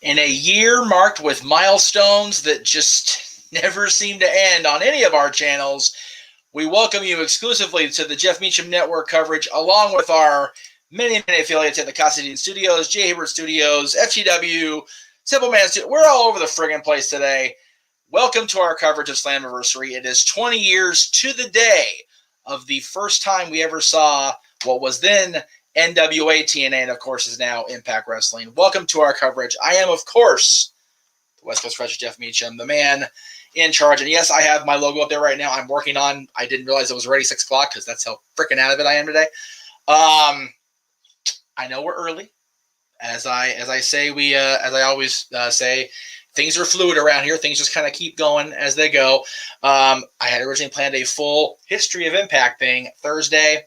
In a year marked with milestones that just never seem to end on any of our channels, we welcome you exclusively to the Jeff Meacham Network coverage, along with our many affiliates at the Cassadine Studios, J. Hibbert Studios, FGW, Simple Man Studios. We're all over the friggin' place today. Welcome to our coverage of Slammiversary. It is 20 years to the day of the first time we ever saw what was then NWA TNA, and of course is now Impact Wrestling. Welcome to our coverage. I am, of course, the West Coast Fresh Jeff Meacham, the man in charge. And yes, I have my logo up there right now. I'm working on. I didn't realize it was already 6 o'clock because that's how freaking out of it I am today. I know we're early, as I say. As I always say, things are fluid around here. Things just kind of keep going as they go. I had originally planned a full history of Impact thing Thursday.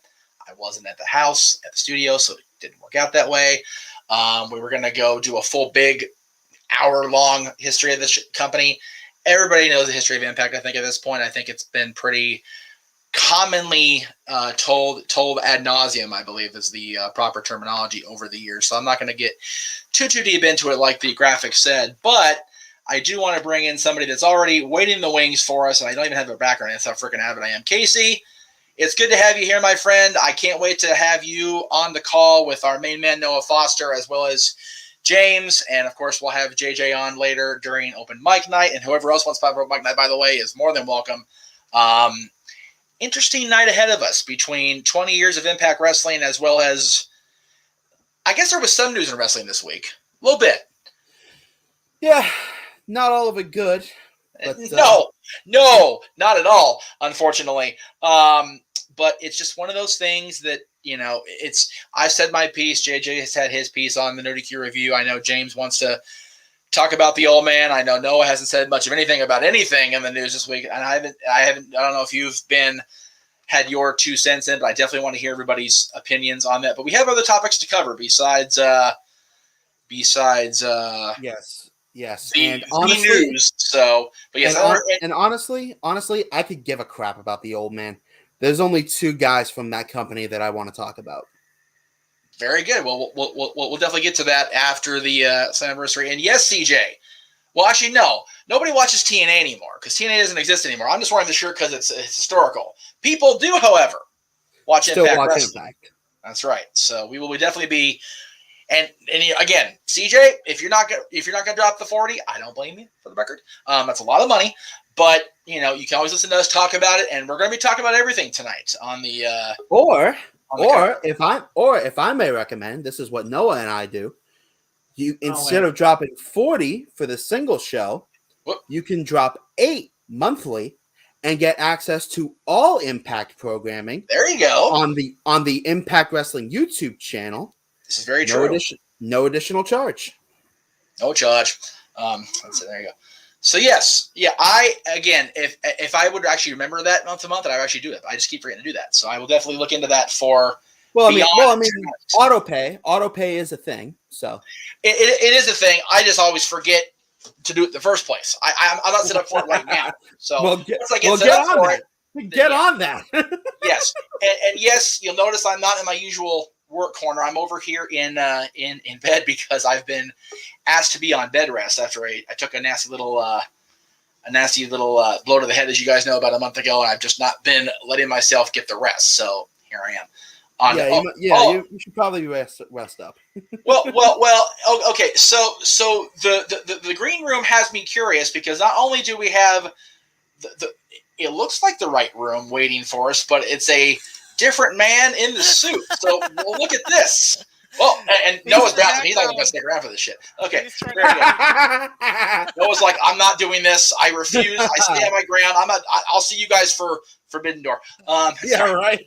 I wasn't at the house, at the studio, so it didn't work out that way. We were going to go do a full big hour-long history of this company. Everybody knows the history of Impact, I think, at this point. I think it's been pretty commonly told ad nauseum, I believe, is the proper terminology over the years. So I'm not going to get too deep into it like the graphic said, but I do want to bring in somebody that's already waiting in the wings for us, and I don't even have a background. That's how freaking avid I am. Casey, it's good to have you here, my friend. I can't wait to have you on the call with our main man, Noah Foster, as well as James. And, of course, we'll have JJ on later during open mic night. And whoever else wants to open mic night, by the way, is more than welcome. Interesting night ahead of us between 20 years of Impact Wrestling as well as, I guess there was some news in wrestling this week. A little bit. Yeah, not all of it good. But, No, not at all, unfortunately. But it's just one of those things that, I've said my piece. JJ has had his piece on the Nerdy Q review. I know James wants to talk about the old man. I know Noah hasn't said much of anything about anything in the news this week. And I don't know if you've had your 2 cents in, but I definitely want to hear everybody's opinions on that. But we have other topics to cover besides Yes. And honestly, news. So, but yes, and honestly, I could give a crap about the old man. There's only 2 guys from that company that I want to talk about. Very good. Well, we'll definitely get to that after the Slammiversary. And yes, CJ. Well, actually, no. Nobody watches TNA anymore because TNA doesn't exist anymore. I'm just wearing the shirt because it's historical. People do, however, watch Impact Wrestling. Impact. That's right. So we will definitely be. And again, CJ, if you're not gonna drop the 40, I don't blame you, for the record. That's a lot of money, but you can always listen to us talk about it, and we're going to be talking about everything tonight on the. If I may recommend, this is what Noah and I do. Instead of dropping 40 for the single show, you can drop 8 monthly and get access to all Impact programming. There you go on the Impact Wrestling YouTube channel. This is very true. No additional charge. No charge. Let's see. There you go. So yes, yeah. If I would actually remember that month to month, I would actually do it. I just keep forgetting to do that. So I will definitely look into that for. Well, I mean, autopay is a thing. So it is a thing. I just always forget to do it in the first place. I'm not set up for it right now. So once I get set up for it, get on that. Yes, and yes, you'll notice I'm not in my usual work corner. I'm over here in bed because I've been asked to be on bed rest after I took a nasty little blow to the head, as you guys know, about a month ago, and I've just not been letting myself get the rest. So here I am. You should probably rest up. well. Okay. So the green room has me curious because not only do we have it looks like the right room waiting for us, but it's a different man in the suit. So we'll look at this. Well, and Noah's bouncing. He's not going to stick around for this shit. Okay. Noah's like, I'm not doing this. I refuse. I stand my ground. I'll see you guys for Forbidden Door. Right.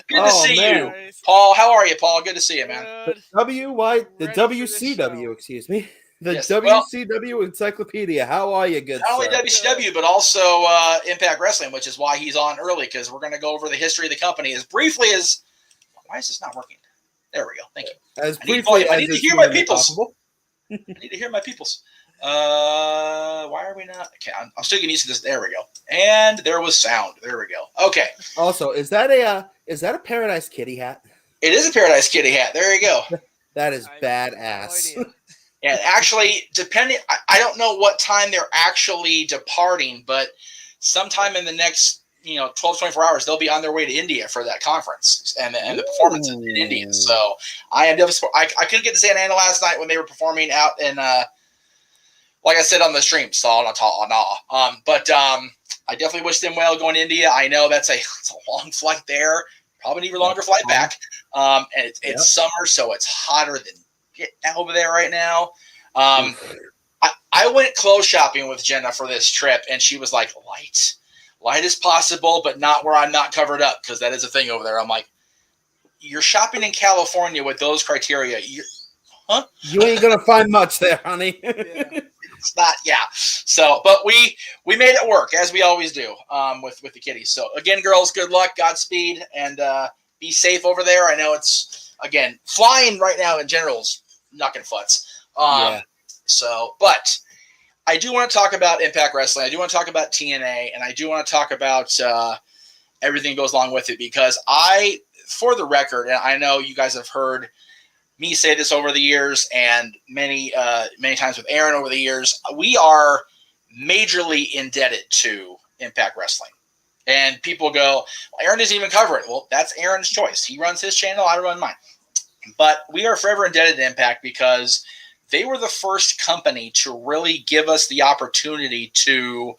Good to see you, Paul. How are you, Paul? Good to see you, man. The WCW, excuse me. The WCW Encyclopedia. How are you, good Not only WCW, but also Impact Wrestling, which is why he's on early, because we're going to go over the history of the company as briefly as... Why is this not working? There we go. Thank you. I need to hear my peoples. I need to hear my peoples. Why are we not? Okay, I'm still getting used to this. There we go. And there was sound. There we go. Okay. Also, is that a Paradise Kitty hat? It is a Paradise Kitty hat. There you go. That is badass. And And actually, depending, I don't know what time they're actually departing, but sometime in the next 12 24 hours they'll be on their way to India for that conference and the performance in India. So I am definitely I couldn't get to Santa Ana last night when they were performing out in like I said on the stream, but I definitely wish them well going to India. I know it's a long flight there, probably need a longer flight back, and it's summer, so it's hotter than get over there right now. I went clothes shopping with Jenna for this trip, and she was like, light as possible, but not where I'm not covered up, because that is a thing over there. I'm like, you're shopping in California with those criteria. You ain't gonna find much there, honey. It's not, So, but we made it work, as we always do, with the kiddies. So again, girls, good luck, Godspeed, and be safe over there. I know it's, again, flying right now in general is knocking futz. So, but I do want to talk about Impact Wrestling. I do want to talk about TNA, and I do want to talk about everything that goes along with it, because for the record, and I know you guys have heard me say this over the years, and many times with Aaron over the years, we are majorly indebted to Impact Wrestling. And people go, well, Aaron doesn't even cover it. Well, that's Aaron's choice. He runs his channel, I run mine. But we are forever indebted to Impact, because they were the first company to really give us the opportunity to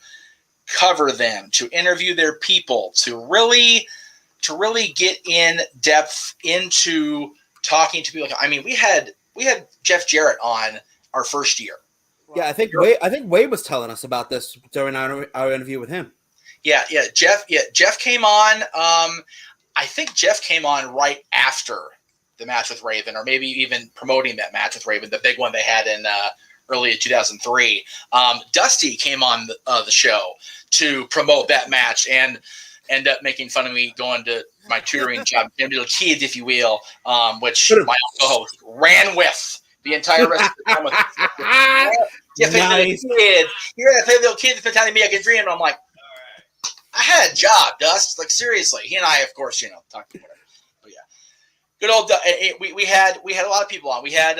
cover them, to interview their people, to really get in depth into talking to people. I mean, we had Jeff Jarrett on our first year. Yeah, I think Wade was telling us about this during our interview with him. Yeah, Jeff came on. I think Jeff came on right after the match with Raven, or maybe even promoting that match with Raven, the big one they had in early 2003. Dusty came on the show to promote that match and end up making fun of me going to my tutoring job, little kids, if you will, which my co-host ran with the entire rest of the time. Nice. You're going to play little kids for the American Dream. And I'm like, I had a job, Dust. Like, seriously. He and I, of course, talking whatever. But yeah. Good old we had a lot of people on. We had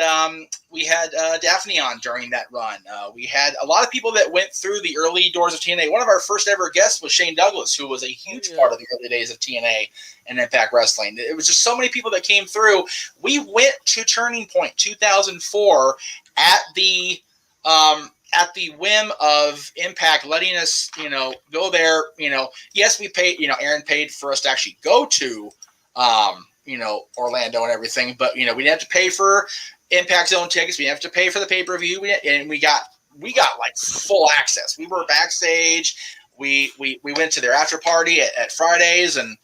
Daphne on during that run. We had a lot of people that went through the early doors of TNA. One of our first ever guests was Shane Douglas, who was a huge part of the early days of TNA and Impact Wrestling. It was just so many people that came through. We went to Turning Point 2004 at the whim of Impact letting us, go there. Yes, we paid. Aaron paid for us to actually go to. Orlando and everything, but we didn't have to pay for Impact Zone tickets. We didn't have to pay for the pay-per-view, and we got like full access. We were backstage. We went to their after party at Fridays, and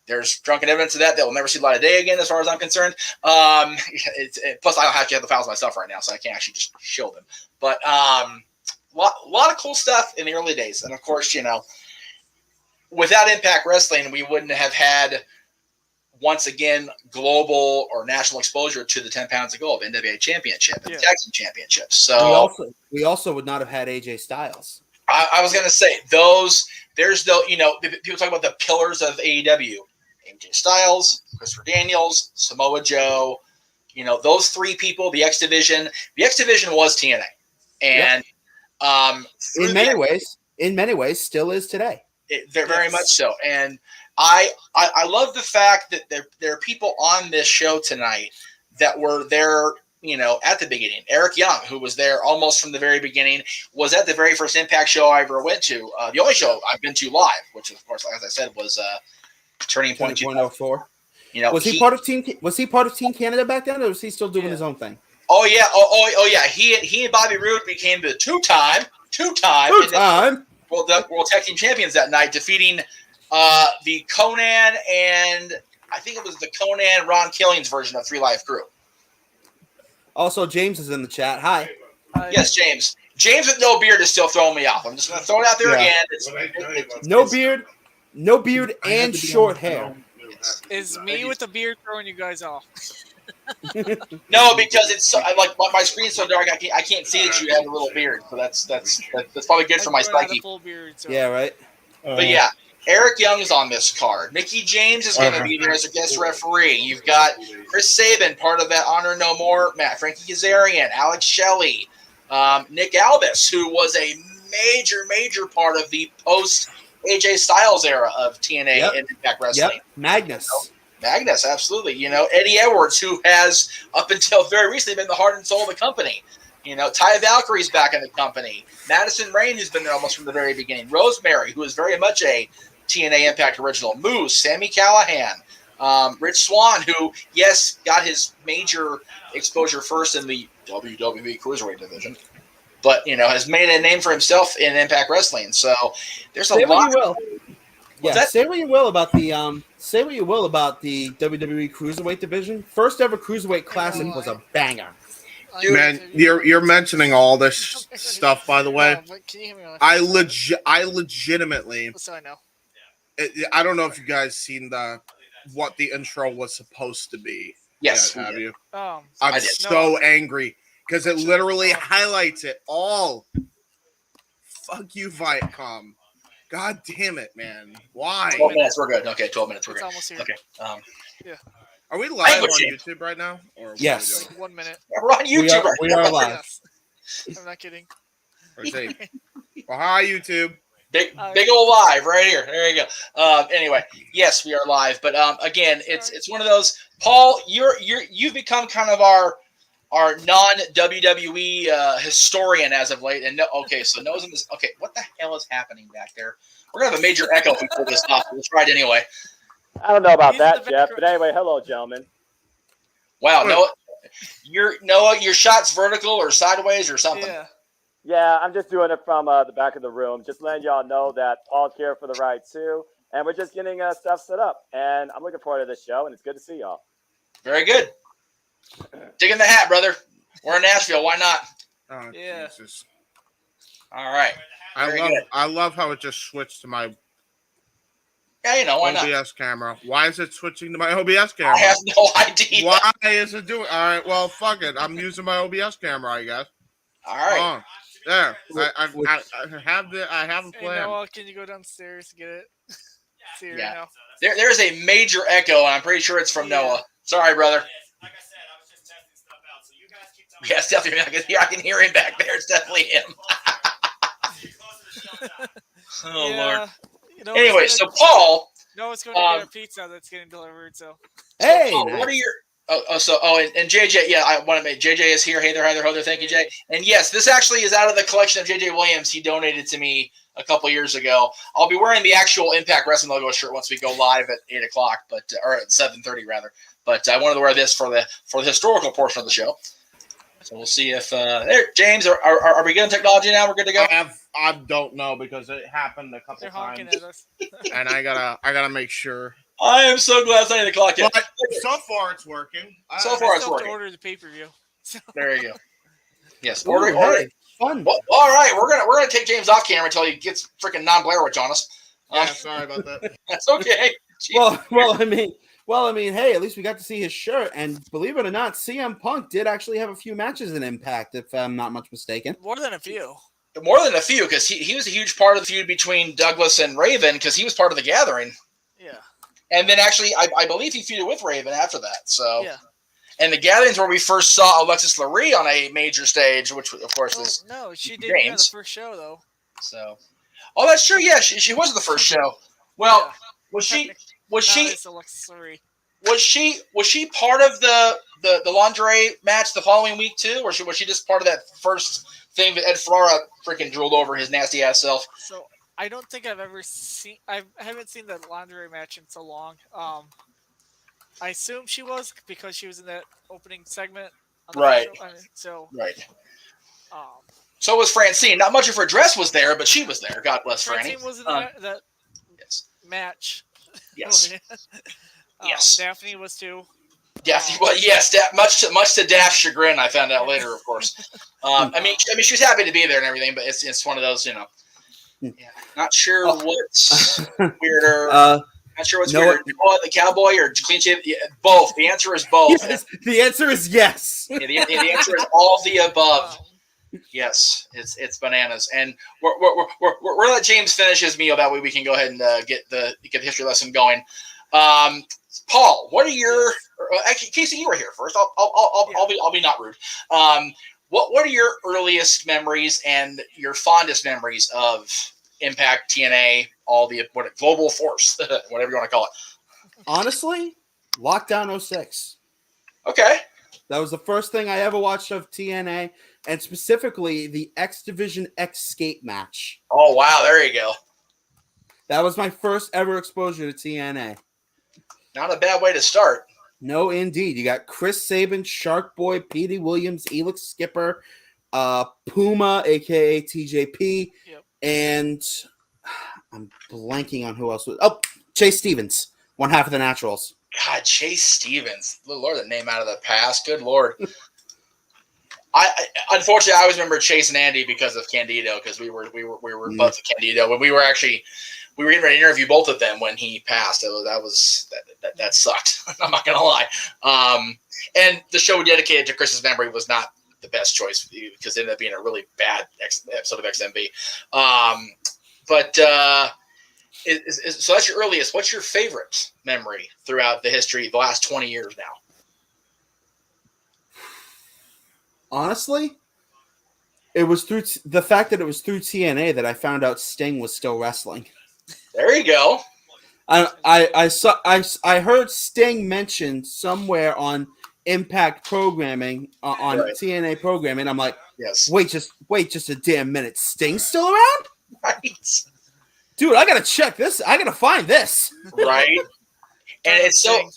there's drunken evidence of that will never see the light of day again, as far as I'm concerned. Plus, I don't have the files myself right now, so I can't actually just show them. But a lot of cool stuff in the early days, and of course, without Impact Wrestling, we wouldn't have had, once again, global or national exposure to the 10 pounds of gold, NWA Championship, and the Tag Team Championship. So we also would not have had AJ Styles. I was going to say people talk about the pillars of AEW: AJ Styles, Christopher Daniels, Samoa Joe. Those three people. The X Division. The X Division was TNA, and in many ways, still is today. Very much so, and. I love the fact that there are people on this show tonight that were there, at the beginning. Eric Young, who was there almost from the very beginning, was at the very first Impact show I ever went to. The only show I've been to live, which of course, as I said, was Turning Point 2004. Was he part of Team Canada back then, or was he still doing his own thing? Oh yeah, oh yeah. He and Bobby Roode became the two-time World Tag Team Champions that night, defeating the Conan and I think it was the Conan Ron Killings version of 3 Live Crew. Also, James is in the chat. Hi. Yes, James. James with no beard is still throwing me off. I'm just going to throw it out there again. No beard, and short hair. Is me with the beard throwing you guys off? No, because it's like my screen's so dark. I can't see that you have a little beard. So that's probably good for my psyche. Full beard, so. Yeah, right. But yeah. Eric Young's on this card. Mickey James is going to be there as a guest referee. You've got Chris Sabin, part of that Honor No More match. Frankie Kazarian, Alex Shelley, Nick Aldis, who was a major part of the post AJ Styles era of TNA and Impact Wrestling. Yep. Magnus. Magnus, absolutely. Eddie Edwards, who has up until very recently been the heart and soul of the company. Ty Valkyrie's back in the company. Madison Rain, who's been there almost from the very beginning. Rosemary, who is very much a TNA Impact original. Moose, Sammy Callahan, Rich Swann, who, yes, got his major exposure first in the WWE Cruiserweight division, but, has made a name for himself in Impact Wrestling. So there's a lot. What you will. Yeah, say what you will about the WWE Cruiserweight division. First ever Cruiserweight Classic was a banger. Dude, man, you're mentioning all this stuff, by the way. I legitimately. So I know. I don't know if you guys seen what the intro was supposed to be. Yes, yet, have you? I'm so angry because it literally highlights it all. Fuck you, Viacom. God damn it, man! Why? 12 minutes, we're good. Okay, 12 minutes, we're good. Almost here. Okay. Yeah. Are we live on YouTube right now? Or yes. Like 1 minute. We're on YouTube right now. We are live. I'm not kidding. Well, hi, YouTube. Big old live right here. There you go. Anyway, yes, we are live. But again, it's one of those. Paul, you've become kind of our non-WWE historian as of late. And so knows in this. Okay, what the hell is happening back there? We're gonna have a major echo if we pull this off. We'll try it anyway. I don't know about that, Jeff. But anyway, hello, gentlemen. Wow, Noah, your shot's vertical or sideways or something. Yeah, I'm just doing it from the back of the room. Just letting y'all know that Paul's here for the ride too, and we're just getting stuff set up. And I'm looking forward to this show, and it's good to see y'all. Very good. Dig in the hat, brother. We're in Nashville. Why not? Oh, yeah. Jesus. All right. I love how it just switched to my why not? OBS camera. Why is it switching to my OBS camera? I have no idea. Why is it doing? All right, well, fuck it. I'm using my OBS camera, I guess. All right. There. I have a plan. Hey, Noah, can you go downstairs and get it? See her now. There's a major echo, and I'm pretty sure it's from Noah. Sorry, brother. Like I said, I was just testing stuff out, so you guys keep telling me. Yeah, it's definitely. I can hear him back there. It's definitely him. Oh, Lord. Anyway, so Paul. No, it's going to get a pizza that's getting delivered. So. Hey, Paul, what are your? And JJ, I want to make JJ is here. Hey there, ho there. Thank you, Jay. And yes, this actually is out of the collection of JJ Williams. He donated to me a couple years ago. I'll be wearing the actual Impact Wrestling logo shirt once we go live at 8 o'clock, or at 7:30 rather. But I wanted to wear this for the historical portion of the show. So we'll see if there, James. Are we good in technology now? We're good to go. I don't know because it happened a couple times, at us. and I gotta make sure. I am so glad it's 8 o'clock yet. But so far, it's working. So far, it's working. Order the pay-per-view. So. There you go. Yes, order. Fun. Well, all right, we're gonna take James off camera until he gets freaking non-Blair Witch on us. Yeah, sorry about that. That's okay. Well, I mean, hey, at least we got to see his shirt, and believe it or not, CM Punk did actually have a few matches in Impact, if I'm not much mistaken. More than a few. More than a few, because he was a huge part of the feud between Douglas and Raven, because he was part of the Gathering. Yeah. And then actually, I believe he feuded with Raven after that. So. Yeah. And the Gatherings where we first saw Alexis Lurie on a major stage, which of course was no, she did on the first show though. So, that's true. Yeah, she was the first show. Well, was she Alexis Lurie. Was she part of the lingerie match the following week too, or was she just part of that first thing that Ed Ferrara freaking drooled over his nasty ass self? So I don't think I've ever seen. I haven't seen the lingerie match in so long. I assume she was because she was in that opening segment. Right. Right. So was Francine. Not much of her dress was there, but she was there. God bless Francine Franny. was in that match. Yes. Yes. Daphne was too. Daphne, well, yes. Much to Daph's chagrin, I found out later, of course. I mean, she was happy to be there and everything, but it's one of those, Yeah, not sure what's weirder. Not sure what's weirder, the cowboy or clean shave. Yeah, both. The answer is both. Yes, the answer is yes. Yeah, the answer is all of the above. Yes, it's bananas, and we're let James finish his meal. That way we can go ahead and get the history lesson going. Paul, what are your actually, Casey? You were here first. I'll be not rude. What are your earliest memories and your fondest memories of Impact, TNA, all the Global Force, whatever you want to call it? Honestly, Lockdown 06. Okay. That was the first thing I ever watched of TNA, and specifically the X Division Escape match. Oh, wow. There you go. That was my first ever exposure to TNA. Not a bad way to start. No, indeed. You got Chris Sabin, Shark Boy, Petey Williams, Elix Skipper, Puma, a.k.a. TJP, and I'm blanking on who else was. Oh, Chase Stevens, one half of the Naturals. God, Chase Stevens. Good Lord, that name out of the past. Good Lord. Unfortunately, I always remember Chase and Andy because of Candido, because we were both Candido when we were getting ready to interview both of them when he passed. That sucked. I'm not gonna lie. And the show dedicated to Chris's memory was not the best choice because it ended up being a really bad episode of XMB. So that's your earliest. What's your favorite memory throughout the history, the last 20 years now? Honestly, it was through the fact that it was through TNA that I found out Sting was still wrestling. There you go. I heard Sting mentioned somewhere on Impact programming on TNA programming. I'm like, yes. Wait just a damn minute. Sting's still around? Right. Dude, I gotta check this. I gotta find this. Right. And it's so.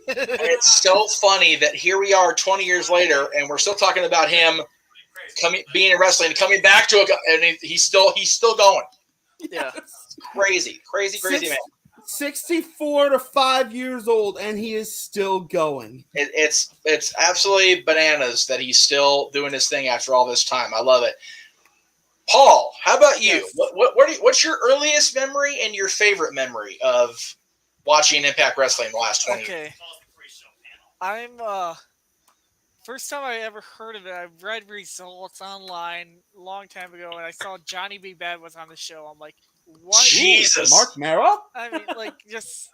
It's so funny that here we are 20 years later, and we're still talking about him being in wrestling, coming back to it, and he's still going. Yeah, crazy man. 64 to 5 years old, and he is still going. It's absolutely bananas that he's still doing his thing after all this time. I love it. Paul, how about you? Yes. What's your earliest memory and your favorite memory of watching Impact Wrestling the last 20 years? I'm first time I ever heard of it, I read results online a long time ago, and I saw Johnny B. Bad was on the show. I'm like, what? Jesus. Mark Mara? I mean,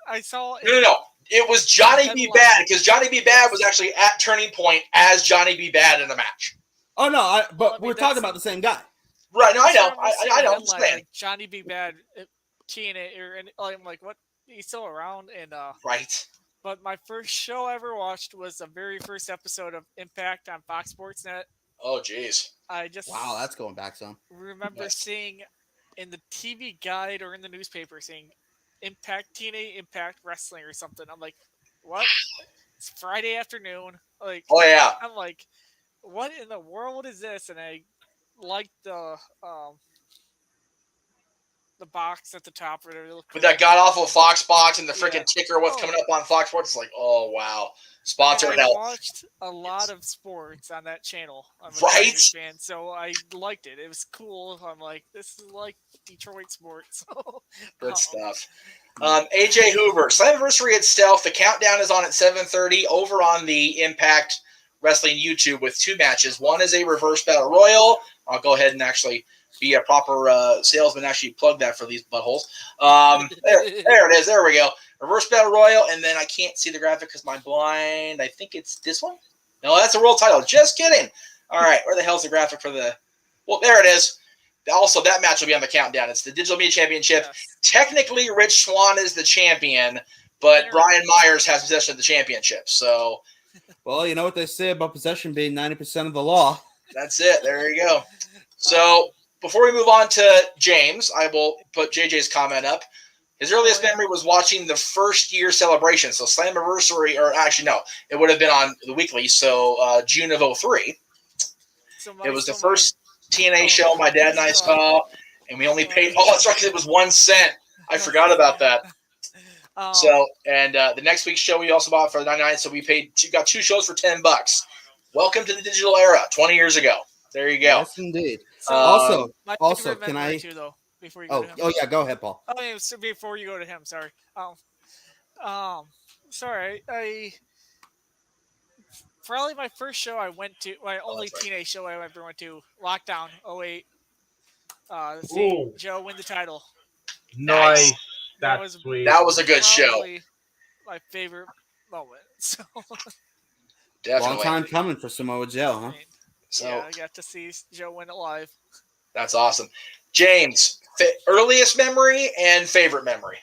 I saw... No. It was Johnny B. Bad, because Johnny B. Bad was actually at Turning Point as Johnny B. Bad in the match. Oh, no, we're talking about the same guy. Right, no, I know. I know. Like Johnny B. Bad, TNA, and I'm like, what? He's still around? And right. But my first show I ever watched was the very first episode of Impact on Fox Sports Net. Oh, jeez. Wow, that's going back some. Remember seeing in the TV guide or in the newspaper saying Impact, TNA Impact Wrestling or something. I'm like, what? It's Friday afternoon. Like, oh yeah. I'm like, what in the world is this? And I liked the box at the top. With that god-awful Fox box and the freaking ticker, what's coming up on Fox Sports, it's like, oh, wow. Sponsored I help. watched a lot of sports on that channel. I'm a Tigers fan, so I liked it. It was cool. I'm like, this is like Detroit sports. Good stuff. AJ Hoover, Slammiversary itself, the countdown is on at 7:30 over on the Impact Wrestling YouTube with 2 matches. One is a reverse battle royal. I'll go ahead and actually be a proper salesman, actually plug that for these buttholes. There it is. There we go. Reverse battle royal, and then I can't see the graphic because I'm blind. I think it's this one. No, that's a world title. Just kidding. All right, where the hell's the graphic for the? Well, there it is. Also, that match will be on the countdown. It's the Digital Media Championship. Yes. Technically, Rich Swann is the champion, but Brian Myers has possession of the championship. So, well, you know what they say about possession being 90% of the law. That's it. There you go. So, before we move on to James, I will put JJ's comment up. His earliest memory was watching the first year celebration. So Slammiversary, or actually no, it would have been on the weekly. So June of 2003. It was the first TNA show my dad and I saw, and we only paid. Oh, that's right, because it was 1 cent. I forgot about that. The next week's show we also bought for the 99. So we got 2 shows for $10. Welcome to the digital era, 20 years ago. There you go. Yes, indeed. Also, can I? Too, though, before you go to him. Oh yeah, go ahead, Paul. Oh, yeah, so before you go to him, sorry. Sorry, probably my first show I went to, my only TNA show I ever went to, Lockdown 08. Seeing Joe win the title. Nice. That That's was sweet. That was a good show. Probably my favorite moment. So Definitely. Long time coming for Samoa Joe, huh? So yeah, I got to see Joe win it live. that's awesome. James, earliest memory and favorite memory.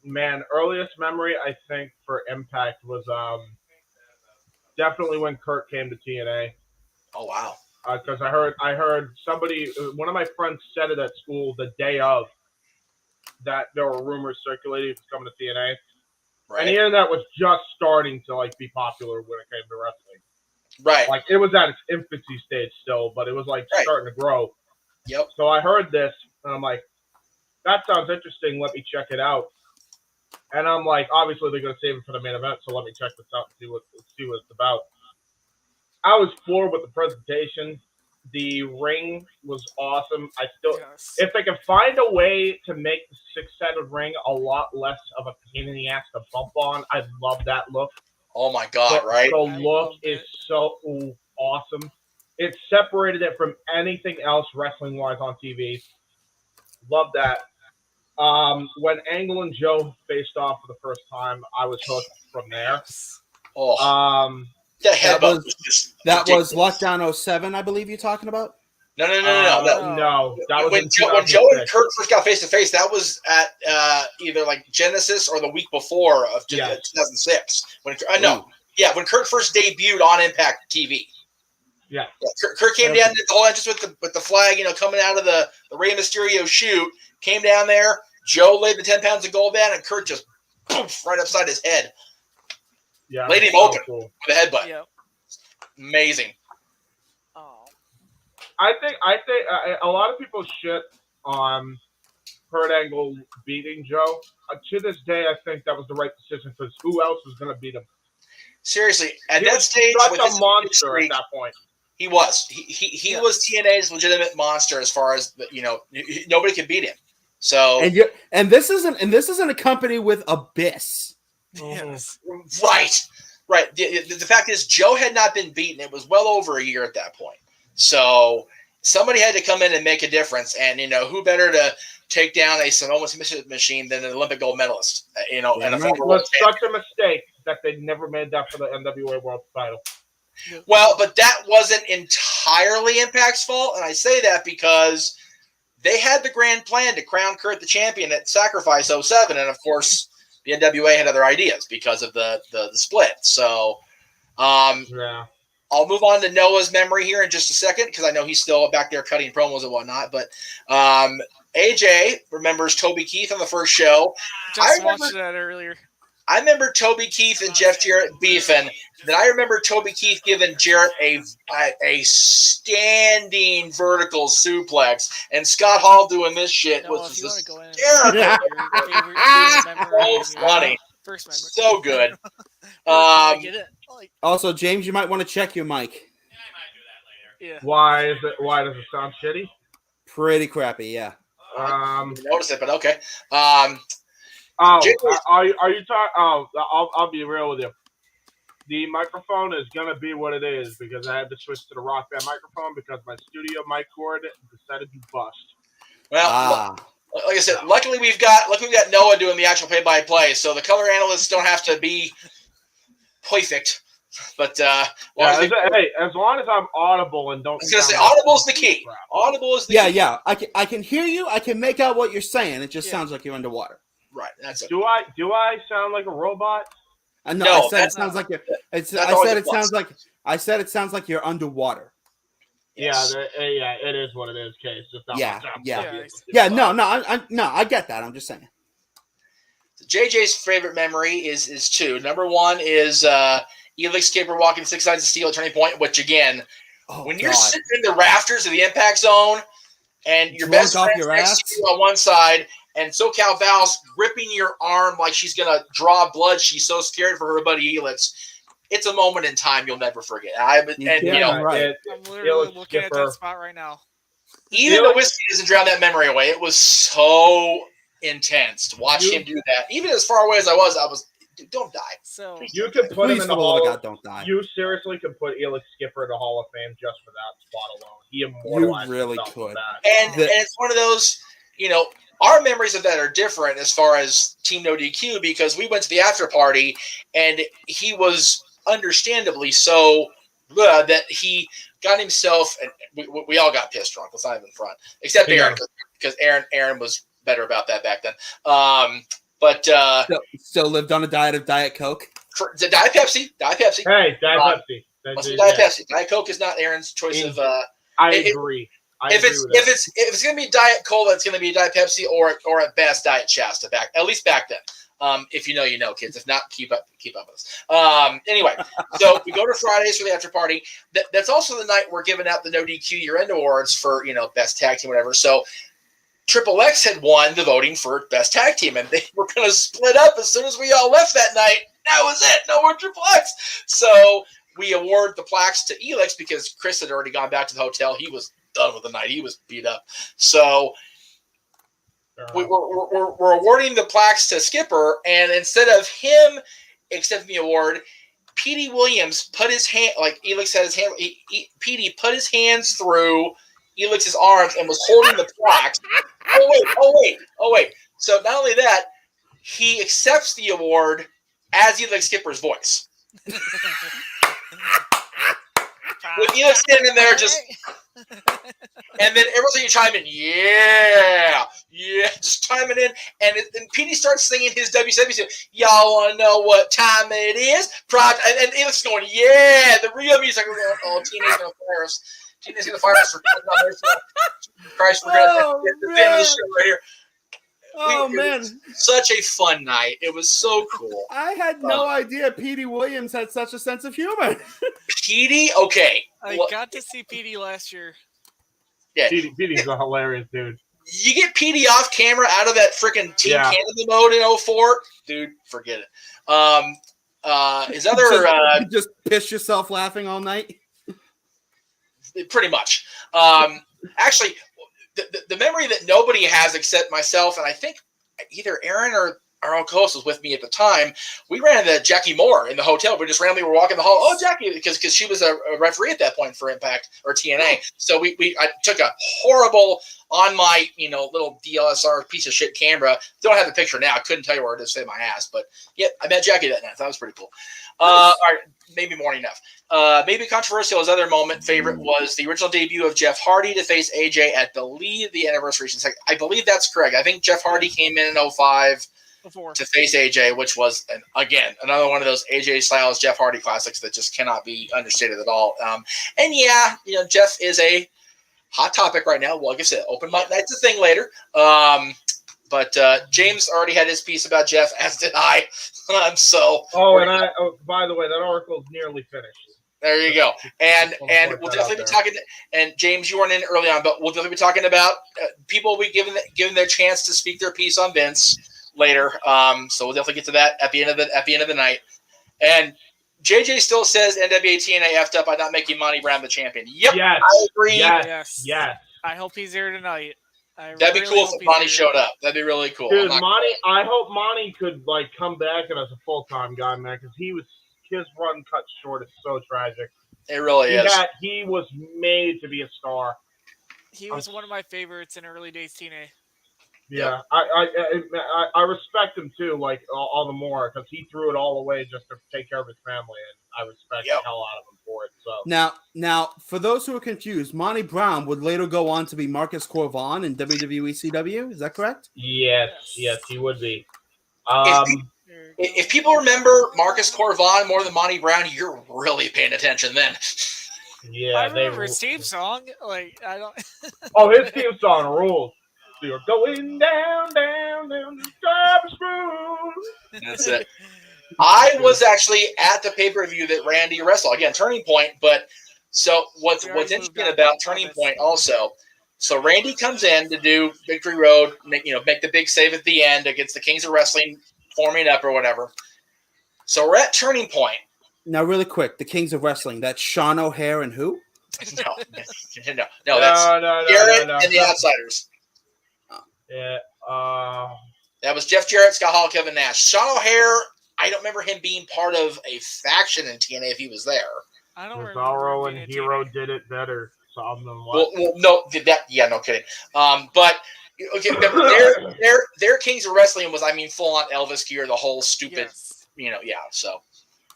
Man, earliest memory I think for Impact was definitely when Kurt came to TNA. Oh wow. Because I heard somebody, one of my friends said it at school the day of that there were rumors circulating he was coming to TNA, Right. and the internet was just starting to like be popular when it came to wrestling. Right. Like it was at its infancy stage still, but it was like starting to grow. Yep. So I heard this, and I'm like, that sounds interesting. Let me check it out. And I'm like, obviously they're gonna save it for the main event, so let me check this out and see what it's about. I was floored with the presentation. The ring was awesome. I still, if they can find a way to make the six-sided ring a lot less of a pain in the ass to bump on, I love that look. Oh my God! Right. The look is so awesome. It separated it from anything else wrestling-wise on TV. Love that. When Angle and Joe faced off for the first time, I was hooked from there. Oh. The that headbutt was Lockdown 07, I believe you're talking about. No. No, that was when Joe and Kurt first got face to face. That was at either like Genesis or the week before of 2006. When when Kurt first debuted on Impact TV. Yeah. Kurt came down, did the whole entrance with the flag, coming out of the Rey Mysterio shoot. Came down there. Joe laid the 10 pounds of gold down, and Kurt just poof right upside his head. Yeah, laid him open with a headbutt. Yep. Amazing. Oh. I think a lot of people shit on Kurt Angle beating Joe. To this day, I think that was the right decision because who else was going to beat him? Seriously, at that stage, such a monster at that point. He was. He was TNA's legitimate monster as far as nobody could beat him. So and this isn't a company with Abyss. Yes. Right. The fact is, Joe had not been beaten. It was well over a year at that point. So somebody had to come in and make a difference. And who better to take down a Samoa submission machine than an Olympic gold medalist? And a former it was such a mistake that they never made that for the NWA World Title. Well, but that wasn't entirely Impact's fault, and I say that because they had the grand plan to crown Kurt the champion at Sacrifice 07, and of course the NWA had other ideas because of the split. So I'll move on to Noah's memory here in just a second because I know he's still back there cutting promos and whatnot. But AJ remembers Toby Keith on the first show. Just watched that earlier. I remember Toby Keith and Jeff Jarrett beefing. Then I remember Toby Keith giving Jarrett a standing vertical suplex, and Scott Hall doing this shit was just hysterical. So funny, so good. Also, James, you might want to check your mic. Yeah, I might do that later. Yeah. Why does it sound shitty? Pretty crappy, yeah. I didn't notice it, but okay. Are you talking? Oh, I'll be real with you. The microphone is gonna be what it is because I had to switch to the Rock Band microphone because my studio mic cord decided to bust. Well, like I said, luckily we've got Noah doing the actual play-by-play, so the color analysts don't have to be perfect. But as long as I'm audible and don't. I was gonna say audible's the key. Audible is the key. Yeah. I can hear you. I can make out what you're saying. It just sounds like you're underwater. Right. That's it. Do I sound like a robot? No, I said it sounds like you're. I said it sounds like you're underwater. Yes. Yeah, it is what it is, Case. No, I get that. I'm just saying. JJ's favorite memory is two. Number one is Elix Caper walking 6 sides of steel at Turning Point, which again, when you're sitting in the rafters of the impact zone and your best friend's next to you on one side, and SoCal Val's gripping your arm like she's gonna draw blood. She's so scared for her buddy Elix. It's a moment in time you'll never forget. I'm literally looking at that spot right now. Even the whiskey doesn't drown that memory away. It was so intense to watch him do that. Even as far away as I was Dude, don't die. So You could put him Please, in for the the love Hall of of God, don't die. You seriously could put Elix Skipper in the Hall of Fame just for that spot alone. He You immortalized really himself with could. that. And it's one of those, our memories of that are different as far as Team No DQ because we went to the after party and he was understandably so that he got himself, and we all got pissed drunk. Let's not even front, except Aaron, because Aaron was better about that back then. But still lived on a diet of Diet Coke. Diet Pepsi. Hey, Diet Pepsi. Must be Diet Pepsi. Diet Coke is not Aaron's choice of. I agree. If it's gonna be Diet Cola, it's gonna be Diet Pepsi or at best Diet Shasta. At least back then. If you know, kids. If not, keep up with us. Anyway, so we go to Fridays for the after party. That's also the night we're giving out the No DQ year-end awards for best tag team, whatever. So Triple X had won the voting for best tag team, and they were going to split up as soon as we all left that night. That was it. No more Triple X. So we award the plaques to Elix because Chris had already gone back to the hotel. He was done with the night. He was beat up. So we're awarding the plaques to Skipper, and instead of him accepting the award, Petey Williams put his hand, like Elix had his hand, Petey put his hands through Elix's arms and was holding the plaques. Oh wait. So not only that, he accepts the award as Elix Skipper's voice. With Elix standing there just... And then everyone's like, chime in, yeah, just chiming in. And Petey starts singing his WCW. Y'all want to know what time it is? And Elix is going, yeah. The real music, we're going, oh, Tina's going to fire us. Tina's going to fire us for Christ, we're going to get the end of the show right here. Oh, man. Such a fun night. It was so cool. I had no idea Petey Williams had such a sense of humor. Petey? Okay. I got to see Petey last year. Yeah. Petey's a hilarious dude. You get Petey off camera out of that freaking Team Canada mode in 04, dude, forget it. His other... you just piss yourself laughing all night? Pretty much. Actually... The memory that nobody has except myself, and I think either Aaron or our own co-host was with me at the time, we ran into Jackie Moore in the hotel. We just randomly were walking the hall. Oh, Jackie, because she was a referee at that point for Impact or TNA. So I took a horrible on my little DSLR piece of shit camera. Don't have the picture now. I couldn't tell you where it is. Save my ass, but yeah, I met Jackie that night. That was pretty cool. All right, maybe more enough. Maybe controversial. His other favorite was the original debut of Jeff Hardy to face AJ at the anniversary. I believe that's correct. I think Jeff Hardy came in 05 to face AJ, which was another one of those AJ Styles Jeff Hardy classics that just cannot be understated at all. And yeah, Jeff is a hot topic right now. Well, like I said, open mic night's a thing later. But James already had his piece about Jeff, as did I. By the way, that article is nearly finished. There you go. And we'll definitely be talking. And James, you weren't in early on, but we'll definitely be talking about people will be given their chance to speak their piece on Vince later. So we'll definitely get to that at the end of the night. And JJ still says NWA TNA effed up by not making Monty Brown the champion. Yep, yes, I agree. Yes. I hope he's here tonight. That'd be cool if Monty showed up. That'd be really cool. Dude, Monty, I hope Monty could come back and as a full-time guy, man, because his run cut short is so tragic. It really is. He was made to be a star. He was one of my favorites in early days TNA. Yeah, I respect him too, all the more because he threw it all away just to take care of his family, and I respect the hell out of him for it. So now, for those who are confused, Monty Brown would later go on to be Marcus Corvon in WWE CW. Is that correct? Yes, he would be. If people remember Marcus Corvon more than Monty Brown, you're really paying attention then. Yeah, I remember his theme song. I don't. Oh, his theme song rules. So you're going down the garbage room. That's it. I was actually at the pay-per-view that Randy wrestled. Again, Turning Point. But so what's interesting about Turning Point also? So Randy comes in to do Victory Road, make the big save at the end against the Kings of Wrestling, forming up or whatever. So we're at Turning Point. Now, really quick, the Kings of Wrestling. That's Sean O'Hare and who? No. That's Garrett and the Outsiders. Yeah. That was Jeff Jarrett, Scott Hall, Kevin Nash. Sean O'Hare, I don't remember him being part of a faction in TNA if he was there. I don't remember. Cesaro and being a Hero TNA. did it better. Some of them what? Well, no, no kidding. But okay, remember, their Kings of Wrestling was, I mean, full on Elvis gear, the whole stupid, Yes. Yeah. So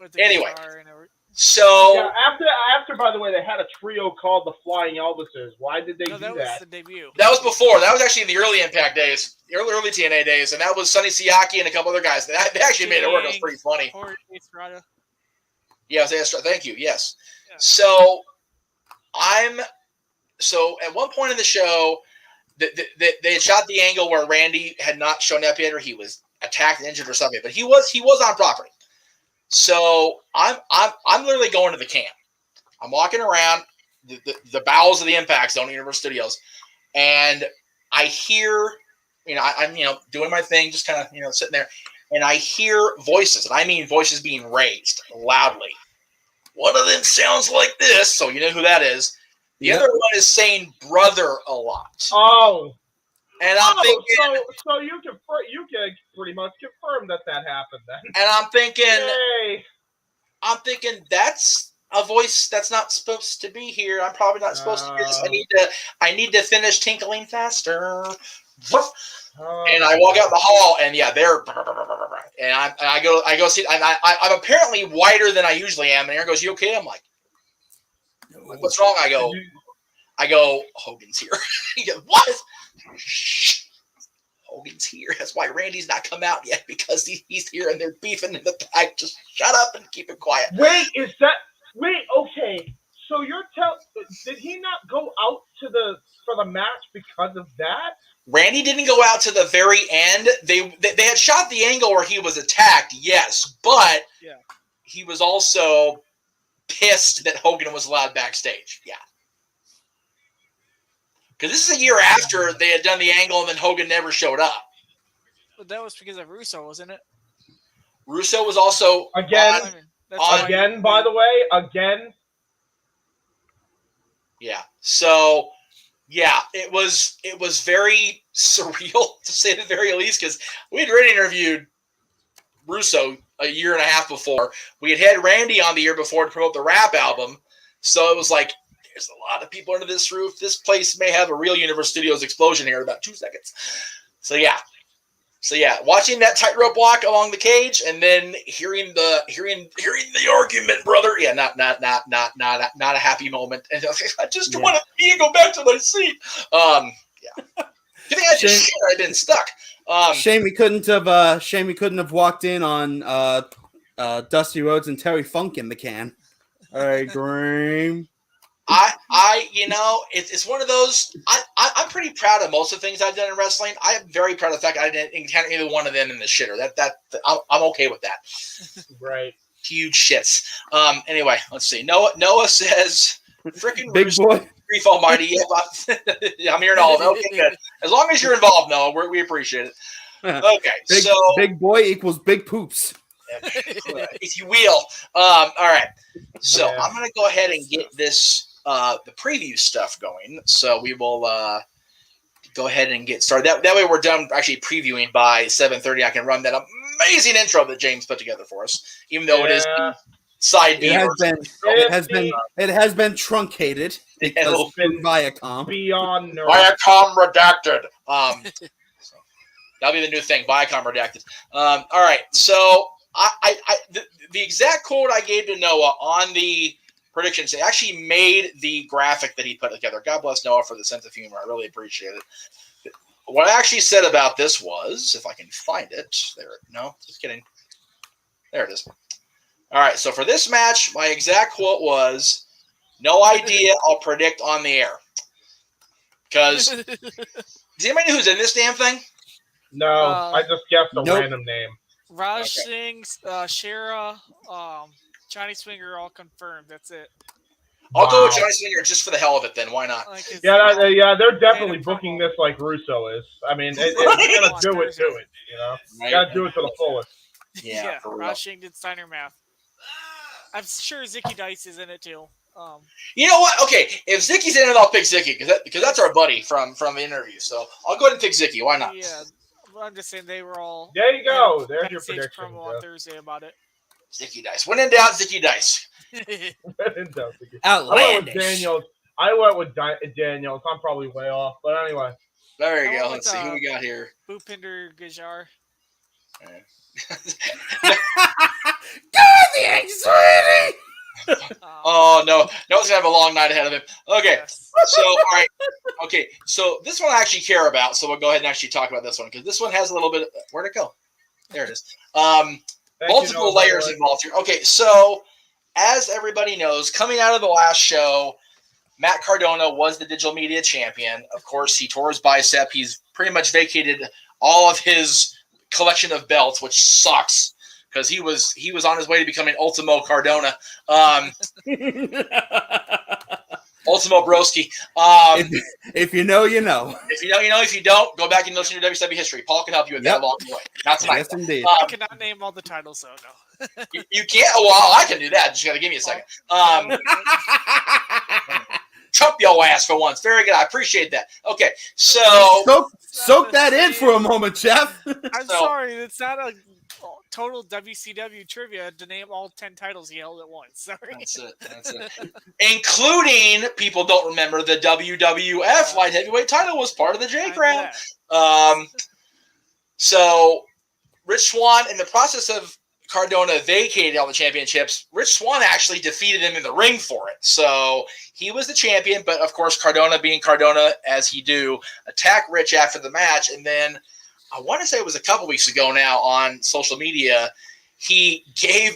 With the anyway, guitar and everything. so Yeah, after, by the way, they had a trio called the Flying Elvises. Why did they do that? that? Was the debut. that was before. That was actually in the early Impact days, early TNA days, and that was Sonny Siaki and a couple other guys. They actually made it work. It was pretty funny. Yeah, thank you. Yes. Yeah. So at one point in the show, they had shot the angle where Randy had not shown up yet, or he was attacked and injured or something, but he was on property. So I'm literally going to the camp. I'm walking around the bowels of the Impact Zone, Universal Studios, and I hear, I'm doing my thing, just kind of sitting there, and I hear voices, and I mean voices being raised loudly. One of them sounds like this, so you know who that is. The other one is saying "brother" a lot. Oh. And I'm thinking, so you can pretty much confirm that happened then. And I'm thinking, Yay. That's a voice that's not supposed to be here. I'm probably not supposed to hear this. I need to finish tinkling faster. And I walk out the hall, and they're, and I go see. I'm apparently whiter than I usually am. And Aaron goes, "You okay?" I'm like, "What's wrong?" I go, "Hogan's here." He goes, "What?" Shh. Hogan's here. That's why Randy's not come out yet, because he's here and they're beefing in the back. Just shut up and keep it quiet. Wait, okay. So did he not go out for the match because of that? Randy didn't go out to the very end. They had shot the angle where he was attacked, yes, but he was also pissed that Hogan was allowed backstage. Yeah. Because this is a year after they had done the angle and then Hogan never showed up. But that was because of Russo, wasn't it? Russo was also again, by the way, again. Yeah. So it was very surreal, to say the very least, because we had already interviewed Russo a year and a half before. We had Randy on the year before to promote the rap album. So it was like, there's a lot of people under this roof. This place may have a real Universal Studios explosion here in about 2 seconds. So watching that tightrope walk along the cage and then hearing the argument, brother. Yeah, not a happy moment. And I just want to go back to my seat. You think I just shit? I've been stuck. Shame we couldn't have walked in on Dusty Rhodes and Terry Funk in the can. All right, Dream. It's one of those. I'm pretty proud of most of the things I've done in wrestling. I am very proud of the fact I didn't encounter either one of them in the shitter. I'm okay with that. Right. Huge shits. Anyway, let's see. Noah says, "Frickin' big Rooster, boy, grief almighty." Yeah, I'm hearing all of it. Okay, good. As long as you're involved, Noah, we appreciate it. Okay, big boy equals big poops. If you will. All right. So I'm going to go ahead and get this the preview stuff going. So we will go ahead and get started. That way we're done actually previewing by 7:30. I can run that amazing intro that James put together for us, even though it is side B. It has been truncated. It's been Viacom. Beyond Viacom redacted. So that'll be the new thing. Viacom redacted. All right. So the exact quote I gave to Noah on the predictions, they actually made the graphic that he put together. God bless Noah for the sense of humor. I really appreciate it. What I actually said about this was, if I can find it, just kidding. There it is. All right, so for this match, my exact quote was, "No idea, I'll predict on the air." Because, does anybody know who's in this damn thing? No, I just guessed a random name. Raj Singh, Shera, Johnny Swinger all confirmed. That's it. I'll go with Johnny Swinger just for the hell of it then. Why not? They're definitely booking this like Russo is. I mean, if you're going to do it, you know? You got to do it to the fullest. Yeah, Raj Singh did Steiner Math. I'm sure Zicky Dice is in it too. You know what? Okay, if Zicky's in it, I'll pick Zicky because that's our buddy from the interview. So I'll go ahead and pick Zicky. Why not? Yeah, I'm just saying they were all. There you go. There's There's your prediction. promo on Thursday about it. Sticky dice. When in doubt, sticky dice. Outlandish. I went with Daniels. I'm probably way off, but anyway. There you I go. went Let's with, see who we got here. Bhupinder Gajar. Go with the egg, sweetie! Oh no, Noah's gonna have a long night ahead of him. Okay, Yes. so all right, okay, so this one I actually care about, so we'll go ahead and actually talk about this one because this one has a little bit. Where'd it go? There it is. Multiple layers involved here. Okay, so as everybody knows, coming out of the last show, Matt Cardona was the digital media champion. Of course, he tore his bicep. He's pretty much vacated all of his collection of belts, which sucks because he was on his way to becoming Ultimo Cardona. Ultimo Broski. If you know, you know. If you know, you know. If you don't, go back and listen to WCW history. Paul can help you with that along the way. Not tonight. Yes, indeed. I cannot name all the titles, though. No. You can't. Oh, well, I can do that. Just gotta give me a second. Chump your ass for once. Very good. I appreciate that. Okay, so soak that in for a moment, Jeff. I'm sorry, it's not a total WCW trivia to name all 10 titles he held at once. Sorry. That's it. Including, people don't remember, the WWF light heavyweight title was part of the J Crown. So Rich Swann, in the process of Cardona vacated all the championships, Rich Swann actually defeated him in the ring for it. So he was the champion, but of course Cardona, being Cardona as he do, attacked Rich after the match, and then I want to say it was a couple weeks ago now on social media, he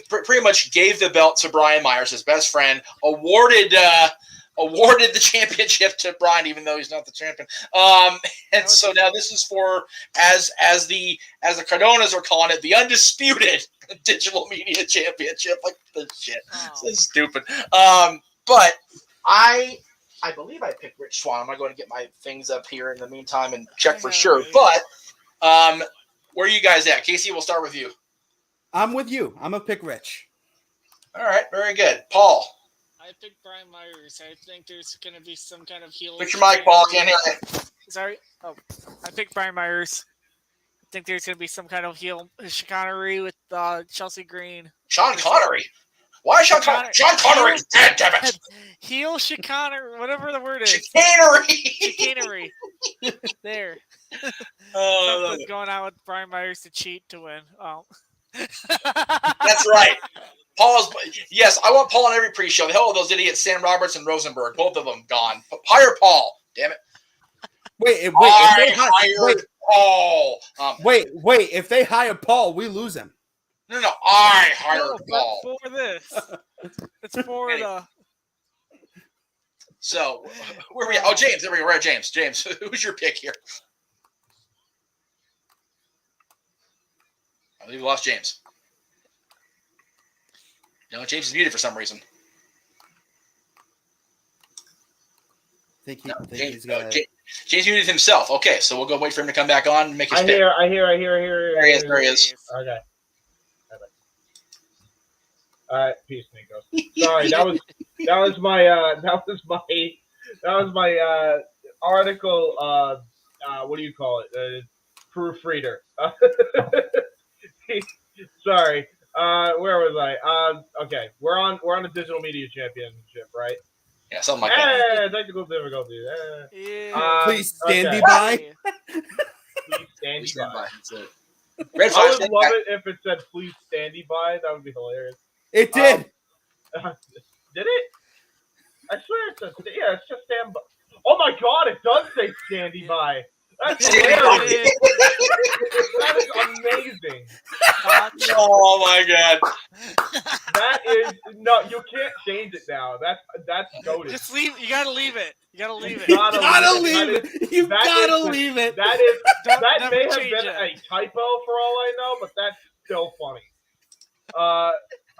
pretty much gave the belt to Brian Myers, his best friend, awarded the championship to Brian, even though he's not the champion. And so now this is for, as the Cardonas are calling it, the undisputed digital media championship. Like this shit. This is stupid. But I believe I picked Rich Swann. I'm not going to get my things up here in the meantime and check for sure. But where are you guys at? Casey, we'll start with you. I'm with you. I'm gonna pick Rich. All right, very good. Paul. I picked Brian Myers. I think there's going to be some kind of heel. Pick your mic, Paul. Can't hear you. Sorry. Oh, I picked Brian Myers. I think there's going to be some kind of heel chicanery with Chelsea Green. Sean Connery. Why Sean Connery? Sean Connery's dead, damn it. Heel chicanery, whatever the word is. Chicanery. There. Something's going on with Brian Myers to cheat to win. Oh. That's right. Yes, I want Paul on every pre-show. The hell with those idiots, Sam Roberts and Rosenberg. Both of them gone. Hire Paul. Damn it. Wait. Paul. Wait. If they hire Paul, we lose him. No. I hired Paul. For this. It's for the. So, where are we at? Oh, James. There we go. We're at James. James, who's your pick here? I believe we lost James. No, James is muted for some reason. James muted himself. Okay, so we'll go wait for him to come back on and make his pick. I hear. There he is. Okay. All right, peace, Nico. Sorry, that was my article. What do you call it? Proofreader. Sorry. Where was I? Okay, we're on a digital media championship, right? Yeah, something like that. Technical difficulty. Please stand by. Please stand by. That's it. I would love it if it said "Please standy by." That would be hilarious. It did. Did it? I swear it says. Yeah, it's just stand by. Oh my God! It does say "standy by." That's hilarious. That is amazing. Oh my God. That is no. You can't change it now. That's goated. Just leave. You gotta leave it. You gotta leave it. You gotta leave it. You gotta leave it. That may have been a typo for all I know, but that's still funny.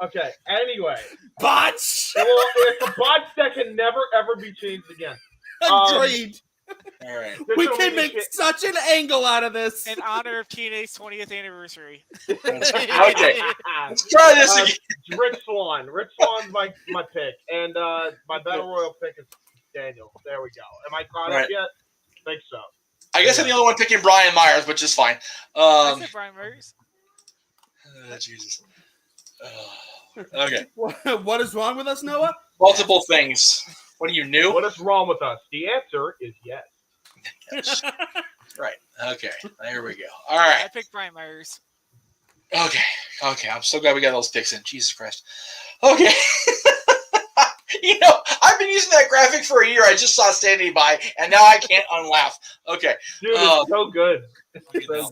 Okay. Anyway. Bots. Well, it's a bots that can never ever be changed again. Agreed. All right. We can make such an angle out of this. In honor of TNA's 20th anniversary. Okay. Let's try this again. Rich Swann. Rich Swann's my pick. And my Battle Royal pick is Daniel. There we go. Am I caught up yet? I think so. I guess I'm the only one picking Brian Myers, which is fine. I said Brian Myers. Jesus. Okay. What is wrong with us, Noah? Multiple things. What are you new? What is wrong with us? The answer is yes. Yes. Right. Okay. There we go. All right. I picked Brian Myers. Okay. I'm so glad we got those picks in. Jesus Christ. Okay. I've been using that graphic for a year. I just saw standing by, and now I can't unlaugh. Okay. Dude, it's so good.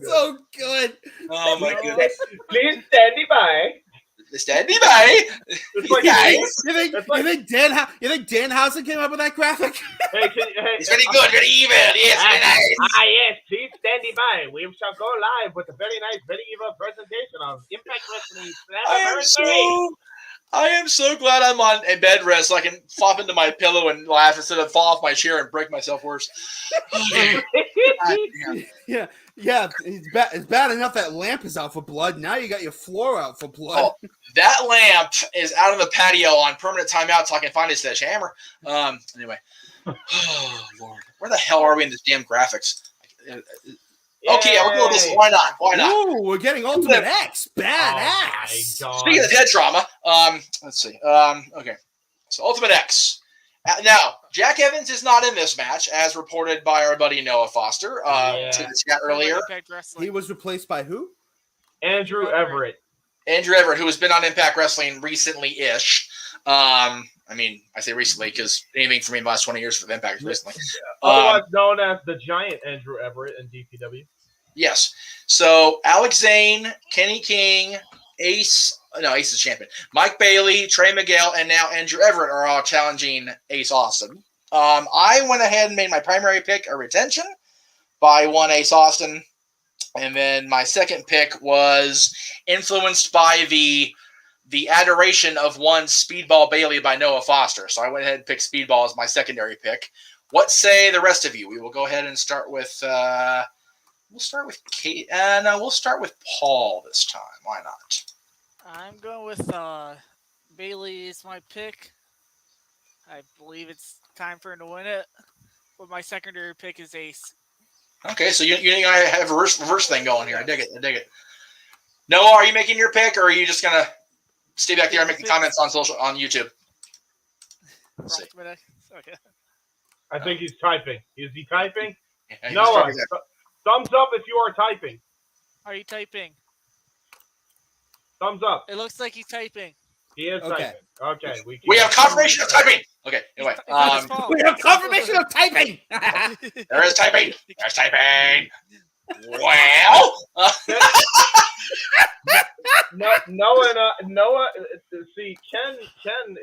So good. Oh my goodness. Please stand by. Standing by. It's like, Guys. You think Danhausen came up with that graphic? Hey, It's very good, very evil. Yes, very nice. Yes, please stand by. We shall go live with a very nice, very evil presentation of Impact Wrestling Slammiversary. I am so glad I'm on a bed rest so I can flop into my pillow and laugh instead of fall off my chair and break myself worse. Yeah. It's bad enough that lamp is out for blood. Now you got your floor out for blood. Oh, that lamp is out on the patio on permanent timeout so I can find a sledgehammer. Anyway. Oh, Lord. Where the hell are we in this damn graphics? Okay, we'll go with this. Why not? Ooh, we're getting Ultimate X. Badass. Oh Speaking of dead trauma, let's see. Okay. So Ultimate X. Now, Jack Evans is not in this match, as reported by our buddy Noah Foster to the chat earlier. He was replaced by who? Andrew Everett. Andrew Everett, who has been on Impact Wrestling recently-ish. I say recently because anything for me in the last 20 years for Impact is recently. Otherwise known as the Giant Andrew Everett in DPW. Yes. So Alex Zane, Kenny King, Ace is champion. Mike Bailey, Trey Miguel, and now Andrew Everett are all challenging Ace Austin. I went ahead and made my primary pick a retention by one Ace Austin. And then my second pick was influenced by the adoration of one Speedball Bailey by Noah Foster. So I went ahead and picked Speedball as my secondary pick. What say the rest of you? We will go ahead and start with we'll start with Kate. No, we'll start with Paul this time. Why not? I'm going with Bailey is my pick. I believe it's time for him to win it. But my secondary pick is Ace. Okay, so you think I have a reverse thing going here. I dig it. Noah, are you making your pick, or are you just gonna stay back there and make the comments on YouTube? Let's see. Okay. I think he's typing. Is he typing? Yeah, Noah, thumbs up if you are typing. Are you typing? Thumbs up. It looks like he's typing. He is typing. Okay. We have confirmation of typing. Okay, anyway. We have confirmation of typing. There is typing. There's typing. Well. Noah. See, Ken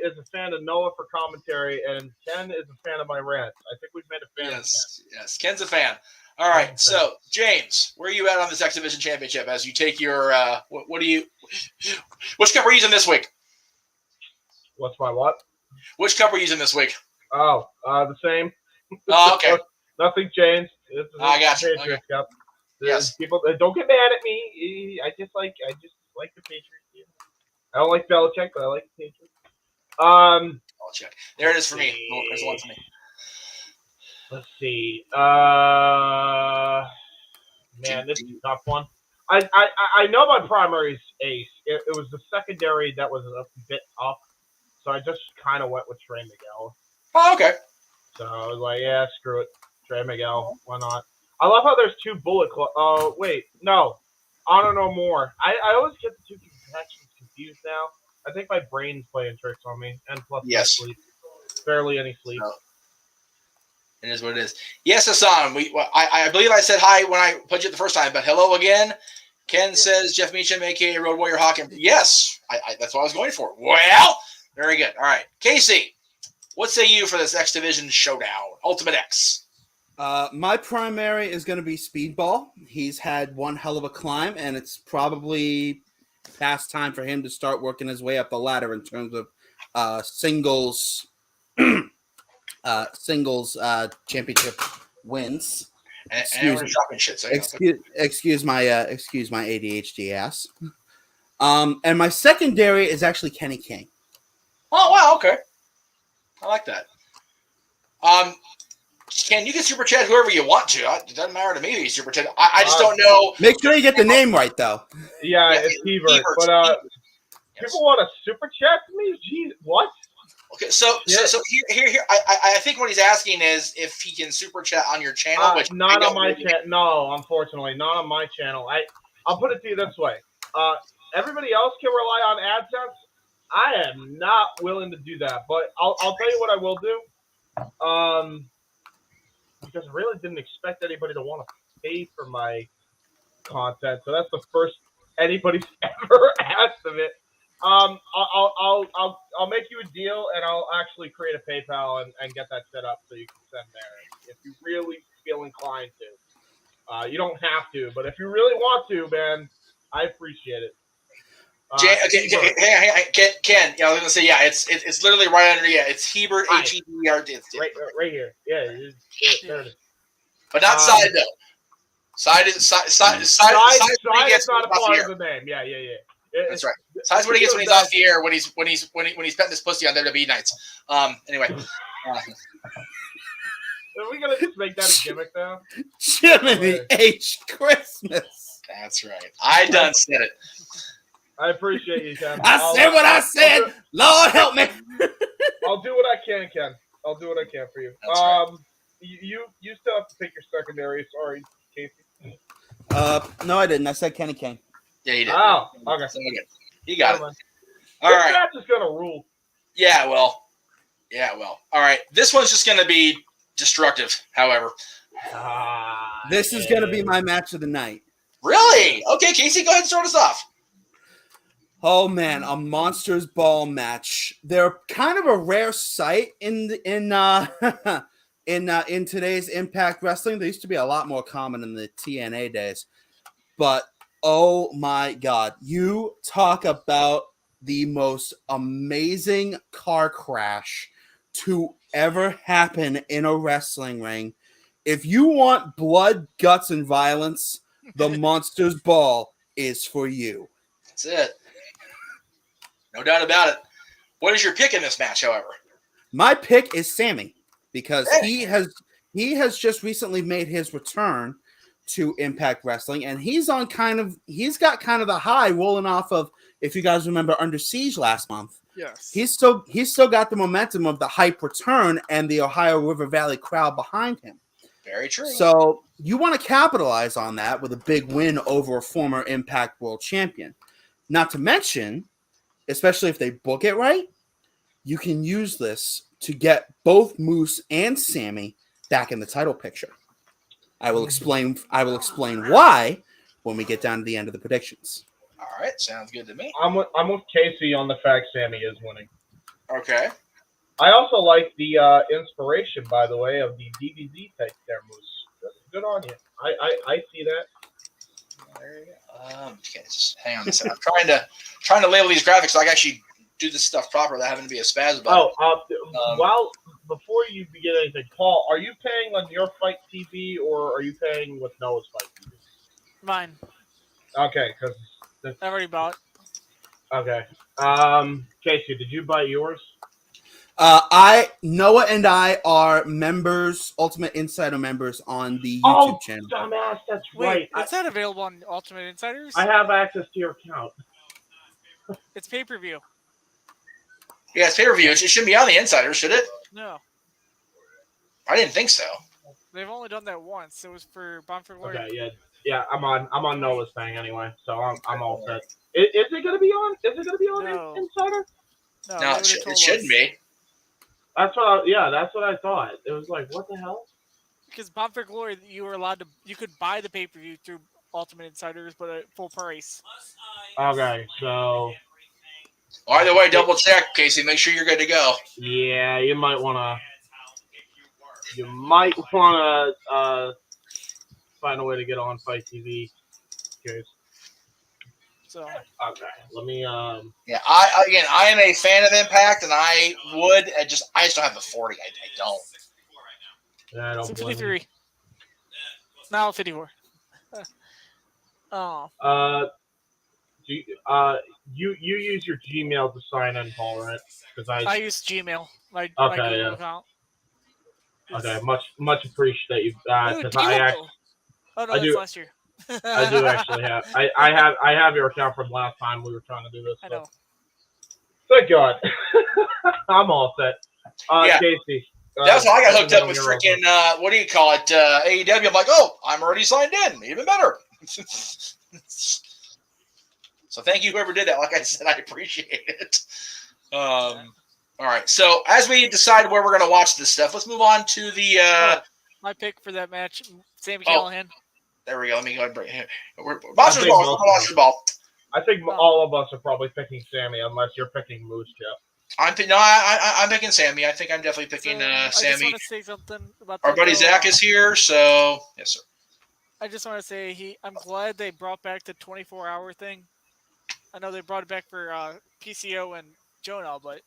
is a fan of Noah for commentary, and Ken is a fan of my rant. I think we've made a fan of Ken. Yes, Ken's a fan. All right, so James, where are you at on this X Division Championship as you take your which cup are you using this week? What's my what? Which cup are you using this week? Oh, the same. Oh, okay. Nothing changed. I got you. Patriots Cup. Yes. People don't get mad at me. I just like the Patriots. I don't like Belichick, but I like the Patriots. Belichick. There it is for me. There's one for me. Let's see. Man, this is a tough one. I know my primary is Ace. It was the secondary that was a bit tough, so I just kind of went with Trey Miguel. Oh, okay. So I was like, yeah, screw it. Trey Miguel. Why not? I love how there's two Bullet Club. Oh, wait. No. Honor No More. I always get the two connections confused now. I think my brain's playing tricks on me. And plus, yes. Sleep. Barely any sleep. No. It is what it is. Yes, Hassan. I believe I said hi when I put you the first time, but hello again. Ken says Jeff Meacham, a.k.a. Road Warrior Hawk. Yes, that's what I was going for. Well, very good. All right. Casey, what say you for this X Division showdown? Ultimate X. My primary is going to be Speedball. He's had one hell of a climb, and it's probably past time for him to start working his way up the ladder in terms of singles championship wins. Excuse my ADHD ass. And my secondary is actually Kenny King. Oh wow, okay. I like that. Ken, you can super chat whoever you want to. It doesn't matter to me if you super chat. I just don't know. Make sure you get the name right, though. Yeah, it's Hebert. But people want to super chat me? Jeez, what? Okay, so here. I think what he's asking is if he can super chat on your channel, which not on my channel. No, unfortunately, not on my channel. I'll put it to you this way. Everybody else can rely on AdSense. I am not willing to do that, but I'll tell you what I will do. Because I really didn't expect anybody to want to pay for my content, so that's the first anybody's ever asked of it. I'll make you a deal, and I'll actually create a PayPal and get that set up so you can send there if you really feel inclined to. You don't have to, but if you really want to, man, I appreciate it. Ken, I was gonna say, yeah, it's literally right under, it's Hebert, Hebert. Right here, yeah, there it is. But not side though. Side is side is not a part of the name. Yeah. That's right. Side's what he gets when he's off the air, when he's petting this pussy on WWE nights. Anyway. Are we gonna just make that a gimmick now? Jiminy H. Christmas. That's right. I done said it. I appreciate you, Ken. I said what I said. Lord help me. I'll do what I can, Ken. I'll do what I can for you. Right. You still have to pick your secondary. Sorry, Casey. No, I didn't. I said Kenny Kane. Yeah, you did. Oh, okay. You got it. All right. This match is gonna rule. Yeah, well. All right. This one's just gonna be destructive, however. This is going to be my match of the night. Really? Okay, Casey, go ahead and start us off. Oh man, a Monsters Ball match. They're kind of a rare sight in today's Impact Wrestling. They used to be a lot more common in the TNA days. But oh my God, you talk about the most amazing car crash to ever happen in a wrestling ring. If you want blood, guts, and violence, the Monsters Ball is for you. That's it. No doubt about it. What is your pick in this match, however? My pick is Sammy because he has just recently made his return to Impact Wrestling, and he's got kind of the high rolling off of, if you guys remember, Under Siege last month. Yes. He's still got the momentum of the hype return and the Ohio River Valley crowd behind him. Very true. So you want to capitalize on that with a big win over a former Impact World Champion. Not to mention, especially if they book it right, you can use this to get both Moose and Sammy back in the title picture. I will explain why when we get down to the end of the predictions. All right, sounds good to me. I'm with Casey on the fact Sammy is winning. Okay. I also like the inspiration, by the way, of the DBZ take there, Moose. Good on you. I see that. There you go. Okay, just hang on a second. I'm trying to label these graphics so I can actually do this stuff proper without having to be a spaz about it. Before you begin anything, Paul, are you paying on your Fight TV or are you paying with Noah's Fight TV? Mine. Okay, because I already bought. Okay. Casey, did you buy yours? Noah and I are members, Ultimate Insider members on the YouTube channel. Oh, dumbass, that's Wait, right. is that available on Ultimate Insiders? I have access to your account. It's pay-per-view. Yeah, it's pay-per-view. It shouldn't be on the Insider, should it? No. I didn't think so. They've only done that once. It was for Bound for Glory. Okay, yeah. I'm on Noah's thing anyway, so I'm all set. Is it gonna be on? Is it gonna be on Insider? No, it shouldn't be. That's what I thought. It was like, what the hell? Because Bound for Glory, you could buy the pay-per-view through Ultimate Insiders, but at full price. Okay, so. Either way, double check, Casey. Make sure you're good to go. Yeah, you might wanna find a way to get on Fight TV. Curious. So. Okay, let me. Yeah, I am a fan of Impact, and I just don't have the 40. I don't. Yeah, I don't. 53. Now 54. Oh. You use your Gmail to sign in, Paul, right? Because I use Gmail. My okay, Google yeah. account. Okay, much appreciate that Ooh, because T-Lo. Oh no, I that's do- last year. I do actually have I have your account from last time we were trying to do this. I So. know. Thank God. I'm all set. Yeah. Casey. That's how I got let me hooked up know with when you're freaking, what do you call it, AEW. I'm like, oh, I'm already signed in. Even better. So thank you, whoever did that. Like I said, I appreciate it. All right. So as we decide where we're going to watch this stuff, let's move on to the. My pick for that match, Sami Callihan. There we go. Let me go ahead and bring it. Monsters Ball. Monsters Ball. I think all of us are probably picking Sammy, unless you're picking Moose, Jeff. I'm picking Sammy. I think I'm definitely picking Sammy. I just want to say something about our buddy Zach is here, so yes, sir. I just want to say I'm glad they brought back the 24-hour thing. I know they brought it back for PCO and Jonah, but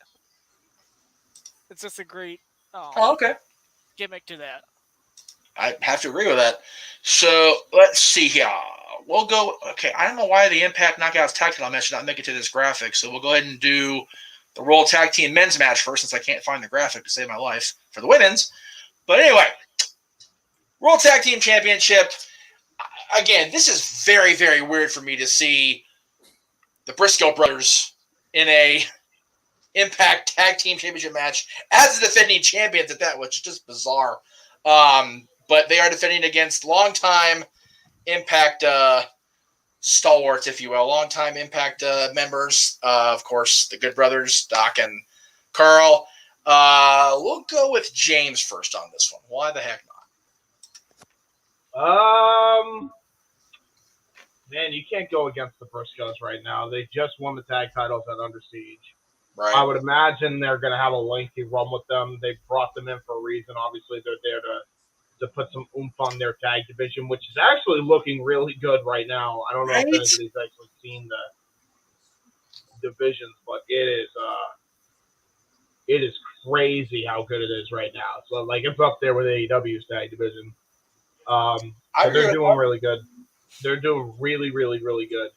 it's just a great gimmick to that. I have to agree with that. So let's see here. We'll go. Okay, I don't know why the Impact Knockouts tag title match did not make it to this graphic, so we'll go ahead and do the World Tag Team Men's match first, since I can't find the graphic to save my life for the women's. But anyway, World Tag Team Championship. Again, this is very, very weird for me to see the Briscoe brothers in a Impact Tag Team Championship match as the defending champions at that, which is just bizarre. But they are defending against longtime Impact stalwarts, if you will, longtime Impact members. Of course, the Good Brothers, Doc and Carl. We'll go with James first on this one. Why the heck not? Man, you can't go against the Briscoes right now. They just won the tag titles at Under Siege. Right. I would imagine they're going to have a lengthy run with them. They brought them in for a reason. Obviously, they're there to put some oomph on their tag division, which is actually looking really good right now. I don't know if anybody's actually seen the divisions, but it is crazy how good it is right now. So, like, it's up there with AEW's tag division. They're doing really good. They're doing really, really, really good.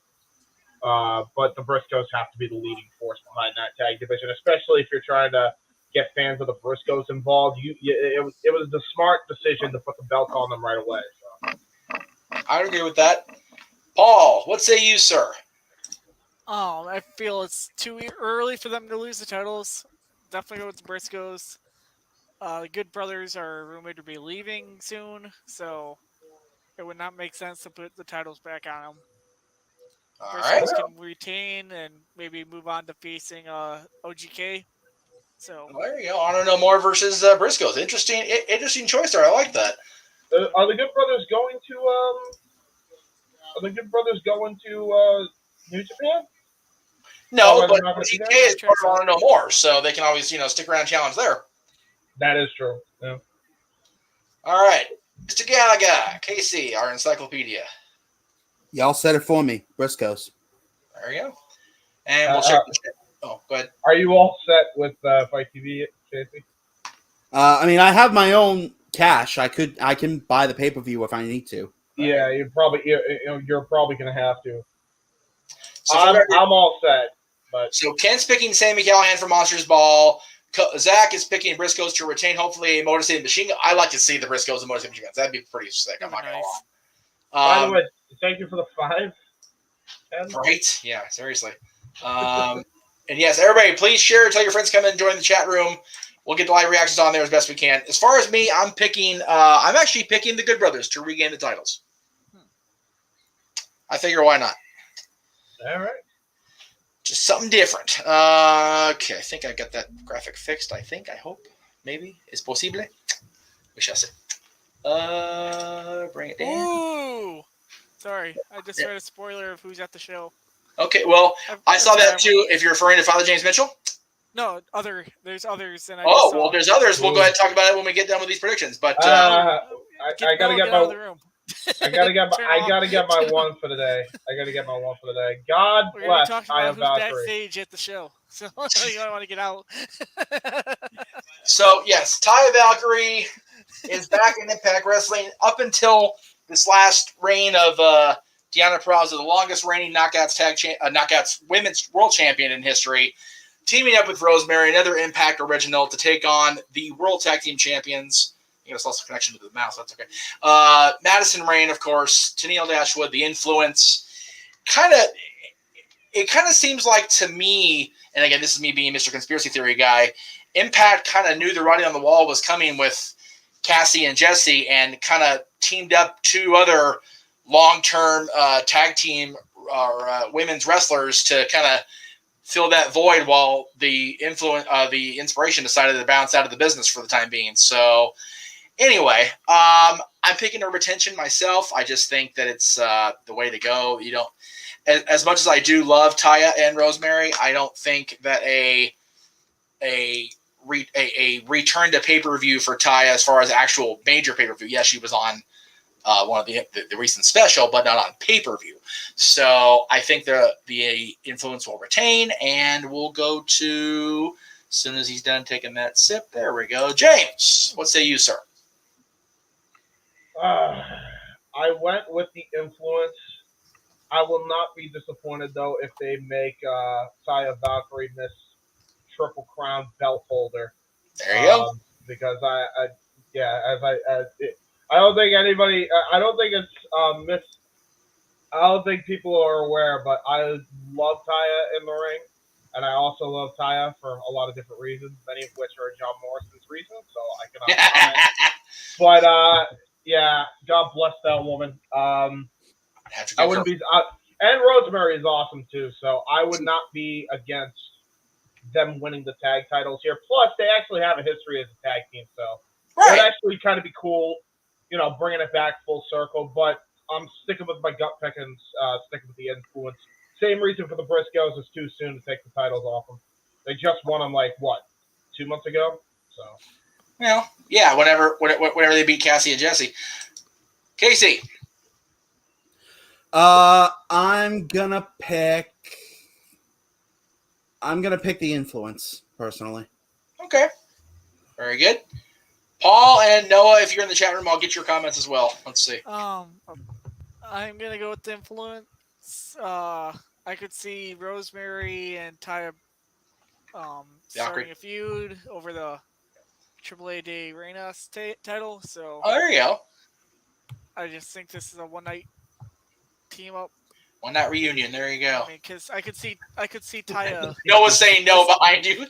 But the Briscoes have to be the leading force behind that tag division, especially if you're trying to get fans of the Briscoes involved. It was the smart decision to put the belt on them right away. So. I agree with that. Paul, what say you, sir? I feel it's too early for them to lose the titles. Definitely go with the Briscoes. The Good Brothers are rumored to be leaving soon, so it would not make sense to put the titles back on them. Briscoes can retain and maybe move on to facing OGK. So well, there you go. Honor No More versus Briscoes. Interesting choice there. I like that. Are the Good Brothers going to New Japan? No, but OGK is part of Honor No More, so they can always stick around and challenge there. That is true. Yeah. All right, Mr. Gallagher, Casey, our encyclopedia. Y'all said it for me, Briscoes. There you go. And we'll check the chat. Oh, go ahead. Are you all set with Fight TV, Casey? I mean, I have my own cash. I can buy the pay-per-view if I need to. Yeah, you're probably going to have to. So I'm all set. But so Ken's picking Sami Callihan for Monsters Ball. Zach is picking Briscoes to retain, hopefully, a Motor City Machine Gun. I like to see the Briscoes and Motor City Machine Guns. That'd be pretty sick. I'm not going to lie. By the way, thank you for the 5. Right? Yeah, seriously. And yes, everybody, please share. Tell your friends to come in and join the chat room. We'll get the live reactions on there as best we can. As far as me, I'm actually picking the Good Brothers to regain the titles. I figure why not? All right. Just something different. Okay, I think I got that graphic fixed. I hope. Maybe. Es posible. We shall see. Bring it down. Ooh! Sorry, I just read a spoiler of who's at the show. Okay, well, I saw that too. If you're referring to Father James Mitchell? No, there's others. And there's others. We'll go ahead and talk about it when we get done with these predictions. But I gotta get my one for the day. God bless. I am Backstage at the show, so you don't want to get out. So yes, Taya Valkyrie is back in Impact Wrestling up until this last reign of Deonna Purrazzo, the longest reigning Knockouts Women's World Champion in history, teaming up with Rosemary, another Impact original, to take on the World Tag Team Champions You know, lost a connection to the mouse. That's okay. Madison Rayne, of course. Tennille Dashwood, the influence. It kind of seems like to me, and again, this is me being Mr. Conspiracy Theory guy, Impact kind of knew the writing on the wall was coming with Cassie and Jesse and kind of teamed up two other long-term tag team or women's wrestlers to kind of fill that void while the inspiration decided to bounce out of the business for the time being. So anyway, I'm picking a retention myself. I just think that it's the way to go. You don't, as much as I do love Taya and Rosemary, I don't think that a return to pay-per-view for Taya as far as actual major pay-per-view. Yes, she was on one of the recent special, but not on pay-per-view. So I think the influence will retain, and we'll go to, as soon as he's done taking that sip, there we go. James, what say you, sir? I went with the influence. I will not be disappointed, though, if they make Taya Valkyrie Miss Triple Crown belt holder. There you go. Because I don't think anybody. I don't think it's I don't think people are aware, but I love Taya in the ring, and I also love Taya for a lot of different reasons, many of which are John Morrison's reasons. So I cannot comment. But yeah, God bless that woman. I wouldn't be. And Rosemary is awesome too. So I would not be against them winning the tag titles here. Plus, they actually have a history as a tag team, so it would actually kind of be cool, you know, bringing it back full circle. But I'm sticking with my gut pick and sticking with the influence. Same reason for the Briscoes. It's too soon to take the titles off them. They just won them 2 months ago. So, well, yeah, whenever they beat Cassie and Jesse. Casey, I'm gonna pick the influence personally. Okay, very good. Paul and Noah, if you're in the chat room, I'll get your comments as well. Let's see. I'm gonna go with the influence. I could see Rosemary and Taya starting a feud over the AAA de Reina title. So there you go. I just think this is a one-night team up. One night reunion. There you go. I mean, because I could see Taya. Noah's saying no behind you.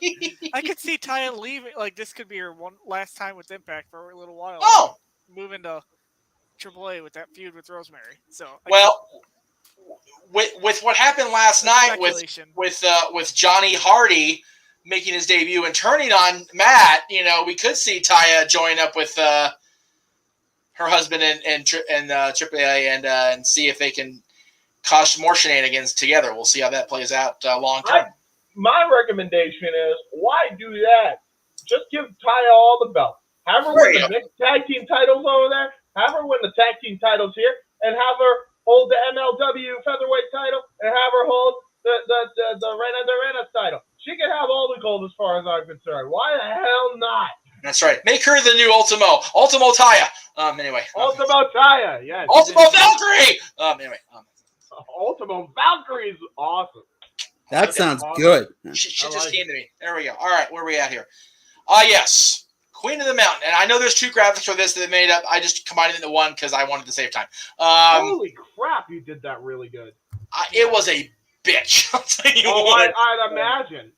I could see Taya leaving. This could be her one last time with Impact for a little while. Oh, moving to AAA with that feud with Rosemary. So with what happened last night with Johnny Hardy making his debut and turning on Matt, you know, we could see Taya join up with her husband and AAA and see if they can cause more shenanigans together. We'll see how that plays out long term. My recommendation is, why do that? Just give Taya all the belts. Have her win the mixed tag team titles over there. Have her win the tag team titles here, and have her hold the MLW featherweight title, and have her hold the Reina de Reina title. She can have all the gold as far as I'm concerned. Why the hell not? That's right. Make her the new Ultimo Taya. Anyway. Ultimo Taya, yes. Ultimo Valkyrie. Anyway. Ultimo Valkyrie is awesome. That sounds good. She just came to me. There we go. All right, where are we at here? Yes. Queen of the Mountain. And I know there's two graphics for this that they made up. I just combined it into one because I wanted to save time. Holy crap, you did that really good. It was a bitch. I'll tell you what. I'd imagine.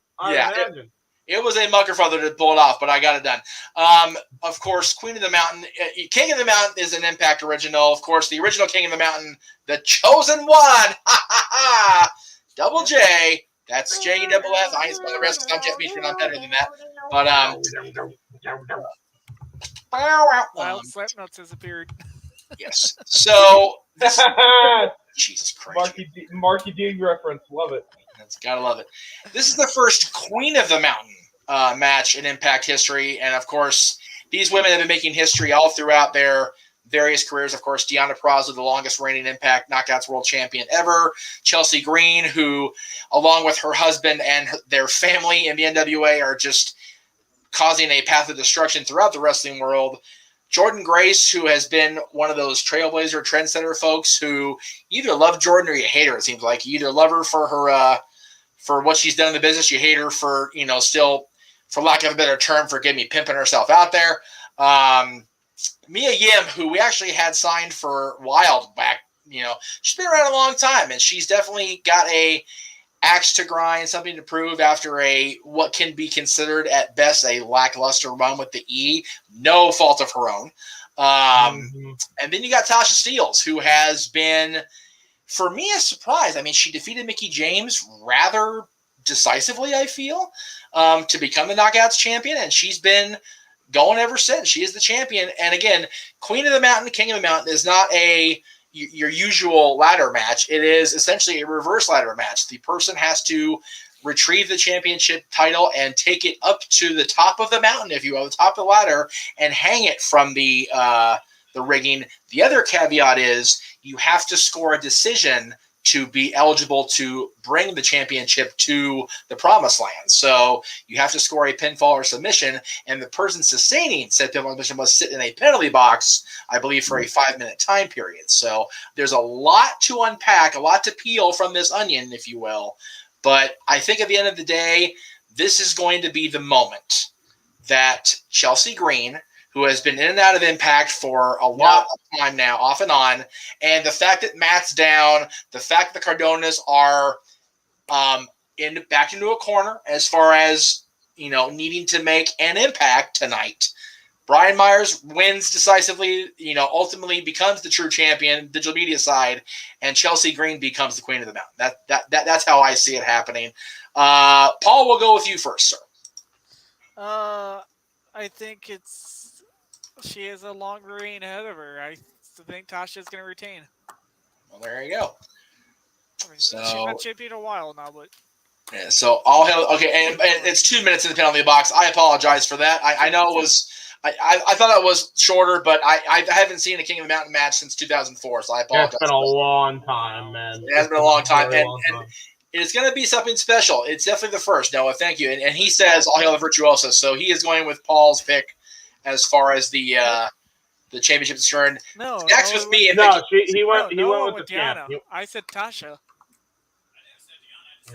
It was a mucker father to pull it off, but I got it done. Of course, Queen of the Mountain. King of the Mountain is an Impact original. Of course, the original King of the Mountain, the Chosen One. Double J. That's J-double-S. I ain't spelling the rest because I'm just sure I'm better than that. But Wild Slapnuts has appeared. Yes. So this Jesus Christ. Marky D reference. Love it. That's gotta love it. This is the first Queen of the Mountain match in Impact history, and of course, these women have been making history all throughout their various careers. Of course, Deonna Purrazzo, the longest reigning Impact Knockouts World Champion ever. Chelsea Green, who, along with her husband and their family in the NWA, are just causing a path of destruction throughout the wrestling world. Jordynne Grace, who has been one of those trailblazer, trendsetter folks who either love Jordan or you hate her, it seems like. You either love her for her for what she's done in the business, you hate her for, still, for lack of a better term, for pimping herself out there. Mia Yim, who we actually had signed for Wild back, she's been around a long time, and she's definitely got a axe to grind, something to prove after what can be considered at best a lackluster run with the E, no fault of her own. And then you got Tasha Steelz, who has been, for me, a surprise. I mean, she defeated Mickie James rather decisively, I feel, to become the Knockouts champion, and she's been going ever since. She is the champion. And again, Queen of the Mountain, King of the Mountain is not your usual ladder match. It is essentially a reverse ladder match. The person has to retrieve the championship title and take it up to the top of the mountain, if you will, the top of the ladder, and hang it from the rigging. The other caveat is you have to score a decision to be eligible to bring the championship to the promised land. So you have to score a pinfall or submission, and the person sustaining said pinfall or submission must sit in a penalty box, I believe, for a 5-minute time period. So there's a lot to unpack, a lot to peel from this onion, if you will. But I think at the end of the day, this is going to be the moment that Chelsea Green, who has been in and out of Impact for a lot of time now, off and on, and the fact that Matt's down, the fact that the Cardonas are back into a corner as far as needing to make an impact tonight. Brian Myers wins decisively, ultimately becomes the true champion, digital media side, and Chelsea Green becomes the Queen of the Mountain. That's how I see it happening. Paul, we'll go with you first, sir. I think she has a long reign ahead of her. I think Tasha's going to retain. Well, there you go. I mean, she's been champion a while now, but. Yeah, so all hell. Okay, and it's 2 minutes in the penalty box. I apologize for that. I know it was. I thought it was shorter, but I haven't seen a King of the Mountain match since 2004, so I apologize. It's been a long time, man. It has been a long time, and it's going to be something special. It's definitely the first, Noah. Thank you. And he says all hail the Virtuoso, so he is going with Paul's pick as far as the championship is concerned. No, Next with me. He went with the Diana. champ. I said Tasha.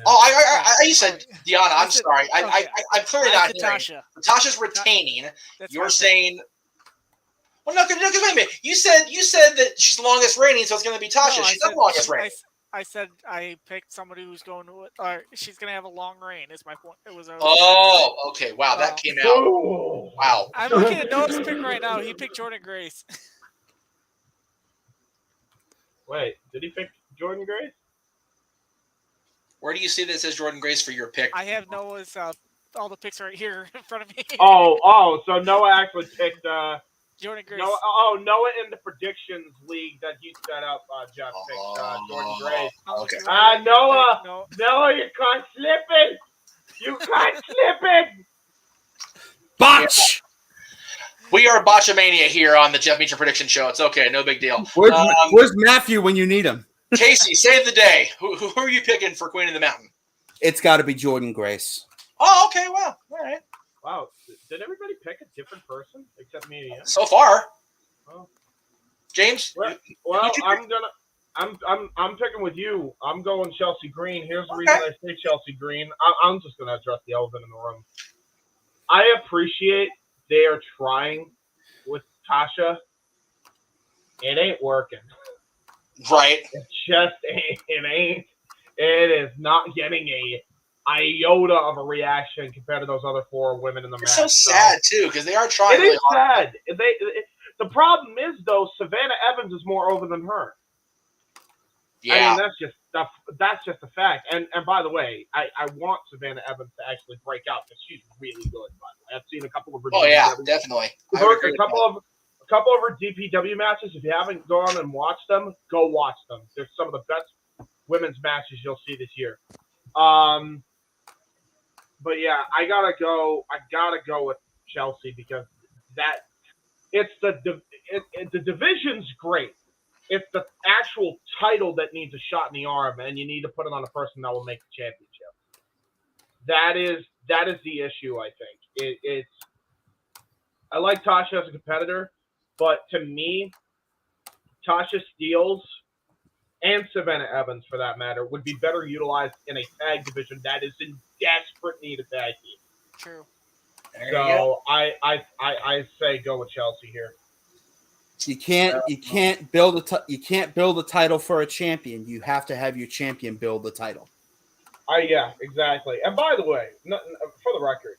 Oh, you said Diana. I'm sorry. I'm clearly not hearing. Tasha. Tasha's retaining. That's You're saying. Well, no, because wait a minute. You said that she's the longest reigning, so it's going to be Tasha. She's not the longest reigning. I said I picked somebody who's going to, or she's going to have a long reign. Is my point. It was. Okay. Wow, that came out. Wow. I'm looking at Noah's pick right now. He picked Jordan Grace. Wait, did he pick Jordan Grace? Where do you see that says Jordan Grace for your pick? I have Noah's all the picks right here in front of me. So Noah actually picked Jordan Grace. Noah in the predictions league that you set up, Jeff picked Jordan Grace. Okay. Noah, you can't slip it. You can't slip it. Botch. Yeah. We are Botchamania here on the Jeff Meacham Prediction Show. It's okay, no big deal. Where's Matthew when you need him? Casey, save the day. Who are you picking for Queen of the Mountain? It's got to be Jordan Grace. Oh, okay. Well, all right. Wow. Did everybody pick a different person except me? Yeah? So far. Oh. James. Well, I'm picking with you. I'm going Chelsea Green. Here's the reason I say Chelsea Green. I'm just going to address the elephant in the room. I appreciate they are trying with Tasha. It ain't working. Right. It just ain't. It is not getting a iota of a reaction compared to those other 4 women in the match. It's so sad, too, because they are trying really hard. It is sad. The problem is, though, Savannah Evans is more over than her. Yeah. I mean, that's just a fact. And by the way, I want Savannah Evans to actually break out because she's really good, by the way. I've seen a couple of her definitely. A couple of her DPW matches. If you haven't gone and watched them, go watch them. They're some of the best women's matches you'll see this year. But yeah, I gotta go with Chelsea because the division's great. It's the actual title that needs a shot in the arm, and you need to put it on a person that will make the championship. That is the issue. I think I like Tasha as a competitor. But to me, Tasha Steelz and Savannah Evans, for that matter, would be better utilized in a tag division that is in desperate need of tag team. True. So I say go with Chelsea here. You can't build a title for a champion. You have to have your champion build the title. Yeah, exactly. And by the way, for the record,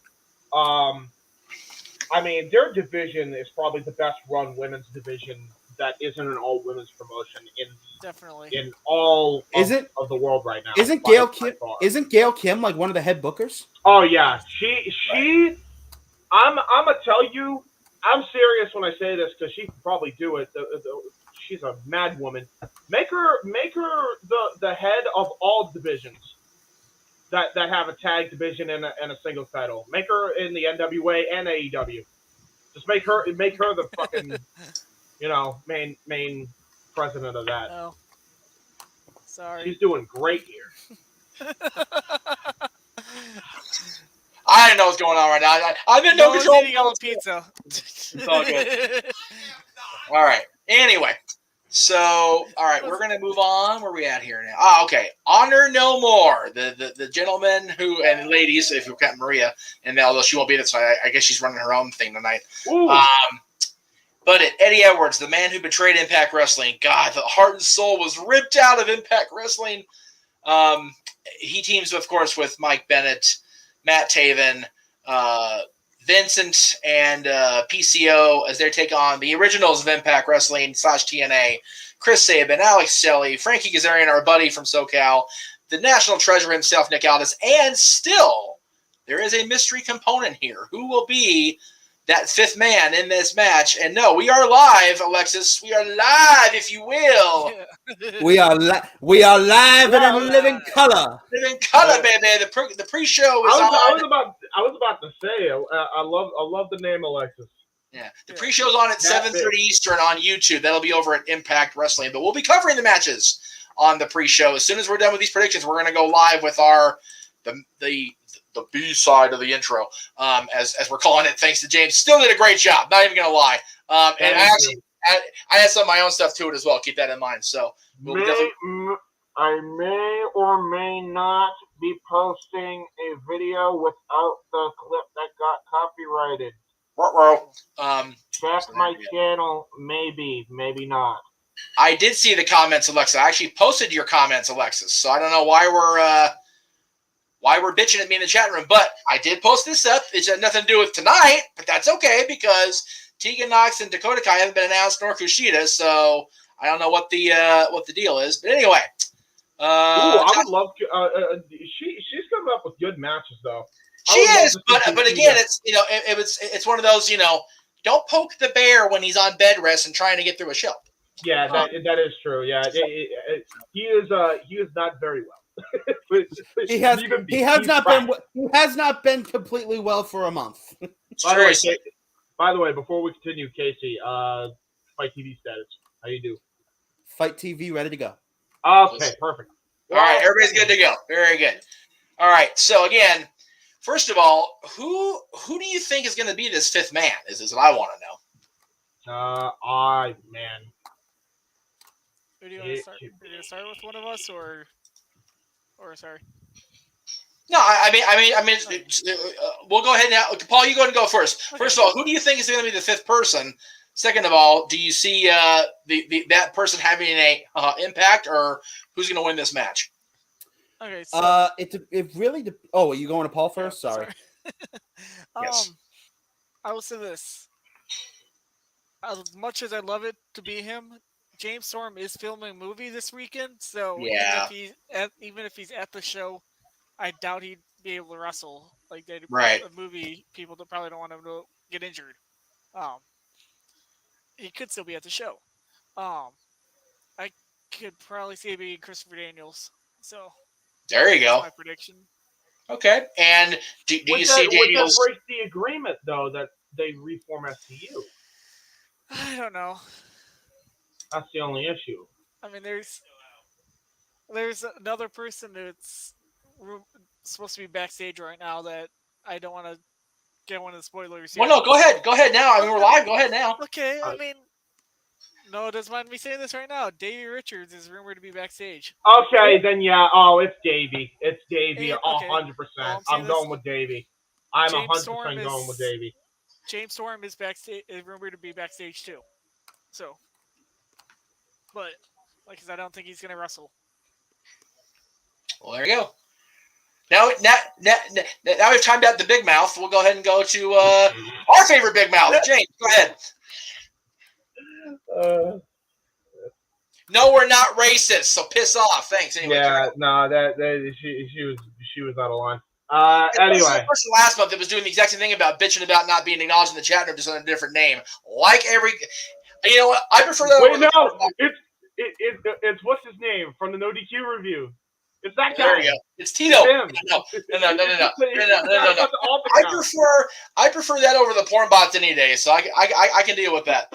I mean, their division is probably the best run women's division that isn't an all women's promotion in all of the world right now. Isn't Gail Kim like one of the head bookers? Oh yeah, she. I'm gonna tell you, I'm serious when I say this because she can probably do it. She's a mad woman. Make her the head of all divisions that have a tag division and a singles title. Make her in the NWA and AEW. Just make her the fucking main president of that. Oh, sorry. She's doing great here. I don't know what's going on right now. I'm in no control. Eating all the pizza. It's all good. All right. Anyway, so all right, we're gonna move on. Where are we at here now? Okay. Honor No More. The gentlemen and ladies, if you count Maria, and although she won't be there, so I guess she's running her own thing tonight. But Eddie Edwards, the man who betrayed Impact Wrestling. God, the heart and soul was ripped out of Impact Wrestling. He teams, of course, with Mike Bennett, Matt Taven, Vincent, and PCO as they take on the originals of Impact Wrestling / TNA, Chris Sabin, Alex Shelley, Frankie Kazarian, our buddy from SoCal, the national treasure himself, Nick Aldis, and still there is a mystery component here. Who will be that fifth man in this match? And no, we are live, Alexis. We are live, if you will. We are live and in living color. Living color, baby. The pre-show is on. I was about to say, I love the name Alexis. Yeah, the pre-show's on at 7:30 Eastern on YouTube. That'll be over at Impact Wrestling, but we'll be covering the matches on the pre-show. As soon as we're done with these predictions, we're going to go live with the B side of the intro, as we're calling it. Thanks to James, still did a great job. Not even going to lie. And I had some of my own stuff to it as well. Keep that in mind. So I may or may not be posting a video without the clip that got copyrighted. Check my channel. Maybe not. I did see the comments, Alexa. I actually posted your comments, Alexis. So I don't know why we're bitching at me in the chat room, but I did post this up. It had nothing to do with tonight, but that's okay because Tegan Knox and Dakota Kai haven't been announced, nor Kushida, so I don't know what the deal is. But anyway, I would love. She's coming up with good matches though. She is, but again, it's one of those, don't poke the bear when he's on bed rest and trying to get through a show. Yeah, that is true. Yeah, he is not very well. He has not been completely well for a month. By the way, before we continue, Casey, Fight TV status. How you do? Fight TV ready to go. Okay, perfect. All right, everybody's good to go. Very good. All right, so again, first of all, who do you think is going to be this fifth man? Is what I want to know. Man. Who do you want to start? Are you going to start with one of us, or sorry? No, I mean, we'll go ahead now. Paul, you go ahead and go first. Okay. First of all, who do you think is going to be the fifth person? Second of all, do you see that person having a impact, or who's going to win this match? Okay, so it really. Are you going to Paul first? Yeah, sorry. Yes. I will say this: as much as I'd love it to be him, James Storm is filming a movie this weekend, so yeah. even if he's at the show, I doubt he'd be able to wrestle. Like they right. A movie, people that probably don't want him to get injured. He could still be at the show. I could probably see it being Christopher Daniels. So there you go. That's my prediction. Okay, and do you see Daniels break the agreement though that they reform SCU? I don't know. That's the only issue. I mean, there's another person that's supposed to be backstage right now that I don't want to get one of the spoilers here. Well, no, go ahead now. I mean, we're live. Go ahead now. Okay, I mean, no, it doesn't mind me saying this right now. Davey Richards is rumored to be backstage. Okay, then yeah. Oh, it's Davey. It's Davey. 100%. I'm going with Davey. I'm 100% going with Davey. James Storm is backstage. Is rumored to be backstage too. So, but like I said, I don't think he's going to wrestle. Well, there you go. Now we've timed out the big mouth. We'll go ahead and go to our favorite big mouth. James, go ahead. No, we're not racist, so piss off. Thanks. Anyway, Yeah, no, she was out of line. This is the Anyway, person last month that was doing the exact same thing about bitching about not being acknowledged in the chat room, just under a different name. You know what? I prefer that. wait, no, it's what's his name from the No DQ review. It's that guy. There you go. It's Tito. It's him. No. No. I prefer that over the porn bots any day, so I can deal with that.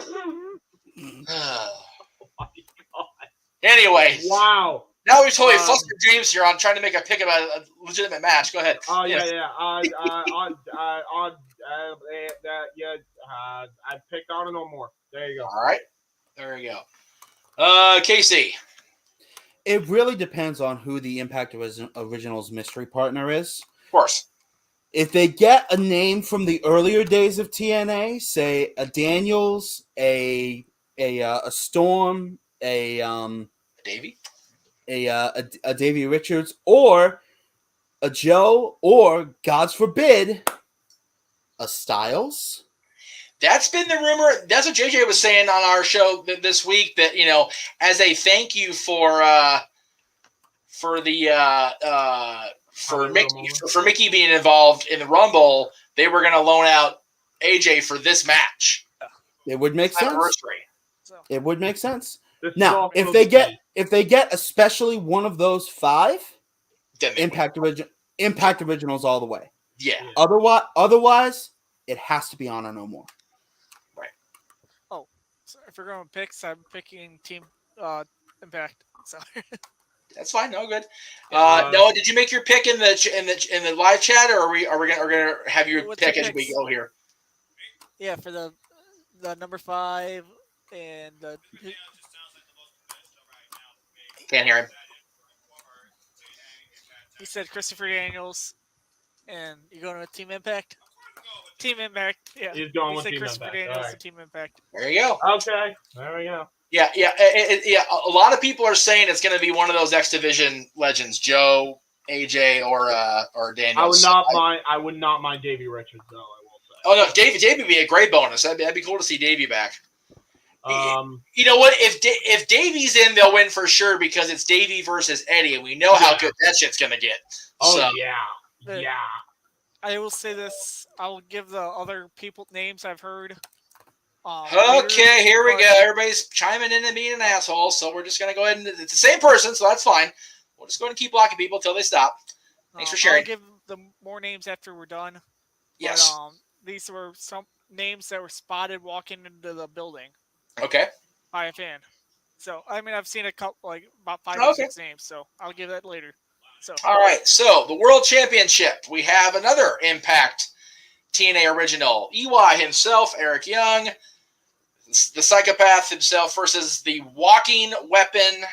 Anyway. Wow. Now we totally flustered James here on trying to make a pick about a legitimate match. Go ahead. Oh yeah. I picked Honor No More. There you go. All right. There you go. Casey. It really depends on who the Impact Originals mystery partner is. Of course. If they get a name from the earlier days of TNA, say a Daniels, a Storm, a Davey, a Davey Richards, or a Joe, or God's forbid, a Styles. That's been the rumor. That's what JJ was saying on our show this week. That as a thank you for Mickey being involved in the Rumble, they were going to loan out AJ for this match. It would make sense. It would make sense. Now, if they get especially one of those 5, Impact Originals all the way. Yeah. Otherwise, it has to be Honor No More. Right. Oh, so if we're going to picks, I'm picking Team Impact. So that's fine. No good. Noah, did you make your pick in the live chat, or are we gonna have your pick as we go here? Yeah, for the number 5 and the. Can't hear him. He said Christopher Daniels, and you going to Team Impact? Team Impact, yeah. He's going with Team Christopher Impact. Daniels right. and Team Impact. There you go. Okay, there we go. Yeah. A lot of people are saying it's going to be one of those X Division legends, Joe, AJ, or Daniels. I would not mind Davey Richards though. I will say. Oh no, Davey would be a great bonus. That'd be cool to see Davey back. You know what? If Davey's in, they'll win for sure because it's Davey versus Eddie, and we know how good that shit's gonna get. Oh so. yeah. I will say this. I'll give the other people names I've heard. Okay, here we go. Everybody's chiming in and being an asshole, so we're just gonna go ahead and it's the same person, so that's fine. We'll just go ahead and keep blocking people until they stop. Thanks for sharing. I'll give them more names after we're done. Yes. But, these were some names that were spotted walking into the building. Okay. By a fan. So I've seen a couple, about 5 or 6 names. So I'll give that later. So all right. So the World Championship, we have another Impact TNA original. EY himself, Eric Young, the psychopath himself versus the walking weapon,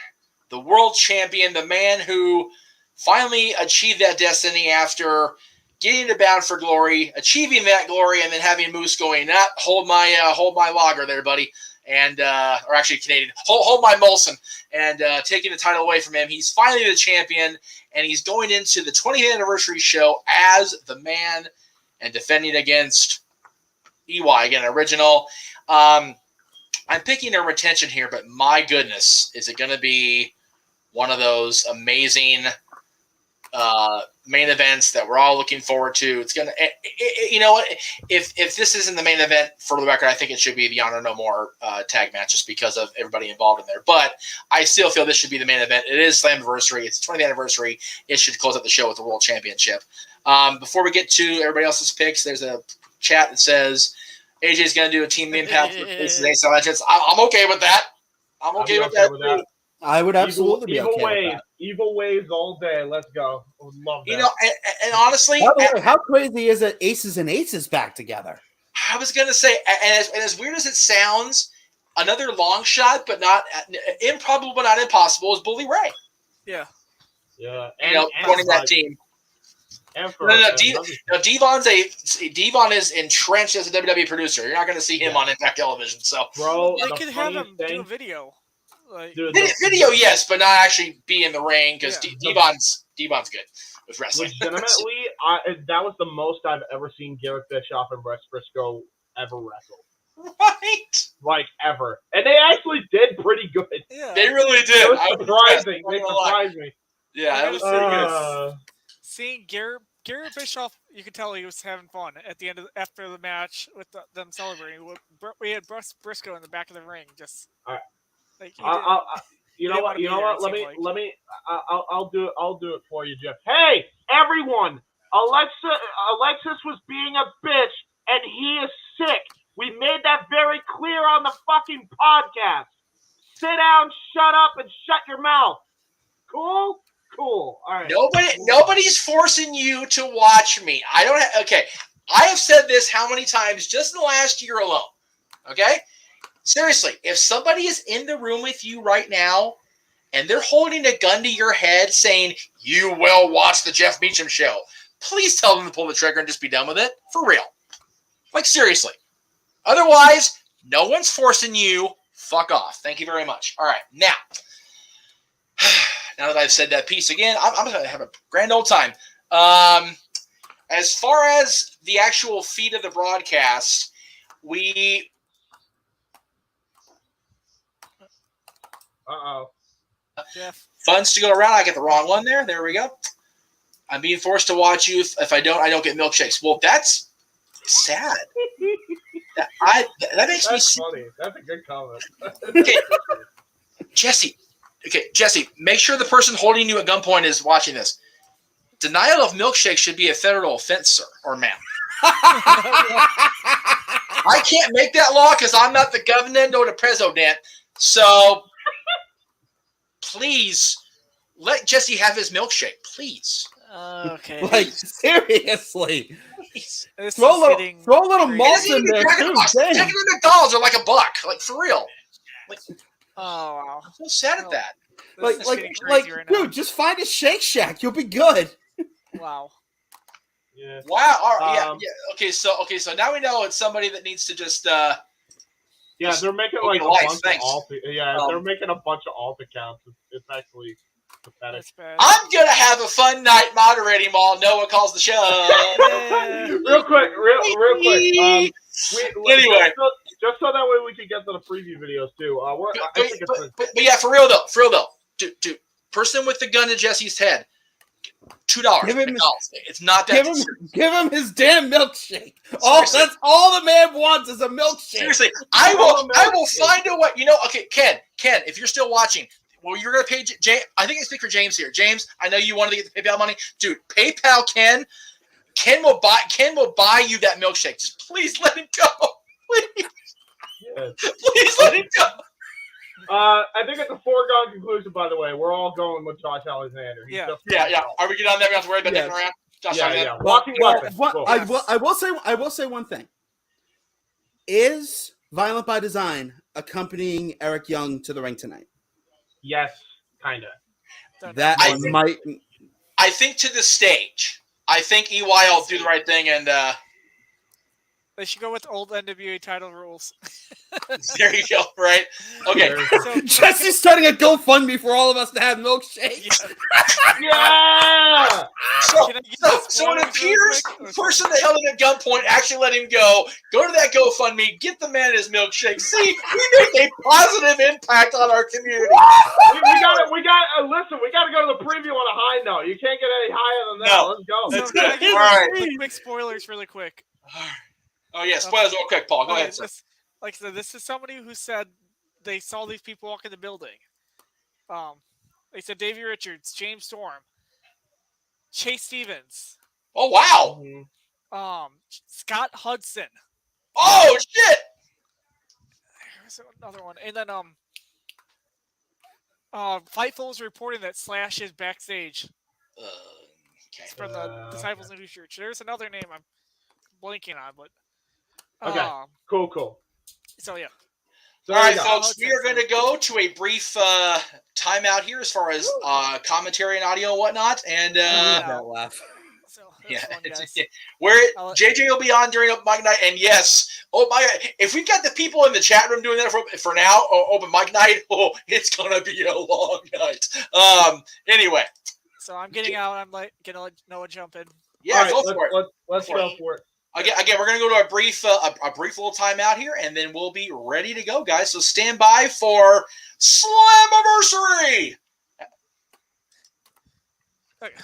the world champion, the man who finally achieved that destiny after getting to Bound for Glory, achieving that glory, and then having Moose going, not hold my lager there, buddy. And or actually Canadian, hold my Molson, and taking the title away from him. He's finally the champion, and he's going into the 20th anniversary show as the man and defending against EY again, original. I'm picking a retention here, but my goodness, is it going to be one of those amazing main events that we're all looking forward to? It's gonna, you know what? If this isn't the main event, for the record, I think it should be the Honor No More tag match, just because of everybody involved in there. But I still feel this should be the main event. It is Slammiversary. It's the 20th anniversary. It should close out the show with the World Championship. Before we get to everybody else's picks, there's a chat that says AJ's going to do a Team Impact with Aces Ace Legends. I'm okay with that. I'm okay with that. I would absolutely be okay with that. Evil ways all day. Let's go. I would love that. You know, and honestly, by the way, how crazy is it? Aces and Aces back together. I was gonna say, and as weird as it sounds, another long shot, but not improbable, but not impossible, is Bully Ray. Yeah. Yeah. Joining that team. And for No, Devon is entrenched as a WWE producer. You're not going to see him on Impact Television. So, bro, They the could have him funniest do a thing, video. Like, dude, video, yes, but not actually be in the ring because Yeah. Devon's good with wrestling. legitimately, that was the most I've ever seen Garrett Bischoff and Wes Briscoe ever wrestle. Right? Like, ever. And they actually did pretty good. yeah. They really did. It was surprising. They surprised me. Yeah, that was pretty good. Seeing Garrett Bischoff, you could tell he was having fun at the end after the match with them celebrating. We had Briscoe in the back of the ring, just like you know what? I'll do it for you, Jeff. Hey, everyone! Alexis was being a bitch, and he is sick. We made that very clear on the fucking podcast. Sit down, shut up, and shut your mouth. Cool. All right. Nobody's forcing you to watch me. Okay. I have said this how many times just in the last year alone. Okay? Seriously, if somebody is in the room with you right now and they're holding a gun to your head saying, you will watch the Jeff Meacham show, please tell them to pull the trigger and just be done with it. For real. Like, seriously. Otherwise, no one's forcing you. Fuck off. Thank you very much. All right. Now that I've said that piece again, I'm going to have a grand old time. As far as the actual feed of the broadcast, Jeff. Funds to go around. I get the wrong one there. There we go. I'm being forced to watch you. If I don't get milkshakes. Well, that's sad. That makes me funny. That's a good comment. Okay. Jesse, make sure the person holding you at gunpoint is watching this. Denial of milkshakes should be a federal offense, sir or ma'am. I can't make that law because I'm not the governor nor the president. So please let Jesse have his milkshake, please. Okay. Like, seriously. Please. Throw a little malt in there, too. Take it to McDonald's are like $1. Like, for real. Like, oh, wow. I'm so sad at that. This is getting crazy right dude, now. just find a Shake Shack. You'll be good. Wow. Yeah. Wow. All right, yeah. Okay, so now we know it's somebody that needs to just yeah, they're making like a bunch of alt. Yeah, they're making a bunch of alt accounts. It's actually pathetic. I'm gonna have a fun night moderating while Noah calls the show. real quick. Anyway, just so that way we can get to the preview videos too. But yeah, for real though, dude, person with the gun to Jesse's head. $2. It's not that. Give him his damn milkshake. That's all the man wants is a milkshake. Seriously, I will find a way. Okay, Ken, if you're still watching, well, you're gonna pay James. I think I speak for James here. James, I know you wanted to get the PayPal money, dude. PayPal Ken. Ken will buy you that milkshake. Just please let him go. Please, please let him go. I think it's a foregone conclusion. By the way, we're all going with Josh Alexander. Yeah. Are we getting on there? We don't have to worry about taking around. Josh Alexander. I will say one thing. Is Violent by Design accompanying Eric Young to the ring tonight? Yes, kind of. I think to the stage. I think EY will do the right thing and. They should go with old NWA title rules. There you go, right? Okay. Jesse's starting a GoFundMe for all of us to have milkshakes. Yeah! So it appears the person that held him at gunpoint actually let him go. Go to that GoFundMe, get the man his milkshake. See, we make a positive impact on our community. we got to go to the preview on a high note. You can't get any higher than that. No. Let's go. That's good. All right. Quick spoilers really quick. Oh, yeah, spoilers real quick, Paul. Go ahead, sir. Like I said, this is somebody who said they saw these people walk in the building. They said Davey Richards, James Storm, Chase Stevens. Oh, wow. Scott Hudson. Oh, shit. There's another one. And then Fightful is reporting that Slash is backstage. It's from the Disciples of New Church. There's another name I'm blanking on, but okay, cool. So yeah. All right, folks, we are going to go to a brief timeout here as far as commentary and audio and whatnot, and that laugh. So That's fun, guys. Where JJ will be on during open mic night, and yes, oh my God, if we've got the people in the chat room doing that for now, open mic night, it's gonna be a long night. Anyway, so I'm getting out. I'm gonna let Noah jump in. Yeah, right, go for it. Let's go for it. Again, we're gonna go to a brief little timeout here, and then we'll be ready to go, guys. So stand by for Slammiversary. Okay.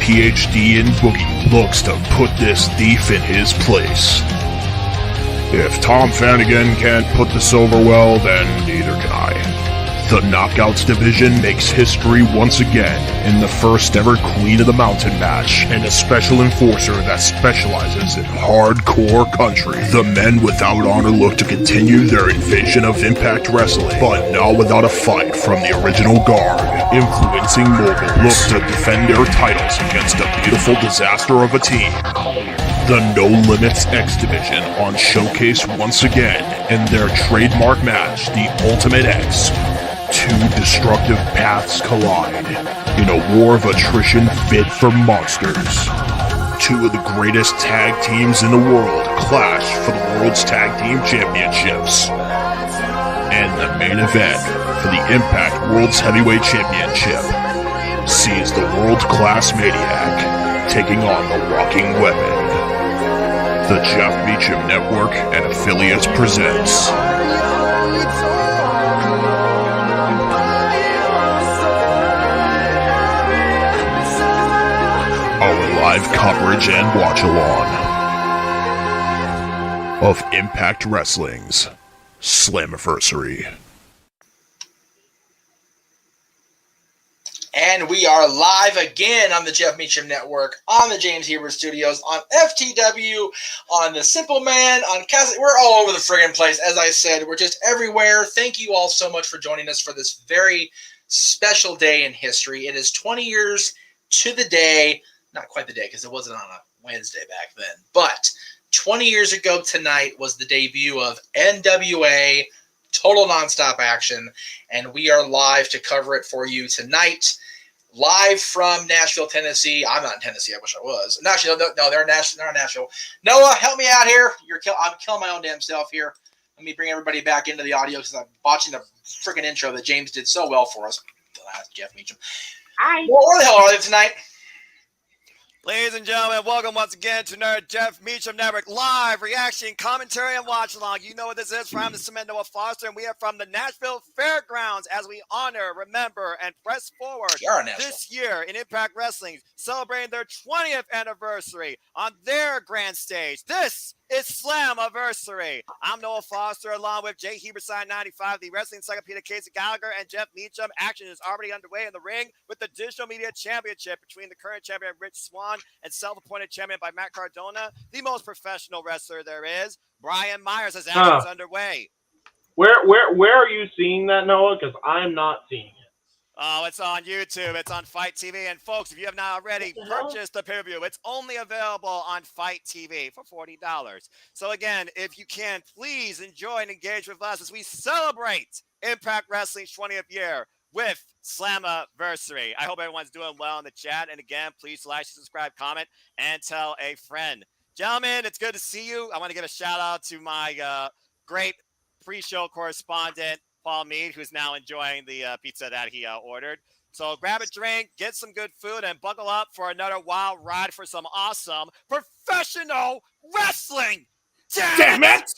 PhD in boogie, looks to put this thief in his place. If Tom Flanagan can't put this over well, then neither can I. The Knockouts division makes history once again in the first ever Queen of the Mountain match, and a special enforcer that specializes in hardcore country. The men without honor look to continue their invasion of Impact Wrestling, but not without a fight from the original guard. Influencing Mogul look to defend their titles against a beautiful disaster of a team. The No Limits X Division on showcase once again in their trademark match, The Ultimate X. Two destructive paths collide in a war of attrition fit for monsters. Two of the greatest tag teams in the world clash for the World's Tag Team Championships. And the main event for the Impact World's Heavyweight Championship sees the world-class Maniac taking on the Walking Weapon. The Jeff Meacham Network and affiliates presents our live coverage and watch-along of Impact Wrestling's Slammiversary. And we are live again on the Jeff Meacham Network, on the James Hebert Studios, on FTW, on the Simple Man, on Cassidy. We're all over the friggin' place. As I said, we're just everywhere. Thank you all so much for joining us for this very special day in history. It is 20 years to the day, not quite the day because it wasn't on a Wednesday back then, but 20 years ago tonight was the debut of NWA Total Nonstop Action, and we are live to cover it for you tonight. Live from Nashville, Tennessee. I'm not in Tennessee. I wish I was. Actually, no, they're in Nashville. Noah, help me out here. I'm killing my own damn self here. Let me bring everybody back into the audio because I'm watching the freaking intro that James did so well for us. Jeff Meacham. Hi. Well, where the hell are they tonight? Ladies and gentlemen, welcome once again to Nerd Jeff Meacham Network live reaction, commentary, and watch along. You know what this is from the Cement Noah Foster, and we are from the Nashville Fairgrounds as we honor, remember, and press forward this year in Impact Wrestling, celebrating their 20th anniversary on their grand stage. This is Slammiversary. I'm Noah Foster along with Jay Heberside 95, the Wrestling Encyclopedia Casey Gallagher, and Jeff Meacham. Action is already underway in the ring with the Digital Media Championship between the current champion Rich Swann and self-appointed champion by Matt Cardona, the most professional wrestler there is, Brian Myers, as action is underway. Where are you seeing that, Noah? Because I'm not seeing it. Oh, it's on YouTube. It's on Fight TV. And folks, if you have not already purchased the pay-per-view, it's only available on Fight TV for $40. So again, if you can, please enjoy and engage with us as we celebrate Impact Wrestling's 20th year with Slammiversary. I hope everyone's doing well in the chat. And again, please like, subscribe, comment, and tell a friend. Gentlemen, it's good to see you. I want to give a shout out to my great pre-show correspondent, Paul Mead, who's now enjoying the pizza that he ordered. So grab a drink, get some good food, and buckle up for another wild ride for some awesome professional wrestling. Damn it!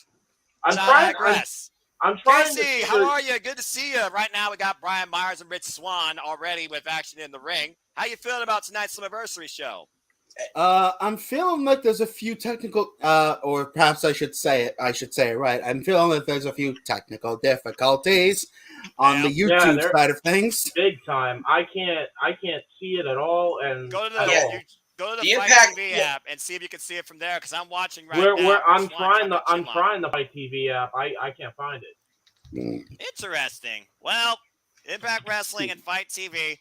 I'm trying Casey, how are you? Good to see you. Right now, we got Brian Myers and Rich Swann already with action in the ring. How you feeling about tonight's Slammiversary show? I'm feeling like there's a few technical, or perhaps I should say it right. I'm feeling that there's a few technical difficulties on the YouTube side of things. Big time. I can't see it at all. And go to the Fight TV app and see if you can see it from there. Because I'm watching now. I'm trying the Fight TV app. I can't find it. Interesting. Well, Impact Wrestling and Fight TV.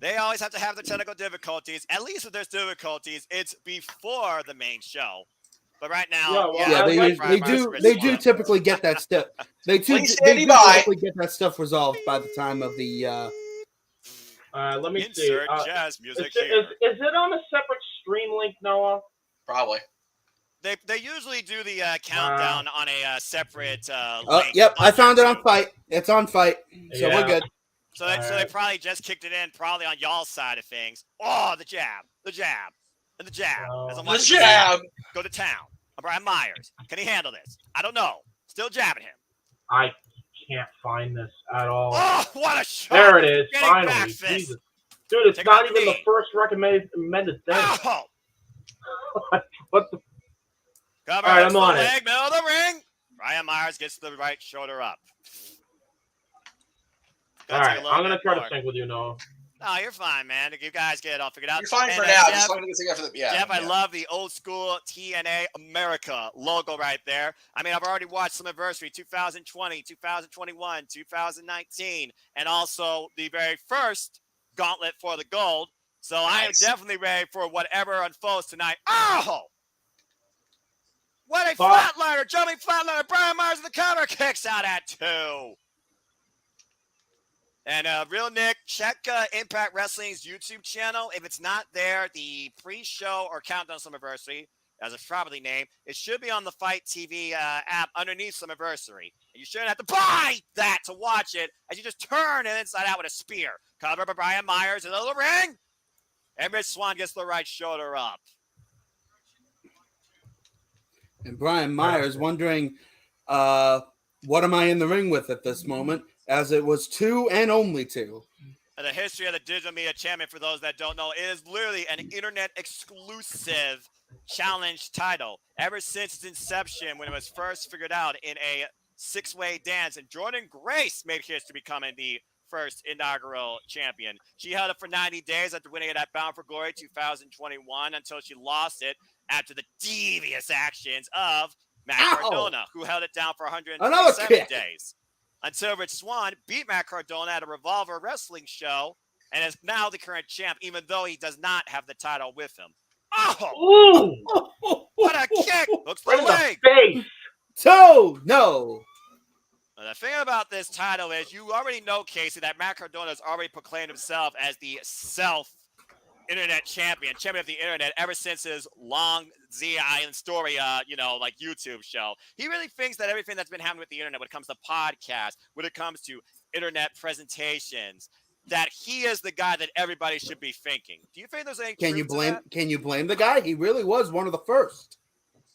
They always have to have the technical difficulties. At least if there's difficulties, it's before the main show. But right now, they do typically get that stuff. They do typically get that stuff resolved by the time of the. Let me insert see. Jazz music is it on a separate stream link, Noah? Probably. They usually do the countdown on a separate link. Yep, I found it on Fight. It's on Fight, so we're good. So they probably just kicked it in, probably on y'all's side of things. Oh, the jab, and the jab. As I'm watching go to town. Brian Myers, can he handle this? I don't know. Still jabbing him. I can't find this at all. Oh, what a shot! There it is. Finally, Jesus. Dude, it's Take not out even the knee. first recommended thing. Oh! What the? Cover All right, hooks I'm on the it. leg, middle of the ring. Brian Myers gets the right shoulder up. All right, I'm gonna try to sync with you, Noah. No, you're fine, man. You guys get it all figured out. You're fine And, for now. Jeff, Just let me get for the Jeff, I love the old school TNA America logo right there. I mean, I've already watched Slammiversary 2020, 2021, 2019, and also the very first Gauntlet for the Gold. So I am definitely ready for whatever unfolds tonight. Oh! What a flatliner! Jumping flatliner! Brian Myers the counter kicks out at 2. And Real Nick, check Impact Wrestling's YouTube channel. If it's not there, the pre-show or countdown Slammiversary, as it's properly named, it should be on the Fight TV app underneath Slammiversary. And you shouldn't have to buy that to watch it, as you just turn it inside out with a spear. Covered by Brian Myers in the little ring. And Rich Swann gets the right shoulder up. And Brian Myers wondering, what am I in the ring with at this moment? As it was 2 and only 2. The history of the Digital Media Champion, for those that don't know, is literally an internet exclusive challenge title. Ever since its inception, when it was first figured out in a 6-way dance, and Jordan Grace made history becoming the first inaugural champion. She held it for 90 days after winning it at Bound for Glory 2021 until she lost it after the devious actions of Matt Cardona, who held it down for 127 days. Until Rich Swann beat Matt Cardona at a Revolver Wrestling show and is now the current champ, even though he does not have the title with him. Oh! Ooh. What a kick! Hooks the leg! Face. 2! No! Now, the thing about this title is you already know, Casey, that Matt Cardona has already proclaimed himself as the internet champion of the internet ever since his long Z Island story, like YouTube show. He really thinks that everything that's been happening with the internet when it comes to podcasts, when it comes to internet presentations, that he is the guy that everybody should be thinking. Do you think there's any Can you blame the guy? He really was one of the first.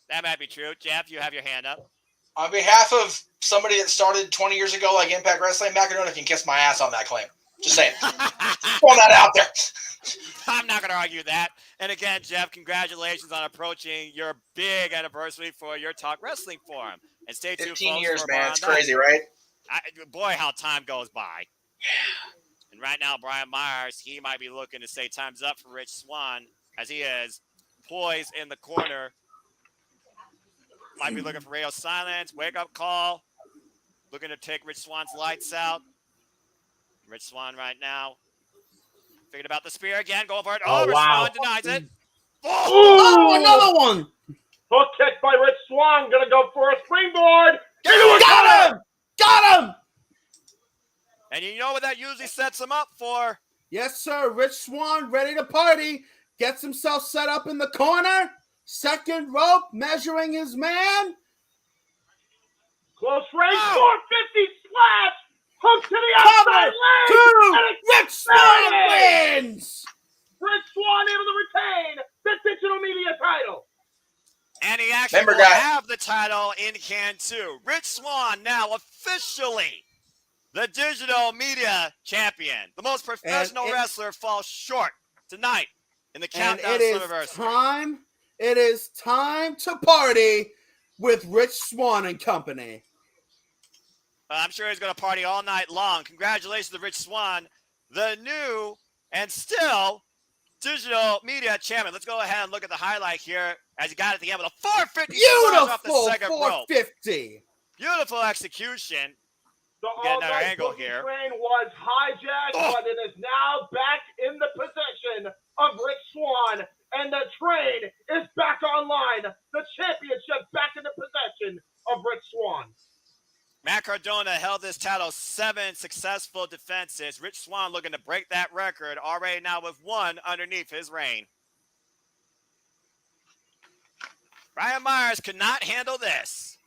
That might be true. Jeff, you have your hand up. On behalf of somebody that started 20 years ago like Impact Wrestling, Matt Cardona can kiss my ass on that claim. Just saying. Throwing that out there. I'm not going to argue that. And again, Jeff, congratulations on approaching your big anniversary for your Talk Wrestling Forum. And stay tuned, 15 folks, years, for man. more It's on that. crazy, right? Boy, how time goes by. Yeah. And right now, Brian Myers, he might be looking to say time's up for Rich Swann as he is poised in the corner. Might be looking for radio silence, wake-up call. Looking to take Rich Swann's lights out. Rich Swann right now. Thinking about the spear again, going for it. Oh, Rich Swann denies it. Oh, another one. Hook kick by Rich Swann. Gonna go for a springboard. Got him! Got him! And you know what that usually sets him up for? Yes, sir. Rich Swann ready to party. Gets himself set up in the corner. Second rope, measuring his man. Close range, 450 splash. Hook to the outside leg. Rich Swann wins. Rich Swann able to retain the digital media title. And he actually will have the title in hand too. Rich Swann now officially the digital media champion. The most professional wrestler falls short tonight in the Countdown Slammiversary. It is time to party with Rich Swann and company. I'm sure he's going to party all night long. Congratulations to Rich Swann, the new and still digital media champion. Let's go ahead and look at the highlight here as he got at the end with a 450 splash off the second rope. 450. Beautiful execution. The Get another angle here. Train was hijacked, but it is now back in the possession of Rich Swann, and the train is back online. The championship back in the possession of Rich Swann. Matt Cardona held this title 7 successful defenses. Rich Swann looking to break that record already now with 1 underneath his reign. Brian Myers could not handle this.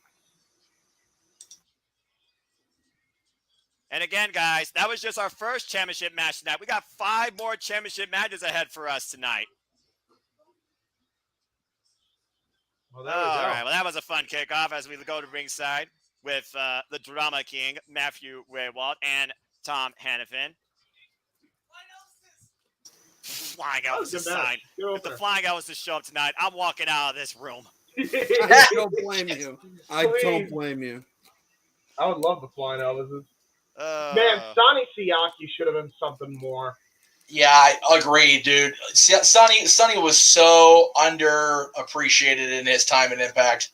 And again, guys, that was just our first championship match tonight. We got 5 more championship matches ahead for us tonight. Well, there we go. All right, well, that was a fun kickoff as we go to ringside with the Drama King, Matthew Raywald, and Tom Hannafin. Flying Elvis sign. If the Flying Elvis is show up tonight, I'm walking out of this room. I don't blame you. I don't blame you. I would love the Flying Elvises. Man, Sonny Siaki should have been something more. Yeah, I agree, dude. Sonny was so underappreciated in his time in Impact.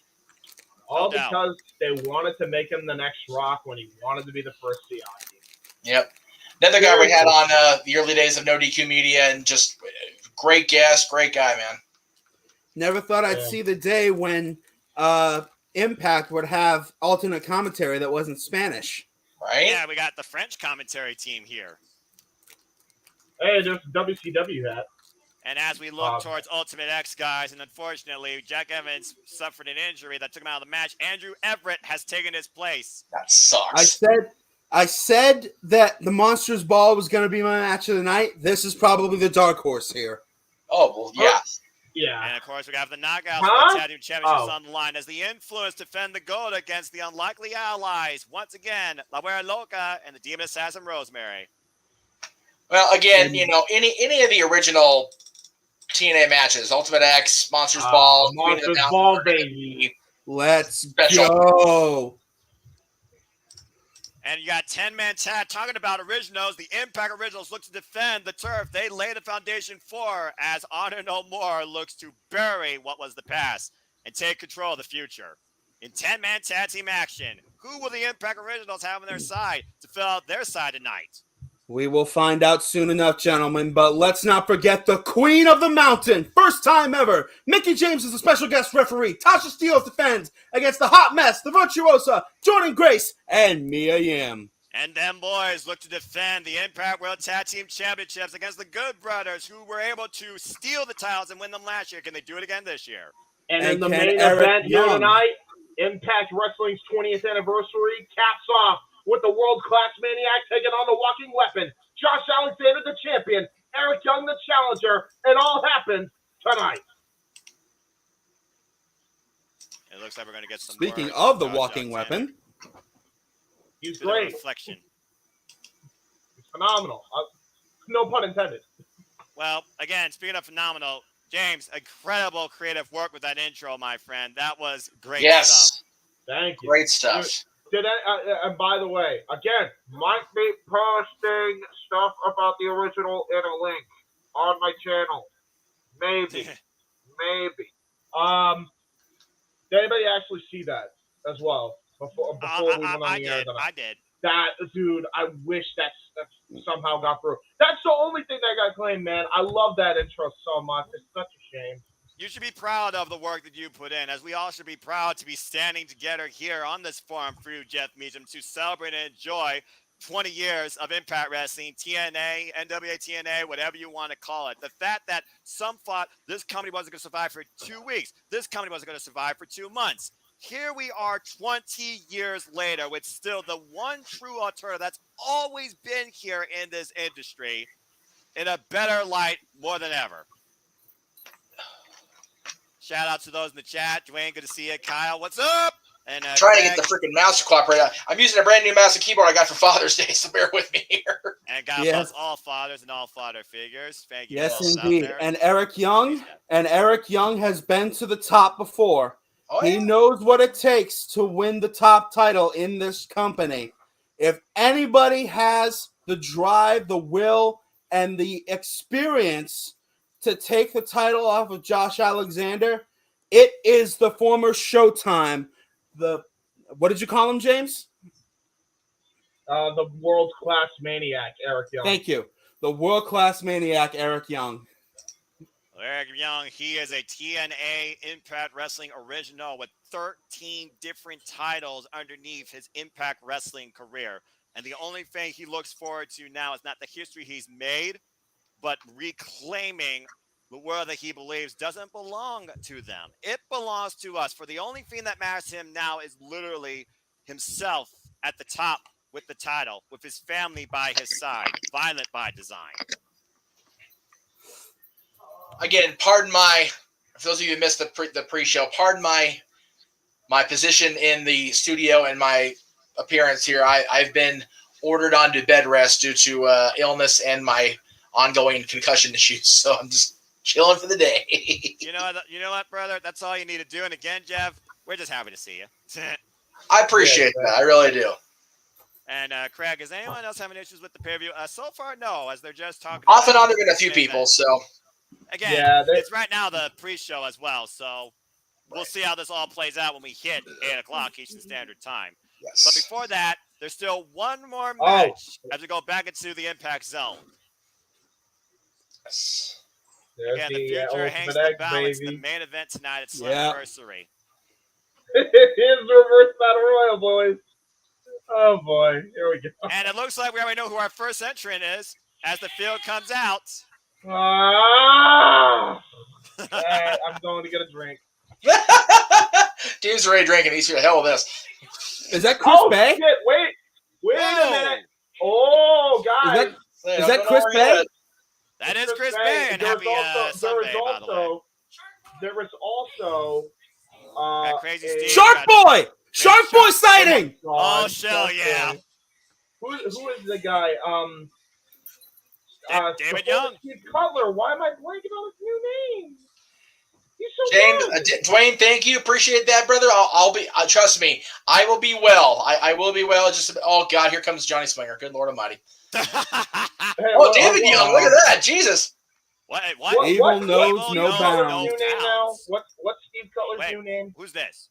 All because they wanted to make him the next Rock when he wanted to be the first Siaki. Yep. Another guy we had on the early days of No DQ Media, and just great guest, great guy, man. Never thought I'd see the day when Impact would have alternate commentary that wasn't Spanish. Right? Yeah, we got the French commentary team here. Hey, there's WCW hat. And as we look towards Ultimate X, guys, and unfortunately, Jack Evans suffered an injury that took him out of the match. Andrew Everett has taken his place. That sucks. I said that the Monsters Ball was going to be my match of the night. This is probably the dark horse here. Oh, well, yeah. Yeah. And, of course, we got the Knockouts for the Tag Team Championships on the line as the Influence defend the gold against the Unlikely Allies. Once again, La Huera Loca and the Demon Assassin Rosemary. Well, again, any of the original TNA matches, Ultimate X, Monsters Ball, Monsters Ball, baby. Let's go. And you got 10-man tag talking about originals. The Impact Originals look to defend the turf they lay the foundation for as Honor No More looks to bury what was the past and take control of the future. In 10-man tag team action, who will the Impact Originals have on their side to fill out their side tonight? We will find out soon enough, gentlemen, but let's not forget the Queen of the Mountain. First time ever. Mickey James is a special guest referee. Tasha Steele defends against the Hot Mess, the Virtuosa, Jordan Grace, and Mia Yim. And them boys look to defend the Impact World Tag Team Championships against the Good Brothers, who were able to steal the titles and win them last year. Can they do it again this year? And in the main event here tonight, Impact Wrestling's 20th anniversary caps off with the world-class Maniac taking on the Walking Weapon, Josh Alexander the champion, Eric Young the challenger. It all happens tonight. It looks like we're going to get some. Speaking of the Walking Weapon, he's great. Reflection. He's phenomenal. No pun intended. Well, again, speaking of phenomenal, James, incredible creative work with that intro, my friend. That was great stuff. Thank you. Great stuff. And by the way, again, might be posting stuff about the original in a link on my channel. Maybe. Did anybody actually see that as well before we went on the air? I did. That, dude, I wish that somehow got through. That's the only thing that got claimed, man. I love that intro so much. It's such a shame. You should be proud of the work that you put in, as we all should be proud to be standing together here on this forum for you, Jeff Meacham, to celebrate and enjoy 20 years of Impact Wrestling, TNA, NWA TNA, whatever you want to call it. The fact that some thought this company wasn't going to survive for 2 weeks, this company wasn't going to survive for 2 months. Here we are 20 years later with still the one true alternative that's always been here in this industry in a better light more than ever. Shout out to those in the chat. Dwayne, good to see you. Kyle, what's up? And trying to get the freaking mouse to cooperate. I'm using a brand new mouse and keyboard I got for Father's Day, so bear with me here. And God bless all fathers and all father figures. Thank you. Yes, indeed. And Eric Young has been to the top before. Oh, he knows what it takes to win the top title in this company. If anybody has the drive, the will, and the experience to take the title off of Josh Alexander, it is the former Showtime. What did you call him, James? The world-class maniac, Eric Young. Thank you. The world-class maniac, Eric Young. Eric Young, he is a TNA Impact Wrestling original with 13 different titles underneath his Impact Wrestling career. And the only thing he looks forward to now is not the history he's made, but reclaiming the world that he believes doesn't belong to them. It belongs to us. For the only thing that matters to him now is literally himself at the top with the title, with his family by his side, violent by design. Again, pardon for those of you who missed the pre-show, pardon my position in the studio and my appearance here. I've been ordered onto bed rest due to illness and my ongoing concussion issues. So I'm just chilling for the day. You know what, brother? That's all you need to do. And again, Jeff, we're just happy to see you. I appreciate that. I really do. And Craig, is anyone else having issues with the pay-per-view? So far, no, as they're just talking. Off and on, there have been a few people. So again, it's right now the pre-show as well. So we'll see how this all plays out when we hit 8 o'clock Eastern Standard Time. Yes. But before that, there's still one more match as we go back into the Impact Zone. Yes. Again, the future hangs the balance. The main event tonight at Slammiversary. It is the reverse battle royal, boys. Oh boy, here we go. And it looks like we already know who our first entrant is as the field comes out. I'm going to get a drink. Dave's already drinking. He's here to hell with this. Is that Chris Bay? Shit, wait a minute. Oh, guys. Is that Chris Bay? That is Chris Bay. And happy Sunday, by the way. There was also Crazy Steve. Shark Boy! Shark Boy sighting! Oh, shell, yeah. Who is the guy? David Young. Steve Cutler. Why am I blanking on his new name? He's so James, good. Dwayne, thank you. Appreciate that, brother. I'll be. Trust me, I will be well. I will be well. Just oh God, here comes Johnny Swinger. Good Lord Almighty. David Young, look at that, Jesus. What? Evil knows no bounds. New name now? What's Steve Cutler's new name? Who's this?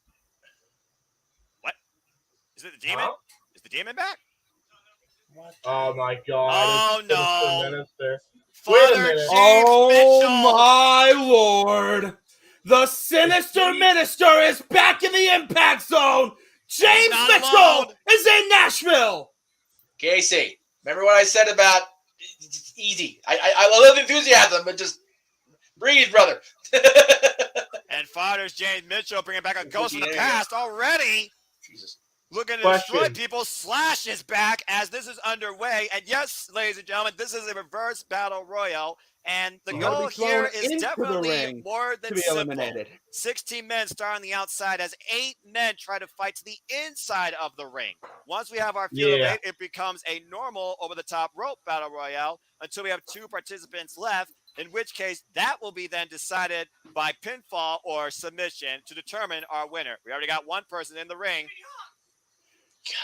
What? Is it the Demon? Huh? Is the Demon back? Oh my God! Oh no! Wait a minute! Oh my Lord! The Sinister Minister is back in the Impact Zone. James Mitchell is in Nashville. Casey, remember what I said about it's easy? I love enthusiasm, but just breathe, brother. And Father's James Mitchell bringing back a ghost from the past already. Jesus. Looking to destroy people. Slash is back as this is underway. And yes, ladies and gentlemen, this is a reverse battle royal. And the goal here is definitely more than simple. Eliminated. 16 men start on the outside as 8 men try to fight to the inside of the ring. Once we have our field of 8, it becomes a normal over-the-top rope battle royale until we have 2 participants left, in which case that will be then decided by pinfall or submission to determine our winner. We already got one person in the ring. God.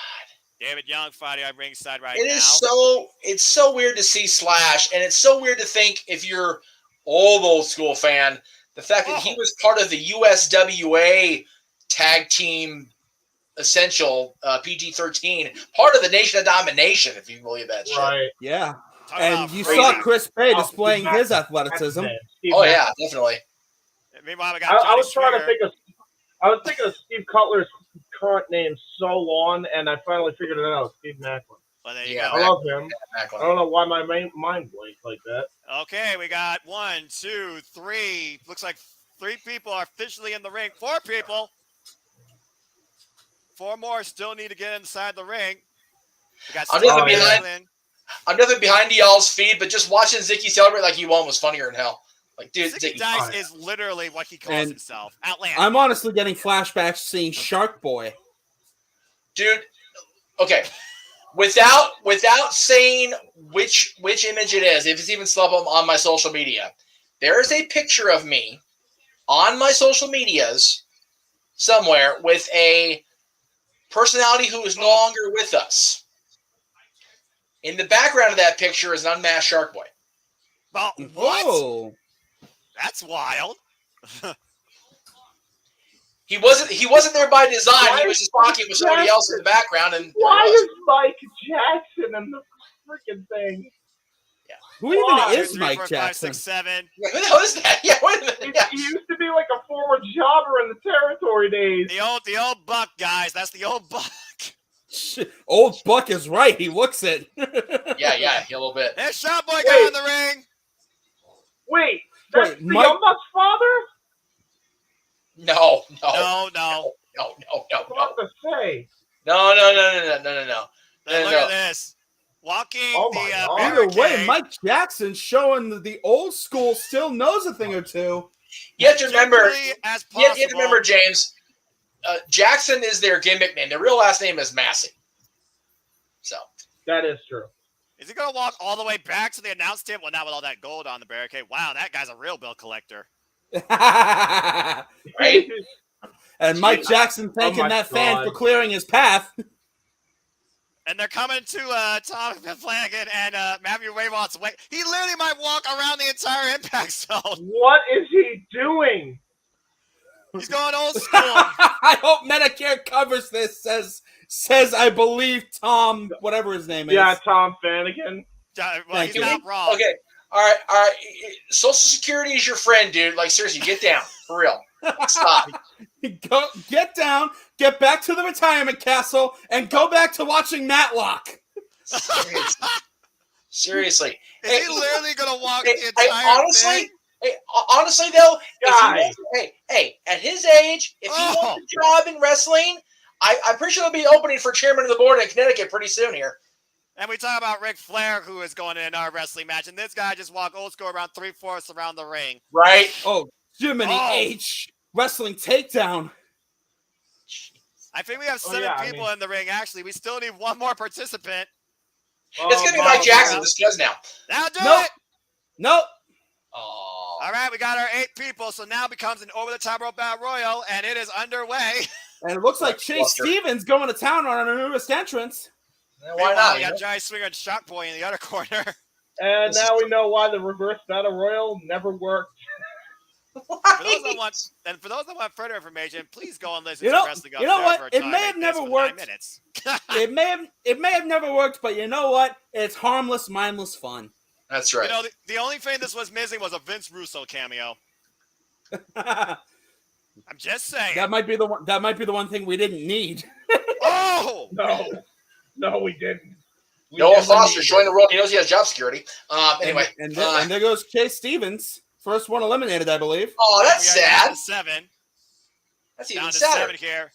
David Young fighting on ringside right now. It's so weird to see Slash, and it's so weird to think if you're old school fan, the fact that he was part of the USWA tag team essential PG-13, part of the Nation of Domination, if you believe that shit. Right. Yeah. And you saw Chris Bay displaying his athleticism. Oh yeah, definitely. Meanwhile, we got I was trying to think of. I was thinking of Steve Cutler's current name so long, and I finally figured it out. Steve Macklin. Well, there you go. I love him. I don't know why my mind blanked like that. Okay, we got 1, 2, 3. Looks like 3 people are officially in the ring. 4 people. 4 more still need to get inside the ring. We got I'm nothing behind y'all's feed, but just watching Zicky celebrate like he won was funnier than hell. Like, dude, Zicky Dice is literally what he calls himself. Outlander. I'm honestly getting flashbacks seeing Shark Boy. Dude, okay. Without saying which image it is, if it's even still up on my social media, there is a picture of me on my social medias somewhere with a personality who is no longer with us. In the background of that picture is an unmasked Shark Boy. Well, what? Whoa. That's wild. He wasn't there by design. He was just talking with somebody else in the background. And why is Mike Jackson in the freaking thing? Yeah. Who even is 3, Mike 4, Jackson? 5, 6, 7. Yeah, who the hell is that? Yeah, wait a minute. Yeah. He used to be like a former jobber in the territory days. The old Buck, guys. That's the old Buck. Old Buck is right. He looks it. Yeah, a little bit. There's Shot Boy guy in the ring. Wait, that's the Young Buck's father? No. I was about to say. No. Look at this. Walking Either way, Mike Jackson showing the old school still knows a thing or two. You have to remember, James, Jackson is their gimmick name. Their real last name is Massey. So that is true. Is he going to walk all the way back to the announce table? Well, not with all that gold on the barricade. Wow, that guy's a real bill collector. Right? And Mike Jackson thanking that fan for clearing his path. And they're coming to Tom Flanagan and Matthew Raymond's way. He literally might walk around the entire Impact Zone. What is he doing? He's going old school. I hope Medicare covers this. Says I believe Tom, whatever his name is. Yeah, Tom Flanagan. Well, he's not wrong. Okay. All right. Social Security is your friend, dude. Like, seriously, get down. For real. Stop. Go get down, get back to the retirement castle, and go back to watching Matlock. Seriously. Is he literally going to walk the entire thing? Honestly, though, at his age, if he wants a job in wrestling, I'm pretty sure there'll be an opening for chairman of the board in Connecticut pretty soon here. And we talk about Ric Flair, who is going in our wrestling match, and this guy just walked old school around 3/4 around the ring. Right? Oh, Jiminy H. Wrestling takedown. I think we have 7 people in the ring, actually. We still need one more participant. It's going to be Mike Jackson. This does now. Now do it! Nope. Oh. All right, we got our 8 people, so now it becomes an over-the-top rope battle royal, and it is underway. And it looks like Chase Stevens going to town on our newest entrance. Why not? We got Johnny Swinger and Shock Boy in the other corner. And now we know why the reverse battle royal never worked. For those that want further information, please go and listen to Wrestling Up. You know what? It may have never worked. it may have never worked, but you know what? It's harmless, mindless fun. That's right. You know, the only thing this was missing was a Vince Russo cameo. I'm just saying. That might be the one. That might be the one thing we didn't need. Oh no, we didn't. Noah Foster showing the world he knows he has job security. Anyway, and there goes Chase Stevens, first one eliminated, I believe. Oh, that's sad. Down to 7. That's even sadder. sadder. 7 here.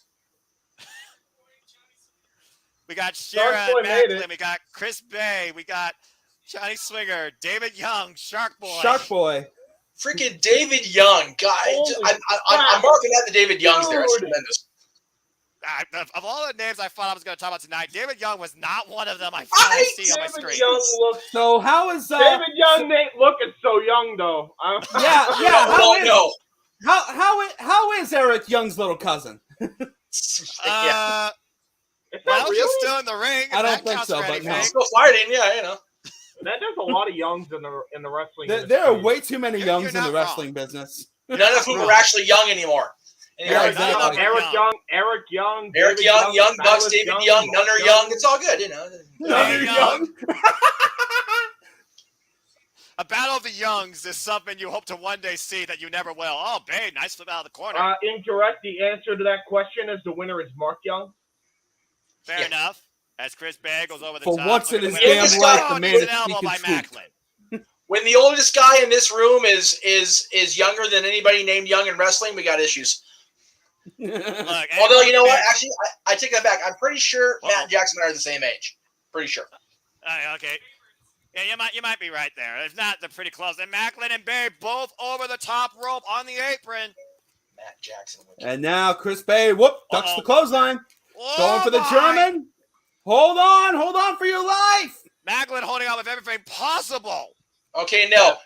We got Shira and Macklin. We got Chris Bay. We got Johnny Swinger, David Young, Shark Boy. Freaking David Young. God, I'm marking out the David Youngs there. It's tremendous. Of all the names I thought I was going to talk about tonight, David Young was not one of them I finally see on my screen. So how is David Young ain't looking so young though? How is Eric Young's little cousin? Well, he's still in the ring. I don't think so, but no. He's still fighting, yeah, you know. There's a lot of Youngs in the wrestling. There are way too many Youngs in the wrestling business. None of whom are actually young anymore. Anyway, Yeah, exactly. Eric Young, Young Bucks, David Young, none are young. It's all good, you know. None are young. A battle of the Youngs is something you hope to one day see that you never will. Oh, babe, nice flip out of the corner. Incorrect. The answer to that question is the winner is Mark Young. Fair enough. As Chris Bay goes over the For top. once in his damn life, the man is elbow by Macklin. When the oldest guy in this room is younger than anybody named Young in wrestling, we got issues. Look, although, you know what? Actually, I take that back. I'm pretty sure Matt and Jackson are the same age. Pretty sure. Okay. Yeah, you might be right there. If not, they're pretty close. And Macklin and Bay both over the top rope on the apron. Matt Jackson. And now Chris Bay, ducks the clothesline. Going for the German. Hold on for your life. Macklin holding on with everything possible. Okay, no.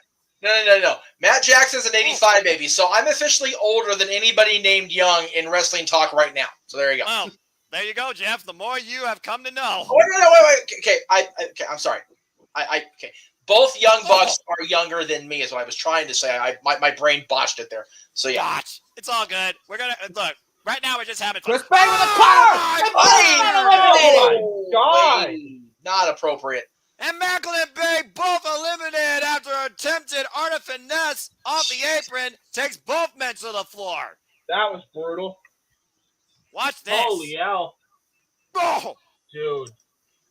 Matt Jackson's an 85 baby, so I'm officially older than anybody named Young in wrestling talk right now. So there you go. Well, there you go, Jeff. The more you have come to know. Oh, wait. Okay, I'm sorry. Okay. Both Young Bucks are younger than me, is what I was trying to say. My brain botched it there. So yeah. Botch. It's all good. We're gonna look. Right now, we're just having fun. Chris Bay with a cutter! Oh, my God. Not appropriate. And Macklin and Bay both eliminated after attempted art of finesse off the apron. Takes both men to the floor. That was brutal. Watch this. Holy hell. Oh. Dude.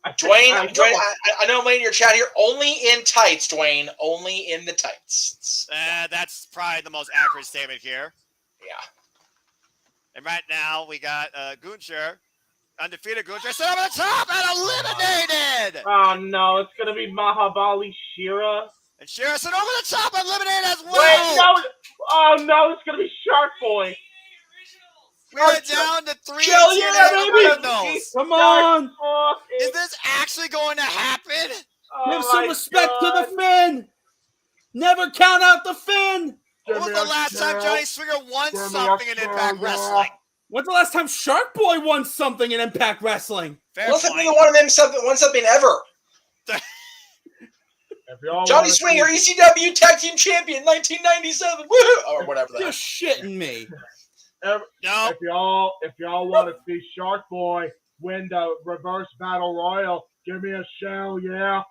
Dwayne, I know I'm laying your chat here. Only in tights, Dwayne. Only in the tights. That's probably the most accurate statement here. Yeah. And right now, we got Gunther, undefeated Gunther, set over the top and eliminated! Oh, no, it's going to be Mahabali Shira. And Shira set over the top and eliminated as well! Wait, no! Oh, no, it's going to be Shark Boy. We went down to 3 baby! Come on! Is this actually going to happen? Give some respect to the Finn. Never count out the Finn. When was the last time Johnny Swinger won something in Impact Wrestling? When's the last time Shark Boy won something in Impact Wrestling? Fair When's the point. one of them won something ever? Johnny Swinger, ECW Tag Team Champion, 1997, woohoo, or whatever. You're shitting me. No. If y'all want to see Shark Boy win the Reverse Battle Royal, give me a shell, yeah.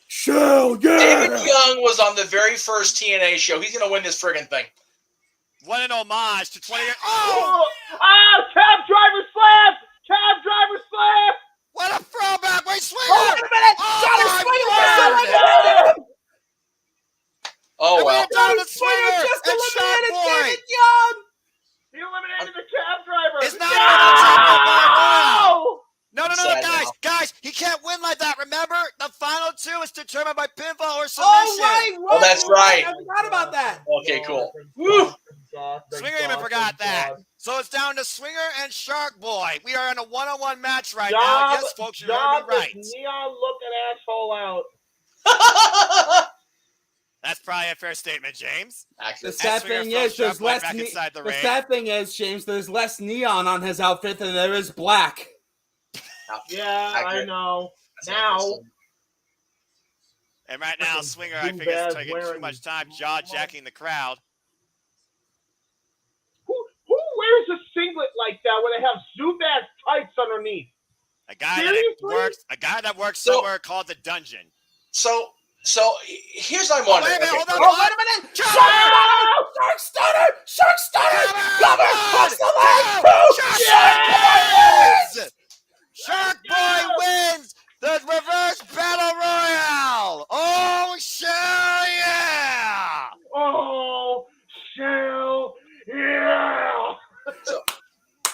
Shell, yeah. David Young was on the very first TNA show. He's gonna win this friggin' thing. What an homage to 20 years. Oh! Cab driver slam! Cab driver slam! What a throwback! Wait, Swinger! Oh, wait a minute! Johnny Swinger just Oh well. Johnny Swinger just and Shark eliminated Boy. David Young. He eliminated the cab driver! It's not no! No, Sad guys, he can't win like that. Remember, the final two is determined by pinfall or submission. Oh, that's right. I forgot about that. Okay, cool. Woo. Swinger even forgot that. So it's down to Swinger and Shark Boy. We are in a one-on-one match right now. Yes, folks, you heard me right. Neon-looking asshole out. That's probably a fair statement, James. The sad thing is, there's less. The sad thing is, James, there's less neon on his outfit than there is black. Yeah, I know. Now. And right now, Swinger, I think, is taking too much time jaw-jacking the crowd. Who wears a singlet like that where they have Zubaz tights underneath? A guy that works somewhere called the Dungeon. So here's what I'm wondering. Wait a minute, Okay. hold on. Wait a minute! Shark Stunner! Shark Stunner! Cover! Cross the leg! Shark Boy wins the Reverse Battle Royale! Oh, shell yeah! Oh, shell yeah!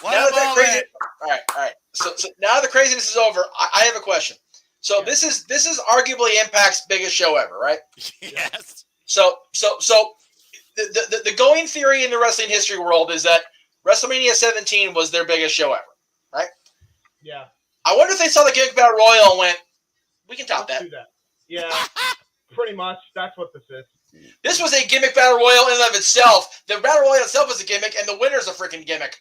What Now a that moment. crazy, all right. So now the craziness is over. I have a question. So this is arguably Impact's biggest show ever, right? Yes. So the going theory in the wrestling history world is that WrestleMania 17 was their biggest show ever, right? Yeah. I wonder if they saw the Gimmick Battle Royal and went, we can top Let's that. do that. Yeah, pretty much. That's what this is. This was a Gimmick Battle Royal in and of itself. The Battle Royal itself is a gimmick, and the winner's a freaking gimmick.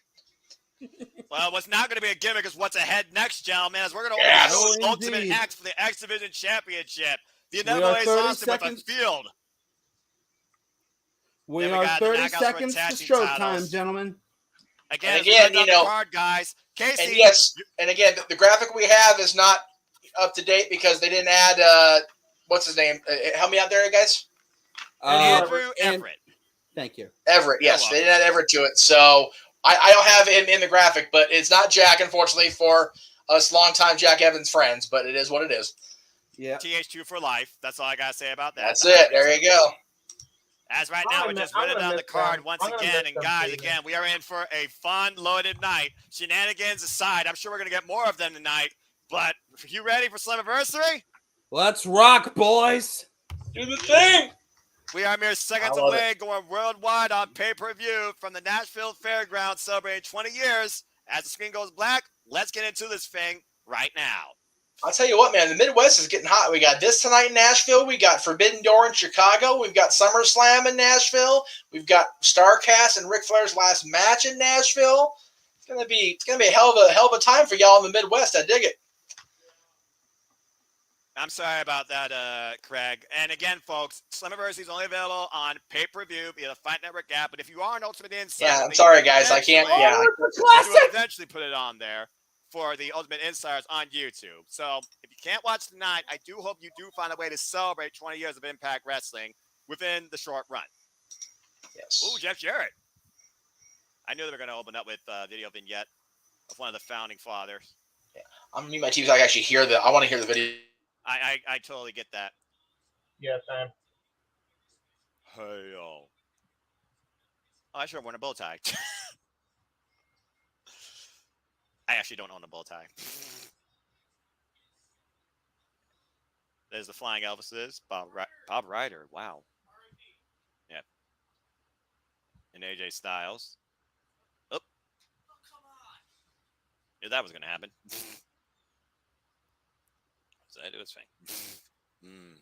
Well, what's not going to be a gimmick is what's ahead next, gentlemen, as we're going to Yes. open the Ultimate Indeed. X for the X Division Championship. The are inevitable Ace 30 Austin with a seconds. field. We Then we are got the 30 knockouts for seconds to tag team stroke titles. time, gentlemen. Again, And again, you you know- the card, guys. Casey, And yes, and again, the graphic we have is not up to date because they didn't add what's his name? Help me out there, guys. Andrew and- Everett. Thank you. Everett. Yes, You're they didn't add Everett to it. So I don't have him in the graphic, but it's not Jack, unfortunately, for us longtime Jack Evans friends. But it is what it is. Yeah. TH2 for life. That's all I got to say about that. That's it. There you go. As right now, we're just running down the card once again. And guys, again, we are in for a fun, loaded night. Shenanigans aside, I'm sure we're going to get more of them tonight. But are you ready for Slammiversary? Let's rock, boys. Do the thing. We are mere seconds I love away, going worldwide on pay-per-view from the Nashville Fairgrounds, celebrating 20 years. As the screen goes black, let's get into this thing right now. I'll tell you what, man. The Midwest is getting hot. We got this tonight in Nashville. We got Forbidden Door in Chicago. We've got SummerSlam in Nashville. We've got StarCast and Ric Flair's last match in Nashville. It's gonna be a hell of a time for y'all in the Midwest. I dig it. I'm sorry about that, Craig. And again, folks, Slammiversary is only available on pay-per-view via the Fight Network app. But if you are an Ultimate Insider, Yeah, I'm sorry, guys. I can't. Yeah. we will eventually put it on there for the Ultimate Insiders on YouTube. So if you can't watch tonight, I do hope you do find a way to celebrate 20 years of Impact Wrestling within the short run. Yes. Ooh, Jeff Jarrett. I knew they were going to open up with a video vignette of one of the founding fathers. Yeah. I'm gonna mute my TV so I can actually hear I want to hear the video. I totally get that. Yes, I am. Hey, yo. Oh, I should have worn a bow tie. I actually don't own a bow tie. There's the Flying Elvises. Bob Ryder. Wow. Yeah. And AJ Styles. Oh. Knew that was going to happen. So I do its thing. Mm.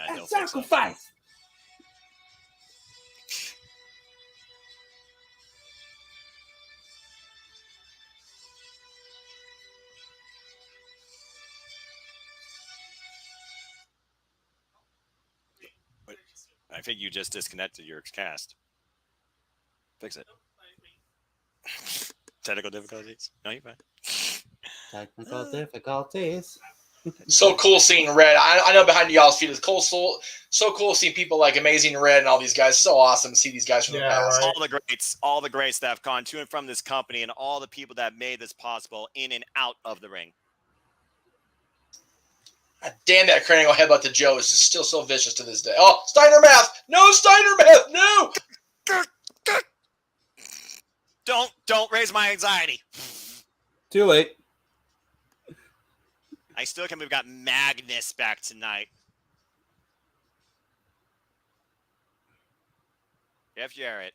He'll fix it. I think you just disconnected your cast. Fix it. Technical difficulties? No, you're fine. Technical difficulties. So cool seeing Red. I know behind y'all's feet is cool. So cool seeing people like Amazing Red and all these guys. So awesome to see these guys from the past. Right. All the greats that have gone to and from this company, and all the people that made this possible in and out of the ring. God damn, that cranial headbutt to Joe is just still so vicious to this day. Oh, Steiner math! No Steiner math! No! Don't raise my anxiety. Too late. I still can't believe we got Magnus back tonight. Jeff Jarrett,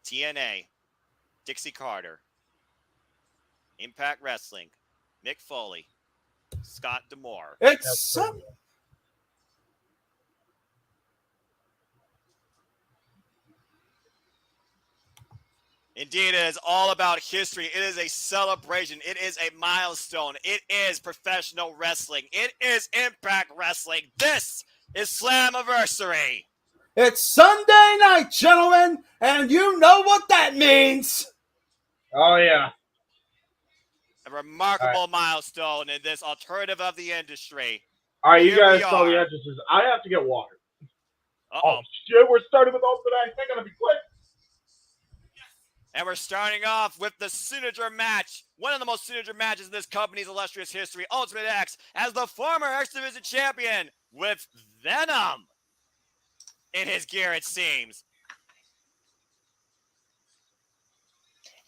TNA, Dixie Carter, Impact Wrestling, Mick Foley, Scott D'Amore. It's Indeed, it is all about history. It is a celebration. It is a milestone. It is professional wrestling. It is Impact Wrestling. This is Slammiversary. It's Sunday night, gentlemen, and you know what that means. Oh, yeah. A remarkable milestone in this alternative of the industry. All right, you guys saw the entrances. I have to get water. Oh, shit, we're starting with Ultimate X. They're going to be quick. And we're starting off with the signature match, one of the most signature matches in this company's illustrious history, Ultimate X, as the former X Division champion with Venom in his gear, it seems.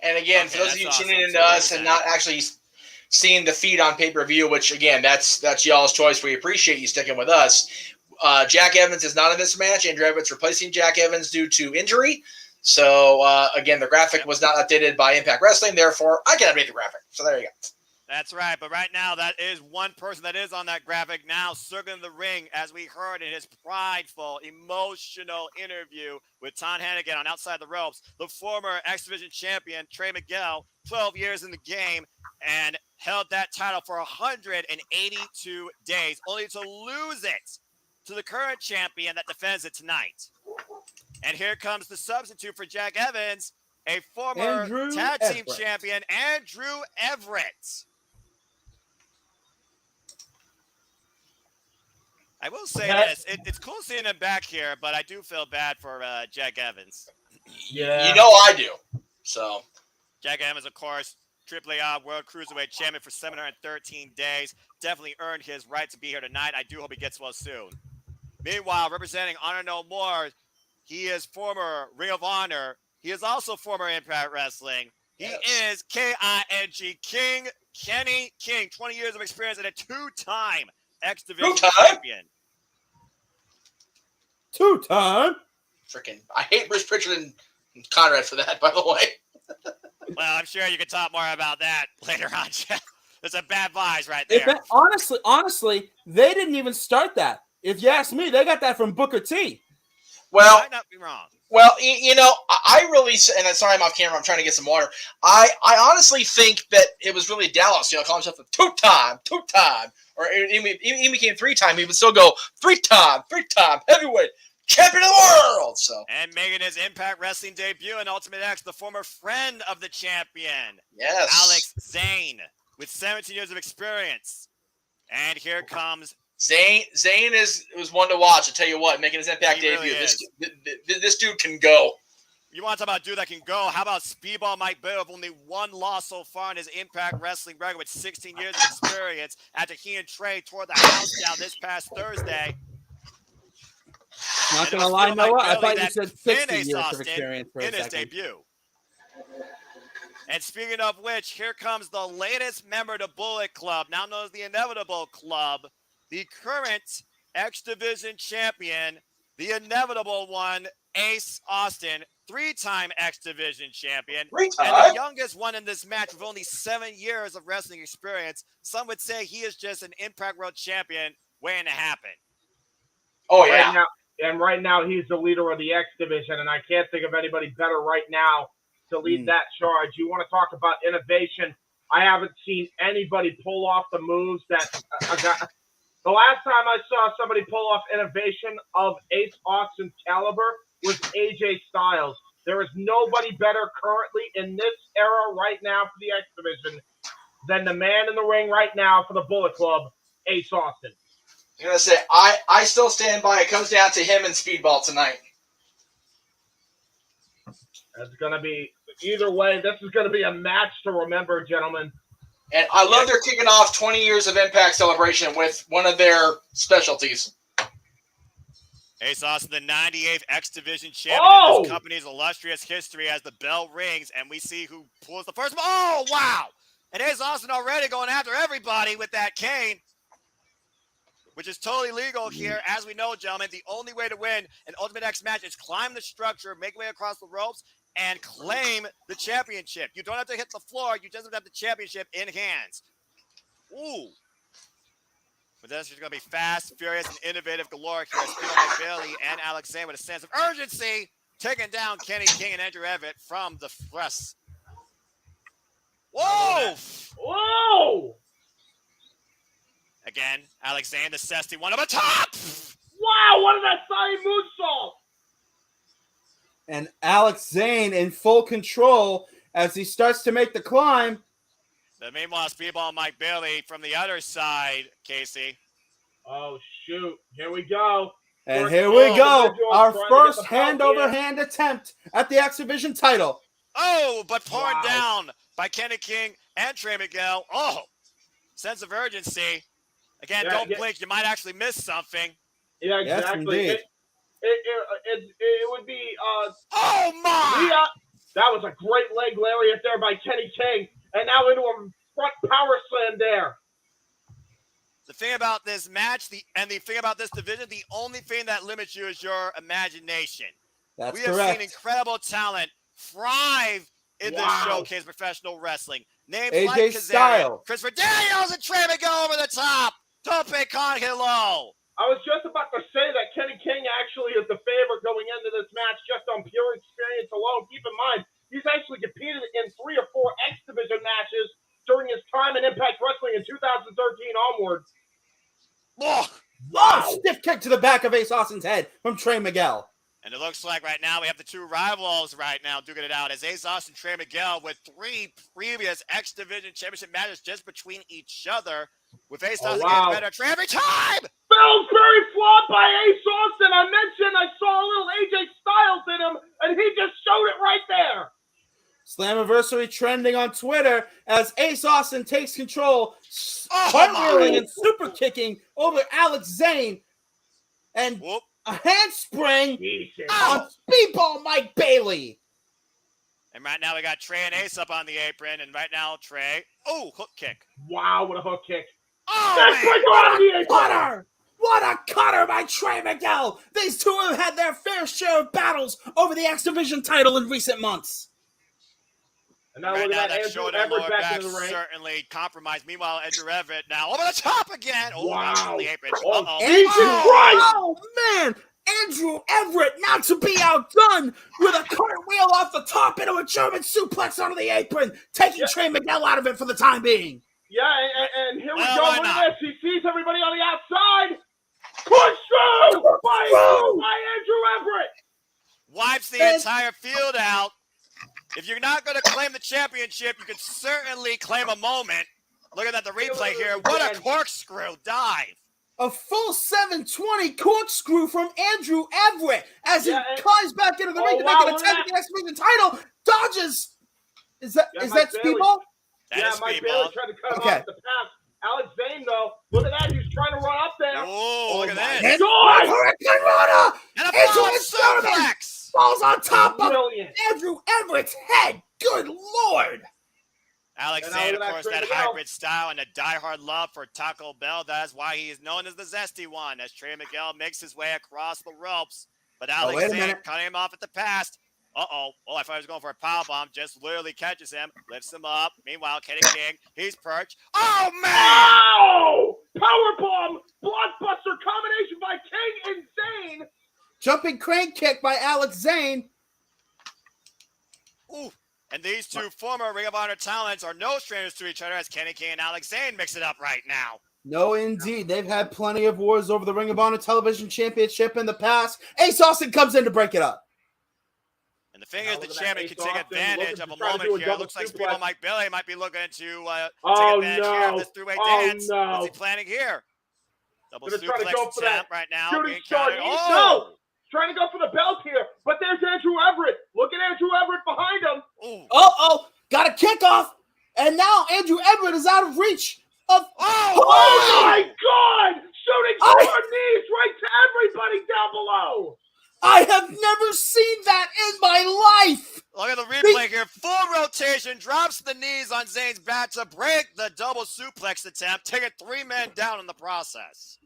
And again, for those of you tuning in to us and not actually seeing the feed on pay-per-view, which again, that's y'all's choice. We appreciate you sticking with us. Jack Evans is not in this match. Andrew Evans replacing Jack Evans due to injury. So, again, the graphic was not updated by Impact Wrestling. Therefore, I can update the graphic. So there you go. That's right. But right now, that is one person that is on that graphic now circling the ring, as we heard in his prideful, emotional interview with Tom Hannigan on Outside the Ropes. The former X Division champion, Trey Miguel, 12 years in the game, and held that title for 182 days, only to lose it to the current champion that defends it tonight. And here comes the substitute for Jack Evans, a former tag team champion, Andrew Everett. I will say this. It's cool seeing him back here, but I do feel bad for Jack Evans. Yeah. You know I do. So Jack Evans, of course, AAA World Cruiserweight Champion for 713 days. Definitely earned his right to be here tonight. I do hope he gets well soon. Meanwhile, representing Honor No More, he is former Ring of Honor. He is also former Impact Wrestling. He is K-I-N-G, King Kenny King. 20 years of experience and a two-time X Division champion. Two-time? Freaking, I hate Bruce Pritchard and Conrad for that, by the way. Well, I'm sure you can talk more about that later on, Jeff. There's a bad vibes right there. Honestly, they didn't even start that. If you ask me, they got that from Booker T. Well, might not be wrong. Well, you know, I really, and I'm sorry I'm off camera, I'm trying to get some water. I honestly think that it was really Dallas, you know, calling himself a two-time, or even became three-time. He would still go three-time, heavyweight champion of the world. So, and making his Impact Wrestling debut in Ultimate X, the former friend of the champion, yes, Alex Zane. with 17 years of experience. And here comes Zayn was one to watch. I tell you what, making his Impact He really debut. This dude can go. You want to talk about a dude that can go? How about Speedball Mike Bailey with only one loss so far in his Impact Wrestling record with 16 years of experience after he and Trey tore the house down this past Thursday. Not going to lie, Noah, I thought you said 60 years of Austin experience for a in his second. debut. And speaking of which, here comes the latest member to Bullet Club, now known as the Inevitable Club, the current X Division champion, the inevitable one, Ace Austin, 3-time X Division champion, and the youngest one in this match with only 7 years of wrestling experience. Some would say he is just an Impact World champion waiting to happen. Oh, yeah. Right now, he's the leader of the X Division, and I can't think of anybody better right now to lead that charge. You want to talk about innovation? I haven't seen anybody pull off the moves that the last time I saw somebody pull off innovation of Ace Austin's caliber was AJ Styles. There is nobody better currently in this era right now for the X Division than the man in the ring right now for the Bullet Club, Ace Austin. I'm going to say, I still stand by. It comes down to him and Speedball tonight. It's going to be, either way, this is going to be a match to remember, gentlemen. And I love they're kicking off 20 years of Impact celebration with one of their specialties. Ace Austin, the 98th X Division champion in this company's illustrious history, as the bell rings, and we see who pulls the first. Oh, wow! And Ace Austin already going after everybody with that cane, which is totally legal here. As we know, gentlemen, the only way to win an Ultimate X match is climb the structure, make way across the ropes, and claim the championship. You don't have to hit the floor. You just have to have the championship in hands. Ooh. But this is going to be fast, furious, and innovative galore here. Speedball Bailey and Alex Zane with a sense of urgency, taking down Kenny King and Andrew Everett from the press. Whoa! Whoa! Again, Alex Zane, the Cesty, one of the top! Wow, what is that Saudi moonsault? And Alex Zane in full control as he starts to make the climb. But meanwhile, Speedball Mike Bailey from the other side, Casey. Oh, shoot. Here we go. And here we go. Our first hand-over-hand attempt at the X Division title. Oh, but torn down by Kenny King and Trey Miguel. Oh, sense of urgency. Again, don't blink. You might actually miss something. Yeah, exactly. Yes, it would be... oh, my! That was a great leg lariat there by Kenny King. And now into a front power slam there. The thing about this match, the thing about this division, the only thing that limits you is your imagination. That's correct. We have seen incredible talent thrive in this showcase professional wrestling. Names AJ like Styles, Christopher Daniels, and Trey Miguel over the top. Tope Con Hilo. I was just about to say that Kenny King actually is the favorite going into this match just on pure experience alone. Keep in mind, he's actually competed in 3 or 4 X Division matches during his time in Impact Wrestling in 2013 onward. Wow. Stiff kick to the back of Ace Austin's head from Trey Miguel. And it looks like right now we have the two rivals right now duking it out as Ace Austin and Trey Miguel with 3 previous X Division championship matches just between each other. With Ace Austin getting better Trey every time. Pillsbury flop by Ace Austin. I mentioned I saw a little AJ Styles in him, and he just showed it right there. Slammiversary trending on Twitter as Ace Austin takes control, cartwheeling and super kicking over Alex Zane, and a handspring on Speedball Mike Bailey. And right now we got Trey and Ace up on the apron, and right now Trey, hook kick. Wow, what a hook kick. What a cutter by Trey Miguel. These two have had their fair share of battles over the X Division title in recent months. And now right look now at that Andrew shoulder Everett lower back back in the ring. certainly compromised. Meanwhile, Andrew Everett now over the top again. On the apron. Oh, man. Andrew Everett not to be outdone with a cartwheel off the top into a German suplex onto the apron, taking Trey Miguel out of it for the time being. Yeah, and here we go. Look at this. He sees everybody on the outside. Push through by Andrew Everett. Wipes the entire field out. If you're not going to claim the championship, you can certainly claim a moment. Look at that, the replay here. What a corkscrew dive. A full 720 corkscrew from Andrew Everett as he climbs back into the ring to make an attempt at the X Division title. Dodges. Is that Speedball? That is Mike Speedball. Bailey tried to cut him off the pass. Alex Zane, though, look at that. He's trying to run up there. Oh, look at this. And Hurricane Rana And a bomb suplex. Falls on top of Andrew Everett's head. Good Lord. Alex Zane, of course, that hybrid style and a diehard love for Taco Bell. That's why he is known as the Zesty One, as Trey Miguel makes his way across the ropes. But Alex Zane cutting him off at the pass. Uh-oh. Oh, I thought he was going for a powerbomb. Just literally catches him, lifts him up. Meanwhile, Kenny King, he's perched. Oh, man! Oh! Powerbomb! Blockbuster combination by King and Zane! Jumping crane kick by Alex Zane. Ooh. And these two former Ring of Honor talents are no strangers to each other as Kenny King and Alex Zane mix it up right now. No, indeed. They've had plenty of wars over the Ring of Honor Television Championship in the past. Ace Austin comes in to break it up. And the thing is, the champion can take advantage of a moment here. It looks like Speedball Mike Bailey might be looking to take advantage here of this three-way dance. What's he planning here? Double suplex attempt right now. Shooting star. No! Trying to go for the belt here, but there's Andrew Everett. Look at Andrew Everett behind him. Uh-oh. Got a kickoff. And now Andrew Everett is out of reach of... Oh my God! Shooting star knees right to everybody down below. I have never seen that in my life. Look at the replay here. Full rotation, drops the knees on Zane's back to break the double suplex attempt, taking 3 men down in the process.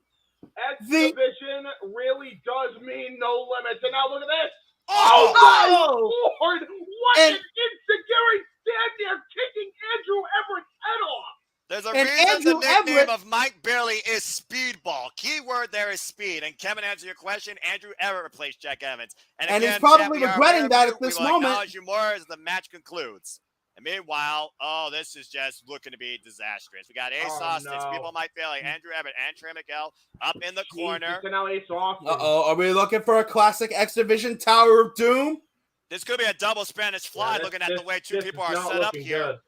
X Division really does mean no limits. And now look at this. Oh my Lord! What an insecurity stand there kicking Andrew Everett's head off. There's a reason the nickname of Mike Bailey is Speedball. Keyword there is speed. And Kevin, answer your question. Andrew Everett replaced Jack Evans. And again, he's probably regretting that at this moment. We will acknowledge you more as the match concludes. And meanwhile, this is just looking to be disastrous. We got Ace Austin, Speedball Mike Bailey, Andrew Everett, and Trey Miguel up in the corner. Uh-oh, are we looking for a classic X Division Tower of Doom? This could be a double Spanish fly looking at the way two people are set up here.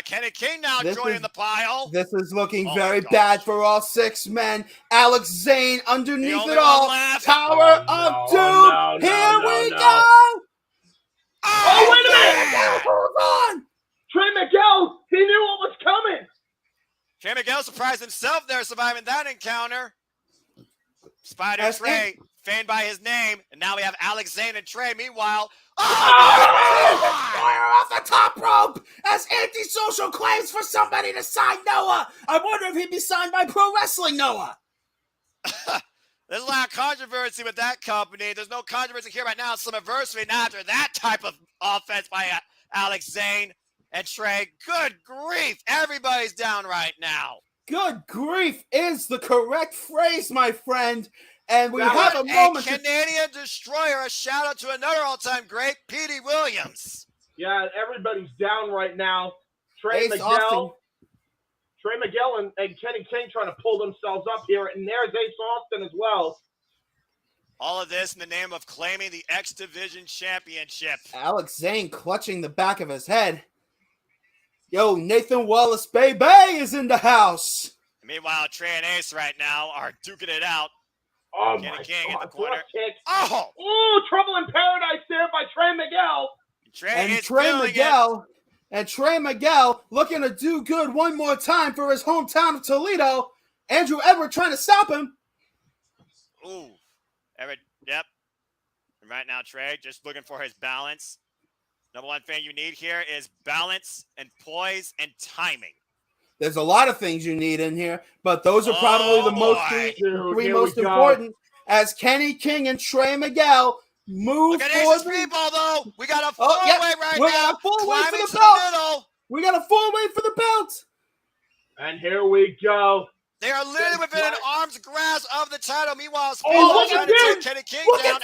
Kenny King now joining the pile. This is looking very bad for all 6 men. Alex Zane underneath it all. Tower of Doom. Here we go. Oh, wait a minute. Hold on. Trey Miguel, he knew what was coming. Trey Miguel surprised himself there, surviving that encounter. Spider Trey, feigned by his name. And now we have Alex Zane and Trey. Meanwhile, fire off the top rope as Antisocial claims for somebody to sign Noah. I wonder if he'd be signed by Pro Wrestling Noah. There's a lot of controversy with that company. There's no controversy here right now. Slammiversary now after that type of offense by Alex Zane and Trey. Good grief. Everybody's down right now. Good grief is the correct phrase, my friend. And we have a moment. Canadian Destroyer, a shout out to another all-time great, Petey Williams. Yeah, everybody's down right now. Trey Miguel and Kenny King trying to pull themselves up here, and there's Ace Austin as well. All of this in the name of claiming the X Division Championship. Alex Zane clutching the back of his head. Yo, Nathan Wallace Baby is in the house. Meanwhile, Trey and Ace right now are duking it out. Oh, Kenny my King God. in the corner. Oh, trouble in paradise there by Trey Miguel. Trey Miguel looking to do good one more time for his hometown of Toledo. Andrew Everett trying to stop him. Ooh, Everett, yep. And right now, Trey just looking for his balance. Number one thing you need here is balance and poise and timing. There's a lot of things you need in here, but those are probably the three most important as Kenny King and Trey Miguel move forward. Speedball, though. We got a four-way right now. We got a four-way for the belt. We got a four-way for the belt. And here we go. They are literally within an arm's grasp of the title. Meanwhile, Speedball trying to take Kenny King down.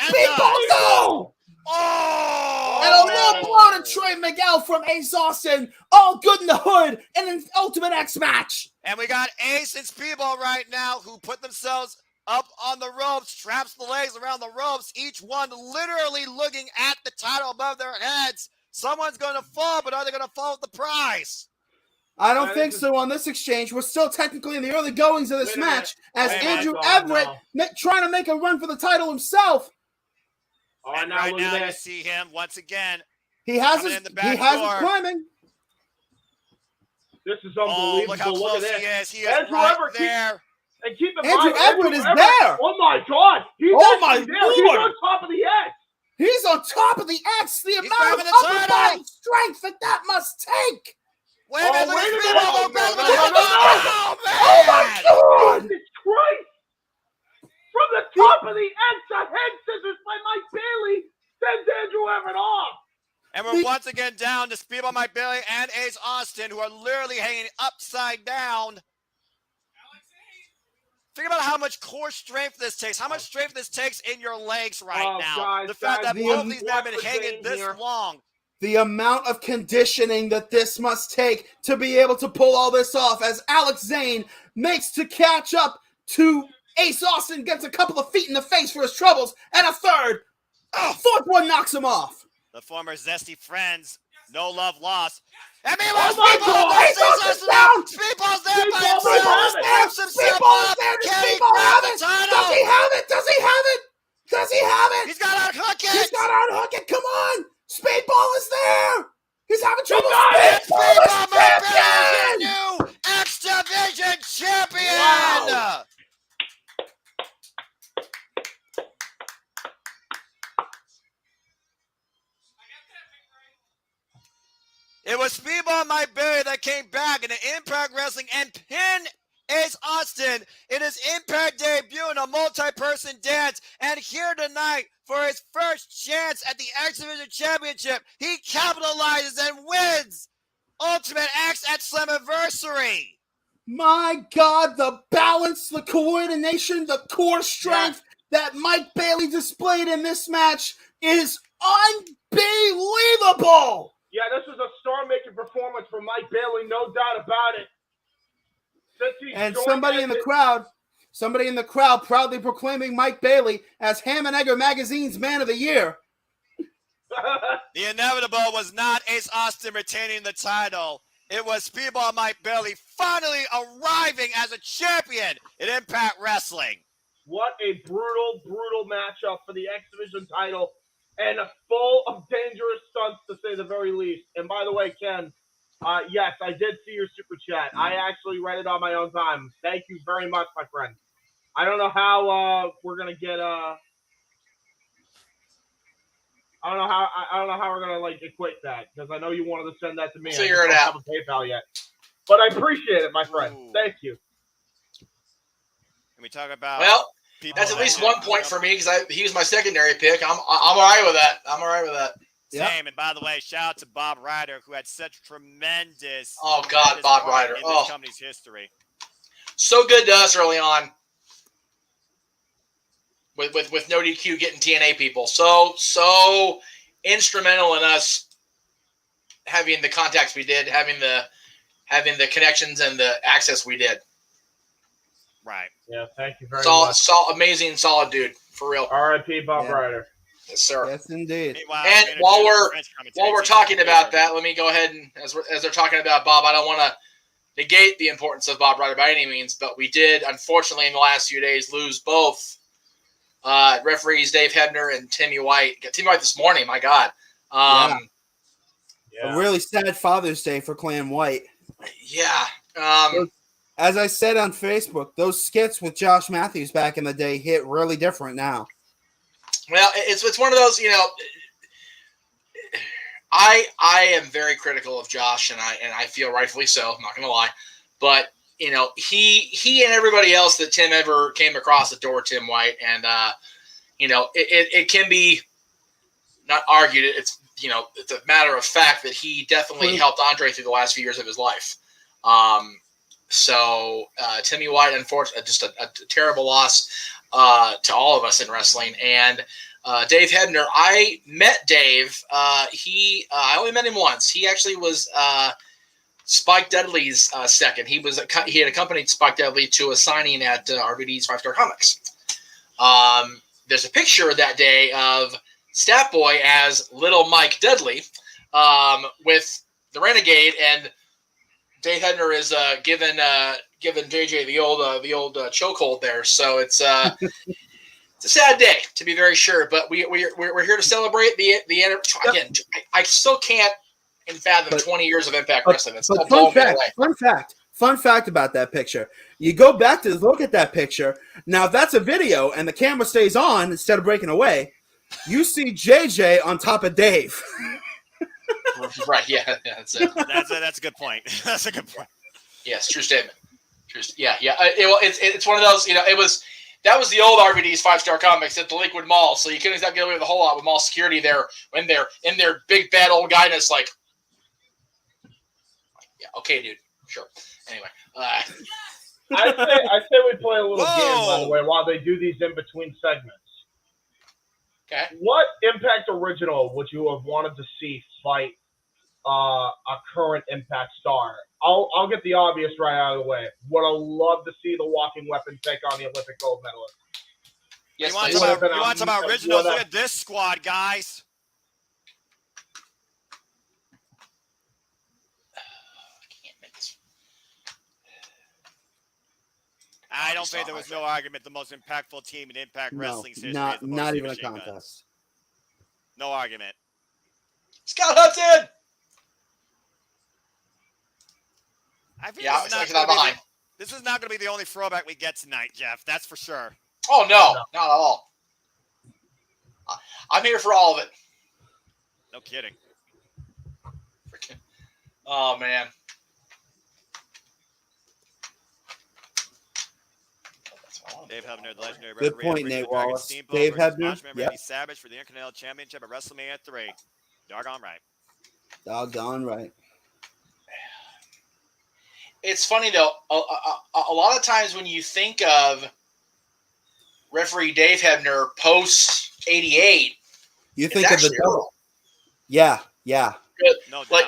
And a low blow to Trey Miguel from Ace Austin. All good in the hood in an Ultimate X match. And we got Ace and Speedball right now who put themselves up on the ropes, traps the legs around the ropes, each one literally looking at the title above their heads. Someone's going to fall, but are they going to fall with the prize? I don't think so on this exchange. We're still technically in the early goings of this match as Andrew Everett trying to make a run for the title himself. Oh, and now right look now at you that. see him once again. He has Coming his in the back door. climbing. This is Oh, unbelievable. look how close he is. He is Andrew right Everett there. And keep in Andrew mind, Everett is there. Oh my God! He's Oh my actually there. He's Lord. on top of the X. He's on top of the X. The amount grabbing of the upper title. body strength that must take. Wait a minute, look at wait a Speedball. minute. Don't grab No, the no, no, no, title. no. Oh, man. Oh my God. Jesus Christ! From the top of the X, a head scissors by Mike Bailey sends Andrew Everett off. And we're once again down to Speedball Mike Bailey and Ace Austin, who are literally hanging upside down. Think about how much core strength this takes, how much strength this takes in your legs right now. Guys, the fact that the both these men have been hanging this long. The amount of conditioning that this must take to be able to pull all this off as Alex Zane makes to catch up to Ace Austin, gets a couple of feet in the face for his troubles, and a third. Fourth one knocks him off. The former Zesty Friends, no love lost. And Oh my God! Ace Austin's down! Speedball's there by Speedball's himself. there! Picks himself Speedball's up. there! Does Can he Speedball grab have the it? title? Does he have it? Does he have it? Does he have it? He's got to unhook it. He's got to unhook it. Come on! Speedball is there! He's having trouble. Speedball is Mike Bailey champion! is your new X Division champion. Wow. It was Speedball Mike Bailey that came back in the Impact Wrestling and pinned Ace Austin in his Impact debut in a multi-person dance. And here tonight, for his first chance at the X Division Championship, he capitalizes and wins Ultimate X at Slammiversary. My God, the balance, the coordination, the core strength that Mike Bailey displayed in this match is unbelievable. Yeah, this was a star-making performance from Mike Bailey, no doubt about it. And somebody in the crowd proudly proclaiming Mike Bailey as Ham and Egger Magazine's Man of the Year. The inevitable was not Ace Austin retaining the title. It was Speedball Mike Bailey finally arriving as a champion in Impact Wrestling. What a brutal, brutal matchup for the X Division title, and full of dangerous stunts, to say the very least. And by the way, Ken, yes, I did see your super chat. I actually read it on my own time. Thank you very much, my friend. I don't know how we're gonna get I don't know how we're gonna equate that, because I know you wanted to send that to me. Figure it out. I don't have a PayPal yet, but I appreciate it, my friend. Ooh. Thank you. Can we talk about? Well, people that's at that least did- 1 point for me because he was my secondary pick. I'm all right with that. I'm all right with that. Same. And by the way, shout out to Bob Ryder, who had such tremendous. Oh God, tremendous Bob part Ryder. in Oh, this company's history. so good to us early on. With no DQ getting TNA people. So instrumental in us having the contacts we did, having the connections and the access we did. Right. Yeah, thank you very much. Amazing, solid dude, for real. R.I.P. Bob Ryder. Yes, sir. Yes, indeed. Meanwhile, And I'm while gonna do we're the French commentary. While we're talking about that, let me go ahead and as they're talking about Bob, I don't want to negate the importance of Bob Ryder by any means, but we did, unfortunately, in the last few days, lose both referees Dave Hebner and Timmy White. Timmy White this morning, my God. A really sad Father's Day for Clan White. Yeah. As I said on Facebook, those skits with Josh Matthews back in the day hit really different now. Well, it's one of those, I am very critical of Josh, and I feel rightfully so. I'm not going to lie, but he and everybody else that Tim ever came across adore Tim White, and it can be not argued. It's it's a matter of fact that he definitely helped Andre through the last few years of his life. So Timmy White, unfortunately, just a terrible loss to all of us in wrestling. And Dave Hebner, I met Dave. I only met him once. He actually was Spike Dudley's second. He had accompanied Spike Dudley to a signing at RVD's 5-Star Comics. There's a picture that day of Stat Boy as Little Mike Dudley with the Renegade, and Dave Hebner is giving JJ the old chokehold there. So it's it's a sad day, to be very sure. But we're here to celebrate the again. I still can't fathom 20 years of Impact Wrestling. It's still blowing me away. Fun fact about that picture. You go back to look at that picture. Now, if that's a video and the camera stays on instead of breaking away, you see JJ on top of Dave. Right, yeah, that's it. That's a good point. That's a good point. Yes, true statement. Yeah. It's one of those, that was the old RVD's 5-star comics at the Lakewood Mall, so you couldn't exactly get away with a whole lot with mall security there when they're in their big bad old guyness, like, yeah, okay, dude, sure. Anyway, I say we play a little game, by the way, while they do these in between segments. Okay. What Impact original would you have wanted to see fight a current Impact star? I'll get the obvious right out of the way. Would have loved to see the Walking Weapon take on the Olympic gold medalist. Yes, you want some originals? Look at this squad, guys. I don't think there was no argument. The most impactful team in Impact Wrestling's history. Not even a contest. No argument. Scott Hudson. I think this is not going to be the only throwback we get tonight, Jeff. That's for sure. Oh no, not at all. I'm here for all of it. No kidding. Freaking. Oh man. Dave Hebner, the legendary Good point, Nate Wallace. Dave Hebner, Randy Savage for the Intercontinental Championship at WrestleMania 3. Doggone right. Doggone right. It's funny though. A lot of times when you think of referee Dave Hebner post '88, you think of the double. Yeah. Good. No doubt. But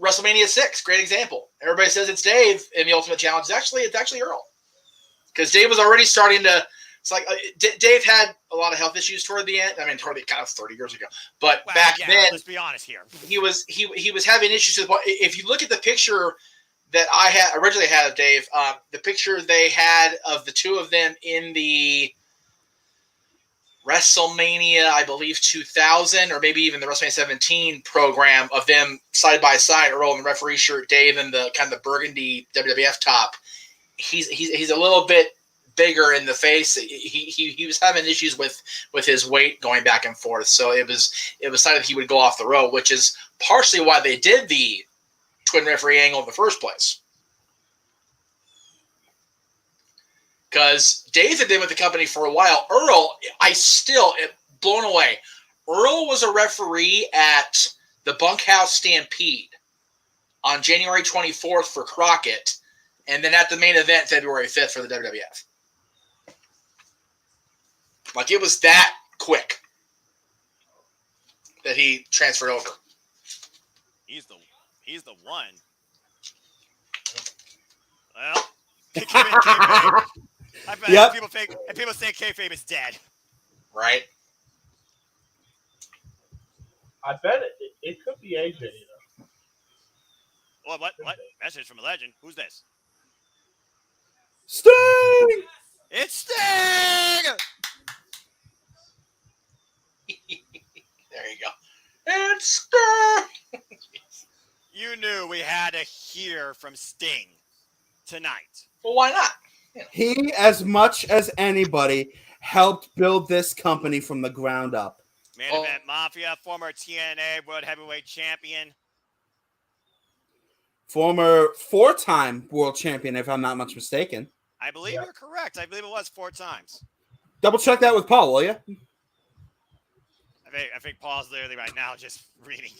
WrestleMania 6, great example. Everybody says it's Dave in the Ultimate Challenge. It's actually Earl. Because Dave was already starting to. It's like Dave had a lot of health issues toward the end. I mean, toward the kind of 30 years ago. But back then, let's be honest here. He was having issues to the point. If you look at the picture that I had originally had of Dave, the picture they had of the two of them in the WrestleMania, I believe 2000, or maybe even the WrestleMania 17 program of them side by side, Earl in the referee shirt, Dave in the kind of the burgundy WWF top. He's a little bit bigger in the face. He was having issues with his weight going back and forth. So it was decided he would go off the road, which is partially why they did the twin referee angle in the first place. Because Dave had been with the company for a while. Earl, blown away. Earl was a referee at the Bunkhouse Stampede on January 24th for Crockett. And then at the main event, February 5th for the WWF. Like, it was that quick that he transferred over. He's the one. Well, I bet people think kayfabe is dead. Right. I bet it could be AJ, What? Message from a legend. Who's this? Sting! It's Sting! There you go. It's Sting! You knew we had to hear from Sting tonight. Well, why not? He, as much as anybody, helped build this company from the ground up. Main Event Mafia, former TNA World Heavyweight Champion. Former 4-time world champion, if I'm not much mistaken. I believe you're correct. I believe it was 4 times. Double check that with Paul, will you? I think Paul's literally right now just reading.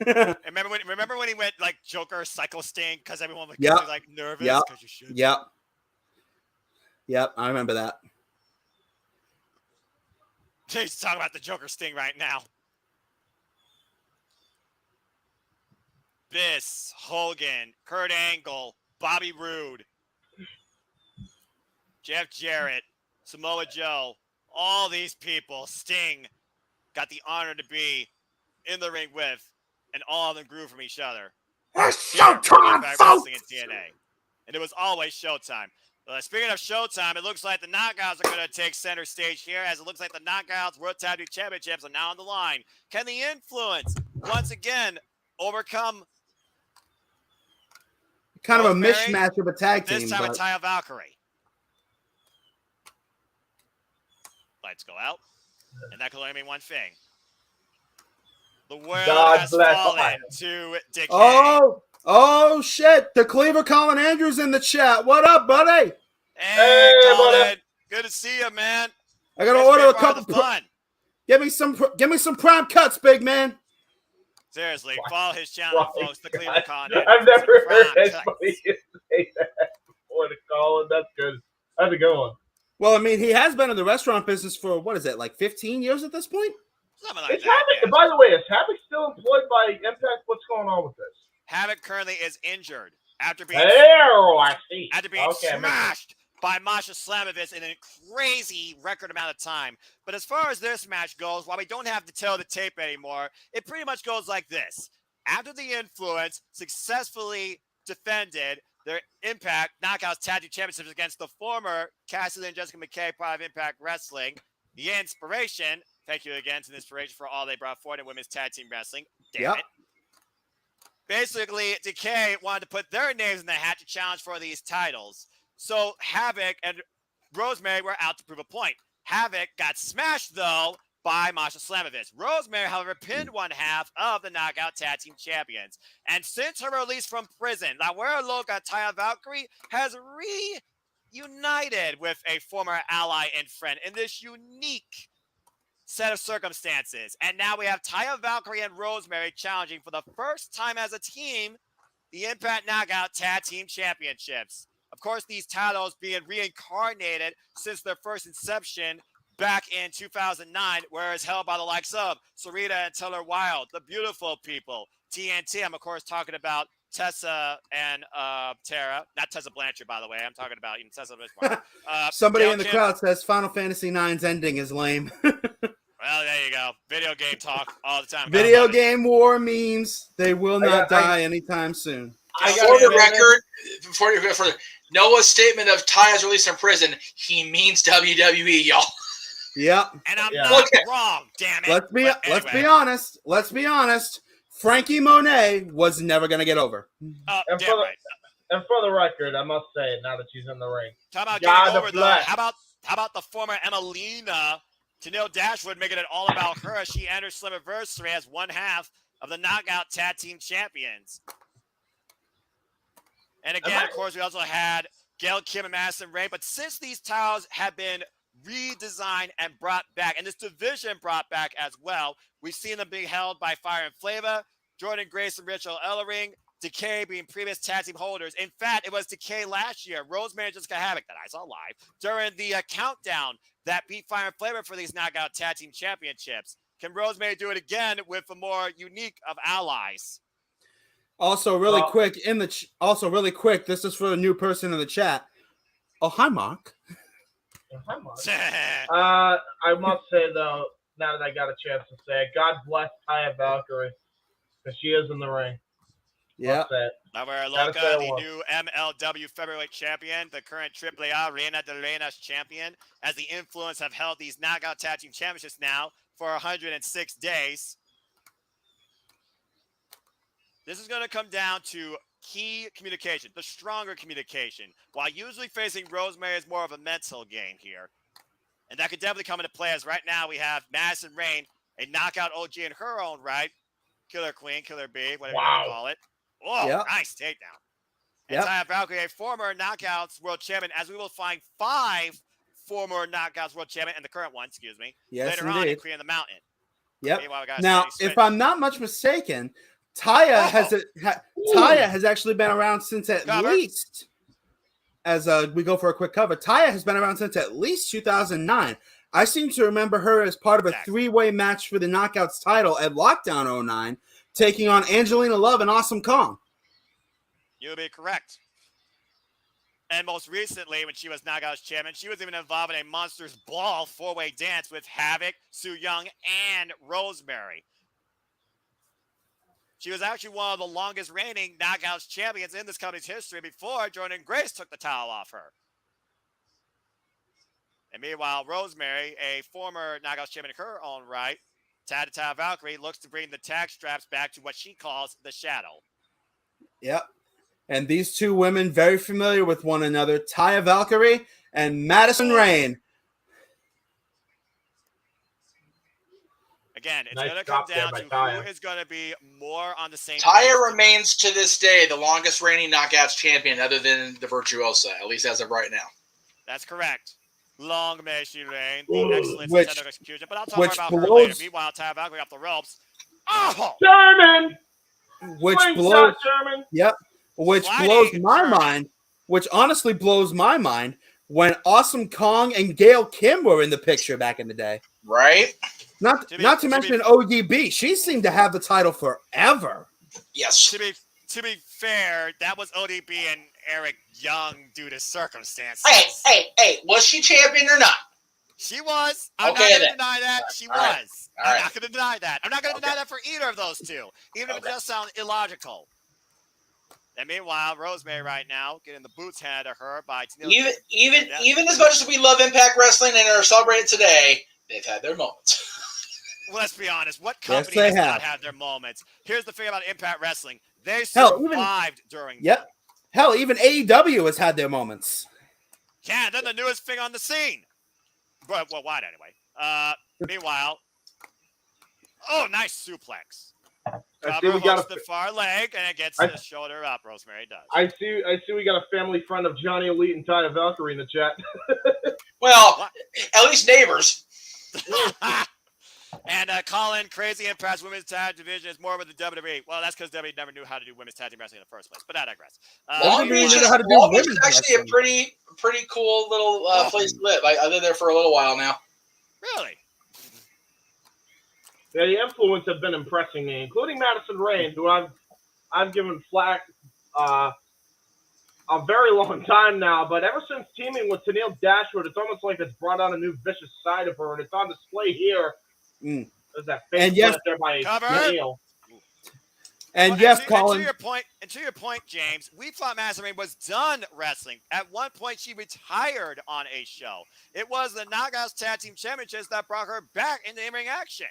remember when he went like Joker Psycho Sting because everyone was like nervous because you should. Yep, I remember that. He's talking about the Joker Sting right now. Biss, Hogan, Kurt Angle, Bobby Roode, Jeff Jarrett, Samoa Joe, all these people, Sting got the honor to be in the ring with, and all of them grew from each other. It's here on showtime, Impact Wrestling folks! and TNA. And it was always showtime. Speaking of showtime, it looks like the Knockouts are going to take center stage here, as it looks like the Knockouts World Tag Team Championships are now on the line. Can the Influence once again overcome Kind of a Rosemary, mishmash of a tag team. this time but... with Taya Valkyrie? Lights go out, and that can only mean one thing. The world God has bless fallen to decay. Oh, shit. The Cleaver Colin Andrews in the chat. What up, buddy? Hey, Colin. brother. Good to see you, man. I got to It's order been a part of couple. the fun. Give me some prime cuts, big man. Seriously, follow his channel, folks. The Cleaver Colin Andrews. I've never heard Prime anybody cuts. say that before to Colin. That's good. How's it going? Well, I mean, he has been in the restaurant business for, what is it, like 15 years at this point? Something like Is that. Havoc, Yeah. by the way, is Havoc still employed by Impact? What's going on with this? Havoc currently is injured after being I see. smashed by Masha Slamovitz in a crazy record amount of time. But as far as this match goes, while we don't have to tell the tape anymore, it pretty much goes like this. After the Influence successfully defended their Impact Knockouts Tag Team Championships against the former Cassidy and Jessica McKay part of Impact Wrestling, the Inspiration, thank you again to the Inspiration for all they brought forward in women's tag team wrestling. Damn it. Basically, Decay wanted to put their names in the hat to challenge for these titles. So Havoc and Rosemary were out to prove a point. Havoc got smashed, though, by Masha Slamovitz. Rosemary, however, pinned one half of the Knockout Tag Team Champions. And since her release from prison, La Guerra Loca Taya Valkyrie has reunited with a former ally and friend in this unique set of circumstances. And now we have Taya Valkyrie and Rosemary challenging for the first time as a team the Impact Knockout Tag Team Championships. Of course, these titles being reincarnated since their first inception back in 2009, where it's held by the likes of Sarita and Taylor Wilde, the Beautiful People, TNT. I'm, of course, talking about Tessa and Tara. Not Tessa Blanchard, by the way. I'm talking about even Tessa Blanchard. Somebody in the crowd says Final Fantasy IX's ending is lame. Well, there you go. Video game talk all the time. Video game war memes. They will not die anytime soon. For the record, before you go further, Noah's statement of Taya's release from prison, he means WWE, y'all. Yep. And I'm not wrong, damn it. Let's be honest. Let's be honest. Frankie Monet was never going to get over. And for the record, I must say, now that she's in the ring, talk about getting over, though. How about the former Emelina, Tenille Dashwood, making it all about her as she enters Slammiversary as one half of the Knockout Tag Team Champions. And again, of course, we also had Gail Kim and Madison Rayne. But since these titles have been redesigned and brought back, and this division brought back as well, we've seen them being held by Fire and Flava, Jordan Grace and Rachel Ellering, Decay being previous tag team holders. In fact, it was Decay last year, Rosemary and Jessica Havoc, that I saw live, during the countdown that beat Fire and Flava for these Knockout Tag Team Championships. Can Rosemary do it again with a more unique of allies? Also, really quick, this is for a new person in the chat. Oh, hi, Mark. Hi, Mark. I must say, though, now that I got a chance to say it, God bless Taya Valkyrie, because she is in the ring. Yeah. Laura Loca, the new MLW Featherweight Champion, the current AAA Reina de Reinas Champion, as the Influence have held these Knockout Tag Team Championships now for 106 days. This is going to come down to key communication, the stronger communication. While usually facing Rosemary is more of a mental game here. And that could definitely come into play, as right now we have Madison Rayne, a knockout OG in her own right. Killer Queen, Killer Bee, whatever you want to call it. Oh, nice takedown. And Taya Valkyrie, a former Knockouts World Champion, as we will find 5 former Knockouts World Champion, and the current one, later on in Queen of the Mountain. Yep. Now, if I'm not much mistaken, Taya has actually been around since at least, as we go for a quick cover, Taya has been around since at least 2009. I seem to remember her as part of a 3-way match for the Knockouts title at Lockdown 09, taking on Angelina Love and Awesome Kong. You'll be correct. And most recently, when she was Knockouts champion, she was even involved in a Monsters Ball 4-way dance with Havoc, Su Yung, and Rosemary. She was actually one of the longest reigning Knockouts champions in this company's history before Jordan Grace took the title off her. And meanwhile, Rosemary, a former Knockouts champion in her own right, Taya Valkyrie, looks to bring the tag straps back to what she calls the shadow. Yep. And these two women very familiar with one another, Taya Valkyrie and Madison Rayne. Again, it's Nice going to come drop there down by to Taya. who is going to be more on the same Taya page. remains to this day the longest reigning Knockouts champion other than the Virtuosa, at least as of right now. That's correct. Long may she reign. The excellence Which- of technical execution. But I'll talk more which about her blows- later. Meanwhile, Taya Valkyrie off the ropes. Oh! German! Which Slingshot blows German! Yep. Which Sliding blows my German. mind. Which honestly blows my mind when Awesome Kong and Gail Kim were in the picture back in the day. Right? Not to mention ODB. She seemed to have the title forever. Yes. To be fair, that was ODB and Eric Young due to circumstances. Hey, was she champion or not? She was. I'm Okay, not going then. to deny that. She All right. was. All I'm right. not going to deny that. I'm not going to Okay. deny that for either of those two, even if it Okay. does sound illogical. And meanwhile, Rosemary right now getting the boots handed to her by Tennille. Even as much as we love Impact Wrestling and are celebrating today, they've had their moments. Well, let's be honest. What Yes, company they has have. not had their moments? Here's the thing about Impact Wrestling. They Hell, even- survived during Yep. Hell, even AEW has had their moments. Yeah, they're the newest thing on the scene. Well, wide anyway. Meanwhile, nice suplex. I see Cover we got hooks the far leg, and it gets the shoulder up. Rosemary does. I see we got a family friend of Johnny Elite and Taya Valkyrie in the chat. Well, What? at least neighbors. And Colin, Crazy Impact Women's Tag Division is more with the WWE. Well, that's because WWE never knew how to do women's tag team wrestling in the first place. But I digress. Long Beach Beach is- is, how to do Long Beach is women's actually a wrestling. pretty cool little place to live. I lived there for a little while now. Really? Yeah, the influence have been impressing me, including Madison Rayne, who I've given flack a very long time now. But ever since teaming with Tennille Dashwood, it's almost like it's brought on a new vicious side of her, and it's on display here. Mm. There's that face And yes- plant there by Cover. Tennille. And Well, yes, to Colin. your point, James, we thought Madison Rayne was done wrestling. At one point, she retired on a show. It was the Knockouts Tag Team Championships that brought her back into in-ring action.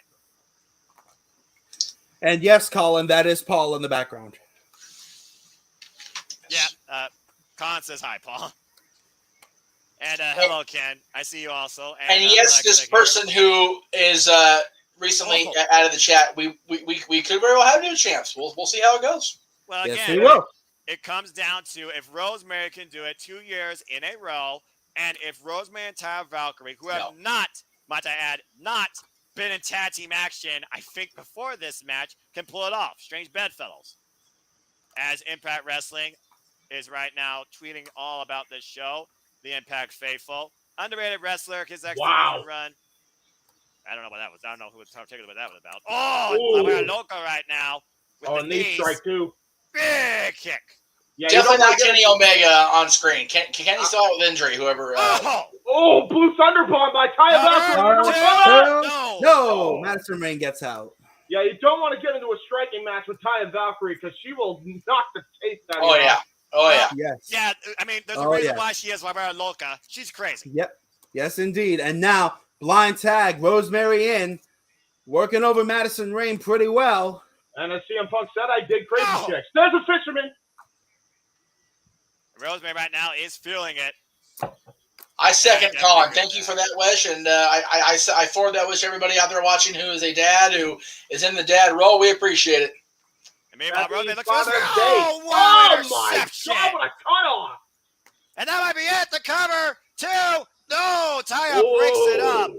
And yes, Colin, that is Paul in the background. Yeah, Colin says hi, Paul. And hello, Ken. I see you also. And yes, Alexa this here. person who is recently out of the chat, we could very well have new champs. We'll see how it goes. Well, Yes, again, we will. it comes down to if Rosemary can do it 2 years in a row, and if Rosemary and Taya Valkyrie, who have not, might I add, not been in tag team action, I think before this match, can pull it off. Strange bedfellows. As Impact Wrestling is right now tweeting all about this show, the Impact Faithful, underrated wrestler, his Wow. run. I don't know what that was. I don't know who was particularly what that was about. Oh, we're local right now. With Oh, the a knee knees. strike too. Big kick. Yeah, you Definitely don't wanna not get- Kenny Omega on screen. Kenny still out with injury. Whoever. Oh, blue thunderbomb by Taya Valkyrie. No. No, Madison Rayne gets out. Yeah, you don't want to get into a striking match with Taya Valkyrie because she will knock the taste out of Oh you. yeah. Oh yeah. Yes. Yeah, I mean, there's a Oh, reason yeah. why she is Barbara Loca. She's crazy. Yep. Yes, indeed. And now, blind tag, Rosemary in, working over Madison Rayne pretty well. And as CM Punk said, I dig crazy Oh. chicks. There's a fisherman. Rosemary right now is feeling it. I second Yeah, Colin. definitely Thank you for that wish, and I forward that wish to everybody out there watching who is a dad who is in the dad role. We appreciate it. And meanwhile, Happy Rosemary looks for Father's this. Day. Oh, wow, Oh my interception. God, what a cutoff. And that might be it. The cover. 2. No, Taya breaks it up.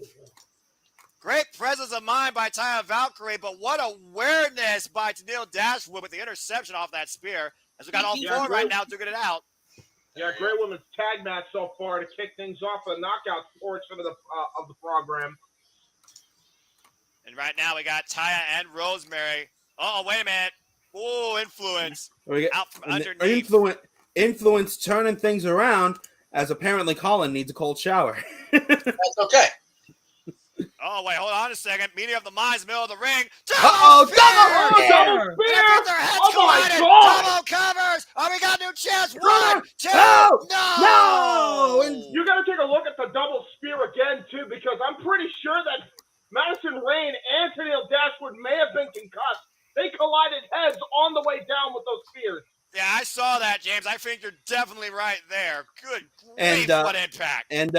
Great presence of mind by Taya Valkyrie, but what awareness by Tennille Dashwood with the interception off that spear. As we got all Yeah, four great. right now duking it out. Yeah, great women's tag match so far to kick things off the knockout portion of the program. And right now we got Taya and Rosemary. Oh, wait a minute. Oh, influence. We get- Out from and the underneath. influence turning things around as apparently Colin needs a cold shower. That's okay. Oh, wait, hold on a second. Meeting of the minds, middle of the ring. Uh-oh, double spear! spear! Double And spear! after Oh, we got new champs. One, 1, 2, no! no! And You got to take a look at the double spear again, too, because I'm pretty sure that Madison Rayne and Tennille Dashwood may have been concussed. They collided heads on the way down with those spears. Yeah, I saw that, James. I think you're definitely right there. Good grief, And, what impact. And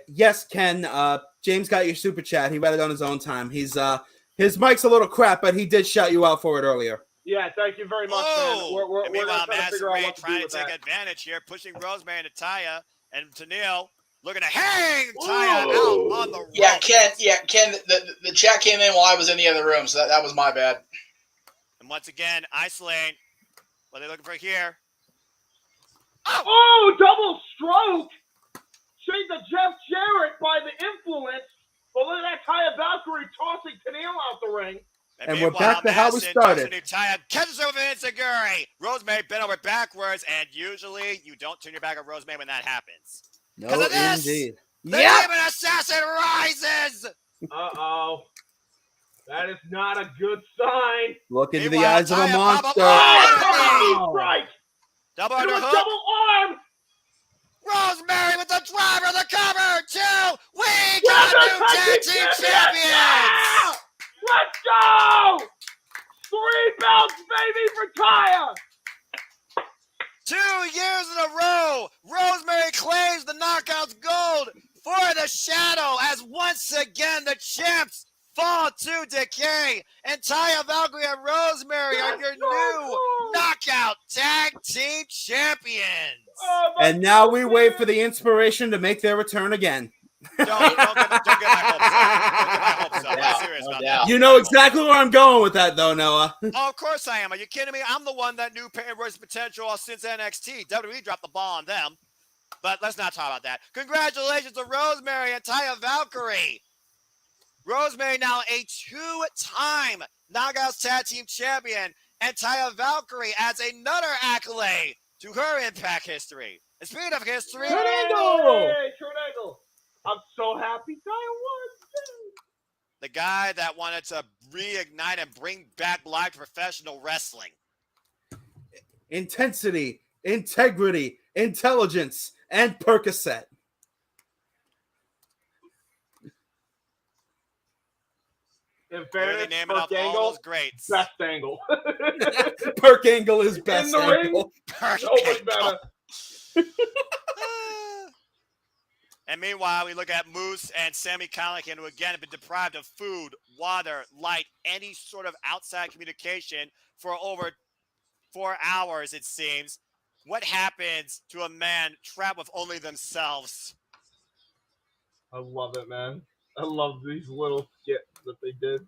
yes, Ken, James got your super chat. He read it on his own time. His mic's a little crap, but he did shout you out for it earlier. Yeah, thank you very much, man. We're meanwhile, trying to figure out what to do trying with to take that. advantage here, pushing Rosemary and Taya, and Tennille looking to hang Taya out on the rope. Yeah, Ken. The chat came in while I was in the other room, so that was my bad. And once again, Isolane. What are they looking for here? Oh, double stroke! Shade the Jeff Jarrett by the influence. But look at that Taya Valkyrie tossing Tennille out the ring. And we're back to how we started. Taya catches over Enziguri. Rosemary bent over backwards, and usually you don't turn your back on Rosemary when that happens. No, of this, indeed. The Demon Assassin rises! Uh-oh. That is not a good sign. Look into the Meanwhile, eyes of a Taya monster. Oh, right. Double It was underhook. double arm. Rosemary with the driver, the cover. 2. We got new tag team champions. Yeah! Let's go! 3 belts, baby, for Taya. 2 years in a row, Rosemary claims the Knockouts gold for the Shadow as once again the champs fall to decay. And Taya Valkyrie and Rosemary are your new Knockout Tag Team Champions. And now we wait for the inspiration to make their return again. Don't get my hopes up. I'm serious about that. You know exactly where I'm going with that, though, Noah. Oh, of course I am. Are you kidding me? I'm the one that knew Peyton Royce's potential since NXT. WWE dropped the ball on them. But let's not talk about that. Congratulations to Rosemary and Taya Valkyrie. Rosemary now a 2-time Knockouts Tag Team Champion. And Taya Valkyrie adds another accolade to her Impact history. And speaking of history... Kurt Angle! I'm so happy Taya won. The guy that wanted to reignite and bring back life to professional wrestling. Intensity, integrity, intelligence, and Percocet. In fairness, naming Perk up all Angle, those greats. best angle. Perk Angle is best In the angle. ring, nobody better. And meanwhile, we look at Moose and Sami Callihan, who again have been deprived of food, water, light, any sort of outside communication for over 4 hours, it seems. What happens to a man trapped with only themselves? I love it, man. I love these little skits that they did.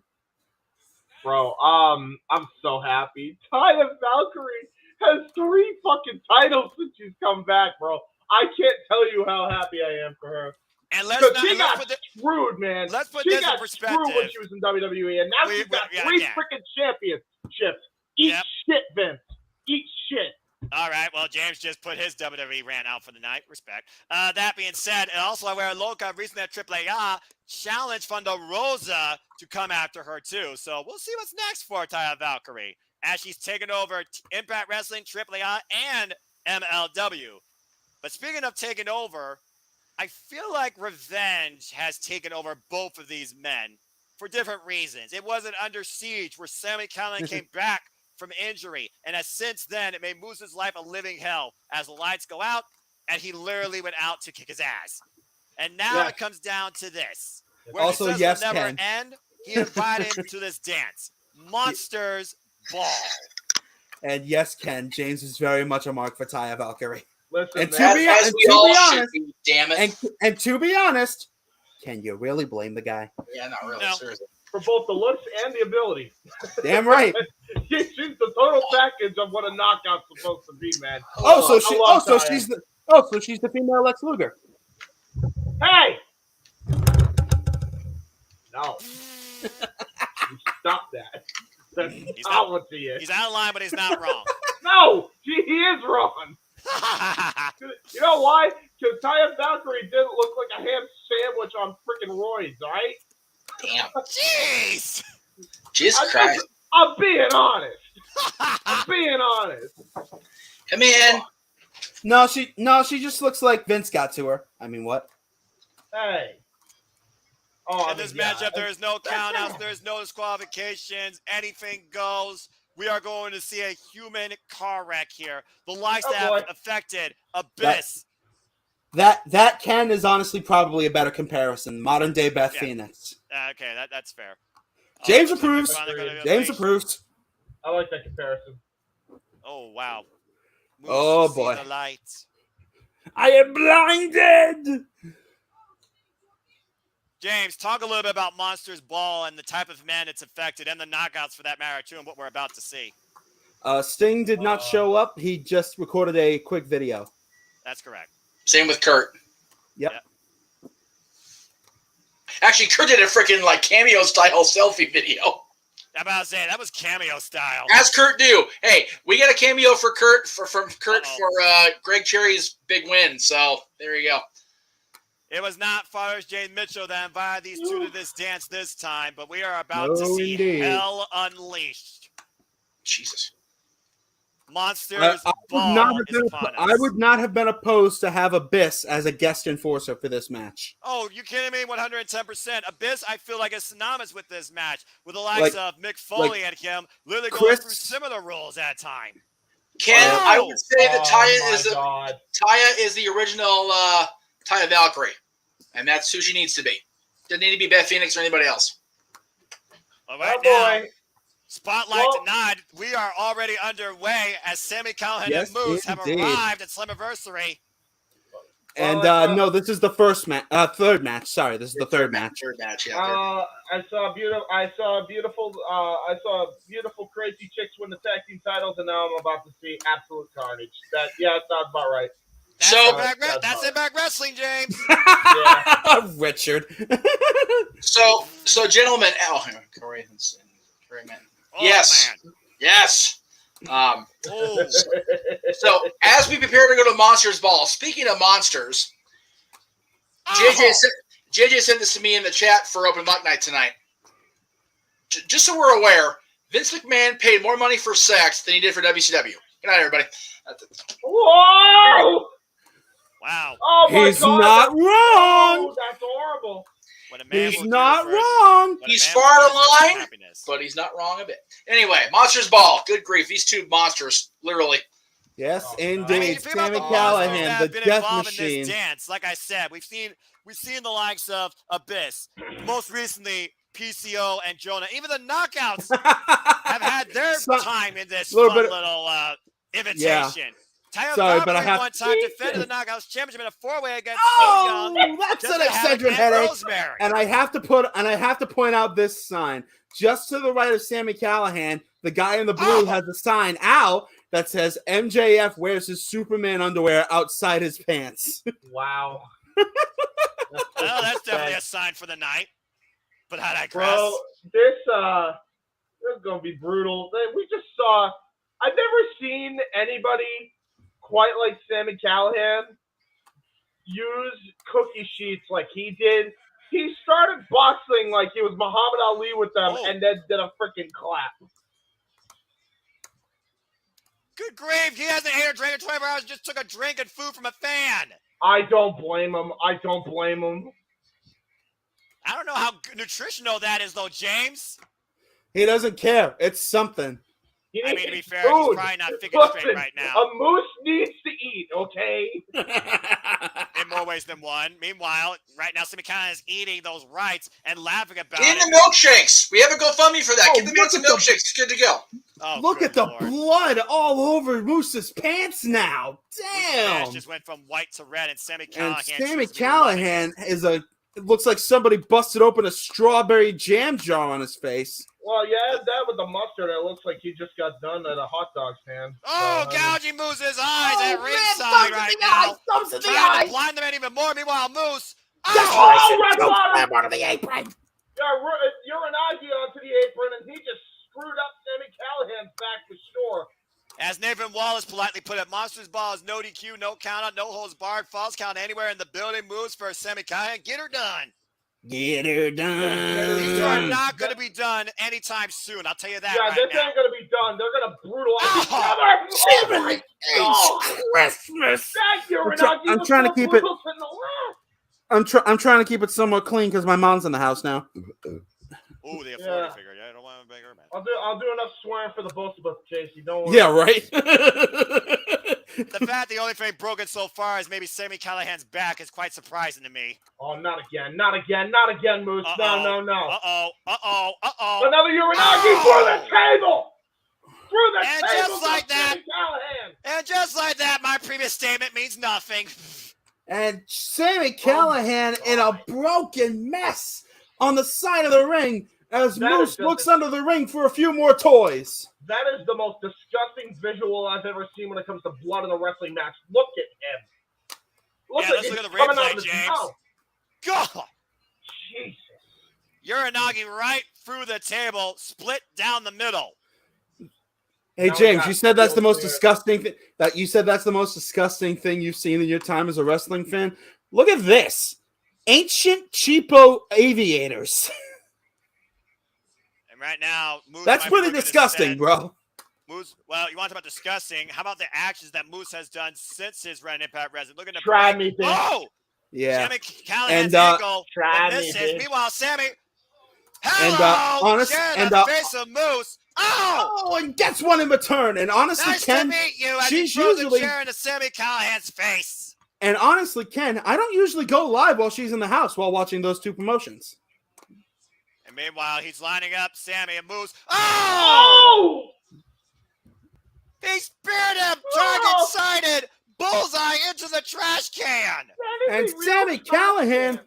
Bro, I'm so happy. Taya Valkyrie has 3 fucking titles since she's come back, bro. I can't tell you how happy I am for her. And let's not, she got screwed, man. Let's put she this got in perspective. screwed when she was in WWE, and now she's got 3 freaking championships. Eat shit, Vince. Eat shit. All right, well, James just put his WWE rant out for the night. Respect. That being said, and also Aware Loca recently at AAA challenged Thunder Rosa to come after her, too. So we'll see what's next for Taya Valkyrie as she's taken over Impact Wrestling, AAA, and MLW. But speaking of taking over, I feel like revenge has taken over both of these men for different reasons. It wasn't Under Siege where Sami Callihan came back from injury, and as since then, it made Moose's life a living hell as the lights go out, and he literally went out to kick his ass. And now it comes down to this. Where Also, he says yes, will never Ken. end, he invited him to this dance. Monsters Ball. And yes, Ken, James is very much a mark for Taya Valkyrie. Listen, And man, as we all should be, damn it. And to be honest, can you really blame the guy? Yeah, not really. No. Seriously. for both the looks and the ability. Damn right. She's the total package of what a knockout's supposed to be, man. So she's the female Lex Luger. Hey! No. You stop that. That's not what he is. He's out of line, but he's not wrong. No! He is wrong. You know why? Because Taya Valkyrie didn't look like a ham sandwich on freaking roids, alright? Damn. Jeez! Jesus Christ. I'm being honest. I'm being honest. Come in. No, she just looks like Vince got to her. I mean, what? Hey. Oh, In this matchup, there is no countouts, there is no disqualifications, anything goes. We are going to see a human car wreck here. The lives that have affected Abyss. That Ken is honestly probably a better comparison. Modern day Beth Phoenix. Okay, that's fair. James approves. James approves. I like that comparison. Oh wow. Oh boy. The lights. I am blinded. James, talk a little bit about Monsters Ball and the type of men it's affected, and the knockouts for that matter too, and what we're about to see. Sting did not show up. He just recorded a quick video. That's correct. Same with Kurt. Yep. Actually, Kurt did a freaking cameo style selfie video. I'm about to say that was cameo style. As Kurt do. Hey, we got a cameo for Kurt from Kurt for Greg Cherry's big win. So there you go. It was not Father's Jane Mitchell that invited these two to this dance this time, but we are about to see hell unleashed. Jesus. Monsters Ball is upon us. I would not have been opposed to have Abyss as a guest enforcer for this match. Oh, you kidding me? 110%. Abyss, I feel like, is synonymous with this match, with the likes of Mick Foley and him literally going through similar roles at time. Ken, I would say that Taya is the original Taya Valkyrie, and that's who she needs to be. Doesn't need to be Beth Phoenix or anybody else. Well, right now, spotlight denied. We are already underway as Sami Callihan and Moose have arrived at Slammiversary. And no, this is the third match. Sorry, this is the third match. Third match, yeah. I saw beautiful, crazy chicks win the tag team titles, and now I'm about to see absolute carnage. That sounds about right. That's Impact Wrestling, James. Richard. so gentlemen, Corey and man. Yes. Man. Yes. So as we prepare to go to Monsters Ball, speaking of monsters, JJ sent this to me in the chat for Open Mic Night tonight. Just so we're aware, Vince McMahon paid more money for sex than he did for WCW. Good night, everybody. Whoa! Wow. Oh my He's God, not wrong. Oh, that's horrible. He's not wrong. He's far out of line, but he's not wrong a bit. Anyway, Monsters Ball. Good grief. These two monsters, literally. Yes, indeed. Sami Callihan, the death machine. In this dance, like I said, we've seen the likes of Abyss. Most recently, PCO and Jonah. Even the Knockouts have had their time in this little invitation. Yeah. Sorry, but I have one time defended the Knockouts championship in a four-way against Young. That's an Excedrin headache. And I have to point out this sign just to the right of Sami Callihan. The guy in the blue has a sign out that says MJF wears his Superman underwear outside his pants. Wow. Well, that's definitely a sign for the night. But how'd I cross? Bro, this is gonna be brutal. We just saw. I've never seen anybody quite like Sami Callihan use cookie sheets like he did. He started boxing like he was Muhammad Ali with them and then did a freaking clap. Good grief, he hasn't ate or drank in 24 hours, just took a drink and food from a fan. I don't blame him. I don't know how nutritional that is, though, James. He doesn't care. It's something. I mean, to be fair, he's probably not thinking straight right now. A moose needs to eat, okay? In more ways than one. Meanwhile, right now, Sami Callihan is eating those rights and laughing about it. The milkshakes. We have a GoFundMe for that. Get the man some milkshakes. It's good to go. Oh, look at the blood all over Moose's pants now. Damn. Just went from white to red, and Sami Callihan. It looks like somebody busted open a strawberry jam jar on his face. Well, yeah, that with the mustard, it looks like he just got done at a hot dog stand. Gouging Moose's eyes at ringside right now. Thumbs in the eyes. eyes. Blind them in even more. Meanwhile, Moose. Red bottom of the apron. Yeah, Uranagi onto the apron, and he just screwed up Sami Callihan's back for sure. As Nathan Wallace politely put it, Monsters Ball is no DQ, no count out, no holds barred, falls count anywhere in the building. Moves for Sami Callihan. Get her done. Get her done. These are not going to be done anytime soon. I'll tell you that. Yeah, right this now. ain't going to be done. They're going to brutalize each other. It's Christmas. That Uranagi I'm was trying to so keep it. brutal in the last. I'm trying to keep it somewhat clean because my mom's in the house now. Ooh, the authority figure. Yeah, I don't want to make her mad. I'll do enough swearing for the both of us, Casey. Don't worry. Yeah, right. The fact the only thing broken so far is maybe Sami Callihan's back is quite surprising to me. Oh, not again, Moose. No. Another Uranagi through the table. Through the And table. just like that. Sami Callihan. And just like that, my previous statement means nothing. And Sami Callihan in a broken mess on the side of the ring as Moose looks under the ring for a few more toys. That is the most disgusting visual I've ever seen when it comes to blood in a wrestling match. Look at him. Let's look at the replay, James. God! Jesus. Uranagi right through the table, split down the middle. Hey James, you said that's the most disgusting thing. That's the most disgusting thing you've seen in your time as a wrestling fan. Look at this, ancient cheapo aviators. And right now, Moose that's pretty disgusting, bro. Moose, well, you want to talk about disgusting? How about the actions that Moose has done since his run in Impact Wrestling? Look at the try me, bitch. Oh, yeah. Sami Callihan's angle. Meanwhile, Sami. Hello, the face of Moose. Oh, and gets one in return. And honestly, nice Ken, to meet you. she's usually the chair into Sami Callihan's face. And honestly, Ken, I don't usually go live while she's in the house while watching those two promotions. And meanwhile, he's lining up Sami and Moose. Oh! He speared him. Target sighted. Bullseye into the trash can. And Sami Callihan.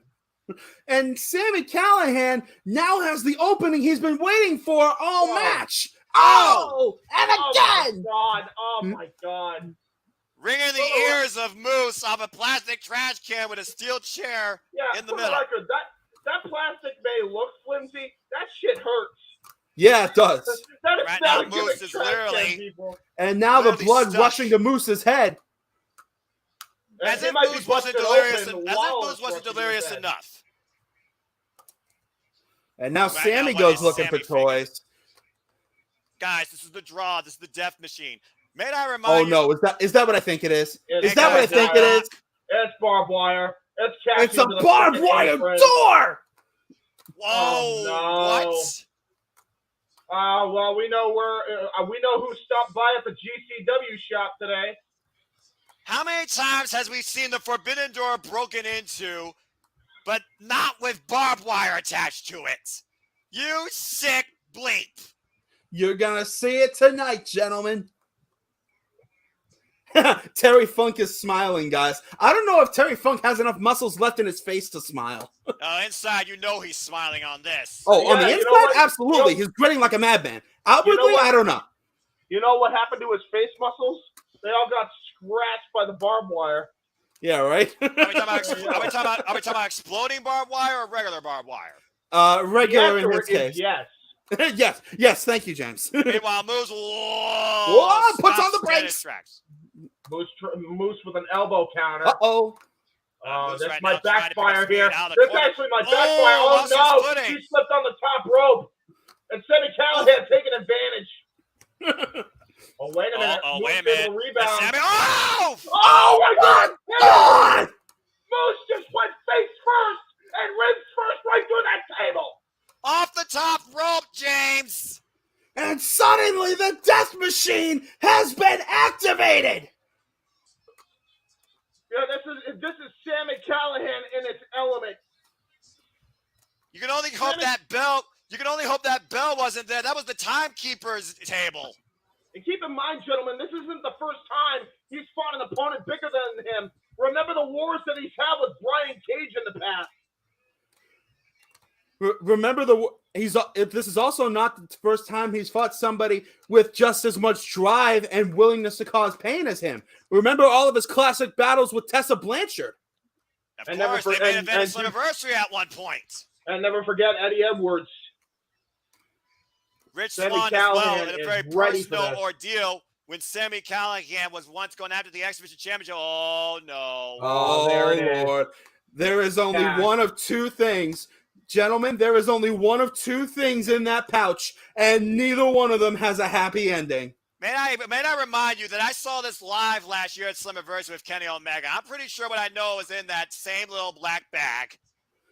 And Sami Callihan now has the opening he's been waiting for all match. Oh! And again! Oh my God. Ringing the ears of Moose off a plastic trash can with a steel chair in the middle. Record, that plastic may look flimsy. That shit hurts. Yeah, it does. Right now, Moose is literally... And now the blood rushing to Moose's head. As if Moose wasn't delirious enough. And now Sami goes looking for toys. Guys, this is the draw. This is the death machine. May I remind you? Oh no, is that what I think it is? Is that what I think it is? It's barbed wire. It's a barbed wire door. Whoa! Oh, no. What? Well, we know who stopped by at the GCW shop today. How many times has we seen the forbidden door broken into, but not with barbed wire attached to it? You sick bleep. You're gonna see it tonight, gentlemen. Terry Funk is smiling, guys. I don't know if Terry Funk has enough muscles left in his face to smile. Inside, you know he's smiling on this. Oh, on the inside? Absolutely. He's grinning like a madman. Outwardly, I don't know. You know what happened to his face muscles? They all got scratched by the barbed wire. Yeah, right? Are we talking about exploding barbed wire or regular barbed wire? Regular in his case. Yes. yes. Thank you, James. Meanwhile, Moose puts on the brakes. Moose with an elbow counter. Uh-oh. That's right my backfire here. That's actually my backfire. Oh, no. He slipped on the top rope. And Sami Callihan taking advantage. Oh, wait a minute. Wait a minute. Rebound. Sami, my God. Moose just went face first and ribs first right through that table. Off the top rope, James. And suddenly the death machine has been activated. Yeah, this is Sami Callihan in its element. You can only hope that bell. You can only hope that bell wasn't there. That was the timekeeper's table. And keep in mind, gentlemen, this isn't the first time he's fought an opponent bigger than him. Remember the wars that he's had with Brian Cage in the past. Remember this is also not the first time he's fought somebody with just as much drive and willingness to cause pain as him. Remember all of his classic battles with Tessa Blanchard. Of course, they made event Slammiversary at one point. And never forget Eddie Edwards. Rich Swann as well in a very personal ordeal when Sami Callihan was once going after the X-Division Championship. Oh, no. Oh, Lord. There is only one of two things. Gentlemen, there is only one of two things in that pouch, and neither one of them has a happy ending. May I remind you that I saw this live last year at Slammiversary with Kenny Omega. I'm pretty sure what I know is in that same little black bag.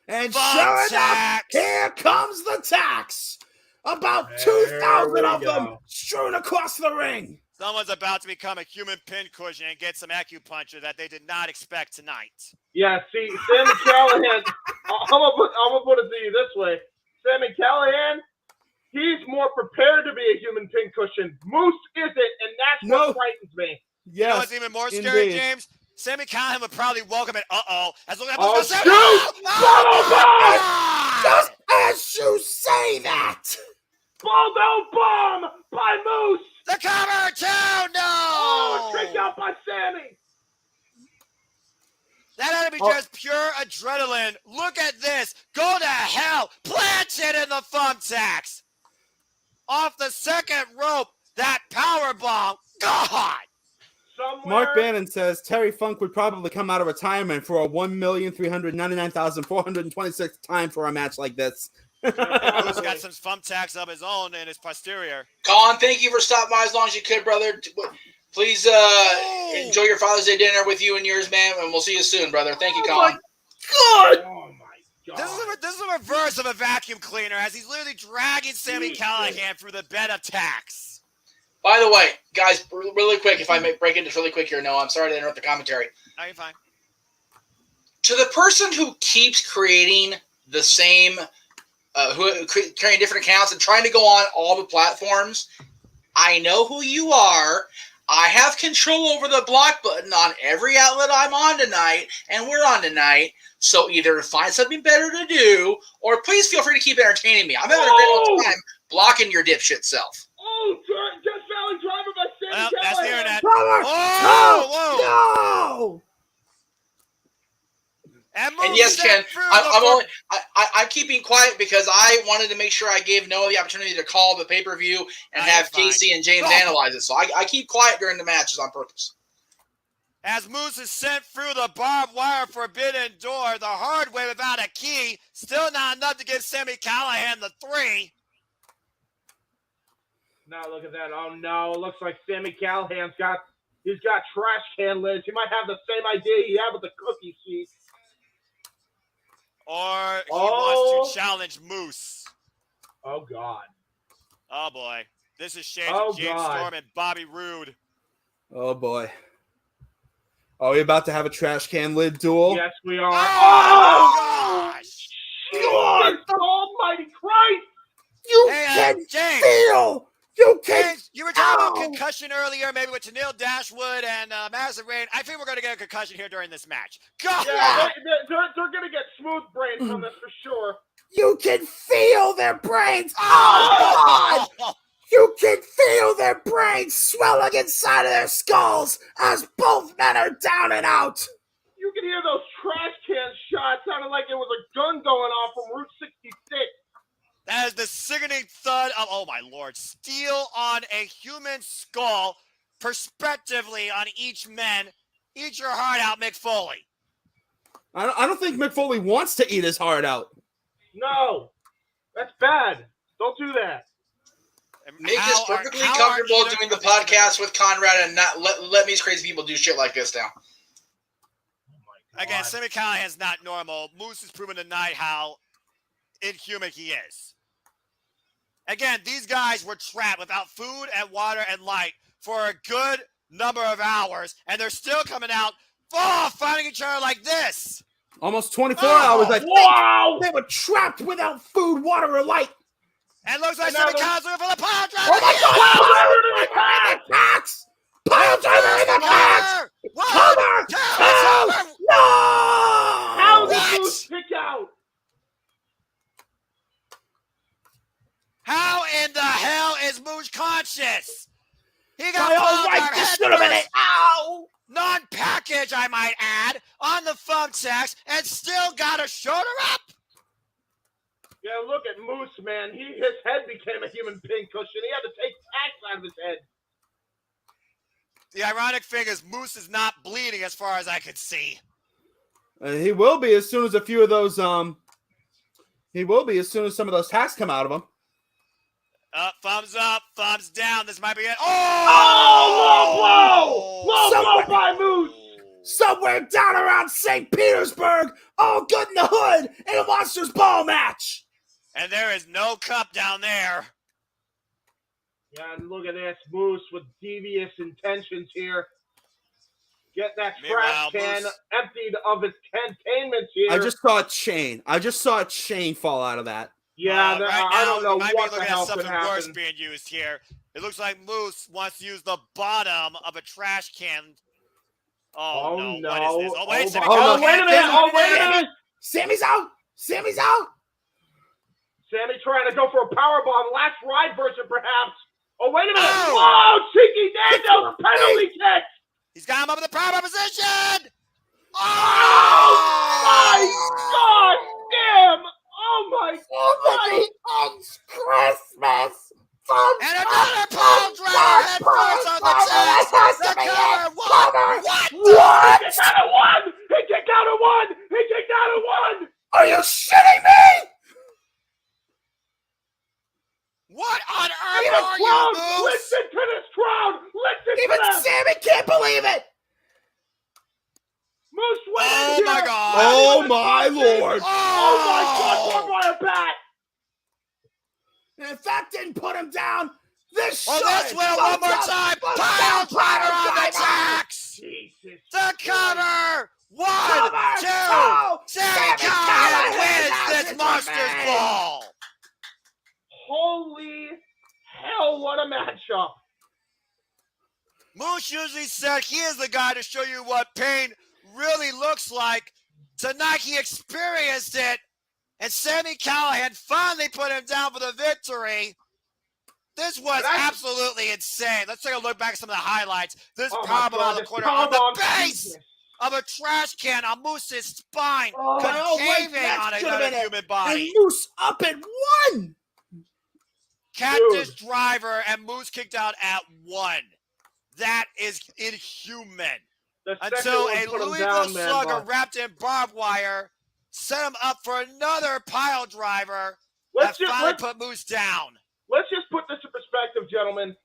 And Fun sure enough, tax. here comes the tax. About There 2,000 we of them go. strewn across the ring. Someone's about to become a human pincushion and get some acupuncture that they did not expect tonight. Yeah, see, Sami Callihan, I'm gonna put it to you this way. Sami Callihan, he's more prepared to be a human pincushion. Moose isn't, and that's what frightens me. Yes, you know what's even more scary, indeed. James? Sami Callihan would probably welcome it. As long as Oh, say, shoot! Just as you say that. Baldo bomb by Moose. The cover too. No. Oh, trick out by Sammy. That had to be just pure adrenaline. Look at this. Go to hell. Plant it in the thumbtacks. Off the second rope. That power bomb. God. Mark Bannon says Terry Funk would probably come out of retirement for a 1,399,426 time for a match like this. Who's got some thumbtacks of his own in his posterior. Colin, thank you for stopping by as long as you could, brother. Please enjoy your Father's Day dinner with you and yours, man, and we'll see you soon, brother. Thank you, Colin. God! Oh my God! This is a reverse of a vacuum cleaner as he's literally dragging Sami Callihan through the bed of tacks. By the way, guys, really quick, if I may break into this really quick here, Noah, I'm sorry to interrupt the commentary. No, you're fine. To the person who keeps creating the same, creating different accounts and trying to go on all the platforms, I know who you are. I have control over the block button on every outlet I'm on tonight, and we're on tonight. So either find something better to do, or please feel free to keep entertaining me. I'm having a great old time blocking your dipshit self. Oh, Death Valley Driver by Sami Well, Callihan. that's the internet. Power! Whoa! No! And yes, Ken, I'm keeping quiet because I wanted to make sure I gave Noah the opportunity to call the pay-per-view and have Casey and James analyze it. So I keep quiet during the matches on purpose. As Moose is sent through the barbed wire forbidden door the hard way without a key, still not enough to give Sami Callihan the 3. Now look at that. Oh no, it looks like Sami Callihan's got trash can lids. He might have the same idea he had with the cookie sheet. Or he wants to challenge Moose. Oh God. Oh boy. This is shades of James Storm and Bobby Roode. Oh boy. Are we about to have a trash can lid duel? Yes, we are. Oh gosh! God, Almighty Christ! You can feel. You can. James, you were talking about concussion earlier, maybe with Tennille Dashwood and Madison Rain. I think we're going to get a concussion here during this match. God! Yeah, they're going to get smooth brain from this for sure. You can feel their brains. Oh, God! You can feel their brains swelling inside of their skulls as both men are down and out. You can hear those trash can shots sounding like it was a gun going off from Route 66. That is the sickening thud of, oh my lord, steel on a human skull, prospectively on each man. Eat your heart out, Mick Foley. I don't think Mick Foley wants to eat his heart out. No, that's bad. Don't do that. Nick is perfectly comfortable doing the podcast with Conrad and not let these crazy people do shit like this now. Oh Again, Sami Callihan's not normal. Moose has proven tonight how inhuman he is. Again, these guys were trapped without food and water and light for a good number of hours, and they're still coming out, fighting each other like this. Almost 24 hours, I think. Wow! They were trapped without food, water, or light. And looks like Sami Callihan's looking for the pile driver. Oh my God! Pile driver in the box! Cover! Two! No! How did Moose pick out? How in the hell is Moose conscious? He got this should have been it. Ow! Non-package, I might add, on the thumbtacks, and still got a shoulder up. Yeah, look at Moose, man. His head became a human pincushion. He had to take tacks out of his head. The ironic thing is Moose is not bleeding as far as I could see. He will be as soon as a few of those. He will be as soon as some of those tacks come out of him. Thumbs up, thumbs down. This might be it. Oh, low blow by Moose. Somewhere down around St. Petersburg, all good in the hood in a Monsters Ball match. And there is no cup down there. Yeah, and look at this. Moose with devious intentions here. Get that trash can emptied of its containment here. I just saw a chain fall out of that. Yeah, I don't know what the hell could something worse happen. being used here. It looks like Moose wants to use the bottom of a trash can. Oh no. What is this? Oh, wait, wait a minute. Sammy's out. Sammy's out. Sammy trying to go for a powerbomb. Last ride version, perhaps. Oh, wait a minute. Oh, cheeky Daniels, penalty kick. He's got him up in the powerbomb position. Oh, my God damn. Oh, my God. It's Christmas. And another pile driver head first on the chest. The cover. What? What? He kicked out of one. He kicked out of one. He kicked out of one. Are you shitting me? What on earth Even are crowd, you, Moose? listen to this crowd. Listen to Even them. Sammy can't believe it. Moose went in Oh here. my God. Oh my Lord. Oh my God, one by a bat. And if that didn't put him down, this should. This will one more time. Pile driver on the tracks. Jesus. The cover. One, Cover. two. Oh, Sammy Callahan wins this Monsters Ball. Holy hell, what a matchup. Moose usually said he is the guy to show you what pain really looks like. Tonight he experienced it, and Sammy Callahan finally put him down for the victory. This was absolutely insane. Let's take a look back at some of the highlights. This powerbomb on the corner on the base of a trash can on Moose's spine, caving on another human body. And Moose up at one. Cactus driver and Moose kicked out at one. That is inhuman. Until a Louisville slugger wrapped in barbed wire set him up for another pile driver that finally put Moose down. Let's just put this in perspective, gentlemen.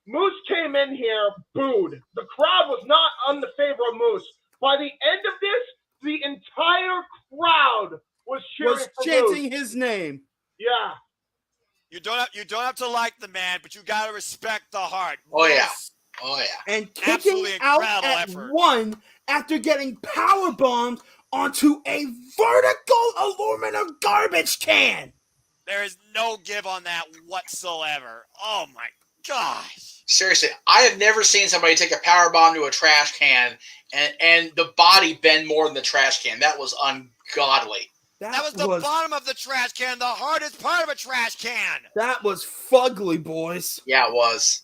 Moose came in here, booed. The crowd was not on the favor of Moose. By the end of this, the entire crowd was cheering for chanting Moose. his name. Yeah. You don't have to like the man, but you got to respect the heart. Oh, yeah. Oh, yeah. And kicking out at one after getting power bombed onto a vertical aluminum garbage can. There is no give on that whatsoever. Oh, my gosh. Seriously, I have never seen somebody take a power bomb to a trash can and the body bend more than the trash can. That was ungodly. That was the bottom of the trash can, the hardest part of a trash can. That was fugly, boys. Yeah, it was.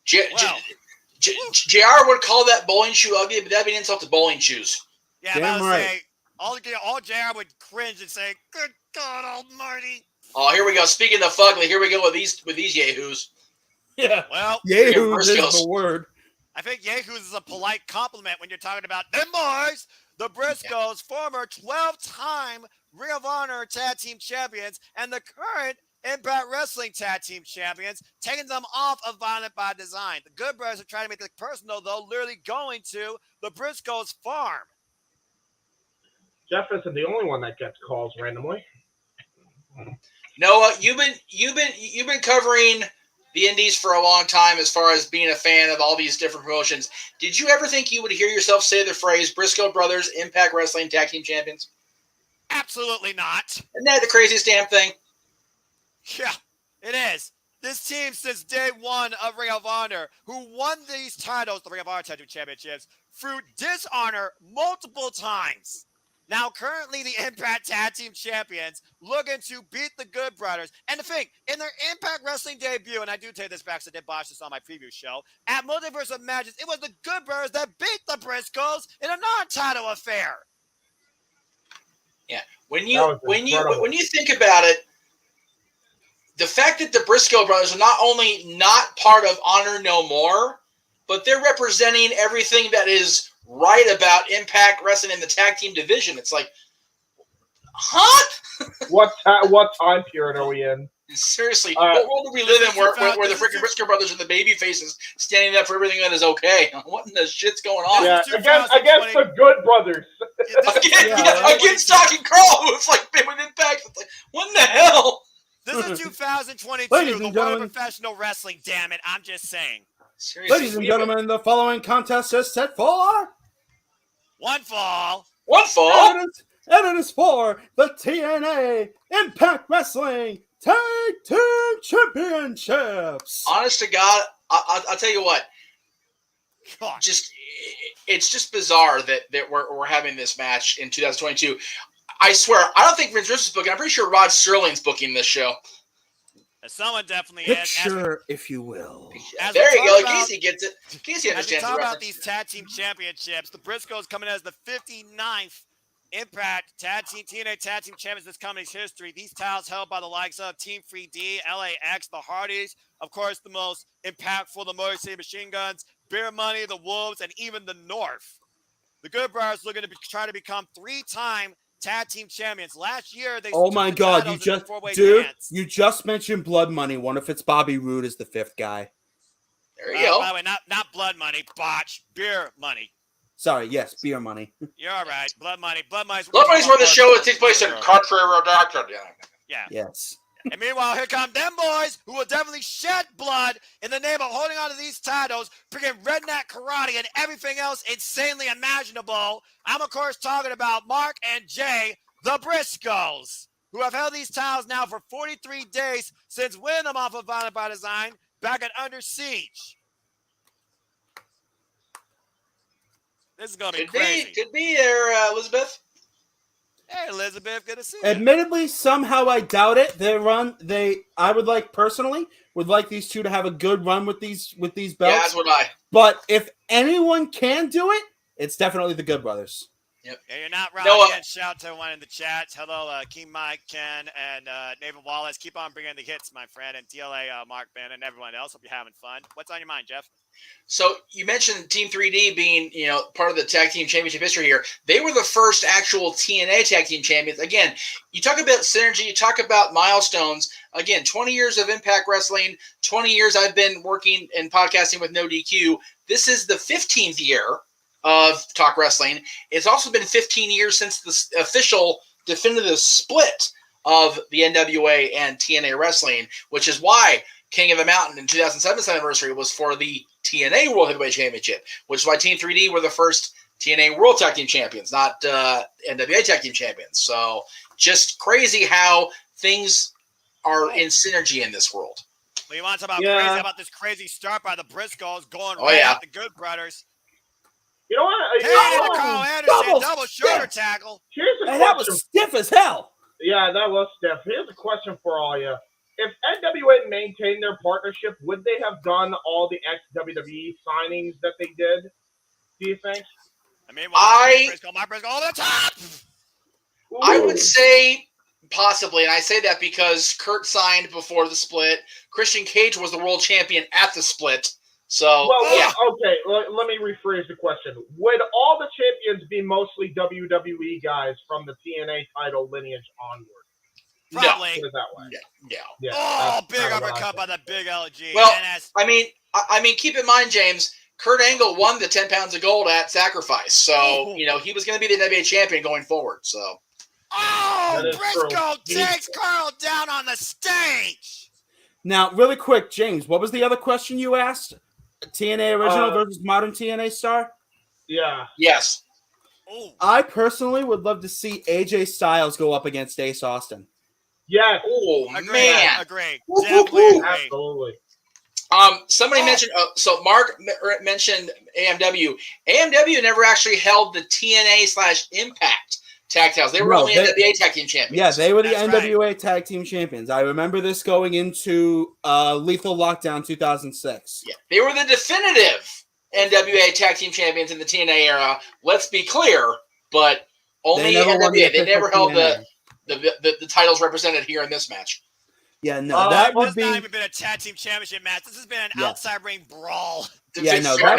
JR would call that bowling shoe ugly, but that'd be an insult to bowling shoes. Yeah, I would say, all JR would cringe and say, "Good God Almighty!" Oh, here we go. Speaking of fugly, here we go with these yahoos. Yeah. Well, yahoos is the word. I think yahoos is a polite compliment when you're talking about them boys. The Briscoes, former 12-time Ring of Honor Tag Team Champions, and the current Impact Wrestling Tag Team Champions, taking them off of Violent by Design. The Good Brothers are trying to make it personal, though, literally going to the Briscoes' farm. Jeff isn't the only one that gets calls randomly. Noah, you've been covering the Indies for a long time as far as being a fan of all these different promotions. Did you ever think you would hear yourself say the phrase Briscoe Brothers Impact Wrestling Tag Team Champions? Absolutely not. Isn't that the craziest damn thing? Yeah, it is. This team since day one of Ring of Honor, who won these titles, the Ring of Honor Tag Team Championships, through dishonor multiple times. Now, currently, the Impact Tag Team Champions looking to beat the Good Brothers. And the thing, in their Impact Wrestling debut, and I do take this back, so I did botch this on my preview show, at Multiverse of Madness, it was the Good Brothers that beat the Briscoes in a non-title affair. Yeah, when you think about it, the fact that the Briscoe brothers are not only not part of Honor No More, but they're representing everything that is right about Impact Wrestling in the tag team division. It's like, Huh? What time period are we in? Seriously, what world do we live in where the freaking Briscoe brothers are the baby faces standing up for everything that is okay? What in the shit's going on? Yeah, against the Good Brothers. Against Doc and Carl, who have like been with Impact. It's like, what in the hell? This is 2022, Ladies the and world of gentlemen. professional wrestling, damn it. I'm just saying. Seriously, Ladies and gentlemen, the following contest is set for one fall. And it is for the TNA Impact Wrestling Tag Team Championships. Honest to God, I'll tell you what. God. It's just bizarre that we're having this match in 2022. I swear, I don't think Vince Russo is booking. I'm pretty sure Rod Sterling's booking this show. Someone definitely Picture, if you will. There you go. Casey gets it. Casey understands as we the talk reference. about these tag team championships, the Briscoes coming as the 59th Impact TNA Tag Team Champions this company's history. These titles held by the likes of Team 3D, LAX, the Hardys, of course, the most impactful, the Motor City Machine Guns, Beer Money, the Wolves, and even the North. The Good Brothers looking to try to become 3-time tag team champions. Last year, they Oh my God! You just mentioned Blood Money. Wonder if it's Bobby Roode as the 5th guy. There you go. By the way, not Blood Money, Botch, Beer Money. Sorry, yes, Beer Money. You're all right. Blood Money. Blood Money's where the show takes place in Country Road Doctor. Yeah. Yes. And meanwhile, here come them boys who will definitely shed blood in the name of holding on to these titles, bringing redneck karate and everything else insanely imaginable. I'm, of course, talking about Mark and Jay, the Briscoes, who have held these titles now for 43 days since winning them off of Violent by Design back at Under Siege. This is going to be crazy. Could be there, Elizabeth. Hey, Elizabeth, good to see you. Admittedly, somehow I doubt it. I would like these two to have a good run with these belts. Yeah, as would I. But if anyone can do it, it's definitely the Good Brothers. Yep. Yeah, you're not wrong. Again, shout out to everyone in the chats. Hello, King Mike, Ken, and Nathan Wallace. Keep on bringing the hits, my friend, and DLA, Mark Ben, and everyone else. Hope you're having fun. What's on your mind, Jeff? So you mentioned Team 3D being, part of the tag team championship history here. They were the first actual TNA tag team champions. Again, you talk about synergy, you talk about milestones. Again, 20 years of Impact Wrestling, 20 years I've been working and podcasting with No DQ. This is the 15th year of Talk Wrestling. It's also been 15 years since the official definitive split of the NWA and TNA Wrestling, which is why King of the Mountain in 2007 Slammiversary was for the TNA World Heavyweight Championship, which is why Team 3D were the first TNA World Tag Team Champions, not NWA Tag Team Champions. So just crazy how things are in synergy in this world. Well, you want to talk about crazy about this crazy start by the Briscoes going at the Good Brothers. You know what? Carl Anderson, double shoulder tackle. And that was stiff as hell. Yeah, that was stiff. Here's a question for all you. If NWA maintained their partnership, would they have done all the ex-WWE signings that they did? Do you think? I mean, my Briscoe all the top. I would say possibly, and I say that because Kurt signed before the split. Christian Cage was the world champion at the split. So, okay, let me rephrase the question. Would all the champions be mostly WWE guys from the TNA title lineage onward? Probably. Put it that way. Yeah. Big uppercut by the big LG. Well, I mean, keep in mind, James, Kurt Angle won the 10 pounds of gold at Sacrifice. So, he was going to be the NWA champion going forward. So. Briscoe takes Carl down on the stage. Now, really quick, James, what was the other question you asked? TNA original versus modern TNA star? Yeah. Yes. I personally would love to see AJ Styles go up against Ace Austin. Yes. Oh, man. Agree. Definitely agree. Absolutely. Somebody mentioned, so Mark mentioned AMW. AMW never actually held the TNA/Impact tag titles. They were only NWA tag team champions. Yeah, they were the NWA tag team champions. I remember this going into Lethal Lockdown 2006. Yeah, they were the definitive NWA tag team champions in the TNA era. Let's be clear, but only NWA. They never held the titles represented here in this match. Yeah, no, that would be. It's not even been a tag team championship match. This has been an outside ring brawl. Yeah, no, fair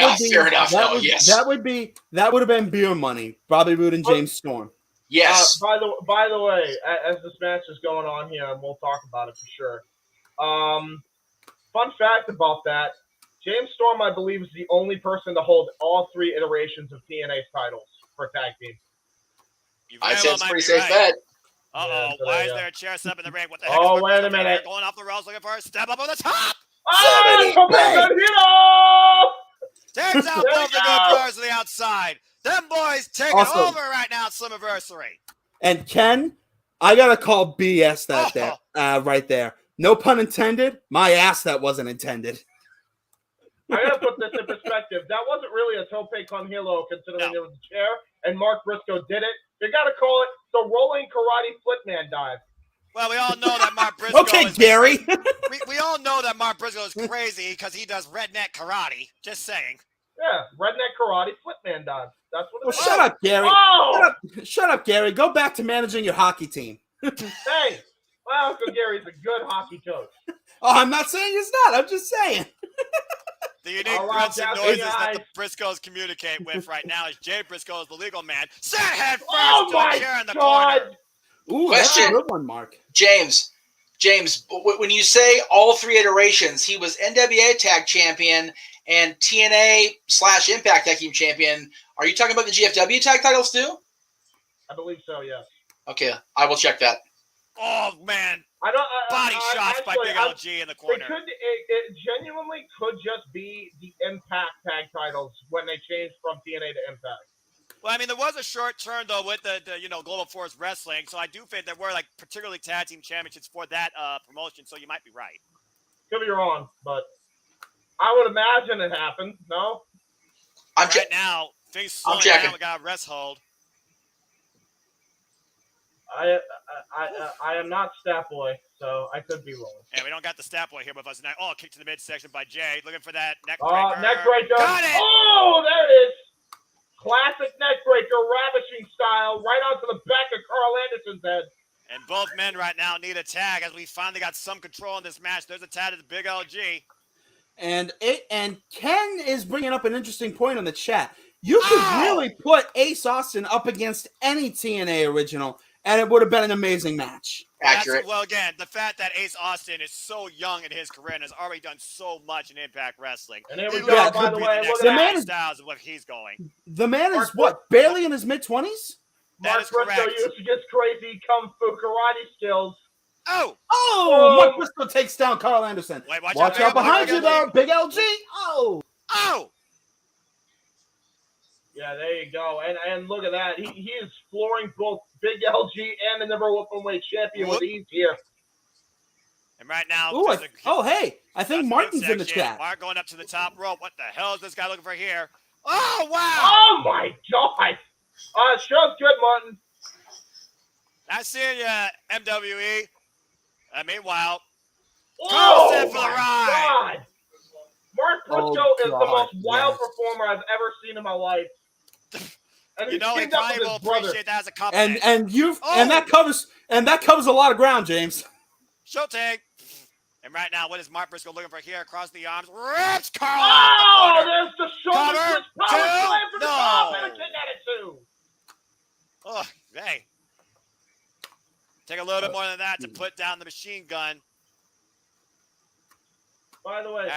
enough. That would have been Beer Money. Bobby Roode and James Storm. Yes. By the way, as this match is going on here, and we'll talk about it for sure. Fun fact about that: James Storm, I believe, is the only person to hold all 3 iterations of TNA's titles for tag team. I'd say it's a pretty safe bet. Uh-oh, why is there a chair set up in the ring? What the heck? Oh, wait a minute. Going off the rails, looking for a step up on the top. Takes out both the Good Brothers to the outside. Them boys taking over right now at Slammiversary. And Ken, I gotta call BS right there. No pun intended. My ass that wasn't intended. I gotta put this in perspective. That wasn't really a tope con hilo, considering it was a chair, and Mark Briscoe did it. You gotta call it the rolling karate flipman dive. Well, we all know that Mark Briscoe. Okay, Gary. we all know that Mark Briscoe is crazy because he does redneck karate. Just saying. Yeah, redneck karate flipman dive. That's what it is. Shut up, Gary. Oh! Shut up, Gary. Go back to managing your hockey team. Hey, my Uncle Gary's a good hockey coach. Oh, I'm not saying he's not. I'm just saying. The unique grunts and noises that the Briscoes communicate with right now is Jay Briscoe is the legal man. Set head first to a chair in the corner. Ooh, Question. That's a good one, Mark. James, when you say all 3 iterations, he was NWA Tag Champion and TNA/Impact Tag Team Champion. Are you talking about the GFW Tag titles too? I believe so, yes. Okay, I will check that. Oh, man. Body shots by Big LG in the corner. It genuinely could just be the Impact Tag titles when they changed from TNA to Impact. Well, I mean, there was a short turn, though, with the Global Force Wrestling, so I do think there were, particularly tag team championships for that promotion, so you might be right. Could be wrong, but I would imagine it happened, no? Right now, things slowing down. We got a rest hold. I am not Stat Boy, so I could be wrong. And we don't got the Stat Boy here with us tonight. Oh, kick to the midsection by Jay, looking for that neck breaker. Neck breaker. Got it! Oh, there it is. Classic neck breaker, ravishing style, right onto the back of Carl Anderson's head. And both men right now need a tag as we finally got some control in this match. There's a tag to the Big LG. And Ken is bringing up an interesting point on the chat. You could really put Ace Austin up against any TNA original, and it would have been an amazing match. Accurate. Well, again, the fact that Ace Austin is so young in his career and has already done so much in Impact Wrestling. And here we go, by the way. Look at the styles of what he's going. The man is, barely in his mid-20s? That is correct. Used to get crazy kung fu karate skills. Oh! Mark Briscoe takes down Carl Anderson. Wait, watch out behind you, though, Big LG. Oh! Yeah, there you go. And look at that. He is flooring both Big LG and the number 1 weight champion with ease here. And right now, hey, I think Martin's in the chat. Mark going up to the top rope. What the hell is this guy looking for here? Oh, wow! Oh, my God! Show's good, Martin. I see you, MWE. Meanwhile, oh, for the ride. God! Mark Briscoe is the most wild performer I've ever seen in my life. And he probably will appreciate that as a compliment. And that covers a lot of ground, James. Showtime. And right now, what is Mark Briscoe looking for here? Across the arms, rips Carl. Oh, there's the shoulder Cover, switch power slam for the top and a kick attitude. Oh, hey. Take a little bit more than that to put down the machine gun. By the way,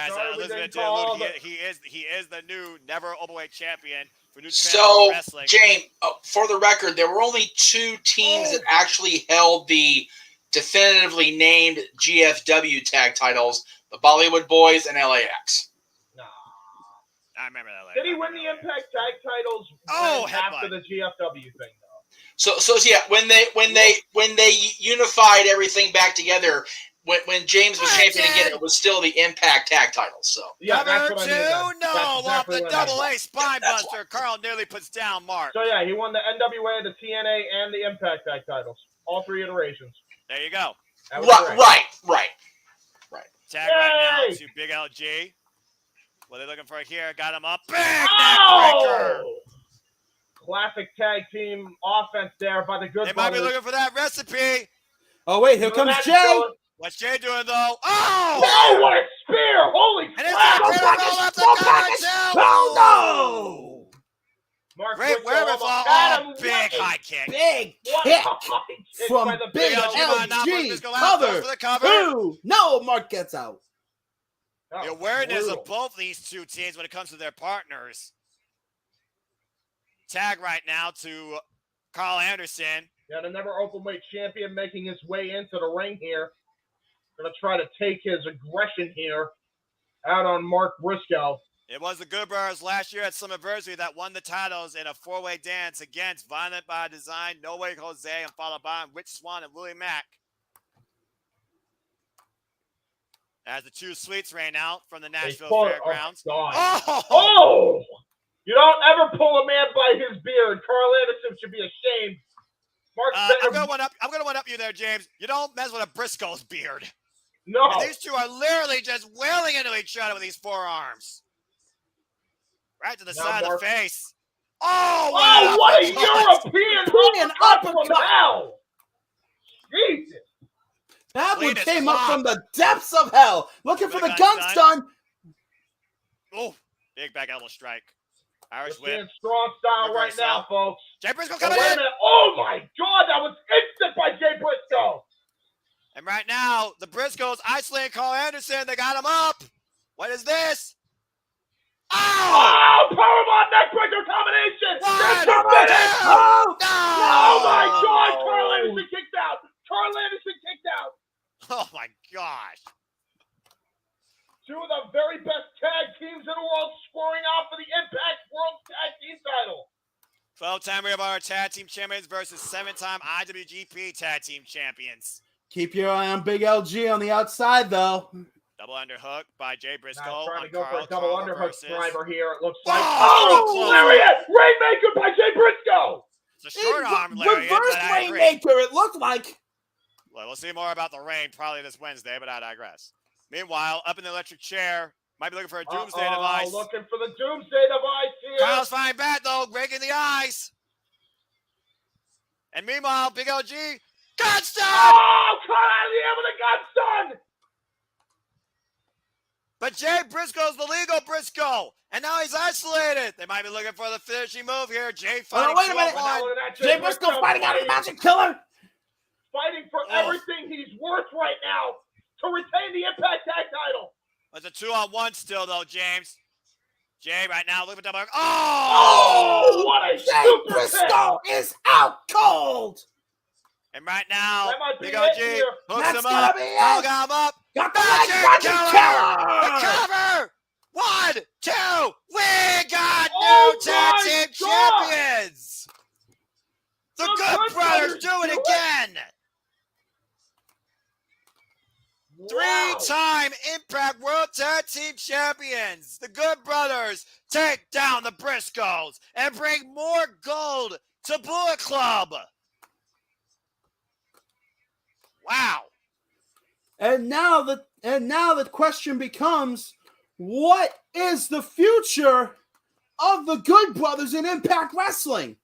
he is the new never overweight champion for New So, Wrestling. James, for the record, there were only 2 teams that actually held the definitively named GFW tag titles: the Bollywood Boys and LAX. No, I remember that. Did he win the Impact tag titles after the GFW thing, though? So yeah, when they unified everything back together. When James was champion again, it was still the Impact Tag titles. So yeah, that's what I mean. Off the double A spine buster, Carl nearly puts down Mark. So yeah, he won the NWA, the TNA, and the Impact Tag titles, all 3 iterations. There you go. Right. Tag right now to Big LG. What are they looking for here? Got him up. Big neckbreaker. Classic tag team offense there by the Good They Brothers. might be looking for that recipe. Oh wait, here comes Jay. What's Jay doing though? Oh! Oh, what a spear! Holy crap! Oh no! Mark Great Briscoe wherewithal. almost had him. Big high kick. Big What kick a high kick from by the Big LG. Now LG. Briscoe out, goes Cover. for the cover. 2. No, Mark gets out. That The was awareness brutal. of both these two teams when it comes to their partners. Tag right now to Carl Anderson. Yeah, the never openweight champion making his way into the ring here. Gonna try to take his aggression here out on Mark Briscoe. It was the Good Brothers last year at Slammiversary that won the titles in a four-way dance against Violent by Design, No Way Jose, and followed by Rich Swann and Willie Mack. As the two sweets rain out from the Nashville Fairgrounds. Oh! You don't ever pull a man by his beard. Carl Anderson should be ashamed. I'm gonna one up you there, James. You don't mess with a Briscoe's beard. No. And these two are literally just wailing into each other with these forearms. Right to the side of the face. Oh, what a European uppercut from hell! Jesus. That one came up from the depths of hell, looking for the gun stun. Oh, big back elbow strike. Irish We're whip. Strong style right now, folks. Jay Briscoe coming wait a in. minute. Oh my God, that was instant by Jay Briscoe. And right now, the Briscoes isolating Carl Anderson. They got him up. What is this? Oh, powerbomb neckbreaker combination. One, Oh, no. Oh my God, Carl Anderson kicked out. Carl Anderson kicked out. Oh my gosh. Two of the very best tag teams in the world scoring out for the Impact World Tag Team title. 12-time Ring of Honor Tag Team Champions versus 7-time IWGP Tag Team Champions. Keep your eye on Big LG on the outside, though. Double underhook by Jay Briscoe. Now trying on to go Carl, for a double Carl underhook versus... driver here. It looks like. Oh, lariat! Rainmaker by Jay Briscoe. It's a short arm lariat. Reverse but I agree. Rainmaker, it looked like. Well, we'll see more about the rain probably this Wednesday, but I digress. Meanwhile, up in the electric chair, might be looking for a doomsday device. Looking for the doomsday device here. Kyle's fine bat, though, breaking the eyes. And meanwhile, Big LG, gun stun! Oh, cut out of the air with a gun stun! But Jay Briscoe's the legal Briscoe, and now he's isolated. They might be looking for the finishing move here. Jay fighting wait a minute. 2-on-1. Jay Briscoe fighting out of the Magic Killer. Fighting for everything he's worth right now to retain the Impact Tag title. It's a 2-on-1 still, though, James. Jay right now looking for double. Oh, what a Jay super Briscoe is out cold. And right now, That might be Big it OG here. hooks That's him gonna up. be it. Kyle got him up. Got the Magic Magic Killer! The Killer. cover! 1, 2, we got Oh new tag my team God! champions! The The Good Good Brothers Brothers do do it it? again! Wow. 3-time Impact World Tag Team Champions. The Good Brothers take down the Briscoes and bring more gold to Bullet Club. Wow. And now the question becomes, what is the future of the Good Brothers in Impact Wrestling?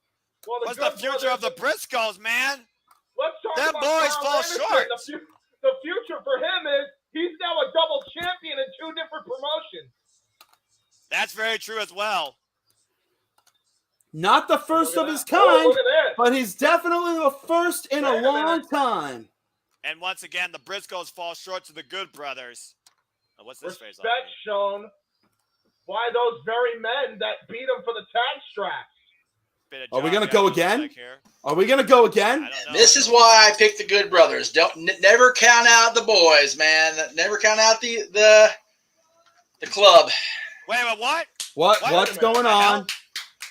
Well, What's the Good future of the Brothers- Briscoes, man? Let's talk Them about boys Carl fall Anderson. short. The future for him is he's now a double champion in 2 different promotions. That's very true as well. Not the first Look of at his that. Oh, kind, look at this. but he's definitely the first in a Wait a minute. long time. And once again, the Briscoes fall short to the Good Brothers. Oh, what's this phrase? Respect shown by those very men that beat him for the tag straps. Are we gonna go again? Are we gonna go again? This is why I picked the Good Brothers. Never count out the boys, man. Never count out the club. Wait, what? What's going on?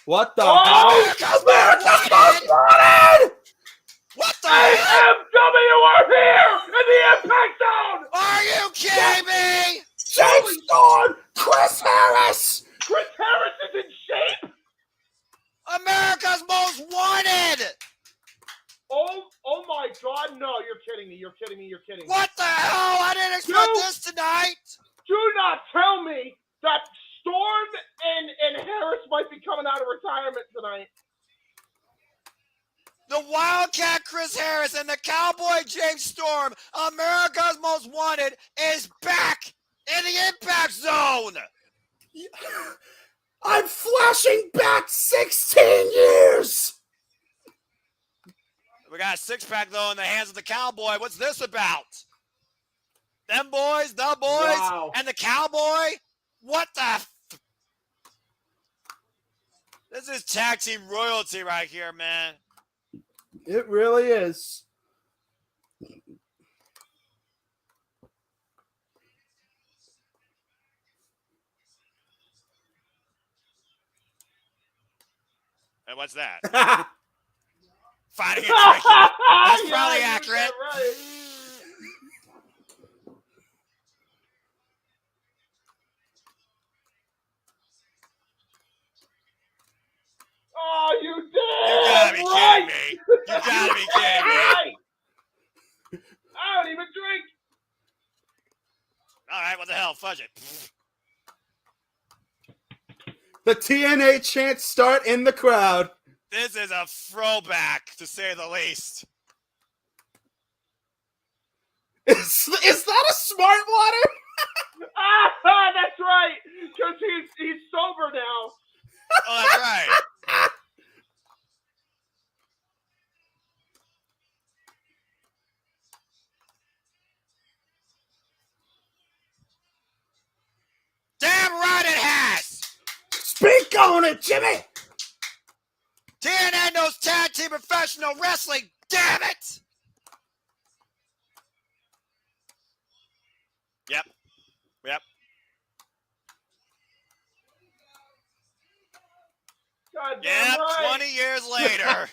What the Oh, hell? America's Most Wanted! What the AMW are here in the Impact Zone! Are you kidding me? James Storm! Chris Harris! Chris Harris is in shape! America's Most Wanted! Oh my God, no, you're kidding me, me. What the hell? I didn't expect this tonight! Do not tell me that Storm and Harris might be coming out of retirement tonight. The Wildcat Chris Harris and the Cowboy James Storm, America's Most Wanted, is back in the Impact Zone! I'm flashing back 16 years. We got a six-pack, though, in the hands of the Cowboy. What's this about? Them boys, the boys, Wow. and the Cowboy? What the? This is tag team royalty right here, man. It really is. And what's that? Finding a drinking. That's probably accurate. Right. Oh, you did! You gotta be kidding me. You gotta be kidding me. Right. I don't even drink. All right, what the hell? Fudge it. The TNA chants start in the crowd. This is a throwback, to say the least. Is that a smart water? That's right. Because he's sober now. Oh, that's right. Damn right it has. Speak on it, Jimmy. TNA knows tag team professional wrestling. Damn it. Yep. God damn Yep. right. 20 years later.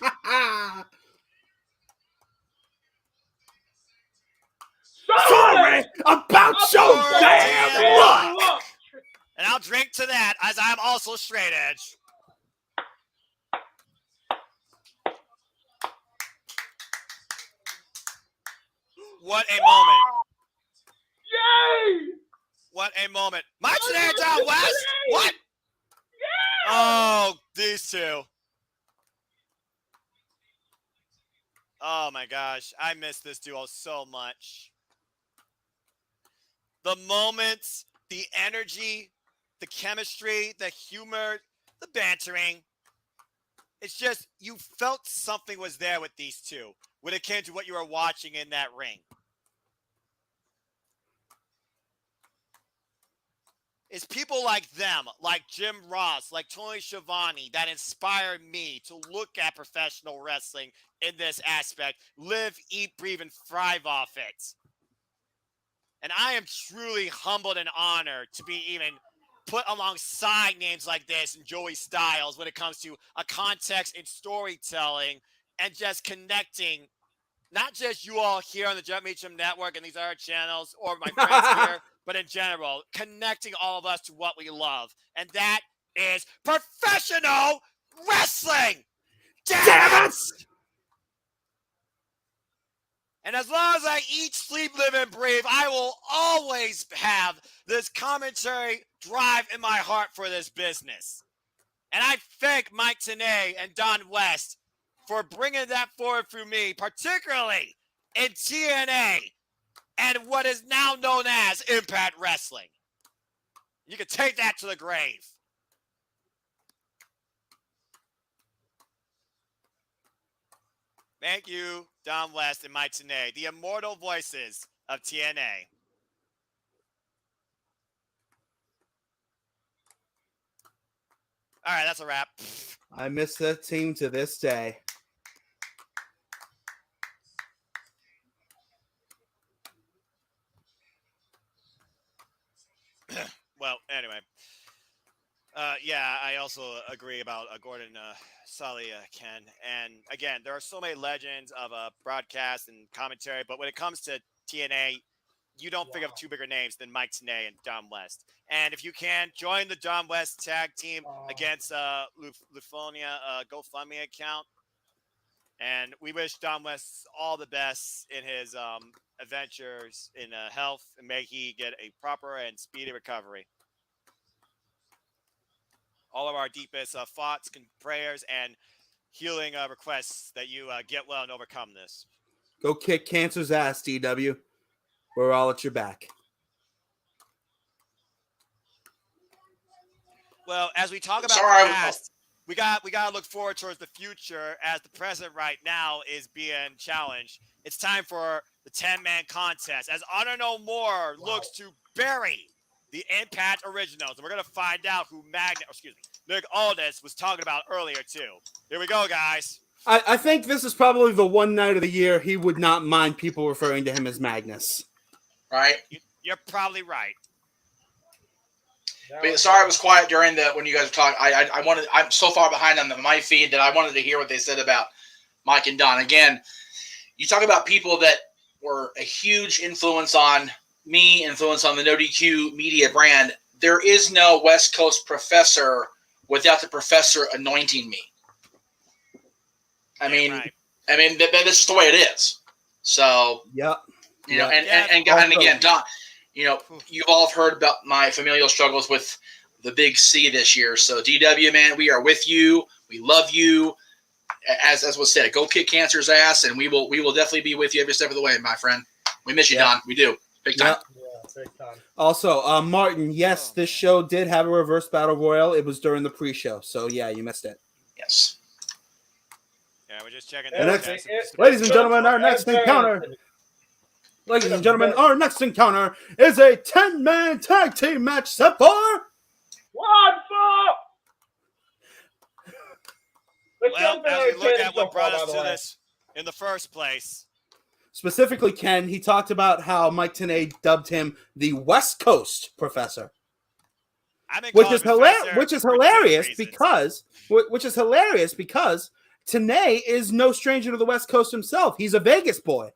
Sorry about your damn luck. And I'll drink to that, as I'm also straight edge. What a moment. Yay! What a moment. My today down west? What? Yeah! Oh, these two. Oh my gosh. I miss this duo so much. The moments, the energy, the chemistry, the humor, the bantering. It's just, you felt something was there with these two when it came to what you were watching in that ring. It's people like them, like Jim Ross, like Tony Schiavone, that inspired me to look at professional wrestling in this aspect, live, eat, breathe, and thrive off it. And I am truly humbled and honored to be even put alongside names like this and Joey Styles when it comes to a context in storytelling and just connecting, not just you all here on the Jump Meacham Network and these other channels or my friends here, but in general, connecting all of us to what we love. And that is professional wrestling. Damn it! And as long as I eat, sleep, live, and breathe, I will always have this commentary drive in my heart for this business. And I thank Mike Tenay and Don West for bringing that forward through me, particularly in TNA and what is now known as Impact Wrestling. You can take that to the grave. Thank you, Don West and Mike Tenay, the immortal voices of TNA. All right, that's a wrap. I miss that team to this day. Well, anyway. Yeah, I also agree about Gordon Sully, Ken. And again, there are so many legends of broadcast and commentary, but when it comes to TNA, you don't think of two bigger names than Mike Tenay and Don West. And if you can, join the Don West tag team against Lufonia GoFundMe account. And we wish Don West all the best in his adventures in health, and may he get a proper and speedy recovery. All of our deepest thoughts, prayers, and healing requests that you get well and overcome this. Go kick cancer's ass, DW. We're all at your back. Well, as we talk about Sorry, the past, we got to look forward towards the future as the present right now is being challenged. It's time for the 10-man contest as Honor No More looks to bury the Impact Originals. And we're going to find out who Nick Aldis was talking about earlier, too. Here we go, guys. I think this is probably the one night of the year he would not mind people referring to him as Magnus. Right? You're probably right. But sorry, I was quiet during when you guys were talking. I'm so far behind on my feed that I wanted to hear what they said about Mike and Don. Again, you talk about people that were a huge influence on me, influence on the No DQ media brand. There is no West Coast professor without the professor anointing me. I mean, that's just the way it is. So, yep. You know, and again, Don, you know, you've all heard about my familial struggles with the big C this year. So, DW, man, we are with you. We love you. As was said, go kick cancer's ass, and we will definitely be with you every step of the way, my friend. We miss you, Don. We do. Big time. Yeah, big time. Also, Martin, yes, this show did have a reverse battle royal. It was during the pre-show. So, yeah, you missed it. Yes. Yeah, we're just checking. Ladies and gentlemen, our next encounter. Ladies and gentlemen, our next encounter is a 10-man tag team match set for One fall. Well, as we look at what brought us to this in the first place. Specifically, Ken, he talked about how Mike Tenay dubbed him the West Coast Professor. Which is hilarious because Tenay is no stranger to the West Coast himself. He's a Vegas boy.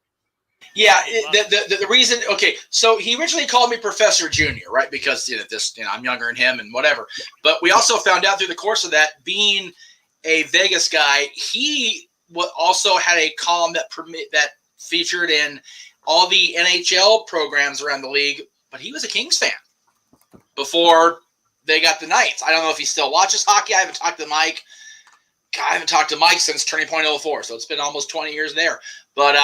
Yeah, the reason. Okay, so he originally called me Professor Junior, right? Because I'm younger than him and whatever. But we also found out through the course of that, being a Vegas guy, he also had a column that featured in all the NHL programs around the league. But he was a Kings fan before they got the Knights. I don't know if he still watches hockey. I haven't talked to Mike. God, I haven't talked to Mike since Turning Point 04, so it's been almost 20 years there. But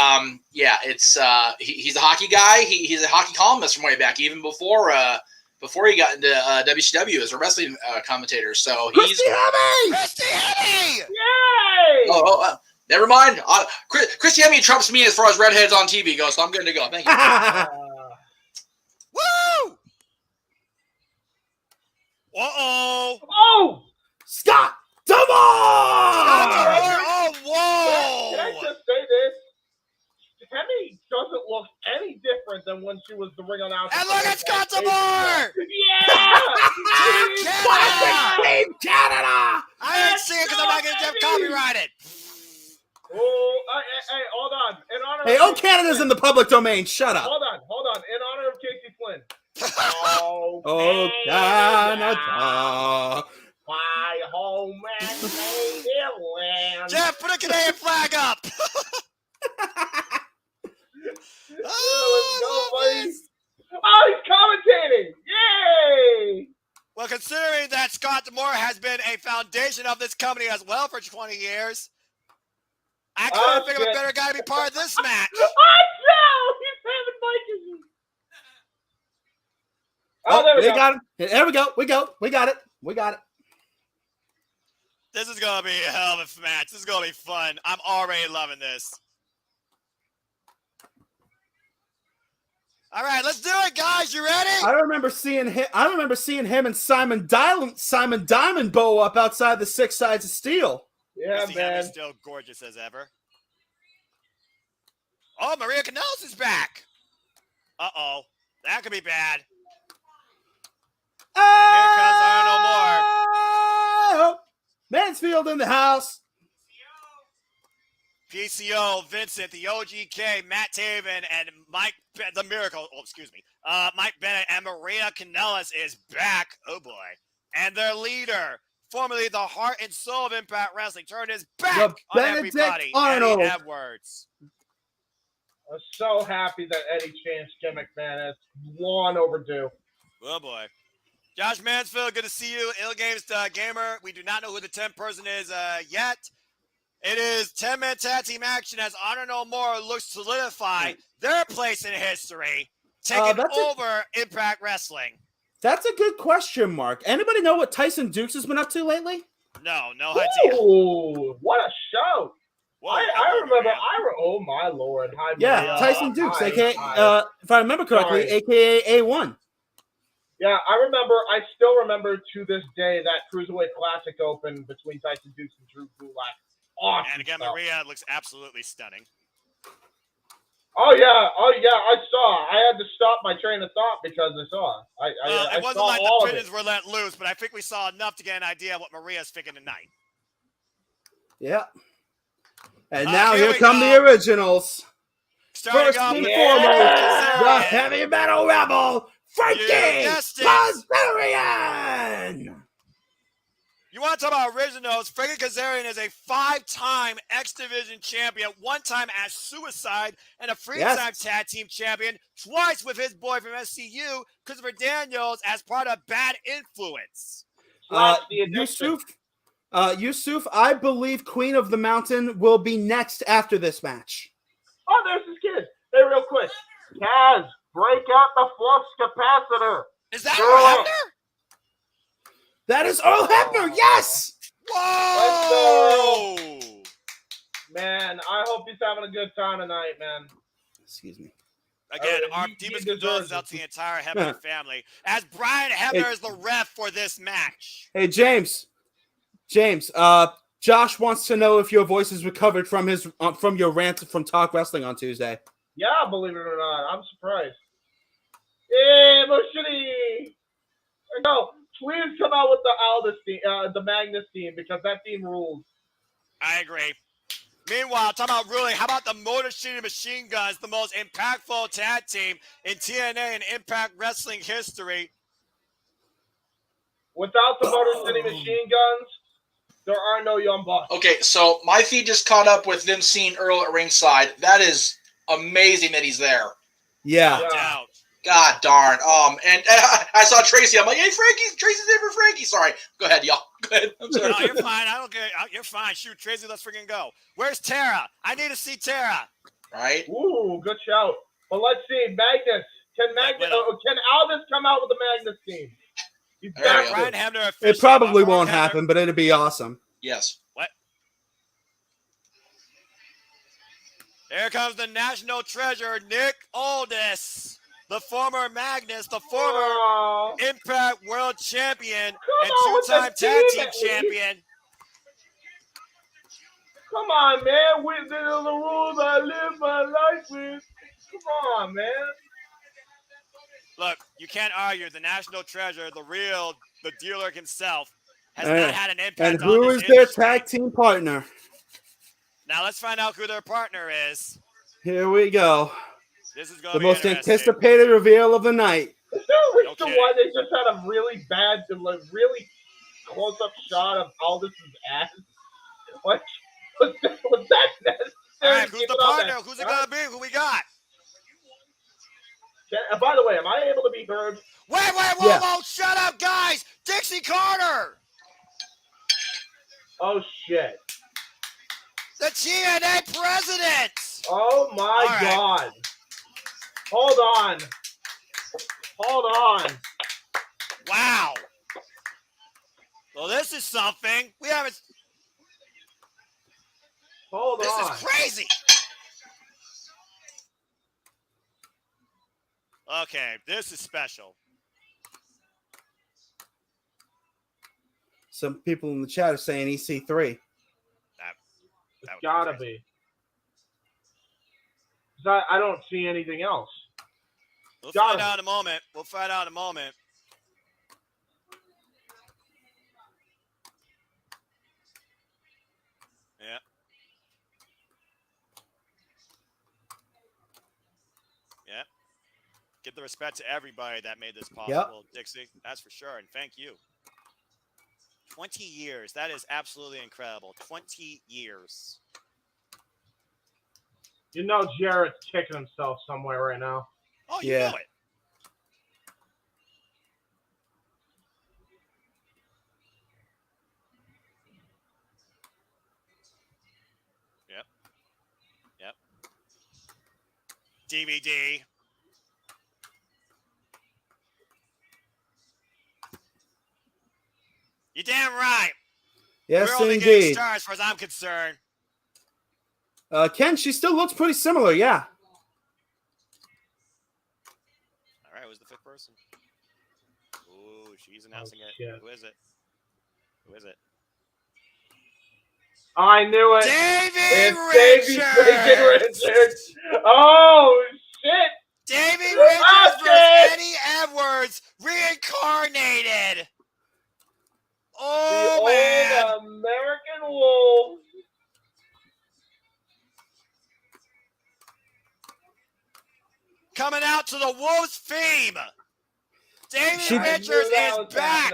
yeah, it's he's a hockey guy. He's a hockey columnist from way back, even before he got into WCW as a wrestling commentator. So he's Christy Hemme! Yay! Oh, never mind. Christy Hemme trumps me as far as redheads on TV goes, so I'm good to go. Thank you. Woo! Uh-oh! Oh! Scott D'Amore! Oh, whoa! Can I just say this? Hemme doesn't look any different than when she was the ring announcer. And look at Scott D'Amore! Yeah! Canada! I didn't see it because I'm not going to get copyrighted. Oh, hey, hold on. In honor Hey, of Canada's in the public domain. Shut up. Hold on. In honor of Casey Flynn. Oh, Canada. My home and native land. Jeff, put a Canadian flag up. Oh, he's commentating. Yay! Well, considering that Scott D'Amore has been a foundation of this company as well for 20 years, I couldn't think of a better guy to be part of this match. I know! He's having Mike. Oh, there we go. Got him. There we go. We got it. This is going to be a hell of a match. This is going to be fun. I'm already loving this. All right, let's do it, guys. You ready? I remember seeing him and Simon Diamond bow up outside the Six Sides of Steel. Yeah, man. He's still gorgeous as ever. Oh, Maria Kanellis is back. Uh-oh. That could be bad. And here comes Honor No More. Mansfield in the house. PCO, Vincent, the OGK, Matt Taven, and Mike, the Miracle. Oh, excuse me. Mike Bennett and Maria Kanellis is back. Oh boy! And their leader, formerly the heart and soul of Impact Wrestling, turned his back on Benedict everybody. Arnold. Eddie Edwards. I'm so happy that Eddie changed Kim McMahon. It's long overdue. Oh boy. Josh Mansfield, good to see you. Ill Games Gamer. We do not know who the 10th person is yet. It is 10-man tag team action as Honor No More looks to solidify their place in history, taking over Impact Wrestling. That's a good question, Mark. Anybody know what Tyson Dukes has been up to lately? No idea. Ooh, what a shout! Whoa, I remember. Maria. Oh my lord! Hi, Yeah, Maria. Tyson Dukes, Hi, aka, hi. if I remember correctly, Sorry. aka A1. Yeah, I still remember to this day that Cruiserweight Classic Open between Tyson Dukes and Drew Gulak. Awesome And again, stuff. Maria looks absolutely stunning. Oh yeah, I saw. I had to stop my train of thought because I saw. It wasn't saw like all the of pigeons it. were let loose, but I think we saw enough to get an idea of what Maria's thinking tonight. Yeah. And now here here we come go. the originals. Starting First off and with foremost, Kazarian. the heavy metal rebel, Frankie guessed it. Kazarian. You want to talk about originals? Frankie Kazarian is a 5-time X Division champion, 1 time as Suicide, and a 3-time tag team champion, twice with his boy from SCU, Christopher Daniels, as part of Bad Influence. Yusuf, I believe Queen of the Mountain will be next after this match. Oh, there's his kid. Hey, real quick. Kaz, break out the flux capacitor. Is that Earl Hebner? That is Earl Hebner, yes! Whoa! Man, I hope he's having a good time tonight, man. Excuse me. Again, our deepest condolences out to the entire Hebner family, as Brian Hebner is the ref for this match. Hey, James, Josh wants to know if your voice is recovered from your rant from Talk Wrestling on Tuesday. Yeah, believe it or not, I'm surprised. Hey, Moshiri! No, please come out with the Aldous theme, the Magnus theme, because that theme rules. I agree. Meanwhile, how about the Motor City Machine Guns, the most impactful tag team in TNA and Impact Wrestling history? Without the Motor City Machine Guns, there are no Young Bucks. Okay, so my feed just caught up with them seeing Earl at ringside. That is amazing that he's there. Yeah. No doubt. God darn. And I saw Tracy. I'm like, hey, Tracy's there for Frankie. Sorry. Go ahead, y'all. Go ahead. I'm sorry. No, you're fine. I don't care. You're fine. Shoot, Tracy, let's freaking go. Where's Tara? I need to see Tara. Right? Ooh, good shout. But let's see. Magnus. Can Aldous come out with the Magnus team? Brian Hebner officially. It probably won't happen, but it'd be awesome. Yes. What? Here comes the national treasure, Nick Aldis, the former Magnus, the former Impact World Champion and 2-time tag team champion. Come on, man. These are the rules I live my life with. Come on, man. Look, you can't argue. The national treasure, the dealer himself, has not had an impact on this industry. And who is their tag team partner? Now let's find out who their partner is. Here we go. This is going to be the most interesting. anticipated reveal of the night. Is there a reason why they just had a really bad, really close-up shot of Aldous' ass? What? Was that necessary? All right, who's the partner? Who's it going to be? Who we got? By the way, am I able to be heard? Wait, whoa, shut up, guys! Dixie Carter! Oh, shit. The TNA president! Oh, my God. Hold on. Wow. Well, this is something. We haven't... This is crazy! Okay, this is special. Some people in the chat are saying EC3. It's gotta be. I don't see anything else. We'll find out in a moment. Yeah. Yeah. Give the respect to everybody that made this possible, Dixie. That's for sure. And thank you. 20 years. That is absolutely incredible. 20 years. You know Jarrett's kicking himself somewhere right now. Oh, you know it. Yep. DVD. You damn right. Yes, We're only getting indeed. stars as far as I'm concerned. Ken, she still looks pretty similar, yeah. All right, who's the fifth person? Ooh, she's announcing it. Shit. Who is it? Who is it? I knew it. Davey It's Davey freaking Richards. Oh shit! Davey Richards versus Eddie Edwards reincarnated. Oh the man! old American Wolves. Coming out to the Wolves fame. Davey Richards is back.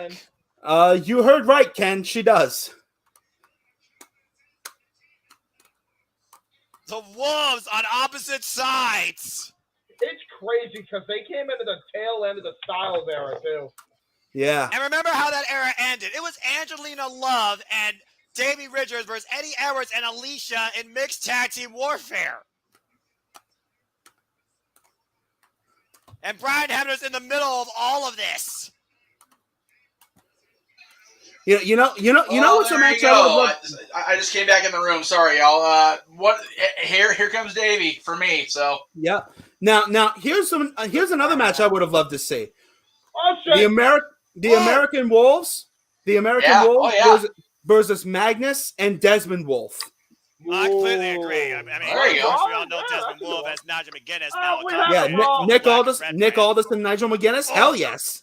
Happening. You heard right, Ken. She does. The Wolves on opposite sides. It's crazy because they came into the tail end of the Styles era too. Yeah. And remember how that era ended. It was Angelina Love and Davey Richards versus Eddie Edwards and Alicia in mixed tag team warfare. And Brian Hebner's in the middle of all of this. You know what's a there match you I would go. love. I just came back in the room. Sorry, y'all. Here comes Davey for me. So Yeah. Now here's another match I would have loved to see. Oh shit! The American Wolves, versus Magnus and Desmond Wolf. I completely agree. I mean, There you of course, go. we all know Desmond Wolf as Nigel McGuinness. we now have Yeah, Nick Aldis and Nigel McGuinness. Oh. Hell yes.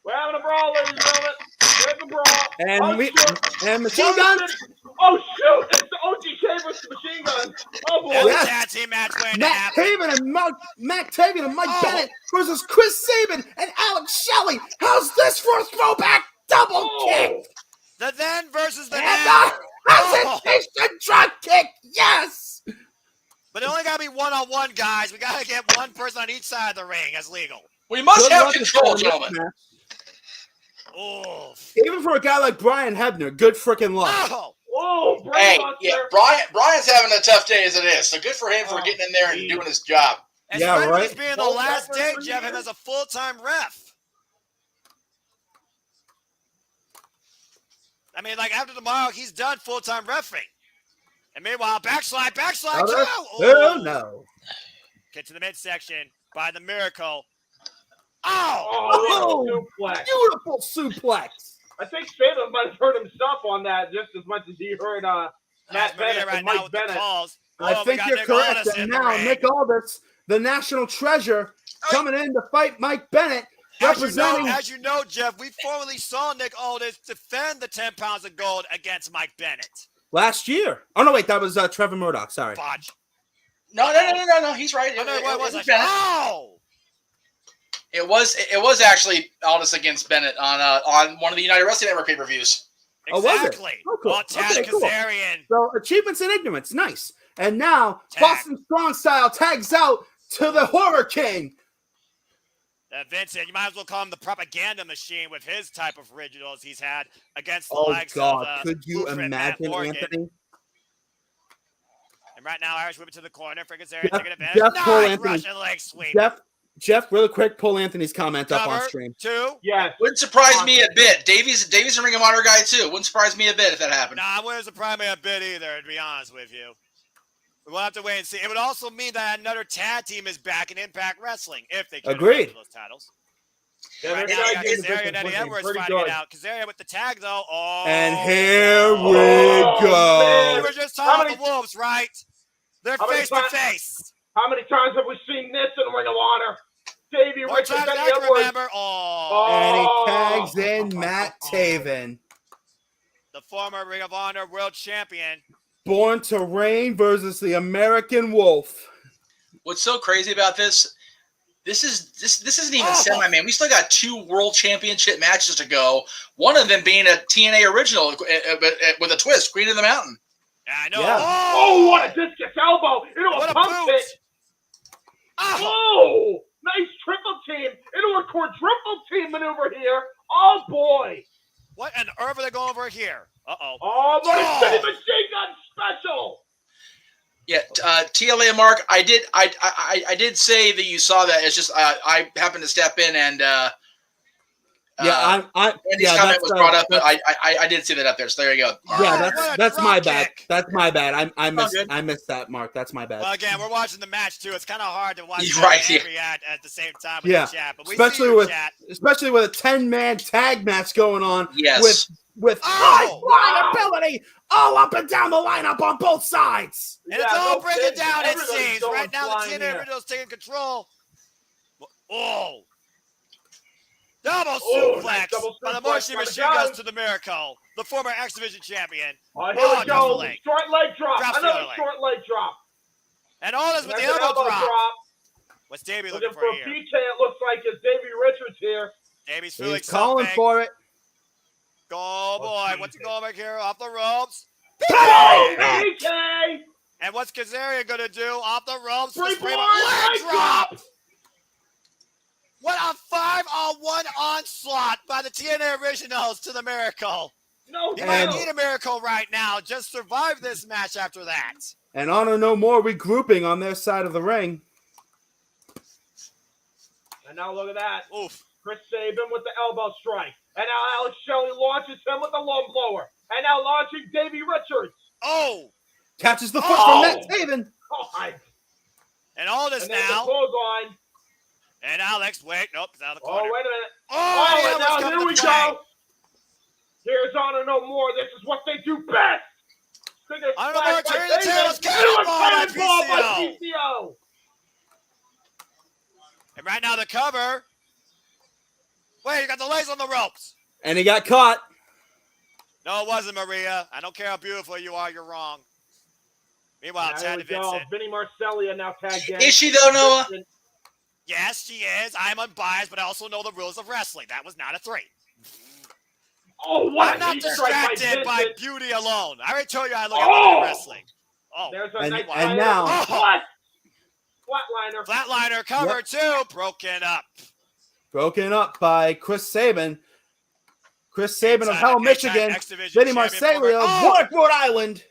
We're having a brawl, ladies and gentlemen. There's a brawl. And Machine Gun. Oh shoot! It's the OGK versus Machine Gun. Oh boy! There's Yes. a tag team match waiting to Matt happen. Taven and Mike Bennett versus Chris Sabin and Alex Shelley. How's this for a throwback double kick? The then versus the And now. the hesitation drop kick. Yes. But it only got to be one-on-one, guys. We got to get one person on each side of the ring as legal. we must Good have luck control, in this gentlemen. match. Oh. Even for a guy like Brian Hebner, good freaking luck. Oh. Oh, Hey, brainbuster. yeah, Brian's having a tough day as it is. So good for him for getting in there and geez. doing his job. And Yeah, especially right. this being the Both last referees day, for Jeff, him years. as a full-time ref. I mean, like, after tomorrow, he's done full-time reffing. And meanwhile, backslide, too! Oh, no. Get to the midsection by the Miracle. Oh! Oh, suplex. Beautiful suplex. I think Sabin might have hurt himself on that just as much as he hurt Matt Maria Bennett right and now Mike with the Bennett. calls. I Oh, we think got you're Nick correct. Aldis in And the now ring. Nick Aldis, the national treasure, coming in to fight Mike Bennett, representing. As you know, Jeff, we formerly saw Nick Aldis defend the 10 pounds of gold against Mike Bennett. Last year. Oh, no, wait. That was Trevor Murdoch. Sorry. Fudge. No. He's right. Oh, no, what was it? Bennett. Oh! It was actually Aldis against Bennett on one of the United Wrestling Network pay-per-views. Oh, was it? Exactly. Oh, cool. Oh, Tad Okay, cool. Kazarian. So, achievements in ignorance. Nice. And now, Tag. Boston Strong Style tags out to the Horror King. Vincent, you might as well call him the propaganda machine with his type of originals he's had against the Oh, likes God. of Could you Blueprint, Matt imagine, Morgan. Anthony? And right now, Irish whipping to the corner for Kazarian taking advantage. Jeff Cole, Nice Anthony. Russian leg sweep. Jeff, really quick, pull Anthony's comment up on Cover, stream. 2. Yes. Wouldn't surprise me a bit. Davey's a Ring of Honor guy too. Wouldn't surprise me a bit if that happened. Nah, it wouldn't surprise me a bit either, to be honest with you. We'll have to wait and see. It would also mean that another tag team is back in Impact Wrestling if they can Agreed. hold those titles. Yeah, Right their now, you tag got team is Kazarian and Eddie looking Edwards pretty fighting good. it out. Kazarian with the tag, though. Oh, And here we Oh, go. we were just talking How about the Wolves, right? They're How many face to times- face. How many times have we seen this in Ring of Honor? Davey More Richards, times than Eddie I can Edwards. remember. Oh, And he Oh. tags in Matt Taven. the former Ring of Honor World Champion. Born to Reign versus the American Wolf. What's so crazy about this? This isn't even Oh. semi-man. We still got 2 World Championship matches to go. One of them being a TNA original, but with a twist, Queen of the Mountain. I know. Yeah. Oh, what a discus elbow into What a a pump boot. pit. Oh, Oh, nice triple team into a quadruple team maneuver here. Oh, boy. what on earth are they going over here? Uh-oh. Oh, my Oh. City Machine Gun special. Yeah, TLA Mark, I did say that you saw that. It's just I happened to step in and Yeah, Andy's comment was brought up, but I did see that up there. So there you go. Yeah, that's my bad. kick. That's my bad. I missed that, Mark. That's my bad. Well, again, we're watching the match too. It's kind of hard to watch Right, and react at the same time with the chat. But we especially see your with chat. especially with a 10-man tag match going on. Yes. With high flying ability all up and down the lineup on both sides. And it's all breaking down, it seems. Right now, the TNA Originals taking control. Oh. Double suplex. But the Martian Machine goes to the Miracle, the former X Division champion. Here we go. Short leg drop. Another short leg drop. And all this with the elbow drop. What's Davey looking for here? PJ, it looks like it's Davey Richards here. Davey's feeling He's calling something. for it. Go, boy. What's he going back here? Off the ropes. PJ! And what's Kazarian going to do? Off the ropes. Leg drop. What a 5-on-1 onslaught by the TNA Originals to the Miracle. No, he might need a miracle right now. Just survive this match after that. And Honor No More regrouping on their side of the ring. And now look at that. Oof. Chris Sabin with the elbow strike. And now Alex Shelley launches him with the low blower. And now launching Davey Richards. Oh! Catches the foot from Matt Sabin. God. And all this and then now. The clothesline. And Alex, wait, nope, it's out of the corner. Oh, wait a minute. Oh, and now here we go. Here's Honor No More. This is what they do best. Honor No More turning the tables. Cannonball by PCO. And right now the cover. Wait, you got the legs on the ropes. And he got caught. No, it wasn't, Maria. I don't care how beautiful you are. You're wrong. Meanwhile, Tad Vincent. Vinny Marcellia now tagged in. Is she though, Noah? Yes, she is. I'm unbiased, but I also know the rules of wrestling. That was not a 3. Oh, what? I'm not distracted by beauty alone. I already told you I look at wrestling. Oh, there's a and now. What? Flatliner. Flatliner cover too. Broken up. Broken up by Chris Sabin. Chris Sabin of Hell, Michigan. Vinny Marcellia of Warwick, Rhode Island.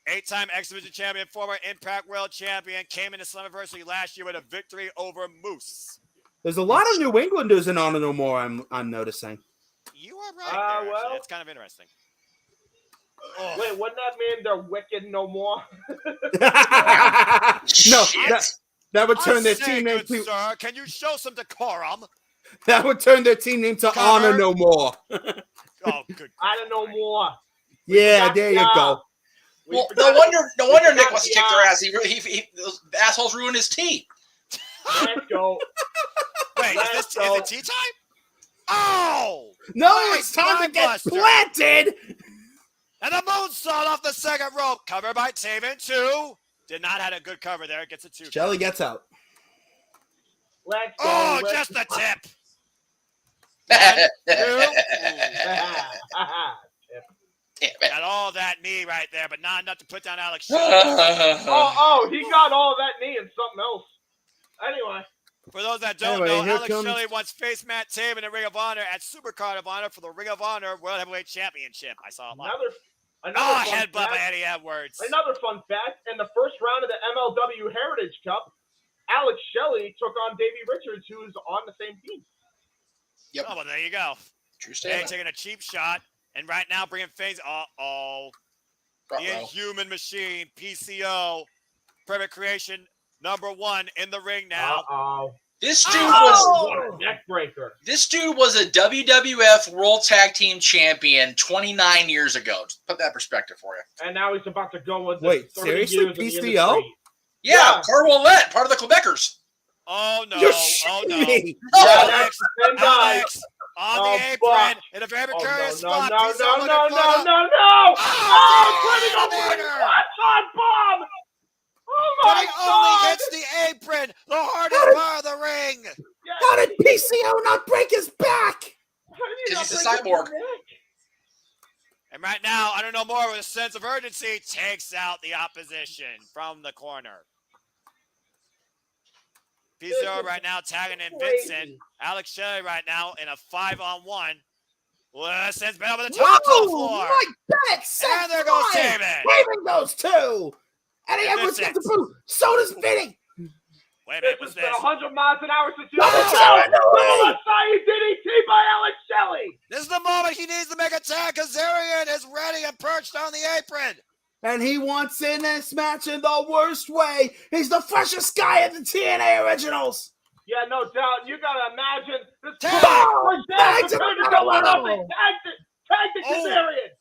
8-time X Division champion, former Impact World champion, came into Slammiversary last year with a victory over Moose. There's a lot of New Englanders in Honor No More, I'm noticing. You are right there, well, it's kind of interesting. Wait, wouldn't that mean they're wicked no more? No, that would turn their team name to... Sir, can you show some decorum? That would turn their team name to Honor No More. Oh, good. Honor No More. Yeah, there you go. Well, no wonder Nick wants to kick their ass. He those assholes ruined his tea. Let's go. Wait, is it tea time? Oh! No, it's time to get planted! And the moonsault off the second rope. Cover by Taven, 2. Did not have a good cover there. Gets a 2. Shelly gets out. Let's go. Oh, just the tip. 1, 2. Got all that knee right there, but not enough to put down Alex Shelley. He got all that knee and something else. Anyway. For those that don't know, Alex Shelley once faced Matt Taven in Ring of Honor at Supercard of Honor for the Ring of Honor World Heavyweight Championship. I saw it live. Another headbutt by Eddie Edwards. Another fun fact, in the first round of the MLW Heritage Cup, Alex Shelley took on Davey Richards, who's on the same team. Yep. Oh, well, there you go. True statement. Taking a cheap shot, and right now bringing things. The Inhuman Machine, PCO, Private Creation, #1 in the ring now. This dude was what a neck breaker. This dude was a WWF World Tag Team Champion 29 years ago. Just put that in perspective for you. And now he's about to go with. Wait, seriously, PCO? Yeah, Carl Ouellette, part of the Quebecers. Oh no! You're me. Alex on the apron in a very precarious spot. No! Putting over the on bomb. Oh my God! Only hits the apron, the hardest part of the ring. How did PCO not break his back? Because he's a cyborg. And right now, I don't know more with a sense of urgency, takes out the opposition from the corner. PCO right now tagging in Vincent. Alex Shelley right now in a 5-on-1. Well, sends Ben over the top floor. My back! And there goes Taven. Taven goes too. Eddie Edwards gets the boot. So does Vinny. Wait a minute, This what's has been this? 100 miles an hour since you Double saw down, no way! Messiah DDT by Alex Shelley. This is the moment he needs to make a tag. Kazarian is ready and perched on the apron. And he wants in this match in the worst way. He's the freshest guy in the TNA Originals. Yeah, no doubt. You gotta imagine this. Tag! Tag to another level! Tag the Kazarian.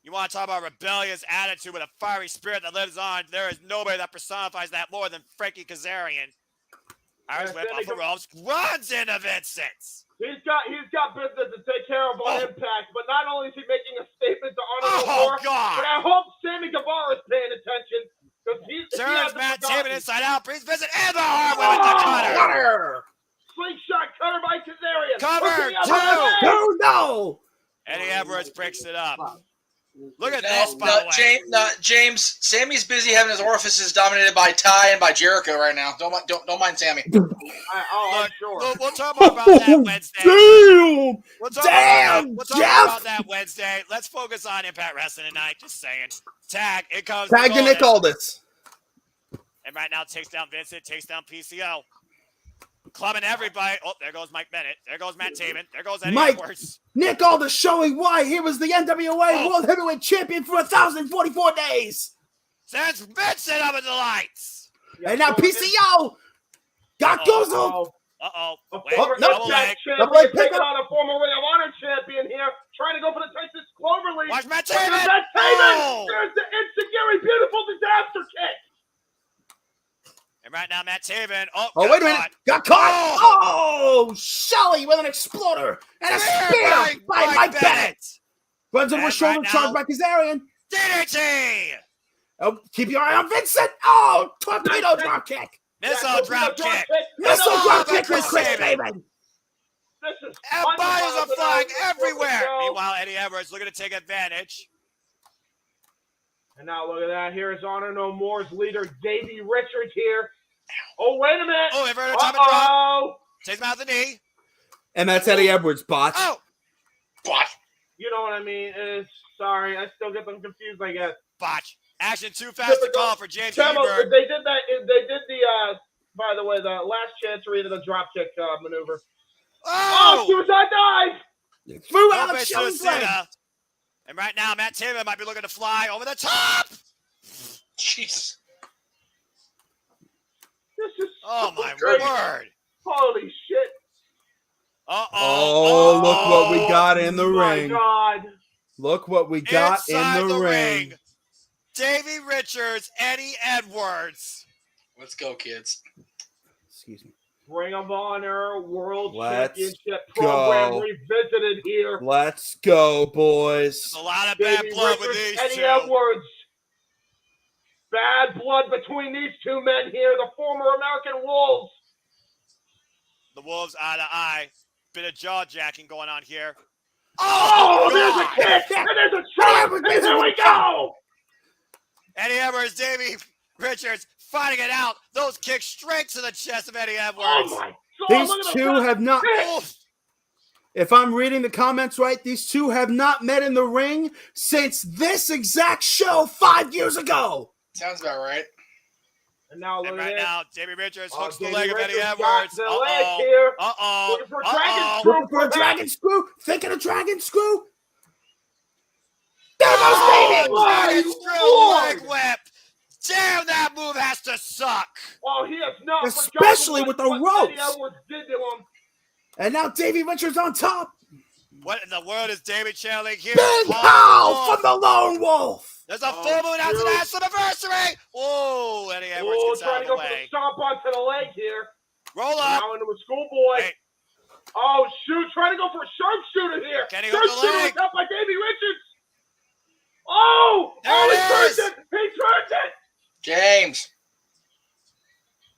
You want to talk about rebellious attitude with a fiery spirit that lives on? There is nobody that personifies that more than Frankie Kazarian. Irish whip off the ropes, runs into Vincent. He's got business to take care of on Impact, but not only is he making a statement to honor the war, God! but I hope Sammy Guevara is paying attention because turns Matt Taven inside out, brings Vincent and the hard way with the cutter. Slingshot cutter by Kazarian. Cover two. No. Eddie Edwards breaks it up. Look at this, by the way. James, Sammy's busy having his orifices dominated by Ty and by Jericho right now. Don't mind Sammy. I'm sure. We'll talk more about that Wednesday. Damn! We'll talk about that Wednesday. Let's focus on Impact Wrestling tonight. Just saying. Tag. It comes. Tag to Nick Aldis. And right now takes down Vincent. Takes down PCO. Clubbing everybody. Oh, there goes Mike Bennett. There goes Matt Taven. There goes Eddie Edwards. Nick Aldis showing why he was the NWA World Heavyweight Champion for 1,044 days. Sends Vincent up in the lights. And now PCO got Gozo. Double leg pick on a former Ring of Honor champion here, trying to go for the Texas Cloverleaf. Watch Matt Taven. There's the Insecurity Beautiful Disaster Kick. And right now, Matt Taven. Oh, wait a minute. Got caught. Oh, Shelley with an exploder. And a spear by Mike Bennett. Runs over his shoulder, charged by Kazarian. DDT. Oh, keep your eye on Vincent. Oh, torpedo drop kick. Missile drop kick. Missile drop kick with Chris Taven. And bodies are flying everywhere. Meanwhile, Eddie Edwards looking to take advantage. And now look at that. Here's Honor No More's leader, Davey Richards here. Oh, wait a minute. Oh, inverted top and drop. Takes him out the knee. And that's Eddie Edwards' botch. Oh. Botch. You know what I mean? Sorry, I still get them confused, I guess. Botch. Action too fast to call for James They Hebert. did that. They did the, by the way, the last chancery to the dropkick maneuver. Oh, suicide dive. Threw out of Shelley's leg. And right now, Matt Taven might be looking to fly over the top. Jesus. This is my great. word. Holy shit. Oh, look what we got in the ring. My God. Lock what we got inside in the ring. Davey Richards, Eddie Edwards. Let's go, kids. Excuse me. Ring of Honor World Let's Championship program go. revisited here. Let's go, boys. There's a lot of bad blood with these Eddie two. Edwards. Bad blood between these two men here, the former American Wolves. The Wolves eye to eye. Bit of jaw jacking going on here. Oh, there's a kick, and there's a trap, and here we go. Eddie Edwards, Davey Richards fighting it out. Those kicks straight to the chest of Eddie Edwards. Oh my God, these two have not. If I'm reading the comments right, these two have not met in the ring since this exact show 5 years ago. Sounds about right. And now look right at now, Davey Richards hooks the Davey leg of Eddie Richards Edwards. got the leg here. Looking for a dragon screw. Looking for a dragon screw. Thinking a dragon screw. There goes Davey. Dragon screw leg whip. Damn, that move has to suck. Oh, he has not. Especially with the ropes. Eddie Edwards did to him. And now Davey Richards on top. What in the world is Davey channeling here? Big Pow from the Lone Wolf. There's a full moon out to the Slammiversary. Whoa, Eddie Edwards gets out trying of to the go for way. the stomp onto the leg here. Roll up. Now into a schoolboy. Wait. Oh, shoot. Trying to go for a sharpshooter here. Can he hook the leg? Sharpshooter up by Davey Richards. Oh, there he turned it. He turned it. James.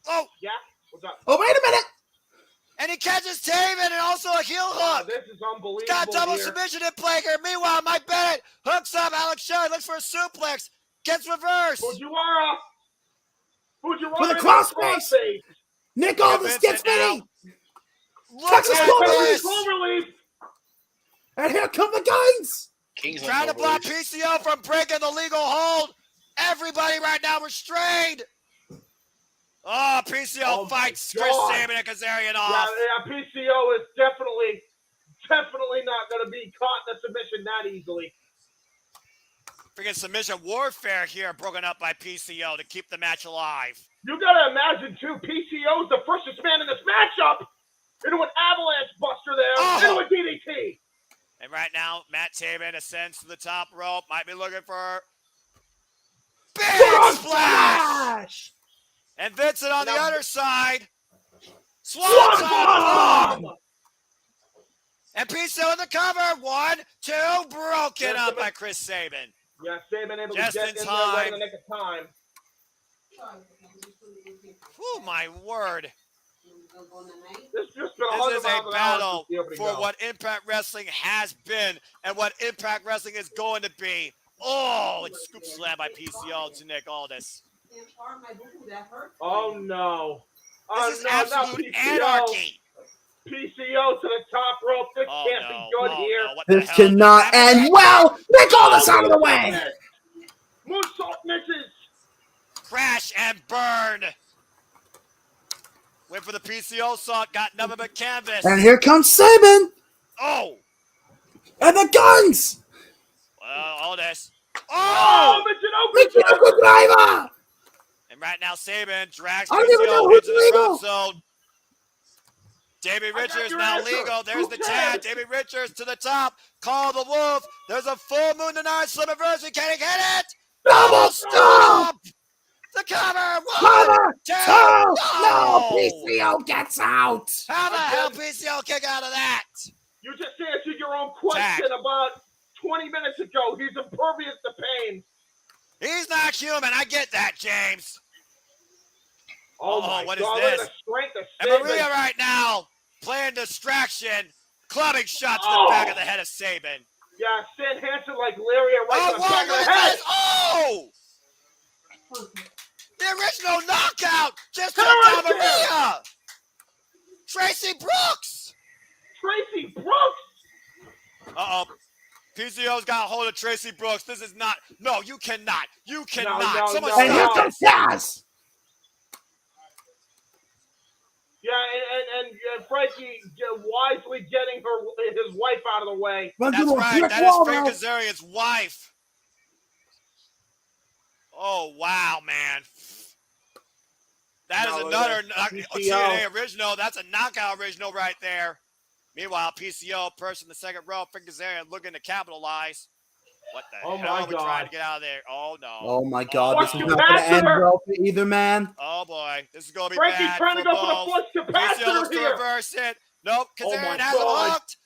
Oh. Yeah? What's up? Oh, wait a minute. And he catches Taven and also a heel hook. This is unbelievable. Got double here. submission in play here. Meanwhile, Mike Bennett hooks up Alex Shelley, looks for a suplex, gets reversed. Fujiwara. With a crossface. Nick Aldis gets me. Texas Cloverleaf. And here come the guns. Trying to block PCO from breaking the legal hold. Everybody right now restrained. Oh, PCO fights Chris Sabin and Kazarian off. Yeah, PCO is definitely not going to be caught in a submission that easily. Freaking submission warfare here broken up by PCO to keep the match alive. You got to imagine, too, PCO is the fastest man in this matchup into an avalanche buster there, into a DDT. And right now, Matt Taven ascends to the top rope. Might be looking for big splash! And Vincent on the other side. Swanton bomb! And PCO in the cover. 1, 2, broken up by Chris Sabin. Yeah, Sabin able just to get in in time. there right in the nick of time. Oh, my word. This is a battle for what Impact Wrestling has been and what Impact Wrestling is going to be. Oh, it's scoop slam by PCO to Nick Aldis. Oh, no. This is absolute anarchy. PCO to the top rope. This can't be good here. This cannot end well. Nick Aldis out of the way. Moonsault misses. Crash and burn. Went for the PCO salt, got nothing but canvas. And here comes Sabin. Oh. And the guns. Well, all this. Oh, Michinoku driver. And right now, Sabin drags I don't even know PCO who's into the legal. front zone. Davey Richards now legal. There's the tag. Davey Richards to the top. Call the Wolf. There's a full moon tonight. Slammiversary. Can he get it? Double stop. The cover. Cover. 2. No, PCO gets out. How the hell PCO kick out of that? You just answered your own question about 20 minutes ago. He's impervious to pain. He's not human. I get that, James. Oh my what God, is look at this? the strength of And Sabin. Maria right now playing distraction, clubbing shots to the back of the head of Sabin. Yeah, Stan Hansen like Lariat right to the back of the head. Oh! The original knockout just took down Maria. Tracy Brooks. Tracy Brooks. Uh-oh. PCO's got a hold of Tracy Brooks. This is not. No, you cannot. You cannot. Someone And here comes Jazz. Yeah, and Frankie wisely getting his wife out of the way. That's right. That is Frank Kazarian's wife. Oh, wow, man. That is another TNA original. That's a knockout original right there. Meanwhile, PCO, person in the second row, Frank Kazarian looking to capitalize. What the hell are we trying to get out of there? Oh, no. Oh, my God. This is not going to end well for either man. Oh, boy. This is going to be Frankie's bad trying to for go both. for the flush PCO looks capacitor to here. reverse it. Nope. Kazarian has God. him hooked.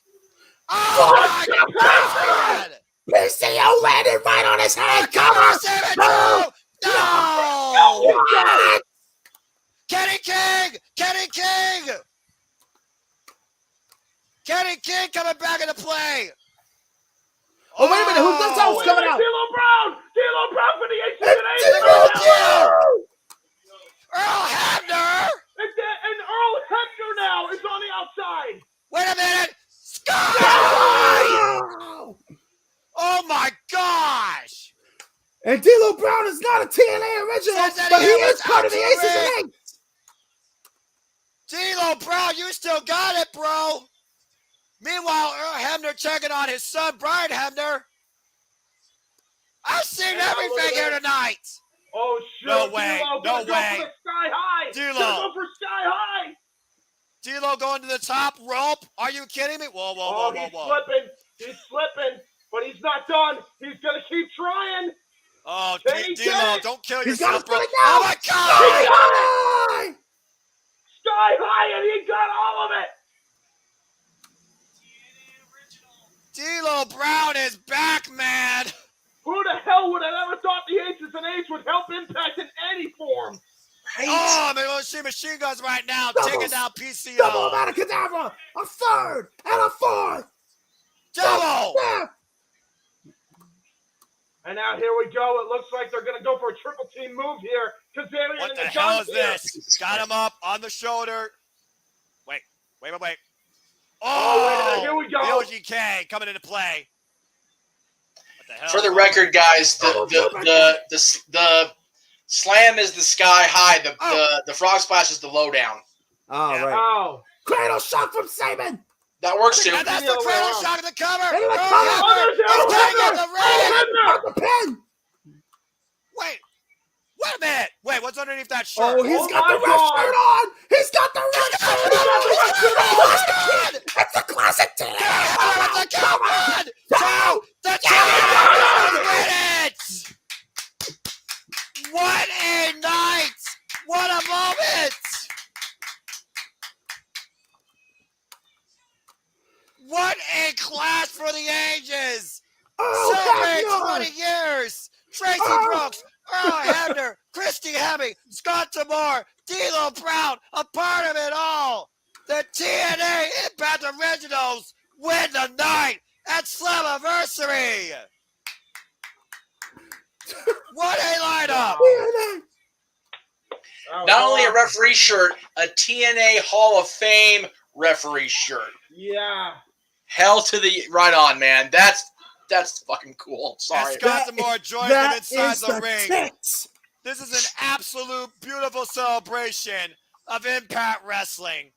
Oh, my God. PCO landed right on his head. Cover. No. Kenny King. Kenny King. Kenny King coming back into play. Oh, wait a minute. Who's else coming out? D'Lo Brown. D'Lo Brown for the HCA. Earl Hebner. And Earl Hebner now is on the outside. Wait a minute. Sky. Oh, my gosh. And D'Lo Brown is not a TNA original, but he is part of the Aces and Eights. D'Lo Brown, you still got it, bro. Meanwhile, Earl Hebner checking on his son, Brian Hebner. I've seen everything here tonight. Oh, shit. No way. No way. Go for the Sky High. D'Lo. Go for Sky High. D'Lo going to the top rope. Are you kidding me? Whoa, whoa, whoa, whoa, whoa. He's slipping, but he's not done. He's going to keep trying. Oh, D'Lo, don't kill yourself, bro. Oh, my God. Sky High, and he got all of it. D'Lo Brown is back, man. Who the hell would have ever thought the Aces and Eights would help Impact in any form? Right. Oh, I'm going to see machine guns right now, taking down PCO. Double amount of cadaver. A third and a fourth. Double. And now here we go. It looks like they're going to go for a triple team move here. Kazarian What and the the hell is Guns this? Got him up on the shoulder. Wait. Oh, wait a minute. Here we go. The OGK coming into play. What the hell? For the record, guys, the Slam is the sky high. The frog splash is the low down. Oh, Yeah. right. Oh. Cradle shock from Saban. That works too. And that's the cradle shock of the cover. Hey, look, Earl cover. Hebner Oh, is there's taking Hebner. the Oh, ring. Hebner. Got the pin. Wait a minute. Wait, what's underneath that shirt? Oh, he's Oh got my the red God. shirt on. He's got the red shirt on. got the red shirt on. It's a classic team. It's a count. 1, 2, the Got champion it. win it. What a night. What a moment. What a clash for the ages. Celebrate Oh, 20 years. Tracy Oh. Brooks, Earl Hebner, Christy Hemme, Scott Demore, D'Lo Brown, a part of it all. The TNA Impact Originals win the night at Slammiversary. What a lineup. Not only a referee shirt, a TNA Hall of Fame referee shirt. Yeah. Hell to the right on, man. That's fucking cool. Sorry. And Scott Demore joins them That inside is the ring. tits. This is an absolute beautiful celebration of Impact Wrestling.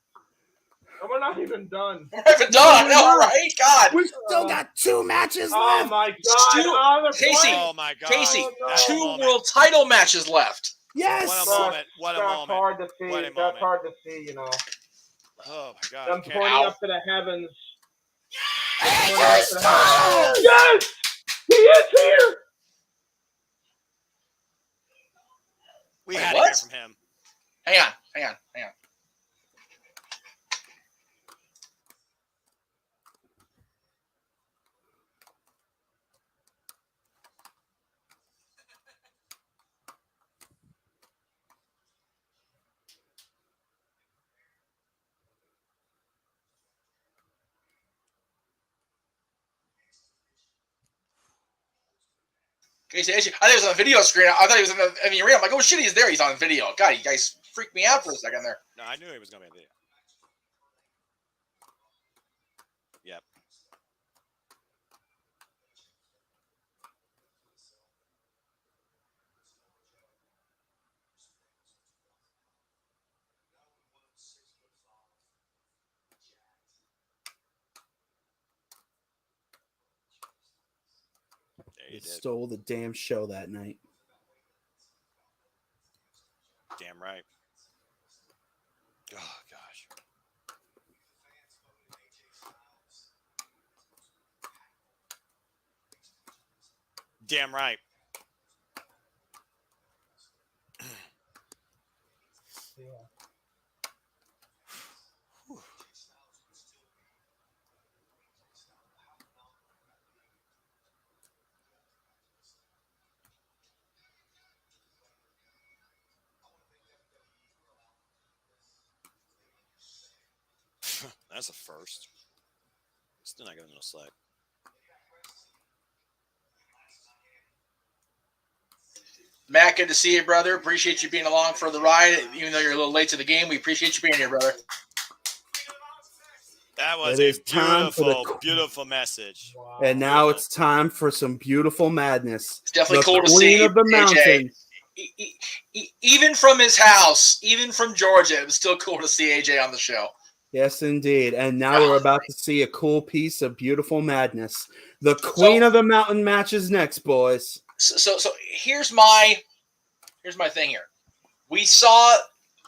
And we're not even done. We're even done. No, right? God. We still got 2 matches Oh left. my God. Stu- Oh, they're Casey. playing. Oh my God. Casey, Oh, no. That's a 2 moment. world title matches left. Yes. What a moment. What a That's moment. hard to see. What a That's moment. hard to see, you know. Oh my God. Them Can't- pointing up to the heavens. AJ Styles! Yes! He is here! We Wait, had to what? hear from him. Hang on. Casey, I thought he was on the video screen. I thought he was in the arena. I'm like, oh shit, he's there. He's on video. God, you guys freaked me out for a second there. No, I knew he was going to be there. Yep. There He you did. stole the damn show that night. Damn right. Oh, gosh. Damn right. That's a first. Still not giving him no slack. Matt, good to see you, brother. Appreciate you being along for the ride. Even though you're a little late to the game, we appreciate you being here, brother. That was It a is time for the- beautiful, beautiful message. Wow. And now it's time for some beautiful madness. It's definitely The cool to Queen see of the AJ. Mountain. Even from his house, even from Georgia, it was still cool to see AJ on the show. Yes, indeed. And now we're about to see a cool piece of beautiful madness. The Queen of the Mountain match is next, boys. So here's my thing here. We saw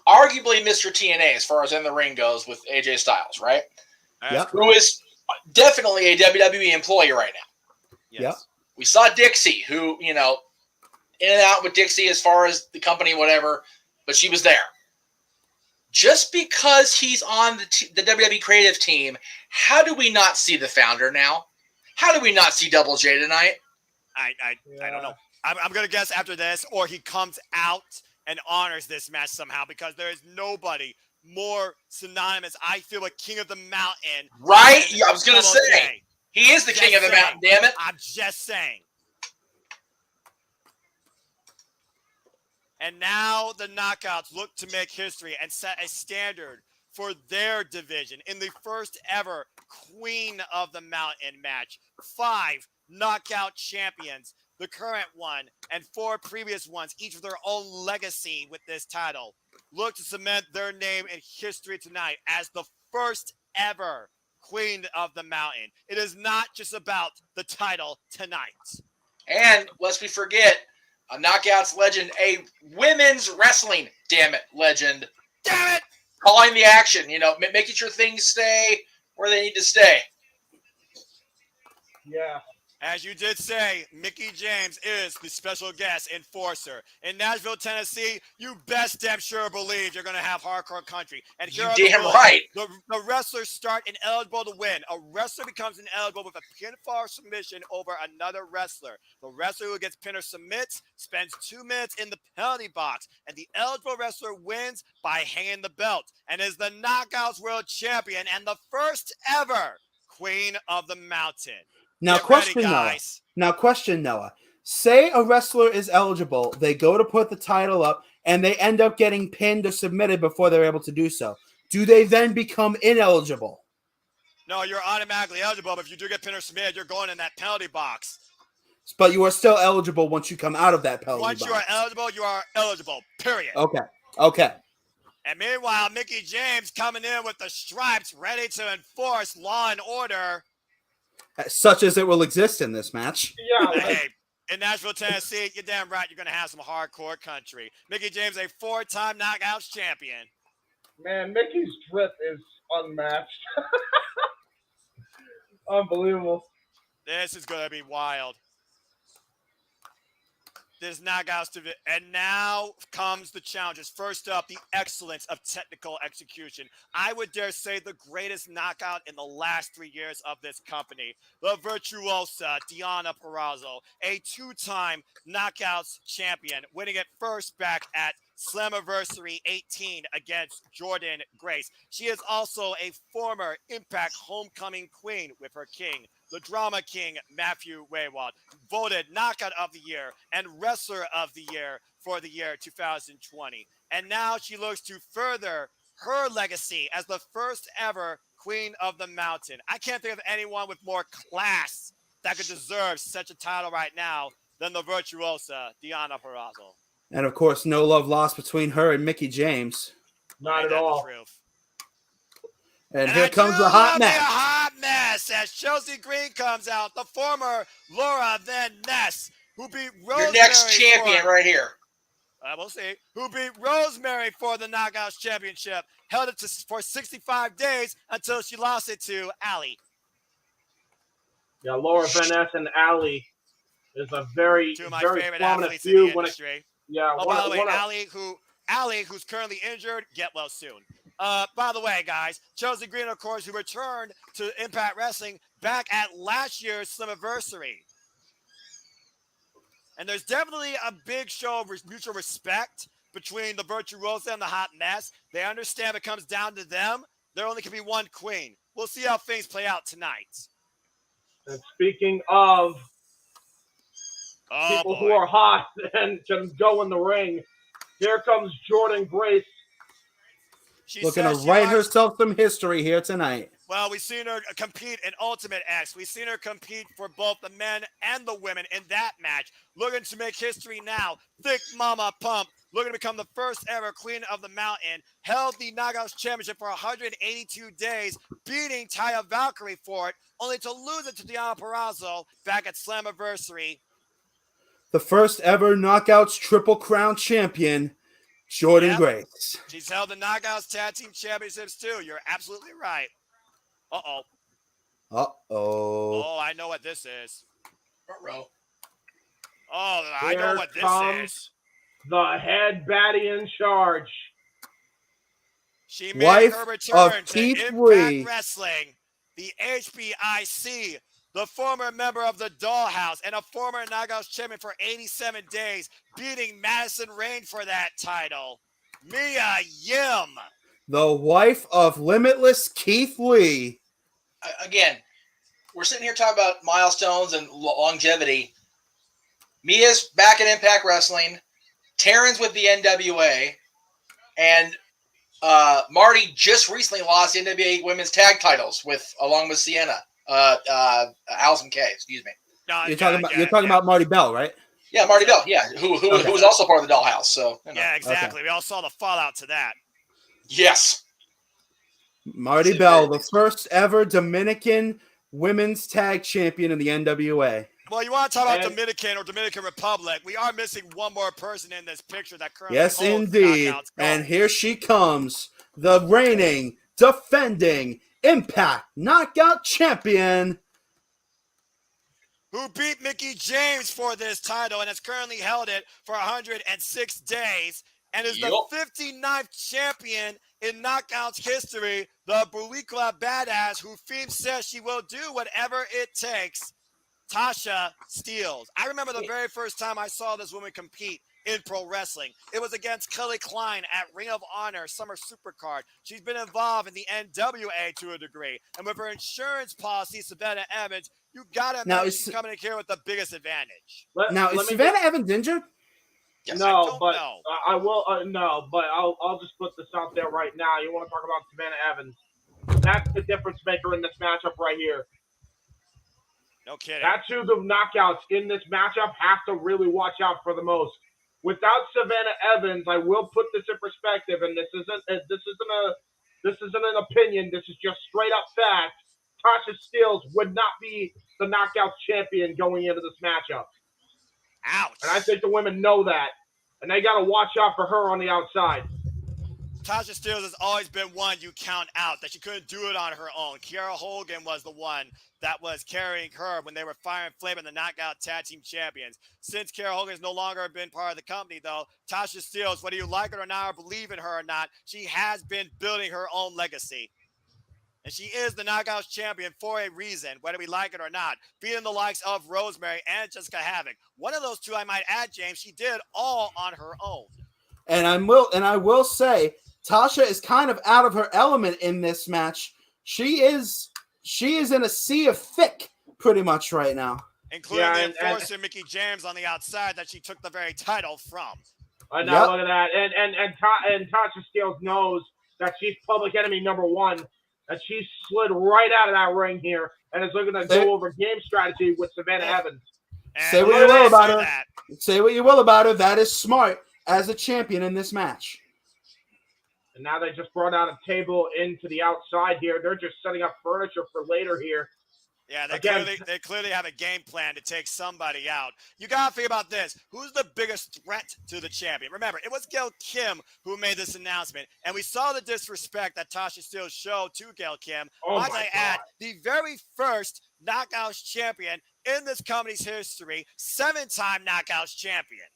arguably Mr. TNA as far as in the ring goes with AJ Styles, right? Yep. Who is definitely a WWE employee right now. Yes. Yep. We saw Dixie, who, in and out with Dixie as far as the company, whatever, but she was there. Just because he's on the WWE creative team, how do we not see the founder now? How do we not see Double J tonight? I don't know. I'm going to guess after this, or he comes out and honors this match somehow, because there is nobody more synonymous, I feel, with King of the Mountain. Right? than Yeah, I was going to Double say. J. He is the Just king of the saying. mountain, damn it. I'm just saying. And now the Knockouts look to make history and set a standard for their division in the first ever Queen of the Mountain match. 5 knockout champions the current one, and 4 previous ones, each with their own legacy with this title, look to cement their name in history tonight as the first ever Queen of the Mountain. It is not just about the title tonight. And lest we forget, a Knockouts legend, a women's wrestling, legend. Damn it! Calling the action, making sure things stay where they need to stay. Yeah. As you did say, Mickie James is the special guest enforcer. In Nashville, Tennessee, you best damn sure believe you're going to have hardcore country. And here You are damn the rules. right. The wrestlers start ineligible to win. A wrestler becomes ineligible with a pinfall or submission over another wrestler. The wrestler who gets pinned or submits spends 2 minutes in the penalty box. And the eligible wrestler wins by hanging the belt and is the Knockouts World Champion and the first ever Queen of the Mountain. Now, Get question, ready, Noah. guys. Noah. Say a wrestler is eligible. They go to put the title up, and they end up getting pinned or submitted before they're able to do so. Do they then become ineligible? No, you're automatically eligible, but if you do get pinned or submitted, you're going in that penalty box. But you are still eligible once you come out of that penalty Once box. you are eligible, period. Okay. And meanwhile, Mickie James coming in with the stripes, ready to enforce law and order. Such as it will exist in this match. Yeah. Hey, in Nashville, Tennessee, you're damn right you're going to have some hardcore country. Mickie James, a 4-time Knockouts champion. Man, Mickey's drip is unmatched. Unbelievable. This is going to be wild. This Knockouts division. And now comes the challenges. First up, the excellence of technical execution. I would dare say the greatest knockout in the last 3 years of this company. The virtuosa Deonna Purrazzo, a 2-time Knockouts champion, winning it first back at Slammiversary 18 against Jordan Grace. She is also a former Impact Homecoming Queen with her king, the Drama King, Matthew Waywald, voted Knockout of the Year and Wrestler of the Year for the year 2020. And now she looks to further her legacy as the first ever Queen of the Mountain. I can't think of anyone with more class that could deserve such a title right now than the virtuosa Deonna Purrazzo. And of course, no love lost between her and Mickie James. Not at all. And here comes the hot mess. A hot mess as Chelsea Green comes out, the former Laura Van Ness, who beat Rosemary. Your next champion right here. We'll see. Who beat Rosemary for the Knockouts Championship, held it for 65 days until she lost it to Allie. Yeah, Laura Van Ness and Allie is a very, Two of my very favorite prominent athletes in the feud. industry. By the way, Allie, who's currently injured, get well soon. By the way, guys, Chelsea Green, of course, who returned to Impact Wrestling back at last year's Slammiversary. And there's definitely a big show of mutual respect between the Virtuosa and the Hot Mess. They understand if it comes down to them, there only can be one queen. We'll see how things play out tonight. And speaking of people who are hot and can go in the ring, here comes Jordan Grace. Looking to write herself some history here tonight. Well, we've seen her compete in Ultimate X. We've seen her compete for both the men and the women in that match. Looking to make history now. Thick Mama Pump, looking to become the first ever Queen of the Mountain. Held the Knockouts Championship for 182 days, beating Taya Valkyrie for it, only to lose it to Deonna Purrazzo back at Slammiversary. The first ever Knockouts Triple Crown champion, Jordan Grace. She's held the Knockouts Tag Team Championships too. You're absolutely right. Uh-oh. Oh, I know what this is. Uh-oh. Oh, I know what this is. The head baddie in charge. She made her return to Impact Wrestling, the HBIC, the former member of the Dollhouse, and a former Knockouts champion for 87 days, beating Madison Rayne for that title. Mia Yim. The wife of Limitless Keith Lee. Again, we're sitting here talking about milestones and longevity. Mia's back at Impact Wrestling. Taryn's with the NWA. And Marty just recently lost the NWA Women's Tag Titles along with Sienna. Allison Kay, excuse me. No, You're talking about Marty Bell, right? Yeah, Marty Bell. Yeah, who was also part of the Dollhouse. So yeah, exactly. We all saw the fallout to that. Yes, Marty Bell, the first ever Dominican women's tag champion in the NWA. Well, you want to talk about Dominican or Dominican Republic? We are missing one more person in this picture that currently Yes, holds indeed. Knockouts And gold. here she comes, the reigning, defending Impact Knockout Champion, who beat Mickie James for this title and has currently held it for 106 days and is the 59th champion in Knockouts history, the Boricua Badass, who Fame says she will do whatever it takes, Tasha Steelz. I remember the very first time I saw this woman compete in pro wrestling. It was against Kelly Klein at Ring of Honor Summer Supercard. She's been involved in the NWA to a degree. And with her insurance policy, Savannah Evans, you gotta imagine she's coming in here with the biggest advantage. Is Savannah Evans injured? Yes, no, but I will. No, but I'll just put this out there right now. You want to talk about Savannah Evans? That's the difference maker in this matchup right here. No kidding. That's who the knockouts in this matchup have to really watch out for the most. Without Savannah Evans, I will put this in perspective, and this isn't an opinion. This is just straight up fact. Tasha Steelz would not be the Knockouts champion going into this matchup. Ouch. And I think the women know that, and they got to watch out for her on the outside. Tasha Steelz has always been one you count out, that she couldn't do it on her own. Kiera Hogan was the one that was carrying her when they were Fire and Flame and the Knockout Tag Team Champions. Since Kiera Hogan has no longer been part of the company, though, Tasha Steelz, whether you like it or not, or believe in her or not, she has been building her own legacy. And she is the Knockouts champion for a reason, whether we like it or not, beating the likes of Rosemary and Jessica Havoc. One of those two, I might add, James, she did all on her own. And I will say, Tasha is kind of out of her element in this match. She is in a sea of thick pretty much right now. Including the enforcer, Mickie James, on the outside that she took the very title from. I know, look at that. And Tasha Steelz knows that she's public enemy number one, that she slid right out of that ring here and is looking to go over game strategy with Savannah Evans. Say what you will about her. Say what you will about her. That is smart as a champion in this match. And now they just brought out a table into the outside here. They're just setting up furniture for later here. Yeah, they clearly have a game plan to take somebody out. You got to think about this. Who's the biggest threat to the champion? Remember, it was Gail Kim who made this announcement, and we saw the disrespect that Tasha Steelz showed to Gail Kim. As I add, the very first Knockouts champion in this company's history, 7-time Knockouts champion.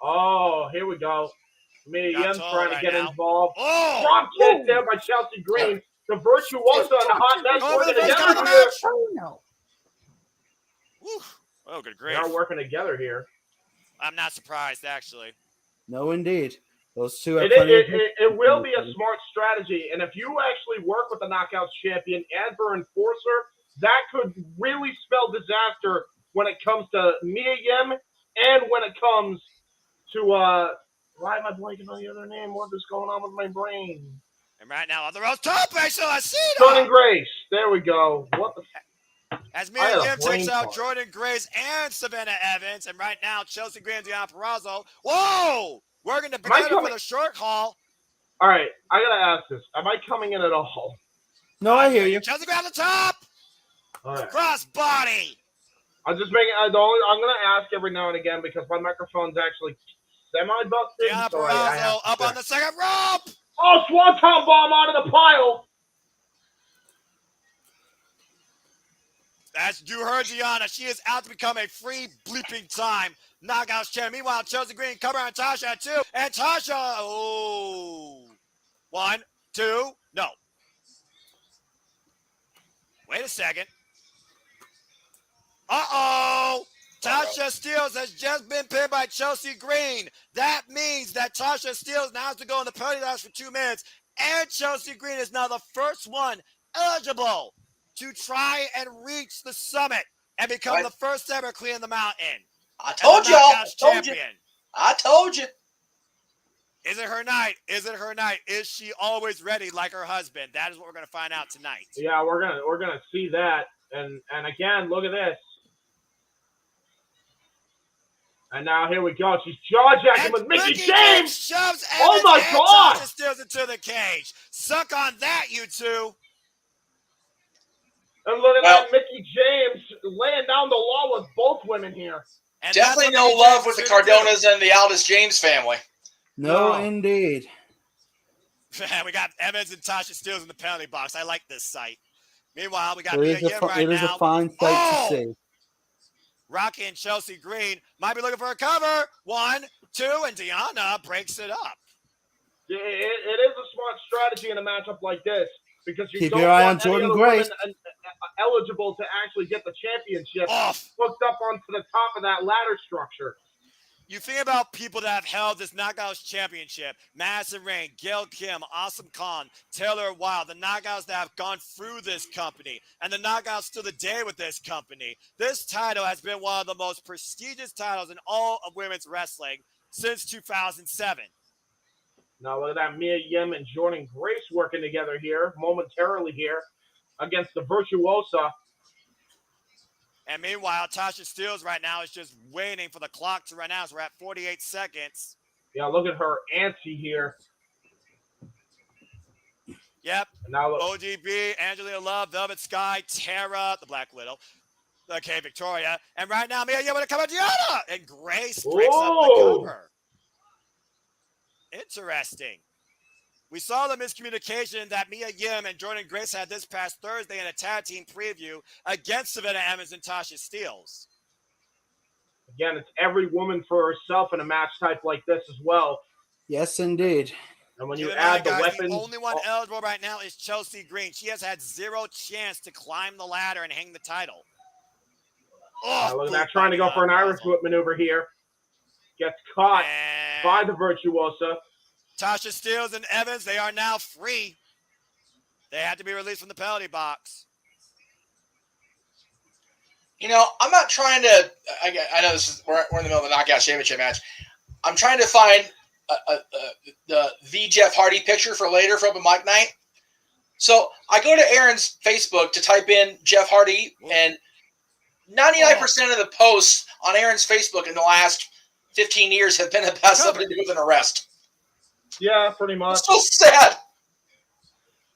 Oh, here we go. Mia Yim's trying to get involved. Oh! Drop kick there by Chelsea Green. The Virtuoso and the Hot Mess working together here. Oh, no. Oh, good grief. They are working together here. I'm not surprised, actually. No, indeed. Those two have it will be a smart strategy. And if you actually work with the Knockouts champion and her enforcer, that could really spell disaster when it comes to Mia Yim and when it comes to, why am I blanking on the other name? What is going on with my brain? And right now on the road, top so I see it. Jordan Grace. There we go. What the As Mia Yim takes out Jordan Grace and Savannah Evans, and right now Chelsea Green and Deanna Purrazzo. Whoa! We're going to begin with a short haul. All right, I got to ask this. Am I coming in at all? No, I hear you. Chelsea Green on the top. All right. Cross body. I'm just making. I'm going to ask every now and again because my microphone's actually semi-busted. Deanna Purrazzo up on the second rope. Oh, Swanton bomb out of the pile. As you heard Deanna, she is out to become a free bleeping time Knockouts champion. Meanwhile, Chelsea Green cover on Tasha at 2. And Tasha, oh. 1, 2, no. Wait a second. Uh-oh. Tasha Steelz has just been pinned by Chelsea Green. That means that Tasha Steelz now has to go in the penalty box for 2 minutes. And Chelsea Green is now the first one eligible to try and reach the summit and become the first ever clean the mountain. I told you. I told you. Is it her night? Is it her night? Is she always ready like her husband? That is what we're going to find out tonight. Yeah, we're gonna see that. And again, look at this. And now here we go. She's jaw-jacking with Mickie James. Shoves Oh Evans my and God! Tasha Steelz into the cage. Suck on that, you two. And look at that, Mickie James laying down the law with both women here. And definitely no Mickie love James with the should do. Cardonas and the Aldis James family. No, No. indeed. We got Evans and Tasha Steelz in the penalty box. I like this sight. Meanwhile, we got It Mia is, Yim right it is now. a fine sight to see. Rocky and Chelsea Green might be looking for a cover. 1, 2, and Deonna breaks it up. It is a smart strategy in a matchup like this because you Keep don't your eye want on Jordan any other Grace. women eligible to actually get the championship Off. hooked up onto the top of that ladder structure. You think about people that have held this Knockouts championship: Madison Rayne, Gail Kim, Awesome Khan, Taylor Wilde, the Knockouts that have gone through this company, and the Knockouts to the day with this company. This title has been one of the most prestigious titles in all of women's wrestling since 2007. Now look at that, Mia Yim and Jordan Grace working together here momentarily here against the Virtuosa. And meanwhile, Tasha Steelz right now is just waiting for the clock to run out. So we're at 48 seconds. Yeah, look at her antsy here. Yep. And now look. ODB, Angelina Love, Velvet Sky, Tara, the Black Widow. Okay, Victoria. And right now, Mia Yim with a cover, Deonna! And Grace breaks up the cover. Interesting. We saw the miscommunication that Mia Yim and Jordan Grace had this past Thursday in a tag team preview against Savannah Evans and Tasha Steelz. Again, it's every woman for herself in a match type like this as well. Yes, indeed. And when you add the weapons... The only one eligible right now is Chelsea Green. She has had zero chance to climb the ladder and hang the title. Oh, look at that, trying to go for an Irish whip maneuver here. Gets caught by the Virtuosa. Tasha Steelz and Evans, they are now free. They had to be released from the penalty box. You know, I'm not trying to. I know this is we're in the middle of the Knockout Championship match. I'm trying to find the Jeff Hardy picture for later for open mic night. So I go to Aaron's Facebook to type in Jeff Hardy, and 99% of the posts on Aaron's Facebook in the last 15 years have been about something to do with an arrest. Yeah, pretty much. It's so sad.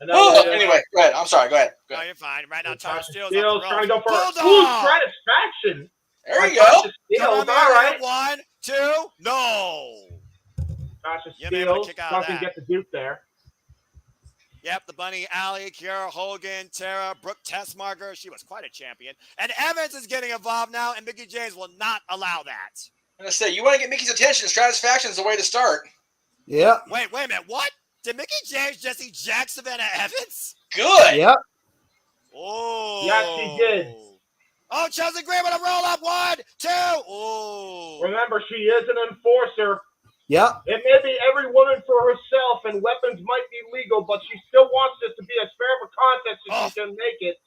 Anyway, go ahead. I'm sorry. Go ahead. No, you're fine. Right now, Tasha Steelz trying to go for a satisfaction. There you go. Steelz, all right. 1, 2, no. Tasha Steelz doesn't get the Duke there. Yep, the Bunny Alley, Kiera Hogan, Tara, Brooke Tessmarker. She was quite a champion. And Evans is getting involved now, and Mickie James will not allow that. I'm going to say, you want to get Mickey's attention, Stratisfaction is the way to start. Yeah. Wait a minute. What? Did Mickie James just eject Savannah Evans? Good. Yep. Oh. Yes, she did. Oh, Chelsea Green with a roll-up. 1, 2. Oh. Remember, she is an enforcer. Yep. It may be every woman for herself, and weapons might be legal, but she still wants this to be as fair of a contest as she can make it.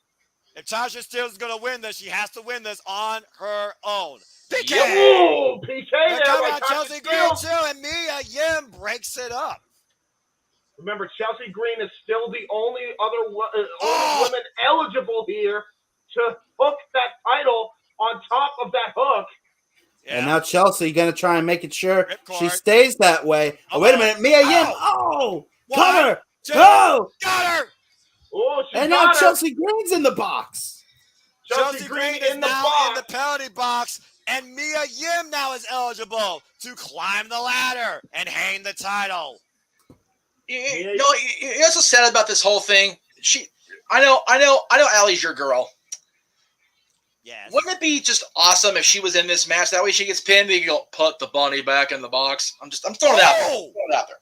If Tasha Steelz is going to win this, she has to win this on her own. PK! Ooh, PK there by Chelsea Green, too, and Mia Yim breaks it up. Remember, Chelsea Green is still the only other woman eligible here to hook that title on top of that hook. Yeah. And now Chelsea going to try and make it sure she stays that way. Oh, wait a minute. Mia Yim. Oh, cover. Go. Got her. Oh, and now Chelsea Green's in the box. Chelsea Green is now in the penalty box. And Mia Yim now is eligible to climb the ladder and hang the title. You know what's so sad about this whole thing? I know, Allie's your girl. Yes. Wouldn't it be just awesome if she was in this match? That way she gets pinned. You go put the bunny back in the box. I'm throwing it out there. Throwing it out there.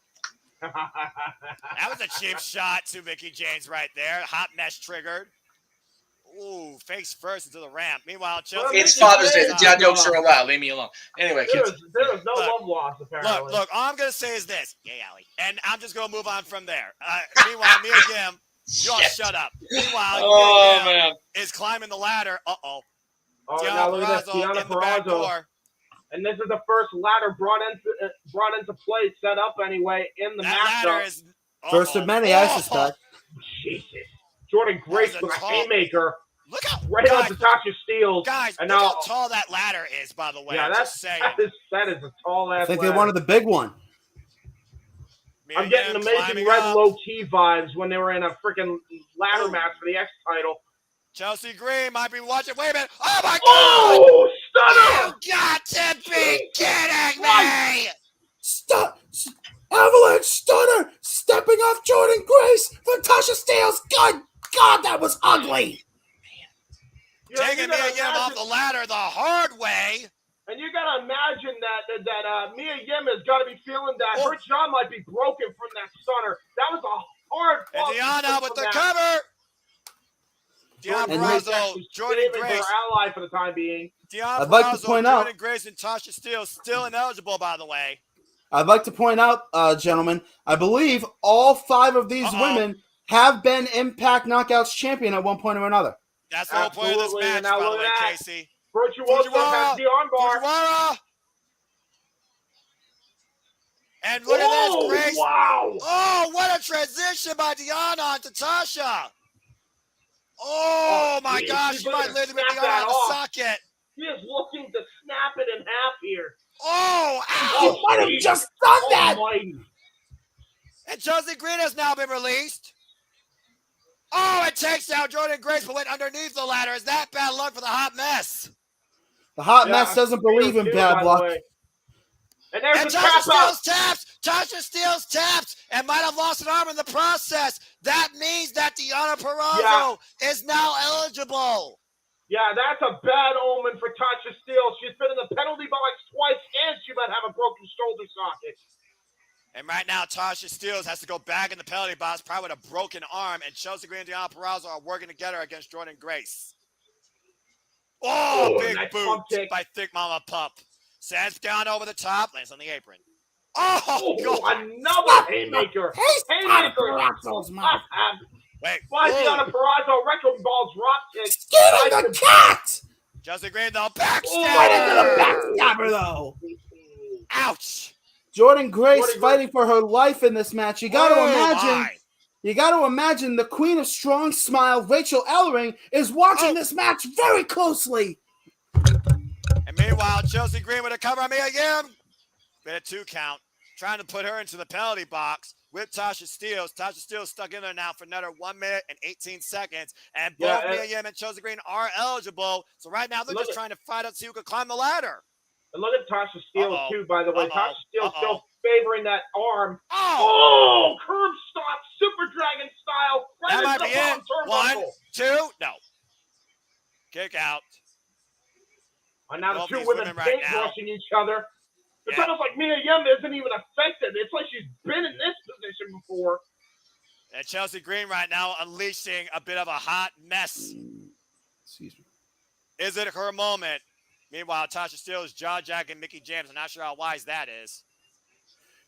That was a cheap shot to Mickie James right there. Hot mesh triggered. Ooh, face first into the ramp. Meanwhile, Chelsea. It's Father's Day. The dad jokes are allowed. Leave me alone. Anyway, kids. There's no love loss, apparently. Look, all I'm going to say is this. Yay, Allie. And I'm just going to move on from there. Meanwhile, Mia Yim, you all shut up. Meanwhile, Mia Yim is climbing the ladder. Uh-oh. Oh, now look at this. Deonna Purrazzo. And this is the first ladder brought into play, set up anyway, in the matchup. First of many, I suspect. Jesus. Jordan Grace with a haymaker. Look how right on to Tasha Steelz. Guys, and look now, how tall that ladder is, by the way. yeah, Just saying. that is a tall ass. I think they ladder. wanted the big one. I'm getting Amazing Red low key vibes when they were in a freaking ladder match for the X title. Chelsea Green might be watching. Wait a minute. Oh my God! Oh, stunner! You got to be kidding me! Stop! Avalanche Stunner stepping off Jordan Grace for Tasha Steelz. Good God, that was ugly. Taking Mia Yim off the ladder the hard way. And you gotta imagine that Mia Yim has got to be feeling that her jaw might be broken from that stunner. That was a hard. And Deanna with the cover. Deanna Purrazzo, Jordan Grace, her ally for the time being. Deanna I'd like to point out, Jordan Grace, and Tasha Steelz still ineligible, by the way. I'd like to point out, gentlemen, I believe all 5 of these women have been Impact Knockouts champion at one point or another. That's the whole point of this match, by the way, Casey. Fujiwara has the armbar. Fujiwara. And look at this, Grace. Wow. Oh, what a transition by Deanna onto Tasha. Oh, my gosh. She might literally put Deanna on the socket. He is looking to snap it in half here. Oh, ow. You might have just done that. Almighty. And Chelsea Green has now been released. Oh, it takes down Jordan Grace, but went underneath the ladder. Is that bad luck for the Hot Mess? The Hot Mess doesn't believe in bad luck. And there's and the Tasha Steelz tap out. Tasha Steelz taps and might have lost an arm in the process. That means that Deanna Purrazzo is now eligible. Yeah, that's a bad omen for Tasha Steelz. She's been in the penalty box twice, and she might have a broken shoulder socket. And right now, Tasha Steelz has to go back in the penalty box, probably with a broken arm, and Chelsea Green and Deanna Purrazzo are working together against Jordan Grace. Oh, big boot by Thick Mama Pup. Sends down over the top, lands on the apron. Oh, God. Another haymaker. Haymaker. Wait. Why Deanna Purrazzo wrecking balls drop kick. Skin on the cat. Chelsea Green, though, backstabber. Right into the backstabber, though. Ouch. Jordan Grace fighting for her life in this match. You got to imagine. You got to imagine the Queen of Strong Smile, Rachel Ellering, is watching this match very closely. And meanwhile, Chelsea Green with a cover on Mia Yim. Been a 2 count. Trying to put her into the penalty box with Tasha Steelz. Tasha Steelz stuck in there now for another 1 minute and 18 seconds. And both Mia Yim and Chelsea Green are eligible. So right now, they're just trying to fight out, see who can climb the ladder. And look at Tasha Steelz, too, by the way. Tasha Steelz still favoring that arm. Curb stop, Super Dragon style. Right that might be it. Turnbuckle. 1, 2, no. Kick out. And now the 2 women paintbrushing each other. It's almost like Mia Yim isn't even affected. It's like she's been in this position before. And Chelsea Green right now unleashing a bit of a hot mess. Excuse me. Is it her moment? Meanwhile, Tasha Steelz jaw-jacking Mickie James. I'm not sure how wise that is.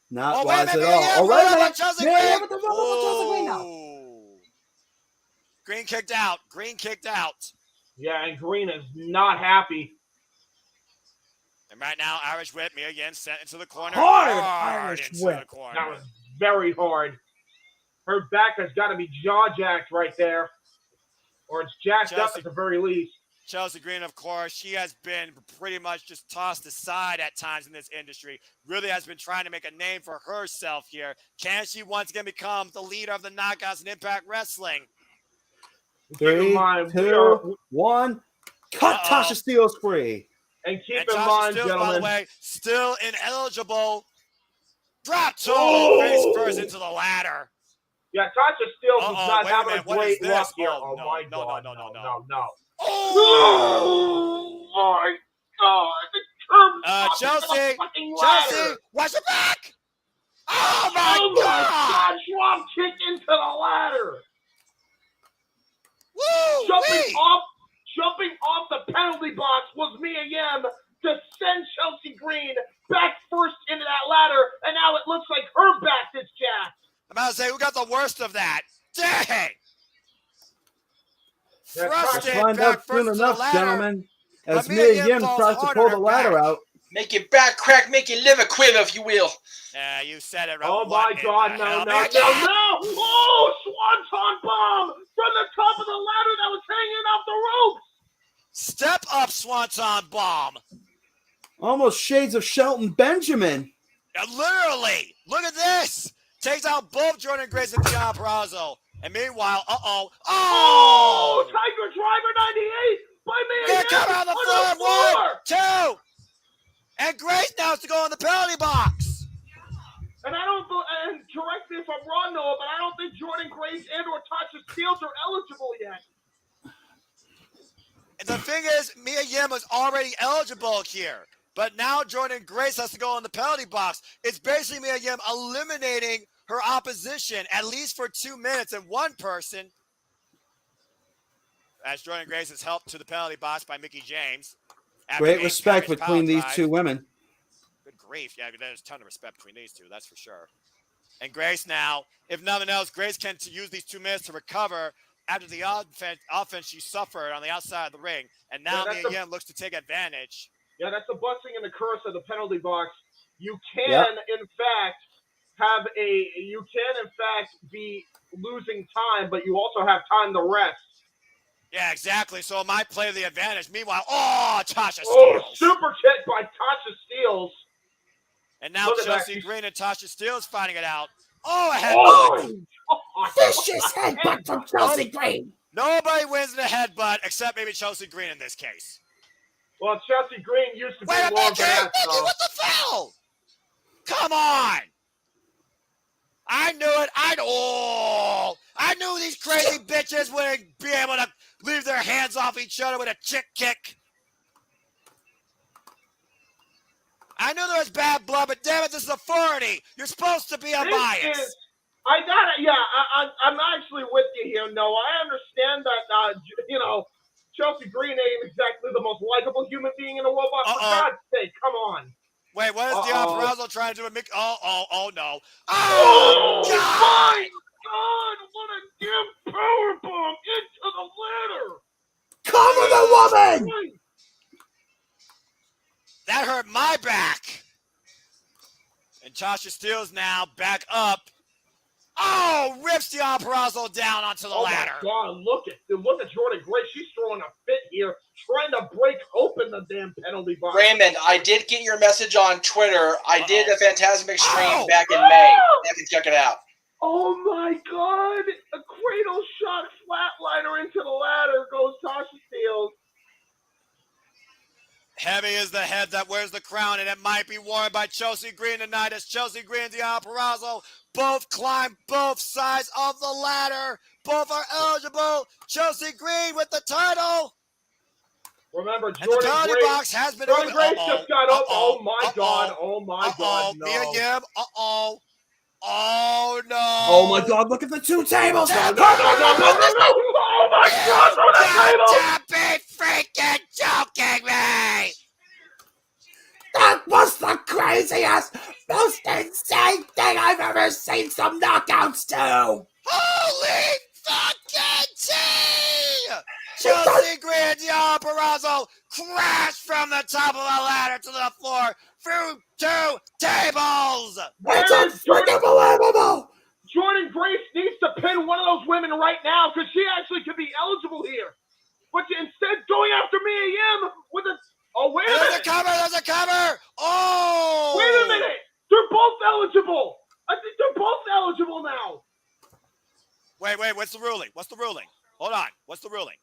Not wise at all. Oh, wait a minute. Chelsea Green. Green kicked out. Green kicked out. Yeah, and Green is not happy. And right now, Irish whip, Mia Yim sent into the corner. Hard Irish whip. That was very hard. Her back has got to be jaw-jacked right there. Or it's jacked up at the very least. Chelsea Green, of course, she has been pretty much just tossed aside at times in this industry. Really has been trying to make a name for herself here. Can she once again become the leader of the Knockouts in Impact Wrestling? 3, 2, 1. Cut Tasha Steelz free. And keep in mind, gentlemen, by the way, still ineligible. Drop toe face first into the ladder. Yeah, Tasha Steelz is not having a great luck here. Oh, my God. No. Oh, my God. Chelsea, watch your back. Oh, my God. Drop kick into the ladder. Woo! Jumping off the penalty box was Mia Yim to send Chelsea Green back first into that ladder, and now it looks like her back is jacked. I'm about to say, who got the worst of that? Dang! Find out soon enough, gentlemen, as Mia Yim tries to pull the ladder out. Make your back crack, make your liver quiver, if you will. Yeah, you said it right. Oh, my God, no. Oh, Swanton bomb from the top of the ladder that was hanging off the ropes. Step up, Swanton Bomb. Almost shades of Shelton Benjamin. Literally. Look at this. Takes out both Jordan Grace and Deon Purrazzo. And meanwhile, Oh, Tiger Driver 98 by Mia Get Yim cover on the floor. 1, 2. And Grace now has to go in the penalty box. And and correct me if I'm wrong, Noah, but I don't think Jordan Grace and or Tasha Steelz are eligible yet. And the thing is, Mia Yim was already eligible here. But now Jordan Grace has to go in the penalty box. It's basically Mia Yim eliminating her opposition, at least for 2 minutes, and one person, as Jordan Grace is helped to the penalty box by Mickie James. Great respect between these two women. Good grief. Yeah, there's a ton of respect between these two, that's for sure. And Grace now, if nothing else, Grace can use these 2 minutes to recover after the offense she suffered on the outside of the ring. And now Mia Yim looks to take advantage. Yeah, that's the blessing and the curse of the penalty box. You can, in fact, be losing time, but you also have time to rest. Yeah, exactly. So it might play the advantage. Meanwhile, Tasha Steelz. Oh, super kick by Tasha Steelz. And now Chelsea Green and Tasha Steelz fighting it out. Oh, a headbutt. Vicious headbutt from Chelsea Green. Nobody wins in a headbutt except maybe Chelsea Green in this case. Well, Chelsea Green used to be more more bad. What the hell? Come on. I knew it. I knew these crazy bitches wouldn't be able to leave their hands off each other with a chick kick. I knew there was bad blood, but damn it, this is authority. You're supposed to be unbiased. I'm actually with you here, Noah. I understand that, Chelsea Green ain't exactly the most likable human being in the world, but for God's sake, come on. Wait, what is Deon Purrazzo trying to do with Mick? Oh, no. Oh, my God, what a damn powerbomb into the ladder. Cover the woman. That hurt my back. And Tasha Steelz now back up. Oh, rips Deon Purrazzo down onto the ladder. Oh, my God, look at Jordan Grace. She's throwing a fit here, trying to break open the damn penalty box. Raymond, I did get your message on Twitter. I did a Phantasmic stream back in May. You can check it out. Oh, my God. A cradle shot flatliner into the ladder goes Tasha Steelz. Heavy is the head that wears the crown, and it might be worn by Chelsea Green tonight as Chelsea Green and Deon Purrazzo both climb both sides of the ladder. Both are eligible. Chelsea Green with the title. Remember, Jordan Grace box has been Jordan Grace just got up. Oh, my God. Oh, my God. No. Mia Yim. Oh, no. Oh, my God. Look at the 2 tables. No. Oh, my God. Throw that table. Don't be freaking joking me. That was the craziest, most insane thing I've ever seen some knockouts do. Holy fucking tea! Chelsea Green and Deon Purrazzo crashed from the top of the ladder to the floor through 2 tables. It's unbelievable. Jordan Grace needs to pin one of those women right now because she actually could be eligible here. But instead going after Mia Yim with a... Oh, wait a minute. There's a cover. Oh. Wait a minute. They're both eligible. I think they're both eligible now. Wait. What's the ruling? Hold on. What's the ruling?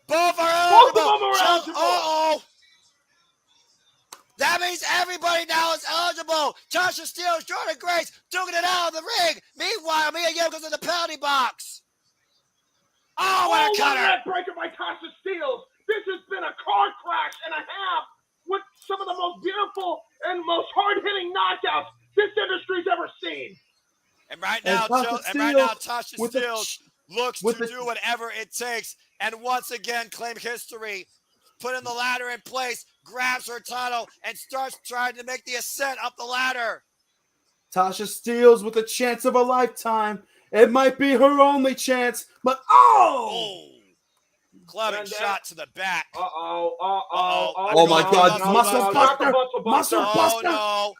Both are eligible. Both of them are eligible. Uh-oh. That means everybody now is eligible. Tasha Steelz, Jordan Grace, duking it out of the ring. Meanwhile, Mia Yim goes in the penalty box. Oh, what a cutter. What a breaker by Tasha Steelz. This has been a car crash and a half with some of the most beautiful and most hard-hitting knockouts this industry's ever seen. And right now, Tasha Steelz looks to do whatever it takes and once again claim history, putting the ladder in place, grabs her title, and starts trying to make the ascent up the ladder. Tasha Steelz with a chance of a lifetime. It might be her only chance, but clubbing shot to the back. Oh my God! Muscle buster! Muscle buster! Oh no!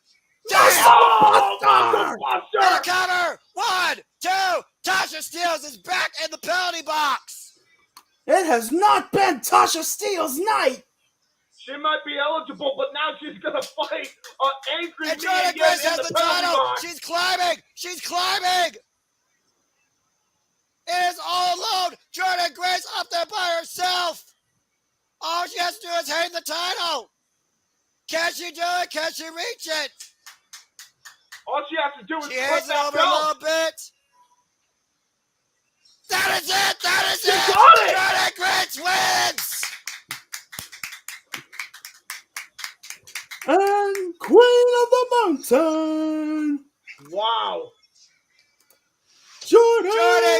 Muscle buster! Cover! 1, 2, Tasha Steelz is back in the penalty box. It has not been Tasha Steelz' night. She might be eligible, but now she's gonna fight Angry And Me Jordan again Grace in has the the penalty title. box. She's climbing. She's climbing. It is all alone. Jordan Grace up there by herself. All she has to do is hang the title. Can she do it? Can she reach it? All she has to do is She flip hangs it that over a belt. little bit. That is it. That is She it. got it. Jordan Grace wins. And Queen of the Mountain, Wow. Jordan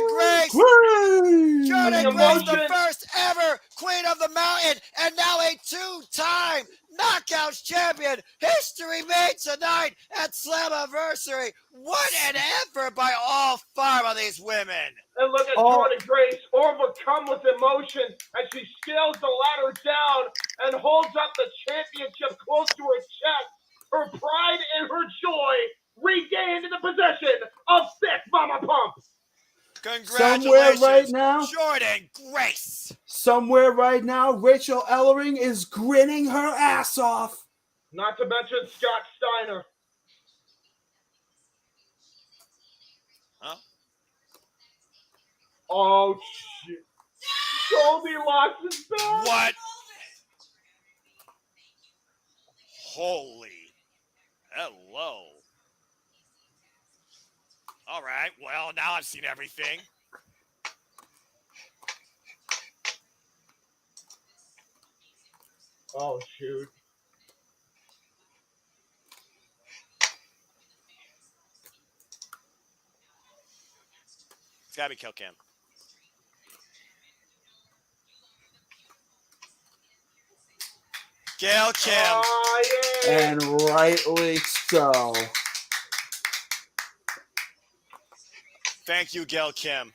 Grace. Grace. Jordan The Grace, the emotion. first ever Queen of the Mountain, and now a two-time Knockouts champion. History made tonight at Slammiversary. What an effort by all 5 of these women. And look at Jordan Grace overcome with emotion as she scales the ladder down and holds up the championship close to her chest. Her pride and her joy regained in the possession of Thick Mama Pump. Congratulations, Somewhere right now, Jordan Grace. Somewhere right now, Rachel Ellering is grinning her ass off. Not to mention Scott Steiner. Huh? Oh, shit. Goldie lost his belt. What? Holy. Hello. All right. Well, now I've seen everything. Oh, shoot. It's got to be Kill Cam. Gail Kim. Oh, yeah. And rightly so. Thank you, Gail Kim.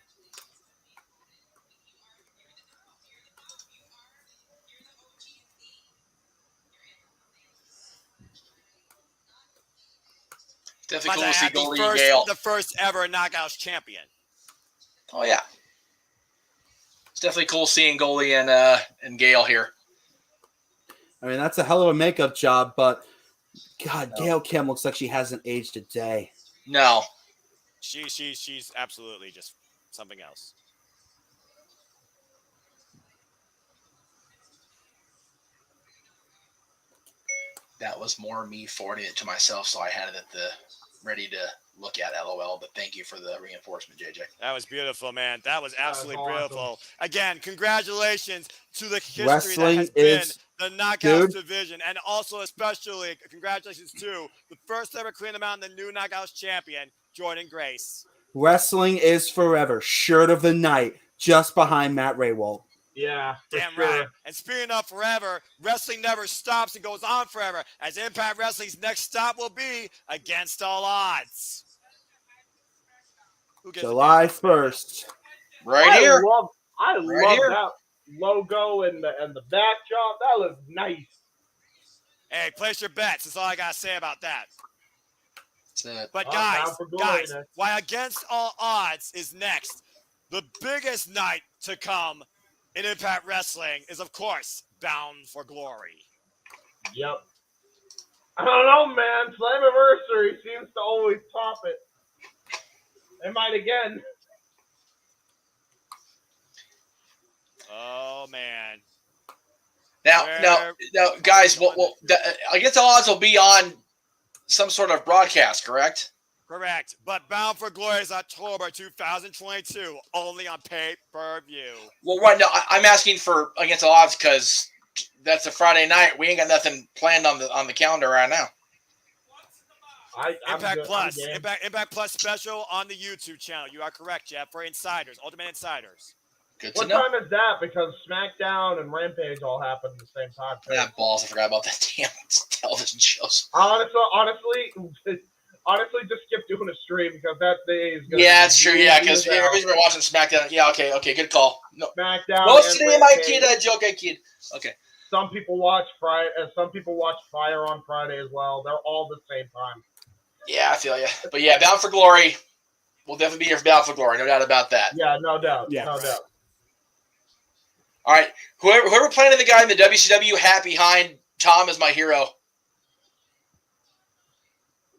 Definitely cool to see Goldie and the Gail. first ever Knockouts champion. Oh yeah, it's definitely cool seeing Goldie and Gail here. I mean, that's a hell of a makeup job, but God, Gail Kim looks like she hasn't aged a day. No, she's absolutely just something else. that was more me forwarding it to myself, so I had it at the ready to look at. LOL. But thank you for the reinforcement, JJ. That was beautiful, man. That was absolutely awesome. beautiful. Again, congratulations to the history Wrestling that has been is the Knockouts good. division, and also especially congratulations to the first ever Queen of the Mountain, the new Knockouts champion, Jordan Grace. Wrestling is forever. Shirt of the night, just behind Matt Raywald. Yeah, for Damn sure. right. And speaking of forever, wrestling never stops and goes on forever, as Impact Wrestling's next stop will be Against All Odds. Who gets July it? 1st. Right here. I Right love here. that logo and the backdrop. That looks nice. Hey, place your bets. That's all I got to say about that. That's it. But Oh, guys, Bound for Glory next. why Against All Odds is next, the biggest night to come in Impact Wrestling is, of course, Bound for Glory. Yep. I don't know, man. Slammiversary seems to always top it. They might again. Oh, man. Now, guys, Against All Odds will be on some sort of broadcast, correct? Correct. But Bound for Glory is October 2022, only on pay-per-view. Well, right now, I'm asking for Against All Odds because that's a Friday night. We ain't got nothing planned on the calendar right now. Impact Plus. Impact Plus special on the YouTube channel. You are correct, Jeff, for insiders, Ultimate Insiders. Good to What know. time is that? Because SmackDown and Rampage all happen at the same time. Yeah, balls. I forgot about that damn television shows. Honestly, just skip doing a stream because that day is going to Yeah, it's true. Yeah, because everybody's been watching SmackDown. Yeah, okay, good call. No, SmackDown. what's and today, my Rampage. kid? Joke, kid. Okay. Some people watch Some people watch Fire on Friday as well. They're all the same time. Yeah, I feel you. But yeah, Bound for Glory. will definitely be here for Battle for Glory, no doubt about that. Yeah, no doubt. Yeah. No doubt. All right, whoever planted the guy in the WCW hat behind Tom is my hero.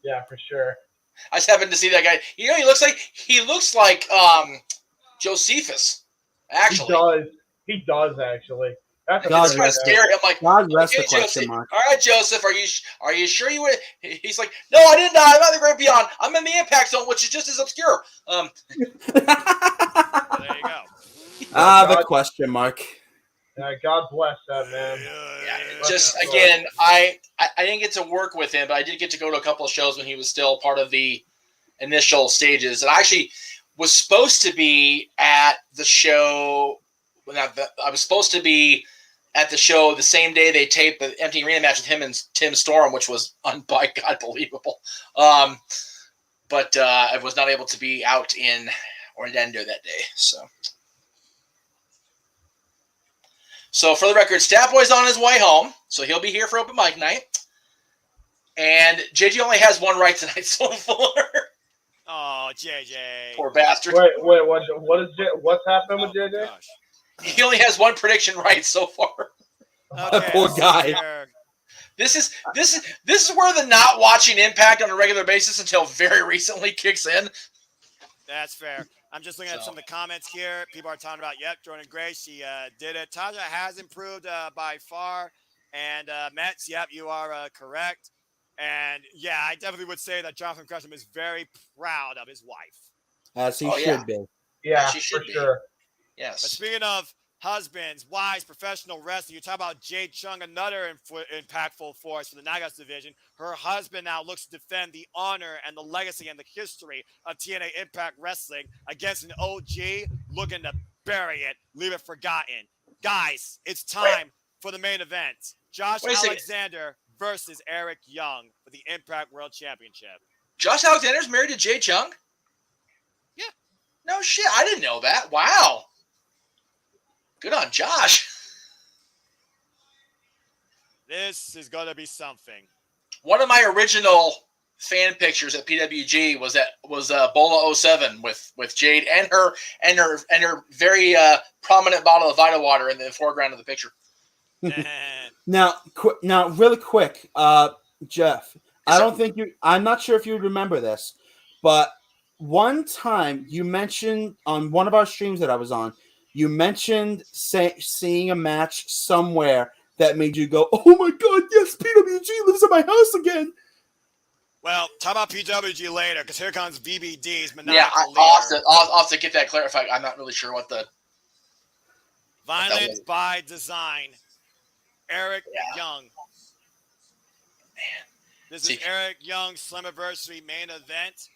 Yeah, for sure. I just happened to see that guy. You know, he looks like Josephus. Actually, He does actually. That's a God it's kind of rest scary. I'm like, God rest okay, the question Joseph. mark. All right, Joseph, are you sure you would? He's like, no, I didn't. I'm not the Great Beyond. I'm in the Impact Zone, which is just as obscure. Well, there you go. The question mark. God bless that man. Just again, I didn't get to work with him, but I did get to go to a couple of shows when he was still part of the initial stages. And I actually was supposed to be at the show. I was supposed to be at the show the same day they taped the Empty Arena match with him and Tim Storm, which was by God believable. But I was not able to be out in Orlando that day. So for the record, Stat Boy's on his way home, so he'll be here for open mic night. And JJ only has one right tonight so far. Oh, JJ. Poor bastard. Wait, what's happening with JJ? Gosh. He only has one prediction right so far. Okay, Poor let's see guy. here. This is where the not watching Impact on a regular basis until very recently kicks in. That's fair. I'm just looking at some of the comments here. People are talking about, Jordan Grace, she did it. Taja has improved by far. And Mets, you are correct. And yeah, I definitely would say that Jonathan Gresham is very proud of his wife. As he Oh, should be. Yeah, She should for be. sure. Yes. But speaking of husbands, wives, professional wrestling, you talk about Jade Chung, another impactful force for the Nagas division. Her husband now looks to defend the honor and the legacy and the history of TNA Impact Wrestling against an OG looking to bury it, leave it forgotten. Guys, it's time for the main event. Josh Alexander versus Eric Young for the Impact World Championship. Josh Alexander's married to Jay Chung? Yeah. No shit. I didn't know that. Wow. Good on Josh. This is going to be something. One of my original fan pictures at PWG was Bola 07 with Jade and her very prominent bottle of Vita water in the foreground of the picture. Now, really quick, Jeff. I'm not sure if you remember this, but one time you mentioned on one of our streams that I was on, you mentioned seeing a match somewhere that made you go, "Oh my God, yes, PWG lives in my house again." Well, talk about PWG later, because here comes VBD's maniacal Yeah, I'll have to get that clarified. I'm not really sure what the Violence by Design. Eric Young. Man. This is Eric Young's Slammiversary main event.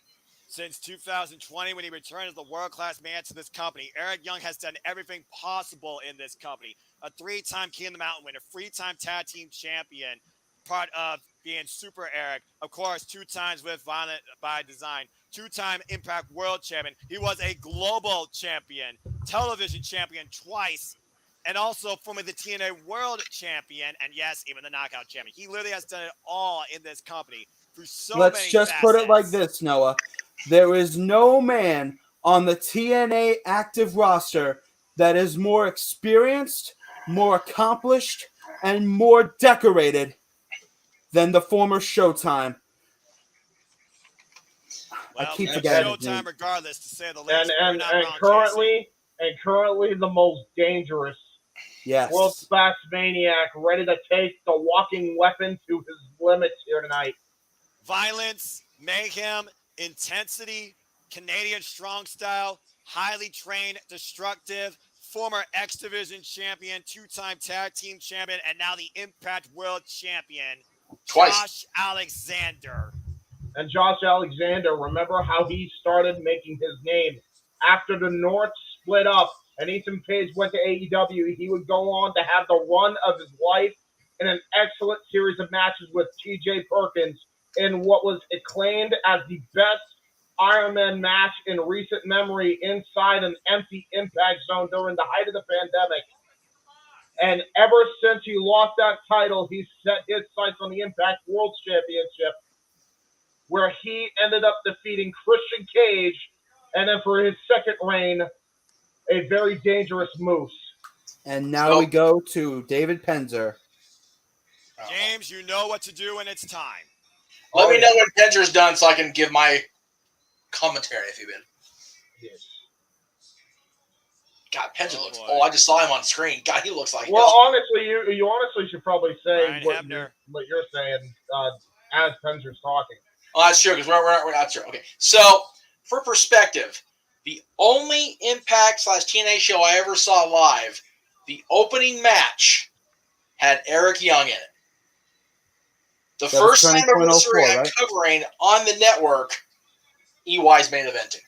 Since 2020, when he returned as the world-class man to this company, Eric Young has done everything possible in this company. A 3-time King of the Mountain winner, 3-time tag team champion, part of being Super Eric. Of course, 2 times with Violent by Design, 2-time Impact World Champion. He was a global champion, television champion twice, and also formerly the TNA World Champion, and yes, even the Knockout Champion. He literally has done it all in this company through so many Let's just put it like this, Noah. There is no man on the TNA active roster that is more experienced, more accomplished, and more decorated than the former Showtime. Well, I keep forgetting Showtime, regardless, to say the least. And currently the most dangerous. Yes. World-class maniac, ready to take the walking weapon to his limits here tonight. Violence, mayhem, intensity, Canadian strong style, highly trained, destructive, former X Division champion, 2-time tag team champion, and now the Impact World Champion, twice. Josh Alexander. And Josh Alexander, remember how he started making his name after the North split up and Ethan Page went to AEW. He would go on to have the run of his life in an excellent series of matches with TJ Perkins in what was acclaimed as the best Iron Man match in recent memory inside an empty Impact Zone during the height of the pandemic. And ever since he lost that title, he set his sights on the Impact World Championship, where he ended up defeating Christian Cage And then for his second reign, a very dangerous Moose. And now we go to David Penzer. James, you know what to do when it's time. Let me know when Penzer's done so I can give my commentary if you've been. Yes. God, Penzer looks. Boy. Oh, I just saw him on screen. God, he looks like. Well, honestly, you honestly should probably say what you're saying as Penzer's talking. Oh, that's true because we're not sure. Okay, so for perspective, the only Impact / TNA show I ever saw live, the opening match had Eric Young in it. The first anniversary I'm covering on the network, EY's main eventing.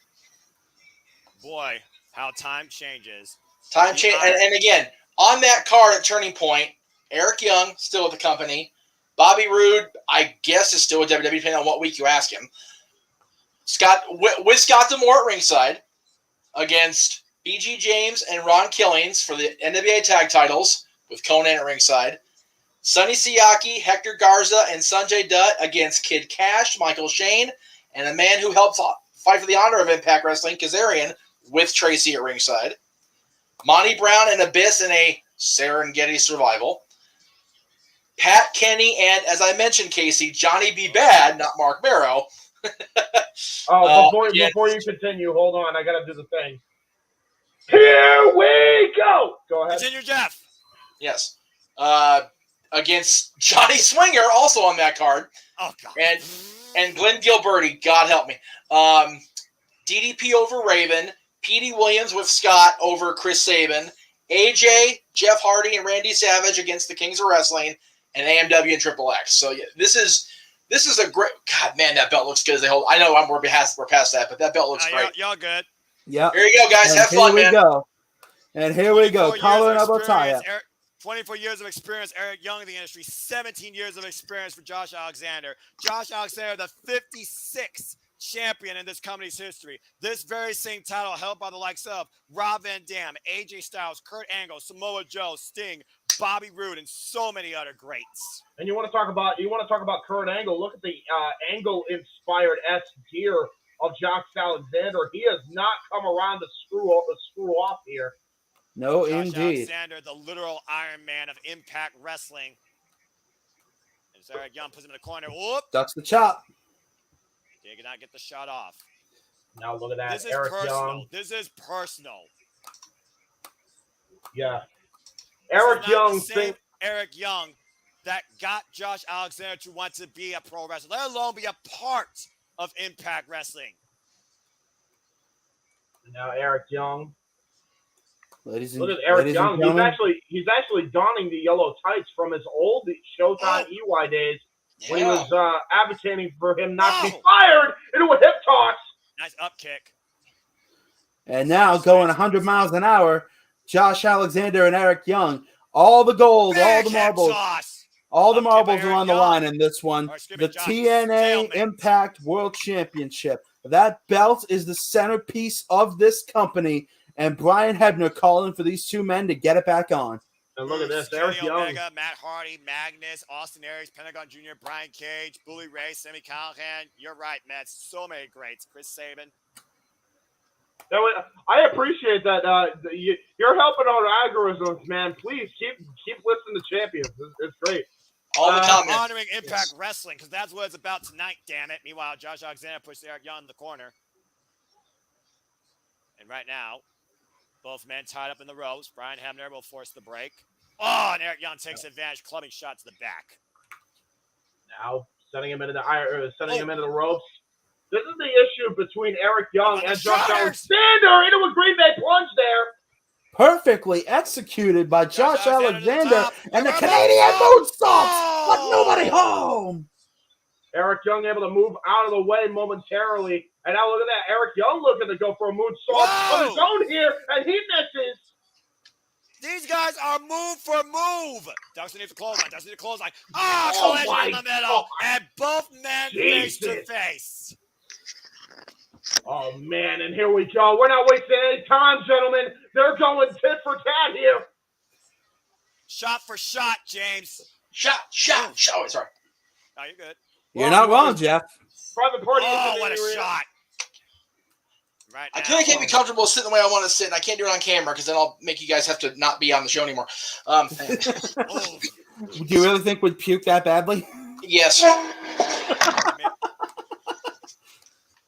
Boy, how time changes. Time change, and again, on that card at Turning Point, Eric Young, still with the company. Bobby Roode, I guess, is still with WWE, depending on what week you ask him. With Scott D'Amore at ringside against BG James and Ron Killings for the NWA tag titles with Conan at ringside. Sonny Siaki, Hector Garza, and Sanjay Dutt against Kid Cash, Michael Shane, and a man who helped fight for the honor of Impact Wrestling, Kazarian, with Tracy at ringside. Monty Brown and Abyss in a Serengeti survival. Pat Kenny and, as I mentioned, Casey, Johnny B. Bad, not Mark Barrow. Before you continue, hold on. I got to do the thing. Here we go. Go ahead. Continue, Jeff. Yes. Against Johnny Swinger, also on that card. Oh, God. And Glenn Gilberti, God help me. DDP over Raven. Petey Williams with Scott over Chris Sabin. AJ, Jeff Hardy, and Randy Savage against the Kings of Wrestling. And AMW and Triple X. So yeah, this is a great. God, man, that belt looks good as they hold. I know we're past that, but that belt looks great. Y'all good. Yeah. Here you go, guys. Have fun, man. And here we go. Collar and elbow tie-up. 24 years of experience, Eric Young in the industry. 17 years of experience for Josh Alexander. Josh Alexander, the 56th champion in this company's history. This very same title held by the likes of Rob Van Dam, AJ Styles, Kurt Angle, Samoa Joe, Sting, Bobby Roode, and so many other greats. And you want to talk about Kurt Angle? Look at the Angle-inspired gear of Josh Alexander. He has not come around to screw off here. No, Josh indeed. Alexander, the literal Iron Man of Impact Wrestling. As Eric Young puts him in the corner. Whoop! Ducks the chop. They cannot get the shot off. Now look at that. This is Eric personal. Young. This is personal. Yeah. Eric Young that got Josh Alexander to want to be a pro wrestler, let alone be a part of Impact Wrestling. Now Eric Young. Look at Eric Young. He's actually donning the yellow tights from his old Showtime EY days when he was advocating for him not to be fired into a hip toss. Nice up kick. And now going 100 miles an hour, Josh Alexander and Eric Young. All the gold, all the marbles. All the marbles are on the line in this one. The TNA Impact World Championship. That belt is the centerpiece of this company. And Brian Hebner calling for these two men to get it back on. And look at this. Eric Young. Omega, Matt Hardy, Magnus, Austin Aries, Pentagon Jr., Brian Cage, Bully Ray, Sammy Callahan. You're right, Matt. So many greats. Chris Sabin. I appreciate that. You're helping our algorithms, man. Please keep listening to champions. It's great. All the comments. Honoring Impact Wrestling, because that's what it's about tonight, damn it. Meanwhile, Josh Alexander pushes Eric Young in the corner. And right now, both men tied up in the ropes. Brian Hebner will force the break. Oh, and Eric Young takes advantage, clubbing shot to the back. Now, sending him into the ropes. This is the issue between Eric Young and Josh Alexander into a Green Bay plunge there. Perfectly executed by Josh Alexander and the Canadian moonsault, but nobody home. Eric Young able to move out of the way momentarily. And now look at that. Eric Young looking to go for a moonsault on his own here, and he misses. These guys are move for move. Ducks underneath the clothesline. Collision in the middle. And both men face to face. Oh, man, and here we go. We're not wasting any time, gentlemen. They're going tit for tat here. Shot for shot, James. Shot. Oh, sorry. No, you're good. You're not wrong, Jeff. Private Party. Oh, what a shot. Right I now, can't be comfortable sitting the way I want to sit, and I can't do it on camera because then I'll make you guys have to not be on the show anymore. oh, Do you really think we'd puke that badly? Yes.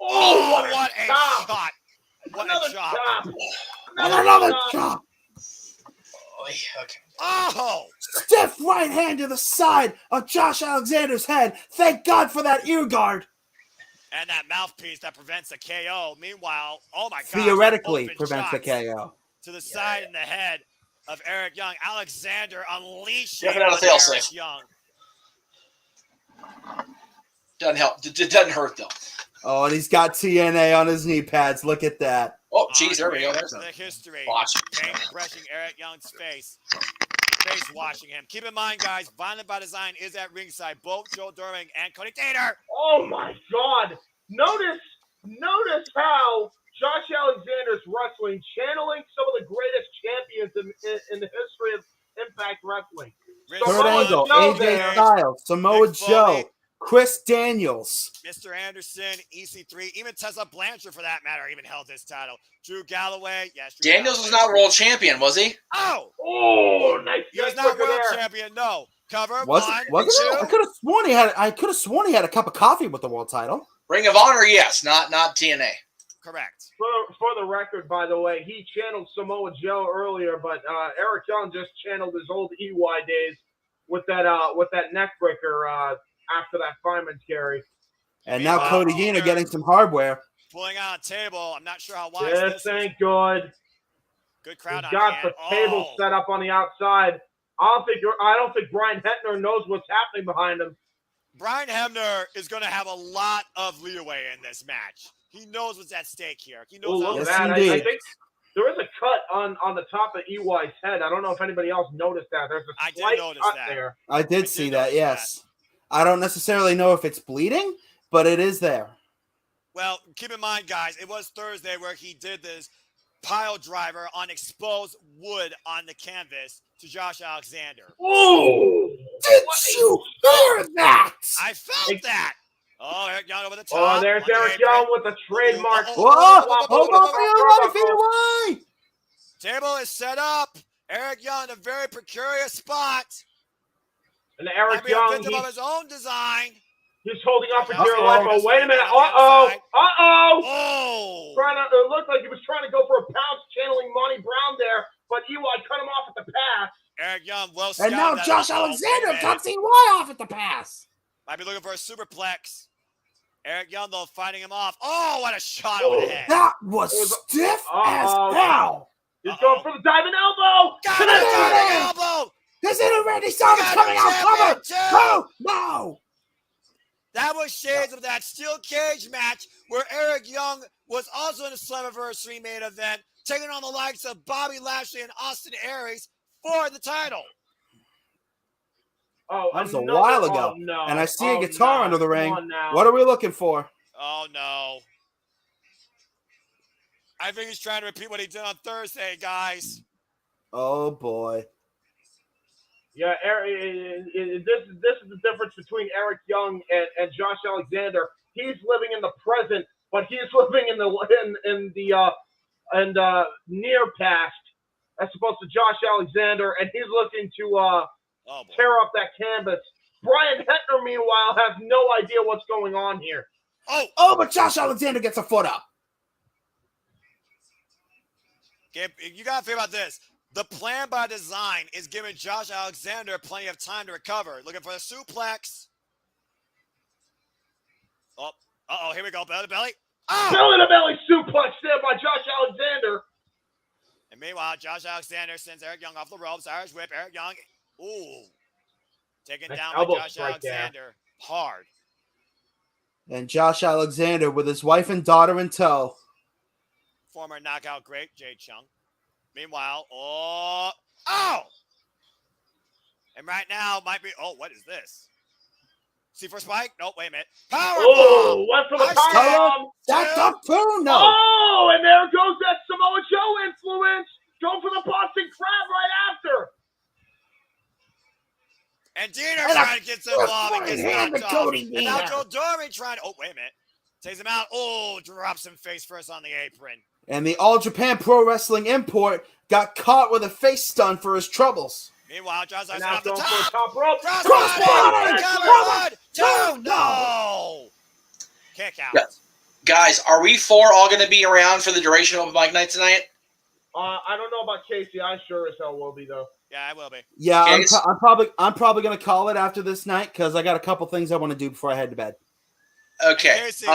Oh, what a chop. shot! What Another a chop! chop. Another chop. Okay. Oh! Stiff right hand to the side of Josh Alexander's head. Thank God for that ear guard. And that mouthpiece that prevents a KO. Meanwhile, oh my God. Theoretically prevents the KO. To the side and the head of Eric Young. Alexander unleashing Definitely not a Eric fail-safe. Young. Doesn't help. It doesn't hurt, though. Oh, and he's got TNA on his knee pads. Look at that. Oh, geez, there we go. There's the a history. watch. Paint brushing Eric Young's face. Face washing him. Keep in mind, guys, Violent by Design is at ringside. Both Joe Doring and Cody Tater. Oh my God! Notice how Josh Alexander's wrestling, channeling some of the greatest champions in the history of Impact Wrestling. Kurt Angle, AJ Styles, Samoa Joe, Chris Daniels, Mr. Anderson, EC3, even Tessa Blanchard, for that matter, even held this title. Drew Galloway, yes. Drew Daniels Galloway. was not world champion, was he? Oh, nice. He was not world champion. No. Cover. Wasn't one, it? two. I could have sworn he had a cup of coffee with the world title. Ring of Honor, yes, not TNA. Correct. For the record, by the way, he channeled Samoa Joe earlier, but Eric Young just channeled his old EY days with that neck breaker after that fireman's carry. And now Cody Dean are getting some hardware. Pulling out a table. I'm not sure how wise This ain't good. Good crowd He's on got hand. the table set up on the outside. I don't think Brian Hetner knows what's happening behind him. Brian Hebner is going to have a lot of leeway in this match. He knows what's at stake here. He knows Look Yes, at that. indeed. I think there is a cut on the top of EY's head. I don't know if anybody else noticed that. There's a slight cut there. I did see that, yes. I don't necessarily know if it's bleeding, but it is there. Well, keep in mind, guys, it was Thursday where he did this pile driver on exposed wood on the canvas to Josh Alexander. Oh! Did you hear that? I felt that. Oh, Eric Young over the top. Oh, there's Eric Young with the trademark. Whoa! Hold on, fade away! Table is set up. Eric Young in a very precarious spot. And Eric Young, victim of his own design. He's holding up for dear life. Oh, wait a minute. Uh-oh. Oh! It looked like he was trying to go for a pounce, channeling Monty Brown there, but EY cut him off at the pass. Eric Young, well And now scouted Josh that Alexander elbow. cuts EY off at the pass. Might be looking for a superplex. Eric Young, though, fighting him off. Oh, what a shot over the head. That was stiff as hell. He's going for the diving elbow. Got it, diving elbow. Is it already started coming out? Cover. Go. No. That was shades of that steel cage match where Eric Young was also in a Slammiversary main event, taking on the likes of Bobby Lashley and Austin Aries for the title. Oh, that was a while ago. No. And I see a guitar under the ring. What are we looking for? Oh, no. I think he's trying to repeat what he did on Thursday, guys. Oh, boy. Yeah, this is the difference between Eric Young and Josh Alexander. He's living in the present, but he's living in the near past, as opposed to Josh Alexander, and he's looking to tear up that canvas. Brian Hetner, meanwhile, has no idea what's going on here. Oh, but Josh Alexander gets a foot up. You got to think about this. The plan by design is giving Josh Alexander plenty of time to recover. Looking for a suplex. Oh, here we go. Belly to belly. Oh! Belly to belly suplex there by Josh Alexander. And meanwhile, Josh Alexander sends Eric Young off the ropes. Irish whip. Eric Young. Ooh. Taken down by Josh Alexander. Hard. And Josh Alexander with his wife and daughter in tow. Former knockout great, Jay Chung. Meanwhile, and right now might be, what is this? C4 spike? No, wait a minute. Powerbomb! Went for the powerbomb. That's up too? No. Oh, and there goes that Samoa Joe influence. Go for the Boston Crab right after. And Diener trying to get involved and gets knocked off. And now Joe Doring trying to, wait a minute. Takes him out. Oh, drops him face first on the apron. And the All Japan Pro Wrestling import got caught with a face stun for his troubles. Meanwhile, Josh And Alexander now off the going for the top. top rope. Crossbody! Cover! 1, 2, no! Kick out. Yeah. Guys, are we four all going to be around for the duration of Mike Night tonight? I don't know about Casey. I sure as hell will be, though. Yeah, I will be. Yeah, Case? I'm probably gonna call it after this night because I got a couple things I want to do before I head to bed. Okay. Casey,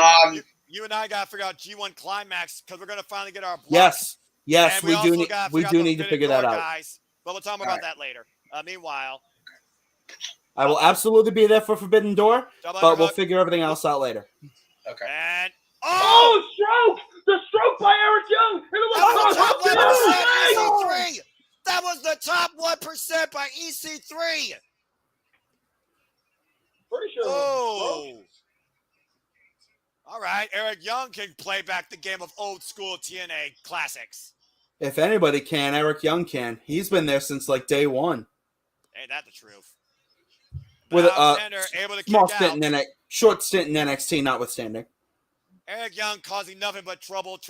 you and I got to figure out G1 Climax because we're going to finally get our block. Yes, And we also do need gotta we figure out do the need to Forbidden figure that Door out. guys. But we'll talk more about that later. Meanwhile, I will absolutely be there for Forbidden Door, double but we'll underhook. figure everything else out later. Okay. And Oh, stroke! The stroke by Eric Young! And it that was was the top 1% oh, EC3. That was the top 1% by EC3. pretty sure. Oh. All right, Eric Young can play back the game of old school TNA classics. If anybody can, Eric Young can. He's been there since like day one. Ain't that the truth? With Alexander able to small kick stint out. in short stint in NXT, notwithstanding. Eric Young causing nothing but trouble. For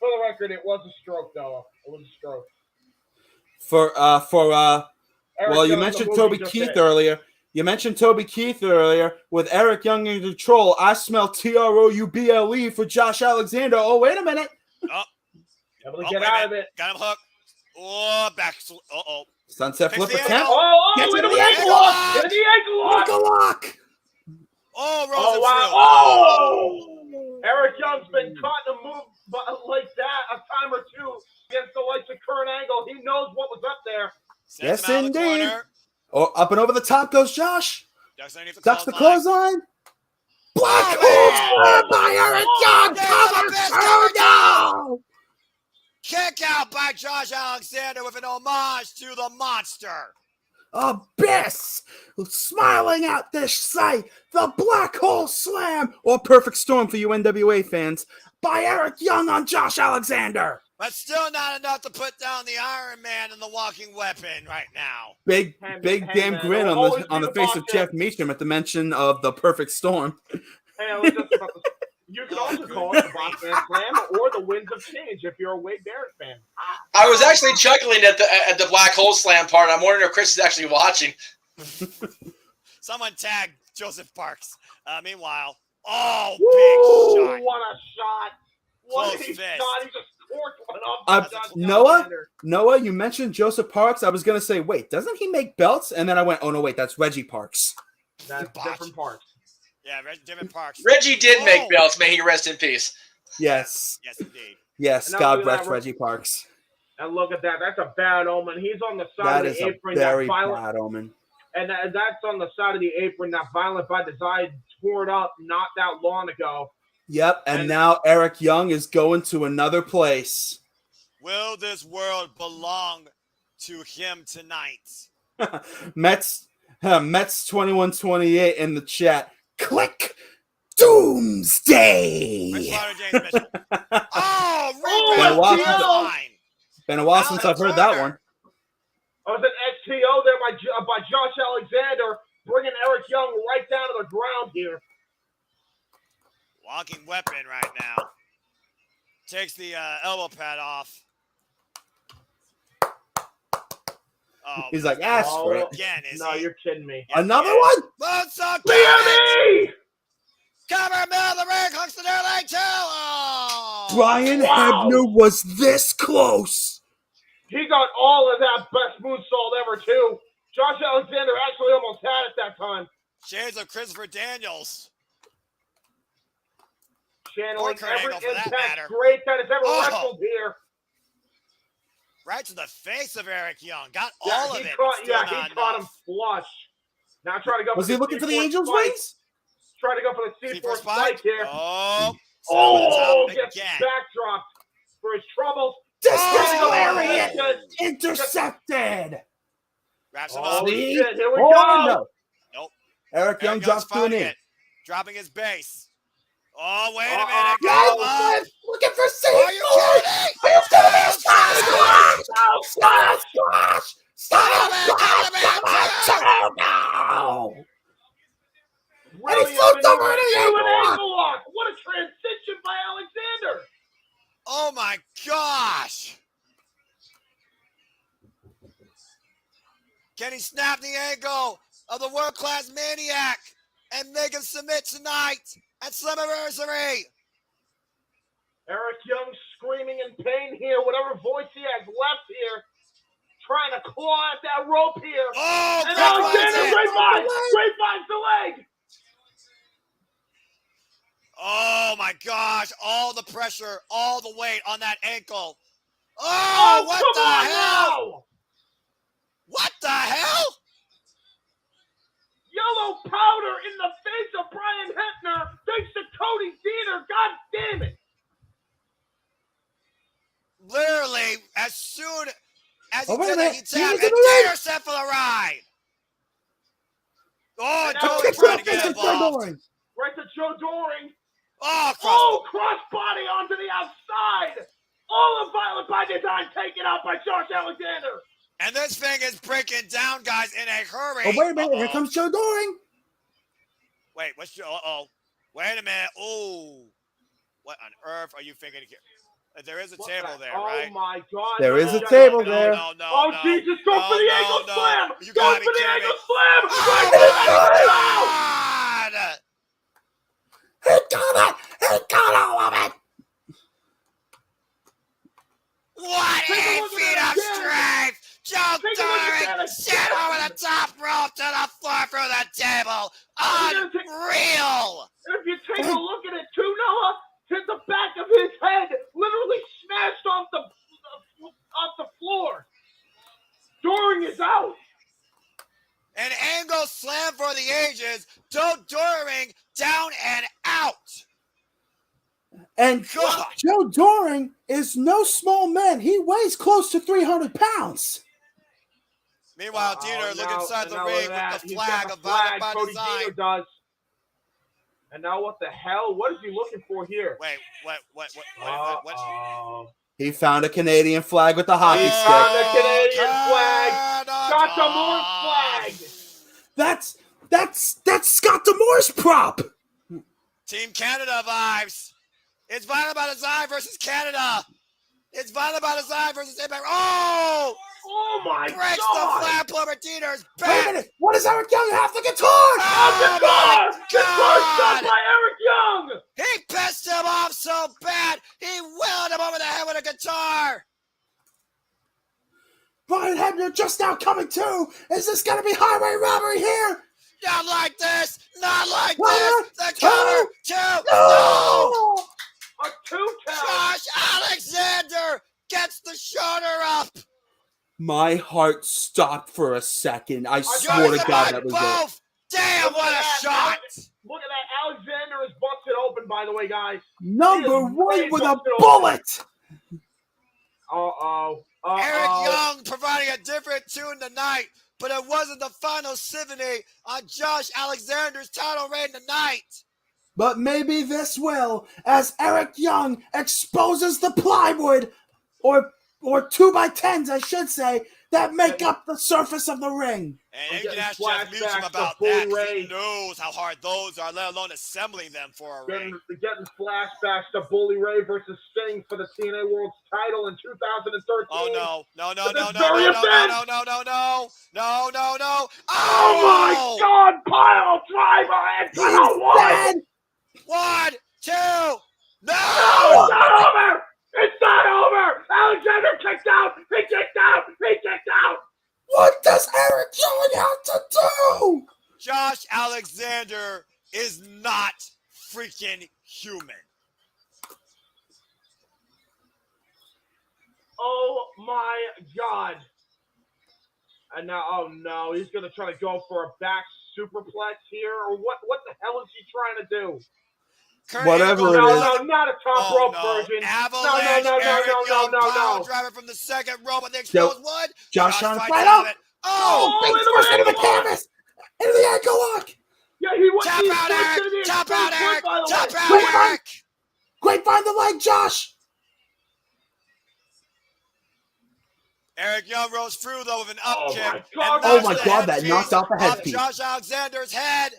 the record, it was a stroke, though. It was a stroke. Eric Well, you Young, mentioned the Toby movie just Keith hit. earlier. With Eric Young in control. I smell TROUBLE for Josh Alexander. Oh, wait a minute. Able to get out of it. Got him hooked. Oh, back. Uh-oh. Sunset Fix flip the attempt. Oh, Gets into into the the ankle ankle lock! Into the ankle lock! Ankle lock. Oh, Rosen Oh, wow. through. Oh! Eric Young's been caught in a move like that a time or two against the likes of Kurt Angle. He knows what was up there. Sends Yes, him out of the indeed. corner. Oh, up and over the top goes Josh. Ducks underneath the Ducks the clothesline. clothesline. Black Oh, hole by Eric Young. there's the Cover. best Oh, no. Kick out by Josh Alexander with an homage to the monster. Abyss smiling at this sight. The Black Hole Slam, or Perfect Storm for you NWA fans, by Eric Young on Josh Alexander. But still not enough to put down the Iron Man and the walking weapon right now. Big damn man, grin it'll always on be the the face of boss, Jeff Meacham at the mention of the Perfect Storm. Hey, I was just about to... You can also call it the Boss Man Slam or the Winds of Change if you're a Wade Barrett fan. I was actually chuckling at the Black Hole Slam part. I'm wondering if Chris is actually watching. Someone tagged Joseph Parks. Meanwhile, oh, Woo, big shot. what a shot. What Close a fist. shot. He just torched one off. Noah, you mentioned Joseph Parks. I was going to say, wait, doesn't he make belts? And then I went, oh, no, wait, that's Reggie Parks. That's different parts. Yeah, different Parks. Reggie did make belts. May he rest in peace. Yes. Yes, indeed. Yes, And God look at bless that, Reggie Parks. And look at that. That's a bad omen. He's on the That side of is the a apron. very that violent, bad omen. And that's on the side of the apron that Violent by Design tore it up not that long ago. Yep, and now Eric Young is going to another place. Will this world belong to him tonight? Mets 2128 in the chat. Click Doomsday. Chris Lauder, James Mitchell. Oh, Been a while since I've heard that one. Oh, it's an XTO there by Josh Alexander, bringing Eric Young right down to the ground here. Walking weapon right now. Takes the elbow pad off. Oh, He's like, ask for it. Again, is No, he? you're kidding me. Another one? Moonsault BME! Cover middle of the ring, hooks the near leg too. Oh. Brian Hebner was this close. He got all of that best moonsault ever, too. Josh Alexander actually almost had it that time. Shades of Christopher Daniels. Channeling Kurt every Angle, for that impact matter. great that has ever Oh. wrestled here. Right to the face of Eric Young. Got Yeah, all of he it. caught, but still yeah, not he caught him enough. flush. Now try to go. Was for he looking for the C4 Angel's spike. wings? Try to go for the C4 C4 spike here. Oh. Oh, Top gets again. backdropped for his troubles. Disco Lariat intercepted. Wraps him Oh, up. See? shit, here we Oh, go. no. Nope. Eric Young Young's drops to an fighting knee. it. Dropping his base. Oh, wait a Uh-uh. minute. Yes, Come on. looking for C4. Are you kidding? Are you kidding me? Stop! No! really he floats has been over moving the into ankle an lock. ankle lock. What a transition by Alexander. Oh my gosh! Can he snap the ankle of the world-class maniac and make him submit tonight at Slammiversary? Eric Young screaming in pain here, whatever voice he has left here, trying to claw at that rope here. Oh, And grapevine's Alexander, it. grapevine's the leg. Oh my gosh, all the pressure, all the weight on that ankle. Oh, Oh, what come the on hell? now. What the hell? Yellow powder in the face of Brian Hebner thanks to Cody Deaner. God damn it. Literally, as soon as he Oh, wait a did that, minute. he He tapped, was and in the ring. Deaner set for the ride. Oh, And Joey Kick trying to to the face get of Joe involved. Doring. Right to Joe Doring. Oh, Oh, crossbody onto the outside. All of Violent by Design taken out by Josh Alexander. And this thing is breaking down, guys, in a hurry. Oh, wait a minute. Here comes Joe Doring. Wait, what's Joe? Uh-oh. Wait a minute. Oh. What on earth are you thinking here? There is a table there, right? Oh, my God. There is a No, table no, there. No, no, Oh, no. Jesus, go for the ankle slam. You Go gotta for be the kidding me. ankle slam. Oh, Right to the ankle slam. God! He got it. He got all of it. What Take a 8 look at feet that of again. strength! Joe Take a look at Doring that sent again. over the top rope to the floor through the table. You're gonna take- Unreal! And if you take a look at it too, Noah, hit the back of his head literally smashed off the floor. Doring is out. An angle slam for the ages. Joe Doring down and out. And God. Joe Doring is no small man. He weighs close to 300 pounds. Meanwhile, Deaner looking inside the now ring look at with the He's flag got of the Violent flag. by Cody Design. Deaner does. And now what the hell? What is he looking for here? Wait, what? He found a Canadian flag with the hockey He stick. found the Canadian flag. Scott D'Amore's flag. That's Scott D'Amore's prop. Team Canada vibes. It's Violent by Design versus Canada. It's Violent by Design versus Impact. Oh! Oh my Breaks God! the flag plumber Deaner's Wait a back. minute. What does Eric Young have? The guitar. Oh my Guitar shot God! by Eric Young. He pissed him off so bad, he wheeled him over the head with a guitar. Brian Hebner just now coming to. Is this going to be highway robbery here? Not like this. Not like One, this. The cover. Two. No! A 2 count. Josh Alexander gets the shoulder up. My heart stopped for a second. I swore to Josh God and that was both. it. Damn, Look what at a that. shot. Look at that. Alexander is busted open, by the way, guys. Number He is one way with a busted open. bullet. Uh-oh. Eric Young providing a different tune tonight, but it wasn't the final symphony on Josh Alexander's title reign tonight. But maybe this will, as Eric Young exposes the plywood, or 2x10s, I should say, that make up the surface of the ring. And you getting can ask Jeff Meacham flashbacks about to Bully that. 'Cause Ray. He knows how hard those are, let alone assembling them for a ring. Getting flashbacks to Bully Ray versus Sting for the TNA World's title in 2013. Oh no! No! No! But No! this No! very No! No! event- No! No! No! No! No! No! No! Oh my God! Pile driver and He's one. dead. 1, 2. No, No! it's not over! It's not over! Alexander kicked out! He kicked out! He kicked out! What does Eric Young have to do? Josh Alexander is not freaking human. Oh my God! And now, oh no, he's gonna try to go for a back superplex here, or what? What the hell is he trying to do? Whatever it No, is. no, not a top rope version. Avalanche, No, Eric Young, no. pile driver from the second rope of the exposed wood. Josh trying to fights fight out out. of it. Oh! Face into first an into the ankle lock. canvas. Into the ankle lock. Yeah, he was. Tap he's out, going Eric! to the Tap out, exposed Eric! wood, by the Tap way. out, Quick, Eric! Grapevine the leg, Josh. Eric Young rose through though with an up Oh kick. my God, and Oh knocks my the God, that headpiece knocked out the off headpiece. Josh Alexander's head.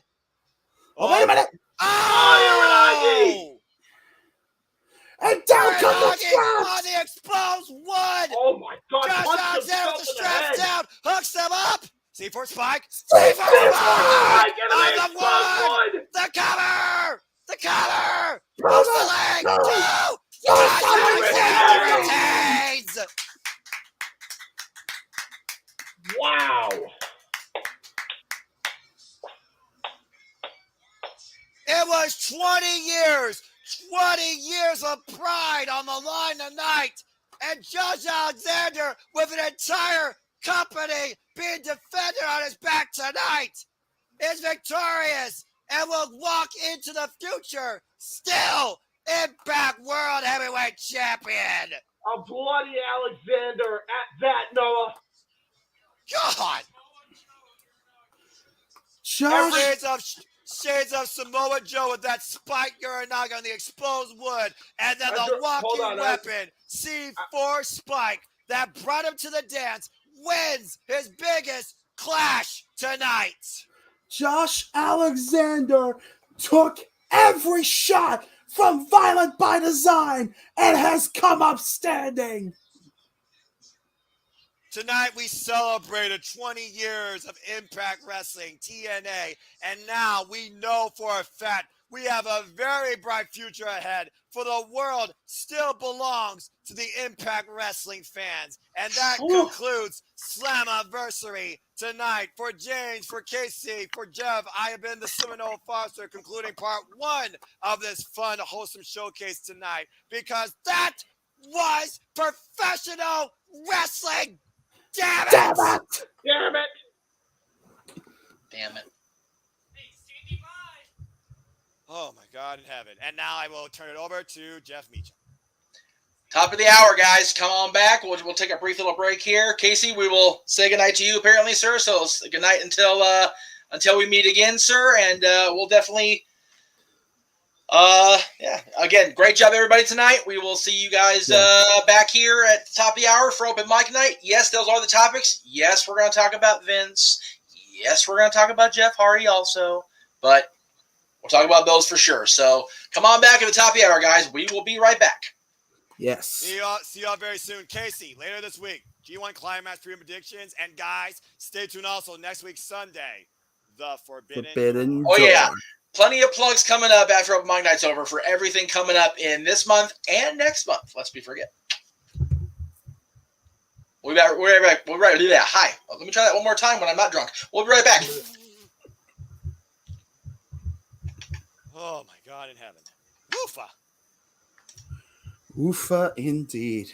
Oh, wait a minute. Oh! And down comes the On straps. the exposed wood. Oh my God! Josh Punch Alexander himself with the in the straps head. down, hooks them up. C4 spike. C4 C4 spike. spike on the wood. The cover. The cover. Brother, Hooks the leg. no. Two. Josh Josh Alexander Alexander. retains. Wow! It was 20 years of pride on the line tonight. And Josh Alexander, with an entire company being defended on his back tonight, is victorious and will walk into the future still Impact World Heavyweight Champion. A bloody Alexander at that, Noah. God! Josh. Shades of Samoa Joe with that spike Uranage on the exposed wood, and then the Hold walking on, weapon, C4 spike, that brought him to the dance, wins his biggest clash tonight. Josh Alexander took every shot from Violent by Design and has come up standing. Tonight we celebrated 20 years of Impact Wrestling, TNA, and now we know for a fact we have a very bright future ahead, for the world still belongs to the Impact Wrestling fans. And that concludes Slammiversary tonight. For James, for Casey, for Jeff, I have been the Seminole Foster, concluding part 1 of this fun, wholesome showcase tonight, because that was professional wrestling. Damn it! Damn it! Damn it! Damn it. Oh my God in heaven. And now I will turn it over to Jeff Meacham. Top of the hour, guys. Come on back. We'll take a brief little break here. Casey, we will say goodnight to you, apparently, sir. So goodnight until we meet again, sir. And we'll definitely, again, great job, everybody, tonight. We will see you guys back here at the top of the hour for open mic night. Yes, those are the topics. Yes, we're going to talk about Vince. Yes, we're going to talk about Jeff Hardy also. But we'll talk about those for sure. So come on back at the top of the hour, guys. We will be right back. Yes. See y'all very soon. Casey, later this week, G1 Climax predictions. And guys, stay tuned also next week, Sunday, the Forbidden Oh, yeah. Plenty of plugs coming up after Open Mic Night's over for everything coming up in this month and next month. Lest we forget. We'll be right back. Hi. Let me try that one more time when I'm not drunk. We'll be right back. Oh, my God in heaven. Woofa. Woofa indeed.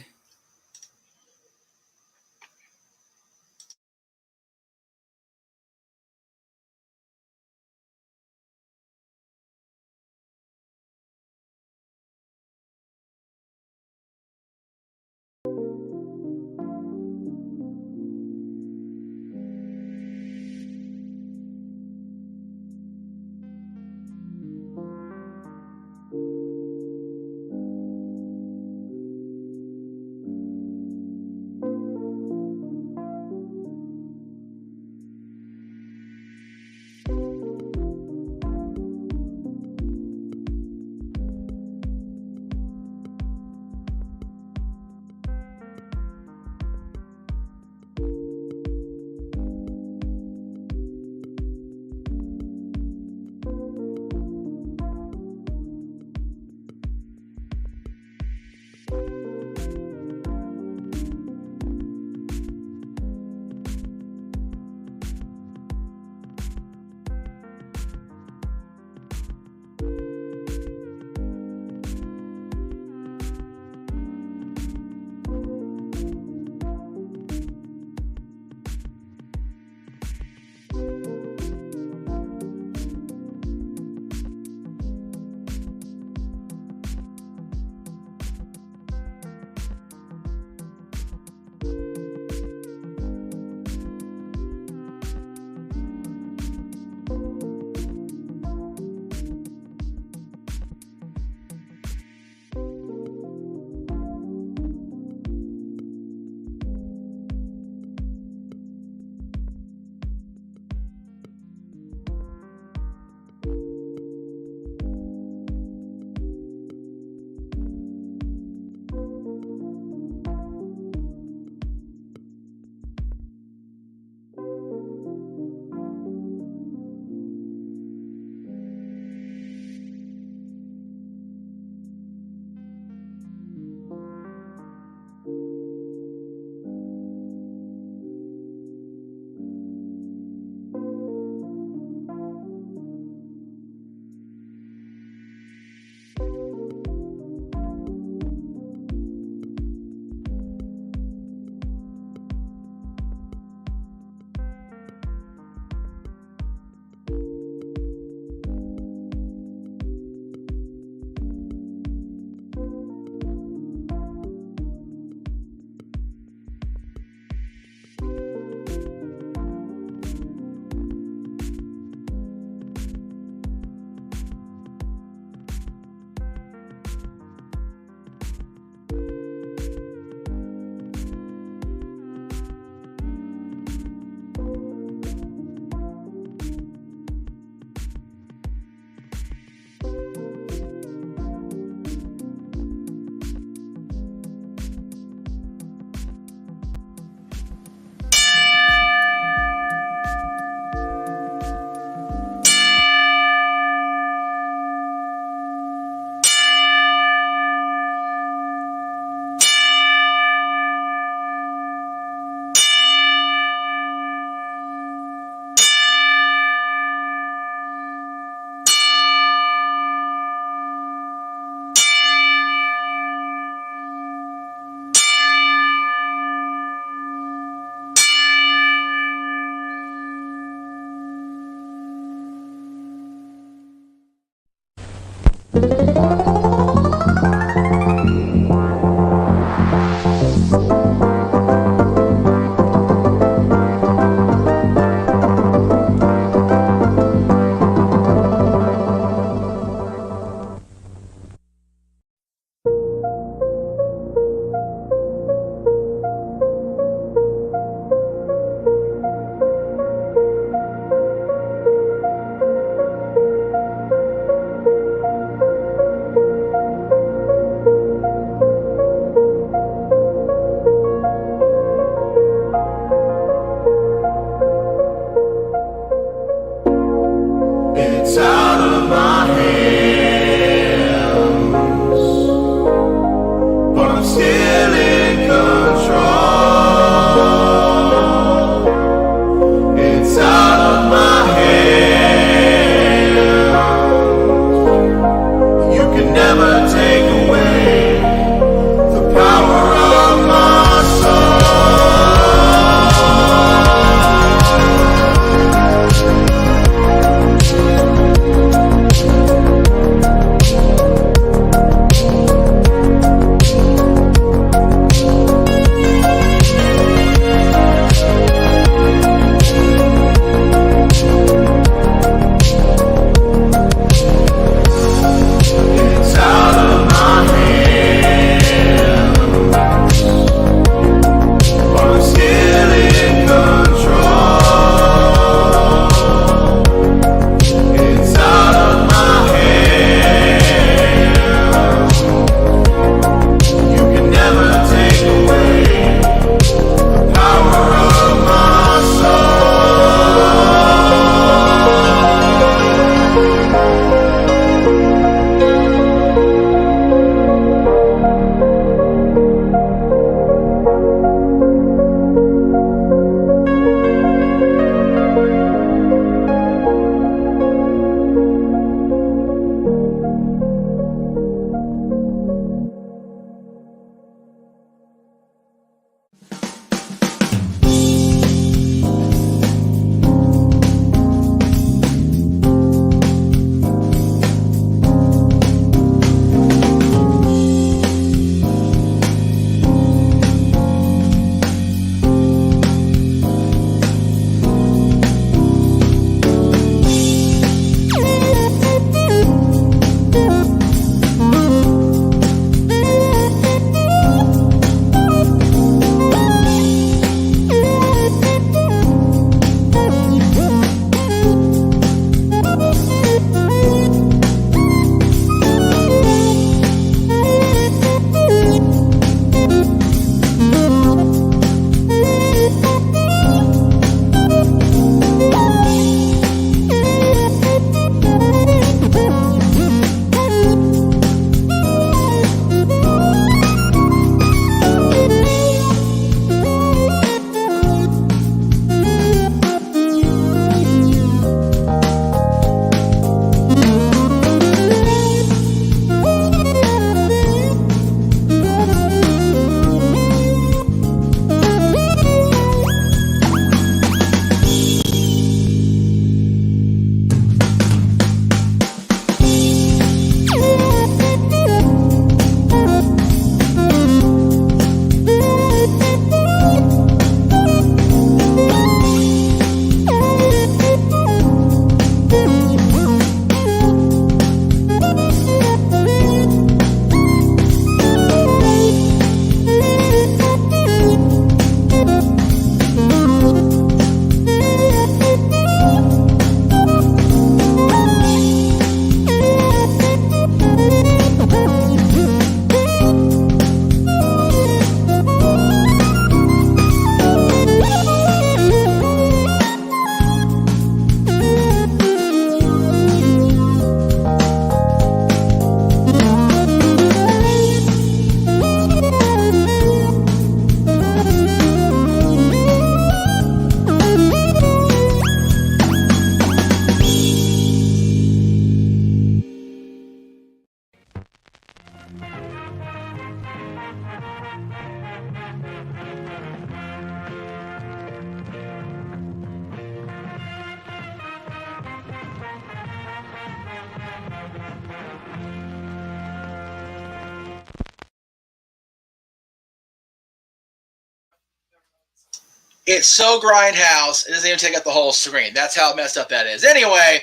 It's so grindhouse, it doesn't even take up the whole screen. That's how messed up that is. Anyway,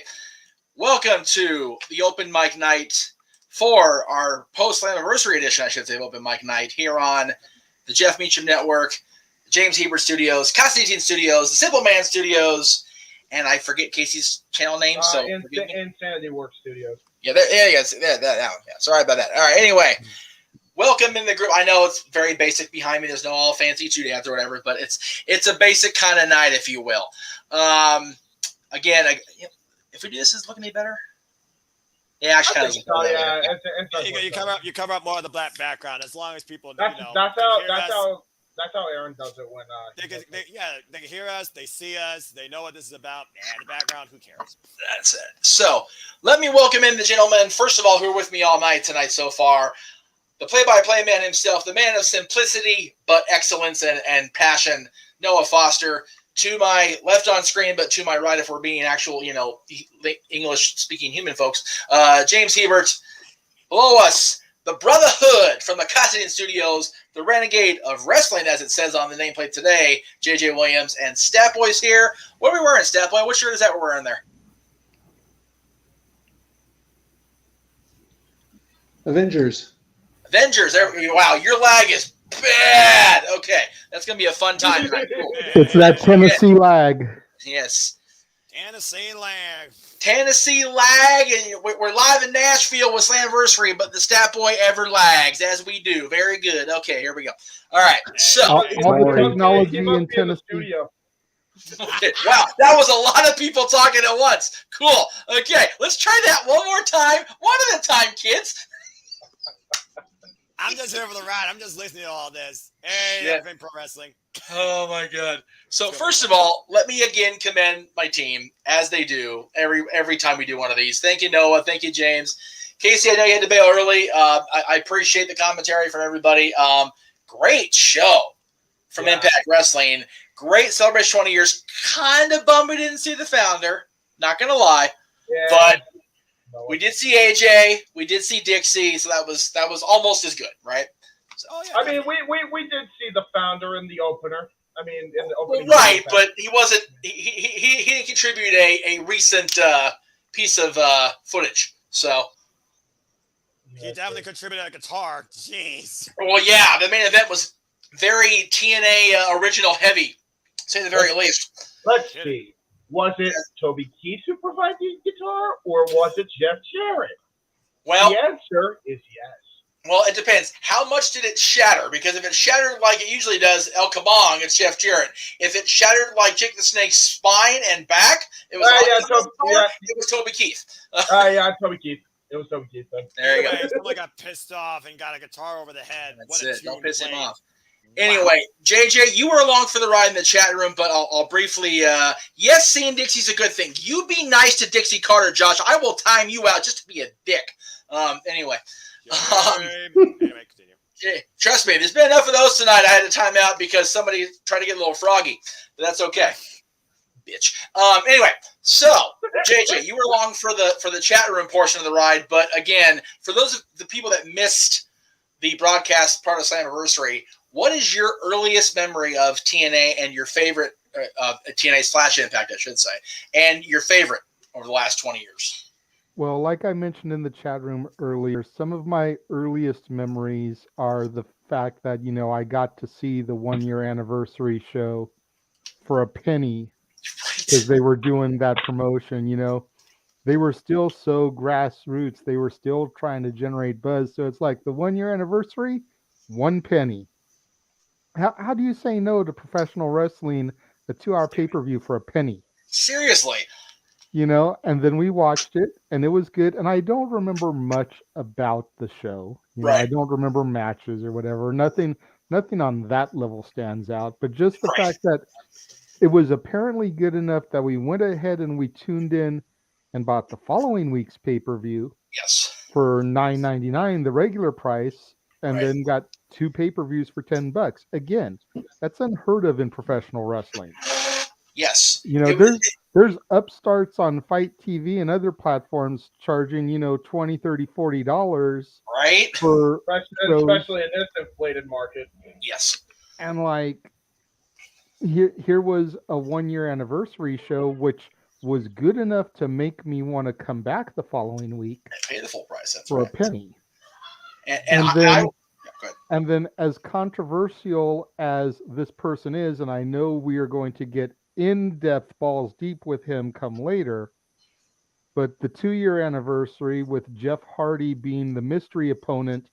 welcome to the open mic night for our post-Slammiversary edition, I should say, of open mic night here on the Jeff Meacham Network, James Hebert Studios, Constantine Studios, the Simple Man Studios, and I forget Casey's channel name. So Insanity Works Studios. Yeah, that one. Yeah, sorry about that. All right, anyway. Welcome in the group. I know it's very basic behind me. There's no all fancy doodads or whatever, but it's a basic kind of night, if you will. Again, if we do this, is it looking any better? Yeah, actually, kind of. You cover up more of the black background as long as people. That's how Aaron does it when they can hear us, they see us, they know what this is about. And the background, who cares? That's it. So let me welcome in the gentlemen. First of all, who are with me all night tonight so far. The play-by-play man himself, the man of simplicity but excellence and passion, Noah Foster. To my left on screen, but to my right, if we're being actual, English-speaking human folks, James Hebert. Below us, the Brotherhood from the Constantine Studios, the Renegade of Wrestling, as it says on the nameplate today, JJ Williams, and Stat Boy's here. What are we wearing, Stat Boy? What shirt is that we're wearing there? Avengers. Wow, your lag is bad. Okay, that's going to be a fun time. Cool. It's that Tennessee lag. Yes. Tennessee lag. And we're live in Nashville with Slammiversary, but the Stat Boy ever lags, as we do. Very good. Okay, here we go. All right, so. All the technology in Tennessee. Wow, that was a lot of people talking at once. Cool. Okay, let's try that one more time. One at a time, kids. I'm just here for the ride. I'm just listening to all this. Hey, I've been pro wrestling. Oh, my God. So, first of all, let me again commend my team, as they do every time we do one of these. Thank you, Noah. Thank you, James. Casey, I know you had to bail early. I appreciate the commentary from everybody. Great show from Impact Wrestling. Great celebration 20 years. Kind of bummed we didn't see the founder. Not going to lie. Yeah. But we did see AJ. We did see Dixie. So that was almost as good, right? So, I mean, we did see the founder in the opener. I mean, in the opening. Right, but he wasn't. He didn't contribute a recent piece of footage. So he definitely contributed a guitar. Jeez. Well, yeah, the main event was very TNA original heavy, to say the very least. Let's see. Was it Toby Keith who provided the guitar, or was it Jeff Jarrett? Well, the answer is yes. Well, it depends. How much did it shatter? Because if it shattered like it usually does, El Kabong, it's Jeff Jarrett. If it shattered like Jake the Snake's spine and back, it was it was Toby Keith. Toby Keith. It was Toby Keith. Then. There you go. Someone got pissed off and got a guitar over the head. That's it. Don't piss him off. Anyway, JJ, you were along for the ride in the chat room, but I'll briefly, yes, seeing Dixie's a good thing. You be nice to Dixie Carter, Josh. I will time you out just to be a dick. Anyway. Continue. Trust me, there's been enough of those tonight. I had to time out because somebody tried to get a little froggy, but that's okay. Bitch. Anyway, so JJ, you were along for the chat room portion of the ride, but again, for those of the people that missed the broadcast part of Slammiversary, what is your earliest memory of TNA and your favorite TNA / Impact, I should say, and your favorite over the last 20 years? Well, like I mentioned in the chat room earlier, some of my earliest memories are the fact that, I got to see the 1-year anniversary show for a penny because they were doing that promotion, They were still so grassroots. They were still trying to generate buzz. So it's like the 1-year anniversary, 1 penny. How do you say no to professional wrestling, a 2-hour pay-per-view for a penny? Seriously. And then we watched it, and it was good. And I don't remember much about the show. I don't remember matches or whatever. Nothing on that level stands out. But just the fact that it was apparently good enough that we went ahead and we tuned in and bought the following week's pay-per-view. Yes. For $9.99, the regular price, and then got 2 pay-per-views for $10. Again, that's unheard of in professional wrestling. Yes. There's upstarts on Fight TV and other platforms charging, $20, $30, $40. Right. Especially in this inflated market. Yes. And here was a 1-year anniversary show, which was good enough to make me want to come back the following week. Pay the full price. That's for right. a penny. And then, go ahead. And then, as controversial as this person is, and I know we are going to get in-depth balls deep with him come later, but the 2-year anniversary with Jeff Hardy being the mystery opponent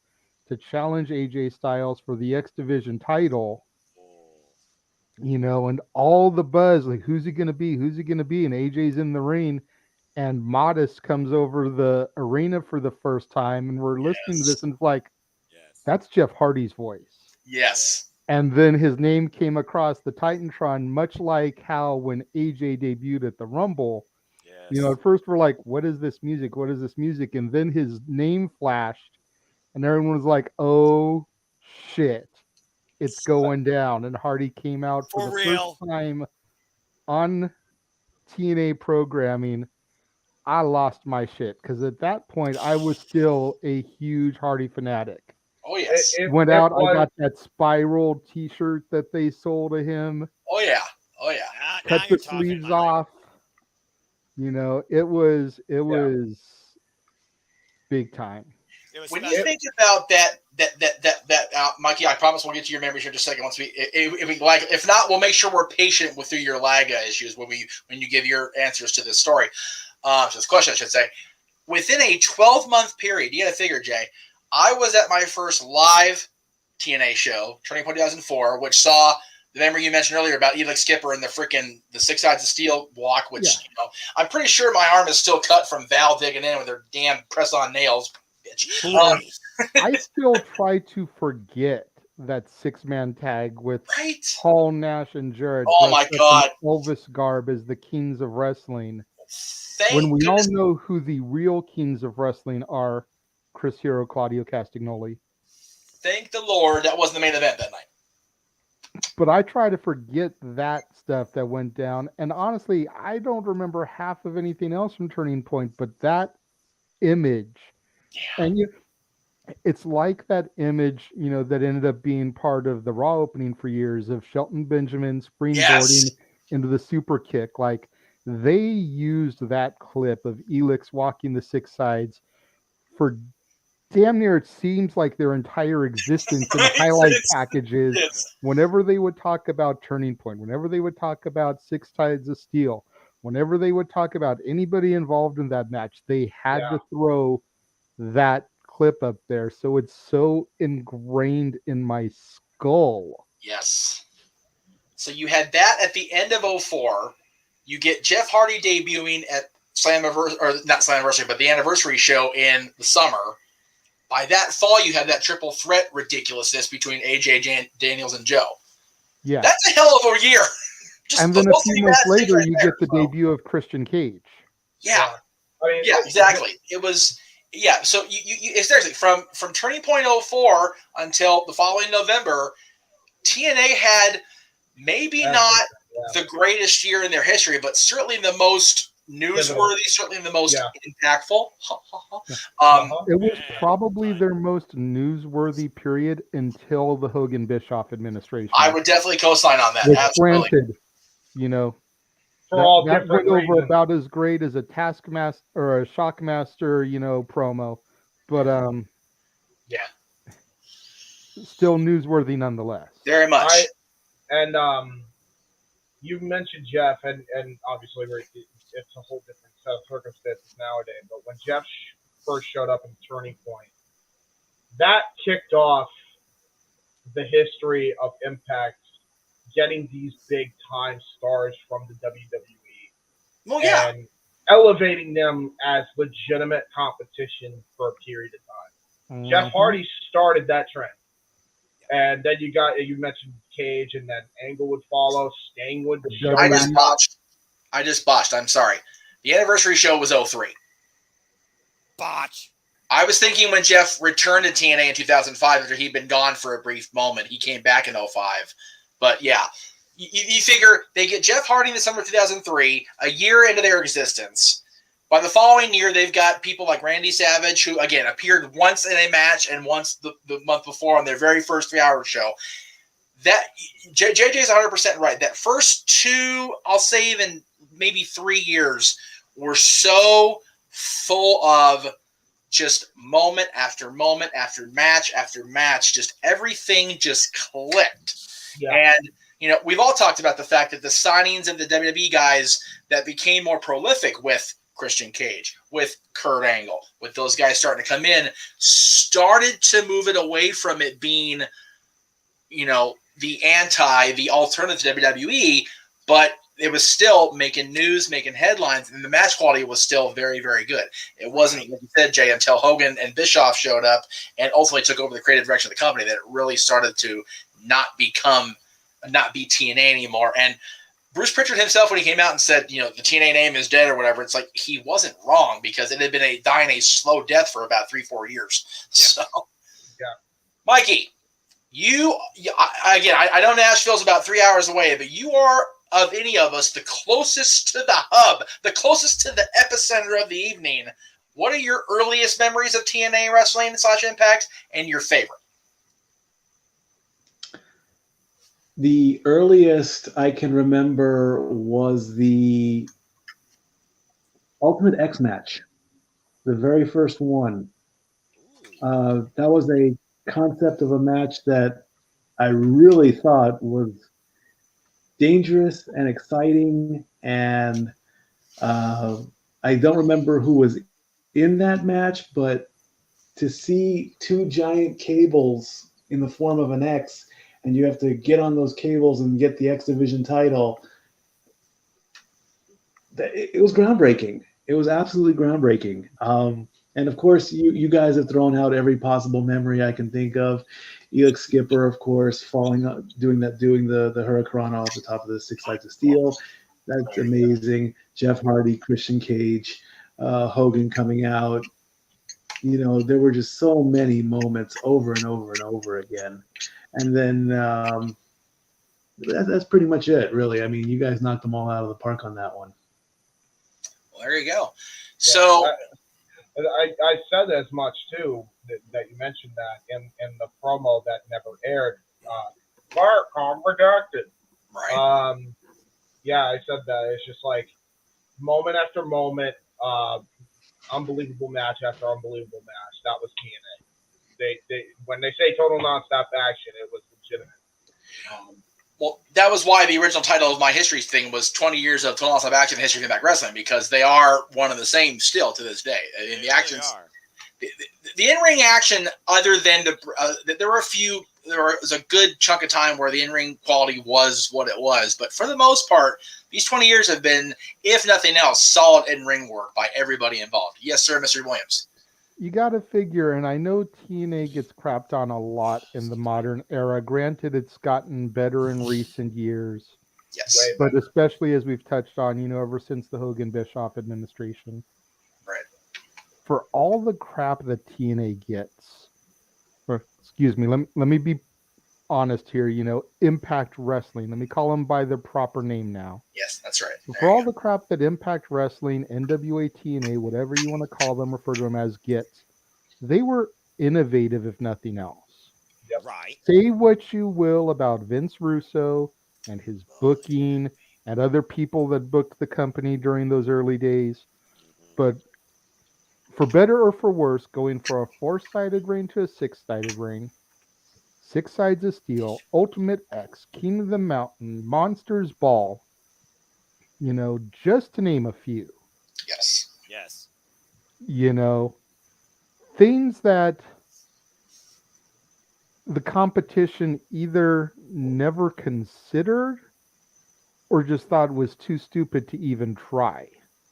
to challenge AJ Styles for the X Division title, and all the buzz, like, who's he going to be? Who's he going to be? And AJ's in the ring, and Modest comes over the arena for the first time, and we're listening to this, and it's like, that's Jeff Hardy's voice. Yes. And then his name came across the Titantron, much like how when AJ debuted at the Rumble, at first we're like, what is this music? What is this music? And then his name flashed, and everyone was like, oh, shit. It's going down. And Hardy came out for the first time on TNA programming. I lost my shit because at that point I was still a huge Hardy fanatic. Oh yes. Went out. I got that Spiral T-shirt that they sold to him. Oh yeah. Oh yeah. Cut the sleeves off. It was big time. When you think about that, Mikey, I promise we'll get to your memories here in just a second. Once if we like, if not, we'll make sure we're patient through your lag issues when you give your answers to this story. So this question, I should say, within a 12-month period, you got to figure, Jay. I was at my first live TNA show, Turning Point 2004, which saw the memory you mentioned earlier about Elix Skipper and the Six Sides of Steel walk, which I'm pretty sure my arm is still cut from Val digging in with her damn press-on nails. I still try to forget that 6-man tag with Paul, Nash, and Jarrett. Oh my God! Elvis garb as the Kings of Wrestling. When we all know who the real Kings of Wrestling are, Chris Hero, Claudio Castagnoli. Thank the Lord that wasn't the main event that night. But I try to forget that stuff that went down, and honestly, I don't remember half of anything else from Turning Point. But that image. And it's like that image, that ended up being part of the Raw opening for years of Shelton Benjamin springboarding into the super kick. Like, they used that clip of Elix walking the Six Sides for damn near, it seems like, their entire existence in highlight packages. Whenever they would talk about Turning Point, whenever they would talk about Six Sides of Steel, whenever they would talk about anybody involved in that match, they had to throw that clip up there. So it's so ingrained in my skull. Yes. So you had that at the end of 2004. You get Jeff Hardy debuting at Slammiversary, or not Slammiversary, but the anniversary show in the summer. By that fall, you had that triple threat ridiculousness between AJ, Daniels, and Joe. Yeah. That's a hell of a year. And then a few months later, you get the debut of Christian Cage. Yeah. Exactly. It was... Yeah, so you seriously, from Turning Point 04 until the following November, TNA had maybe not the greatest year in their history, but certainly the most newsworthy, certainly the most impactful. It was probably their most newsworthy period until the Hogan Bischoff administration. I would definitely co-sign on that. Which, absolutely. Granted, that went over about as great as a Taskmaster or a Shockmaster, promo, but still newsworthy nonetheless. Very much. You mentioned Jeff, and obviously it's a whole different set of circumstances nowadays. But when Jeff first showed up in Turning Point, that kicked off the history of Impact getting these big time stars from the WWE and elevating them as legitimate competition for a period of time. Mm-hmm. Jeff Hardy started that trend. And then you mentioned Cage, and then Angle would follow, Sting would show up. I just botched. I'm sorry. The anniversary show was 2003. Botch. I was thinking when Jeff returned to TNA in 2005 after he'd been gone for a brief moment. He came back in 2005. But yeah, you figure they get Jeff Hardy in the summer of 2003, a year into their existence. By the following year, they've got people like Randy Savage, who, again, appeared once in a match and once the month before on their very first 3-hour show. that JJ's 100% right. That first 2, I'll say even maybe 3 years were so full of just moment after moment after match, just everything just clicked. Yeah. And, we've all talked about the fact that the signings of the WWE guys that became more prolific with Christian Cage, with Kurt Angle, with those guys starting to come in, started to move it away from it being, the alternative to WWE, but it was still making news, making headlines, and the match quality was still very, very good. It wasn't, like you said, Jay, until Hogan and Bischoff showed up and ultimately took over the creative direction of the company that it really started to not be TNA anymore. And Bruce Pritchard himself, when he came out and said, the TNA name is dead or whatever, it's like he wasn't wrong because it had been dying a slow death for about 3-4 years. Yeah. So, Mikey, I know Nashville's about 3 hours away, but you are, of any of us, the closest to the hub, the closest to the epicenter of the evening. What are your earliest memories of TNA wrestling / Impact and your favorite? The earliest I can remember was the Ultimate X match, the very first one. That was a concept of a match that I really thought was dangerous and exciting, and I don't remember who was in that match, but to see 2 giant cables in the form of an X, and you have to get on those cables and get the X Division title, it was groundbreaking. It was absolutely groundbreaking. And of course, you guys have thrown out every possible memory I can think of. Elix Skipper, of course, falling up, doing the Hurricanrana off the top of the 6 Sides of Steel. That's amazing. Jeff Hardy, Christian Cage, Hogan coming out. There were just so many moments over and over and over again. And then that's pretty much it, really. I mean, you guys knocked them all out of the park on that one. Well, there you go. So I said as much too that you mentioned that in the promo that never aired. Mark, redacted. Right. Yeah, I said that. It's just like moment after moment, unbelievable match after unbelievable match. That was TNA. They when they say total nonstop action, it was legitimate. Well, that was why the original title of my history thing was 20 years of total nonstop action in the history of Impact Wrestling, because they are one and the same still to this day. In the actions, the in-ring action, other than there was a good chunk of time where the in-ring quality was what it was, but for the most part, these 20 years have been, if nothing else, solid in-ring work by everybody involved. Yes, sir, Mr. Williams. You got to figure, and I know TNA gets crapped on a lot in the modern era. Granted, it's gotten better in recent years. Yes. But especially as we've touched on, ever since the Hogan-Bischoff administration. Right. For all the crap that TNA gets, excuse me, let me be honest here, Impact Wrestling. Let me call them by their proper name now. Yes, that's right. For all the crap that Impact Wrestling, NWA, TNA, whatever you want to call them, refer to them as, gets, they were innovative, if nothing else. Yeah, right. Say what you will about Vince Russo and his booking and other people that booked the company during those early days, but for better or for worse, going for a 4-sided ring to a 6-sided ring, 6 Sides of Steel, Ultimate X, King of the Mountain, Monsters Ball, just to name a few. Yes. Yes. Things that the competition either never considered or just thought was too stupid to even try.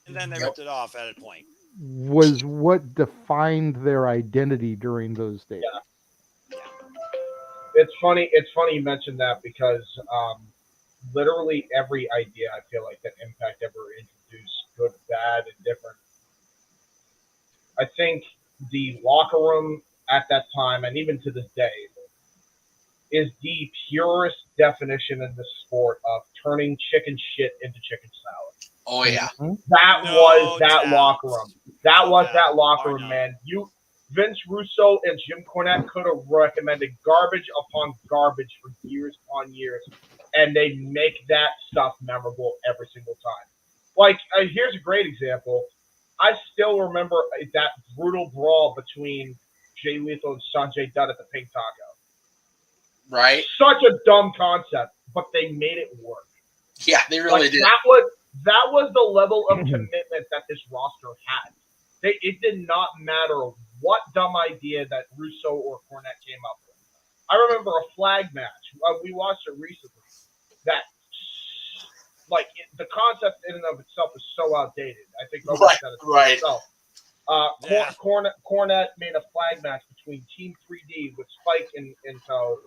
And then they ripped it off at a point. Was what defined their identity during those days. Yeah. It's funny you mentioned that because literally every idea I feel like that Impact ever introduced, good, bad, and different. I think the locker room at that time, and even to this day, is the purest definition in the sport of turning chicken shit into chicken salad. Oh yeah. That was that locker room. That was that locker room, man. Vince Russo and Jim Cornette could have recommended garbage upon garbage for years upon years, and they make that stuff memorable every single time. Like, here's a great example. I still remember that brutal brawl between Jay Lethal and Sanjay Dutt at the Pink Taco. Right. Such a dumb concept, but they made it work. Yeah, they really did. That was the level of commitment that this roster had. It did not matter what dumb idea that Russo or Cornette came up with. I remember a flag match. We watched it recently. That, like, the concept in and of itself is so outdated. I think nobody said it itself. Cornette made a flag match between Team 3D with Spike in tow,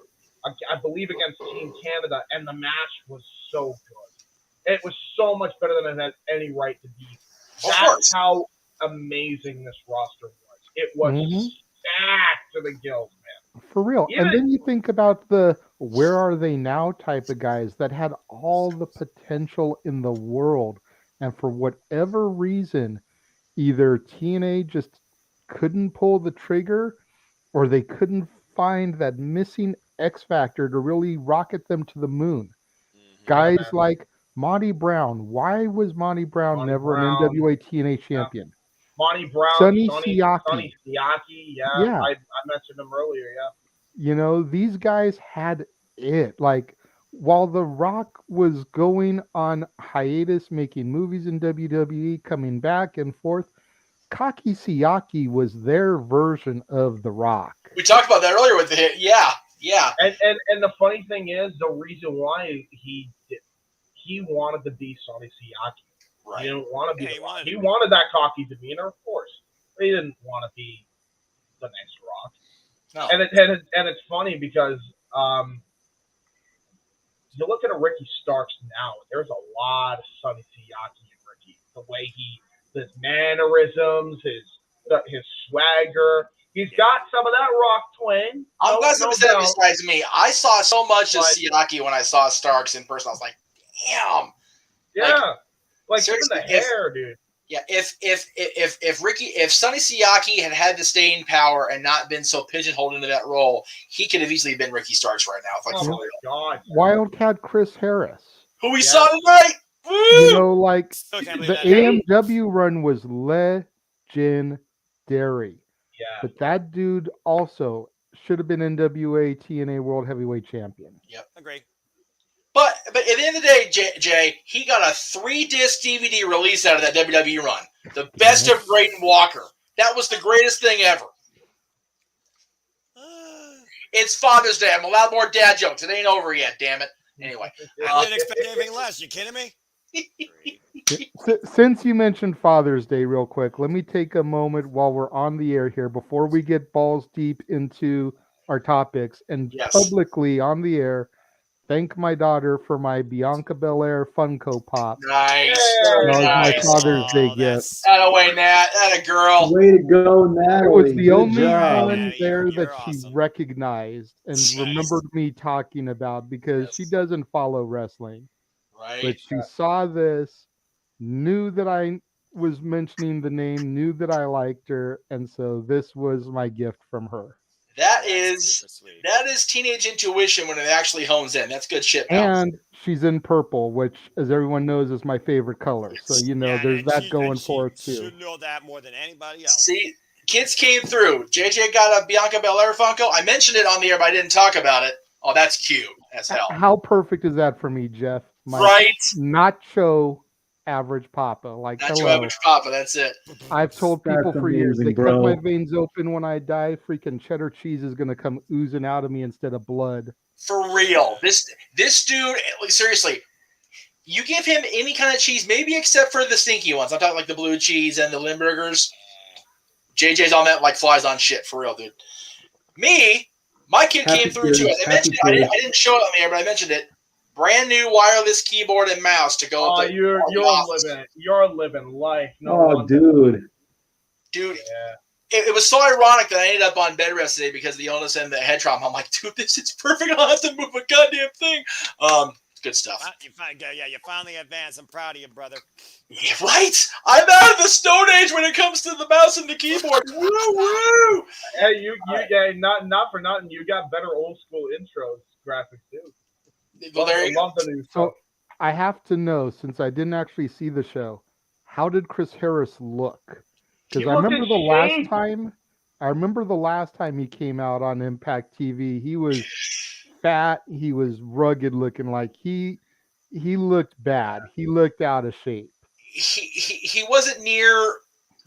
I believe against Team Canada, and the match was so good. It was so much better than it had any right to be. That's how amazing this roster was. It was stacked to the gills, man. For real. And then you think about the where are they now type of guys that had all the potential in the world. And for whatever reason, either TNA just couldn't pull the trigger or they couldn't find that missing X factor to really rocket them to the moon. Guys like Monty Brown. Why was Monty Brown never an NWA TNA champion? Monty Brown, Sonny Siaki. Yeah. I mentioned him earlier, You know, these guys had it. Like, while The Rock was going on hiatus, making movies in WWE, coming back and forth, Kaki Siaki was their version of The Rock. We talked about that earlier with the hit. Yeah. And the funny thing is, the reason why he wanted to be Sonny Siaki. Right. He didn't want to be he wanted that cocky demeanor, of course. But he didn't want to be the next Rock. No. And it's funny because you look at a Ricky Starks now, there's a lot of Sonny Siaki in Ricky. The way his mannerisms, his swagger. He's got some of that Rock twang. I'm glad somebody said it besides me. I saw so much of Siaki when I saw Starks in person. I was like, damn. Yeah. Like even seriously, the hair, dude. Yeah, if Sonny Siaki had the staying power and not been so pigeonholed into that role, he could have easily been Ricky Starks right now. Like, oh my God. Wildcat Chris Harris. Who we saw tonight. Woo! You know, like the AMW run was legendary. Yeah. But that dude also should have been NWA TNA World Heavyweight Champion. Yep. Agree. But at the end of the day, Jay, he got a 3-disc DVD release out of that WWE run. The best of Braden Walker. That was the greatest thing ever. It's Father's Day. I'm allowed more dad jokes. It ain't over yet, damn it. Anyway. I didn't expect anything less. You kidding me? Since you mentioned Father's Day real quick, let me take a moment while we're on the air here before we get balls deep into our topics and publicly on the air thank my daughter for my Bianca Belair Funko Pop. Nice. That was my Father's Day gift. Atta Nat. Atta girl. Way to go, Natalie. It was the Good only job. one there that she recognized and remembered me talking about because she doesn't follow wrestling. Right. But she saw this, knew that I was mentioning the name, knew that I liked her, and so this was my gift from her. That is teenage intuition when it actually hones in. That's good shit, pal. And she's in purple, which, as everyone knows, is my favorite color. So, you know, there's that going for her, too. Should know that more than anybody else. See, kids came through. JJ got a Bianca Belair Funko. I mentioned it on the air, but I didn't talk about it. Oh, that's cute as hell. How perfect is that for me, Jeff? Right? Nacho average papa. Like, Nacho average papa, that's it. I've told people That's for years, they amazing, cut bro. my veins open when I die. Freaking cheddar cheese is going to come oozing out of me instead of blood. For real. This dude, seriously, you give him any kind of cheese, maybe except for the stinky ones. I'm talking like the blue cheese and the Limburgers. JJ's on that like flies on shit, for real, dude. My kid came through too. As I mentioned it, I didn't show it on the air, but I mentioned it. Brand new wireless keyboard and mouse to go with you're living life. Dude. Yeah. It was so ironic that I ended up on bed rest today because of the illness and the head trauma. I'm like, dude, this is perfect. I don't have to move a goddamn thing. Good stuff. You finally advanced. I'm proud of you, brother. Yeah, right? I'm out of the Stone Age when it comes to the mouse and the keyboard. Woo woo! Hey, not for nothing. You got better old school intros graphics too. Well, there you love the new stuff. So I have to know, since I didn't actually see the show, how did Chris Harris look? Because I remember the last time he came out on Impact TV, he was fat, he was rugged looking, like he looked bad. He looked out of shape. He wasn't near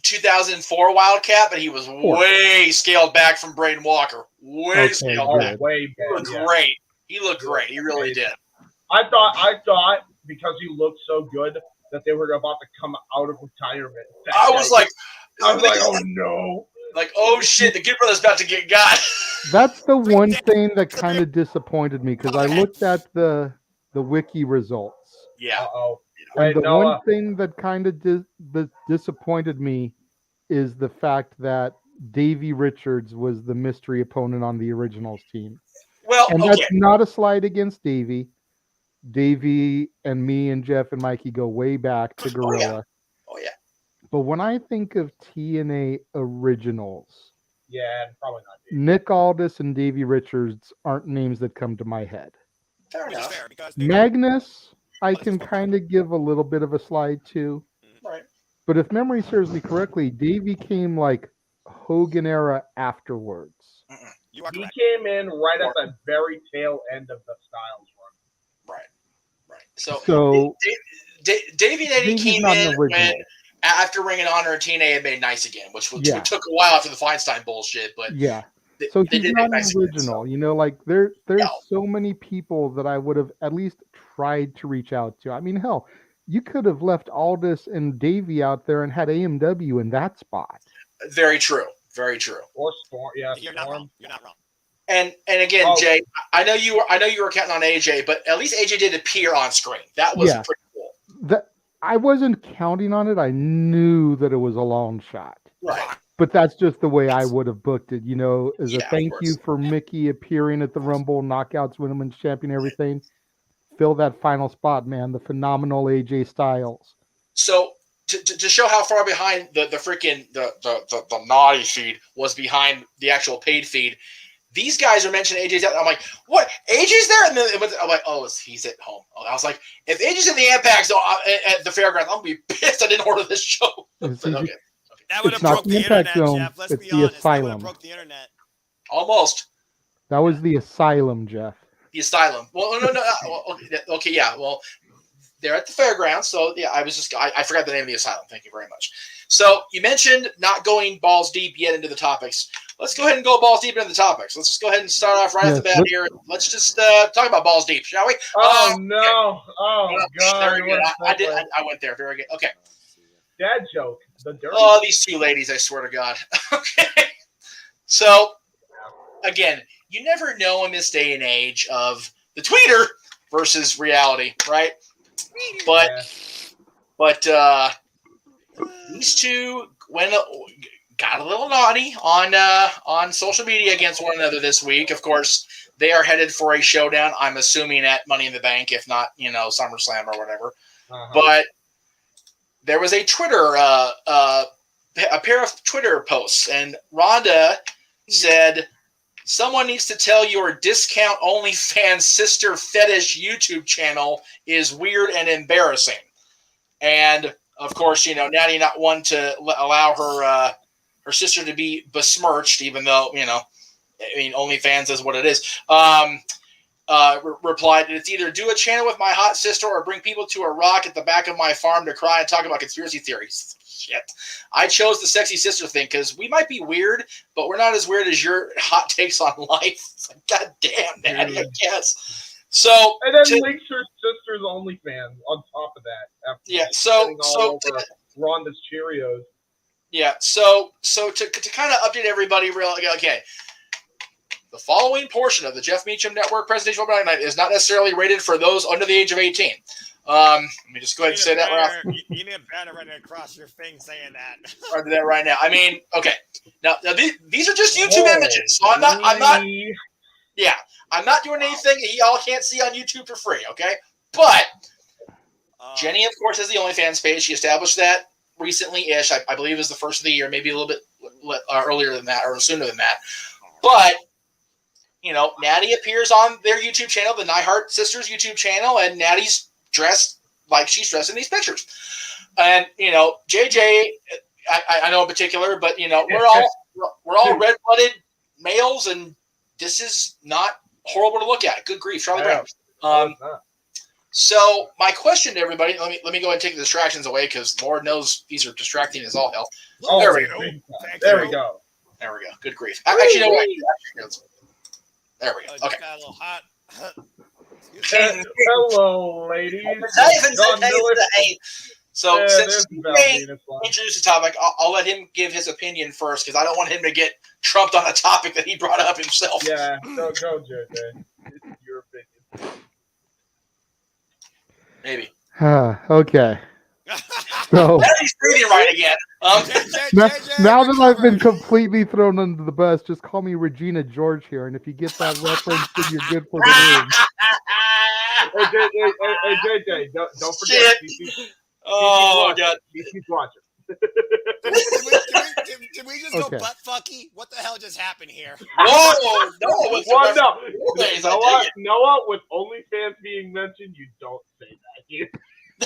2004 Wildcat, but he was way scaled back from Braden Walker. Scaled back. Way back. He looked great. He looked great. He really did. I thought because he looked so good that they were about to come out of retirement. I was like, oh no. Like, oh shit, the Good Brother's about to get got. That's the one thing that kind of disappointed me, because I looked at the wiki results. Yeah. And the one thing that kind of disappointed me is the fact that Davey Richards was the mystery opponent on the Originals team. Well, and that's not a slight against Davey. Davey and me and Jeff and Mikey go way back to Gorilla. Oh yeah. But when I think of TNA Originals, probably not Davey. Nick Aldis and Davey Richards aren't names that come to my head. Fair enough. Magnus, I can kind of give a little bit of a slide to. Right. But if memory serves me correctly, Davey came like Hogan era afterwards. He came in right at the very tail end of the Styles run. Right. So Davey and Eddie Davey's came not an in original. when after Ring of Honor and TNA had made nice again, which took a while after the Feinstein bullshit, but so they he's did not make nice an original. again, You know, like there's so many people that I would have at least tried to reach out to. I mean, hell, you could have left Aldis and Davey out there and had AMW in that spot. Very true. Very true. Or Storm, You're not wrong. You're not wrong. And again, Jay, I know you were counting on AJ, but at least AJ did appear on screen. That was pretty cool. I wasn't counting on it. I knew that it was a long shot. Right. But that's just the way I would have booked it, you know, as a thank you for Mickey appearing at the Rumble, Knockouts, Women's Champion, everything. Fill that final spot, man. The phenomenal AJ Styles. So to show how far behind the freaking the naughty feed was behind the actual paid feed, these guys are mentioning AJ's out. I'm like, what? AJ's there? And then I'm like, he's at home. I was like, if AJ's in the Impact at the fairgrounds, I'm going to be pissed I didn't order this show. Okay. That would have broke the internet, Jeff. Let's be honest. That would have broke the internet. Almost. That was the Asylum, Jeff. The Asylum. Well, no. Okay, yeah. Well, they're at the fairgrounds, so yeah, I forgot the name of the Asylum. Thank you very much. So you mentioned not going balls deep yet into the topics. Let's go ahead and go balls deep into the topics. Let's just go ahead and start off right off the bat here. Let's just talk about balls deep, shall we? Oh no! Oh god! Very good. I went there. Very good. Okay. Dad joke. The dirty. Oh, these two ladies! I swear to God. Okay. So again, you never know in this day and age of the tweeter versus reality, right? But these two got a little naughty on social media against one another this week. Of course, they are headed for a showdown. I'm assuming at Money in the Bank, if not, SummerSlam or whatever. But there was a Twitter, a pair of Twitter posts, and Rhonda said, "Someone needs to tell your discount OnlyFans sister fetish YouTube channel is weird and embarrassing." And of course, Natty not one to allow her sister to be besmirched, even though OnlyFans is what it is. Replied, "It's either do a channel with my hot sister or bring people to a rock at the back of my farm to cry and talk about conspiracy theories." Shit. I chose the sexy sister thing because we might be weird, but we're not as weird as your hot takes on life. It's like, God damn, Natty, I guess. So, and then links her sister's OnlyFans on top of that. So over Rhonda's Cheerios. Yeah. So to kind of update everybody, okay. The following portion of the Jeff Meacham Network Presentation Open Night is not necessarily rated for those under the age of 18. Let me just go ahead and say that right off. You need a banner running across your thing saying that. I'll do that right now. I mean, okay. Now these are just YouTube images, so I'm not doing anything that y'all can't see on YouTube for free, okay? But Jenny, of course, has the OnlyFans page. She established that recently-ish. I believe it was the first of the year, maybe a little bit earlier than that or sooner than that. But, Natty appears on their YouTube channel, the Nyhart Sisters YouTube channel, and Natty's dressed like she's dressed in these pictures. And, JJ, I know in particular, but, we're all red-blooded males, and this is not horrible to look at. Good grief, Charlie Brown. So my question to everybody, let me go ahead and take the distractions away because Lord knows these are distracting as all hell. There we go. There we go. There we go. Good grief. Actually, no way. There we go. Okay. Got a little hot. Hello, ladies. So since Steve introduced the topic, I'll let him give his opinion first because I don't want him to get trumped on a topic that he brought up himself. Yeah, go, JJ. It's your opinion. Maybe. Okay. So he's breathing right again. Now that I've been completely thrown under the bus, just call me Regina George here, and if you get that reference, then you're good for the room. Hey, JJ, don't forget. Oh, God. He's watching. Did we just go butt fucky? What the hell just happened here? Whoa! No. Noah, with OnlyFans being mentioned, you don't say that here.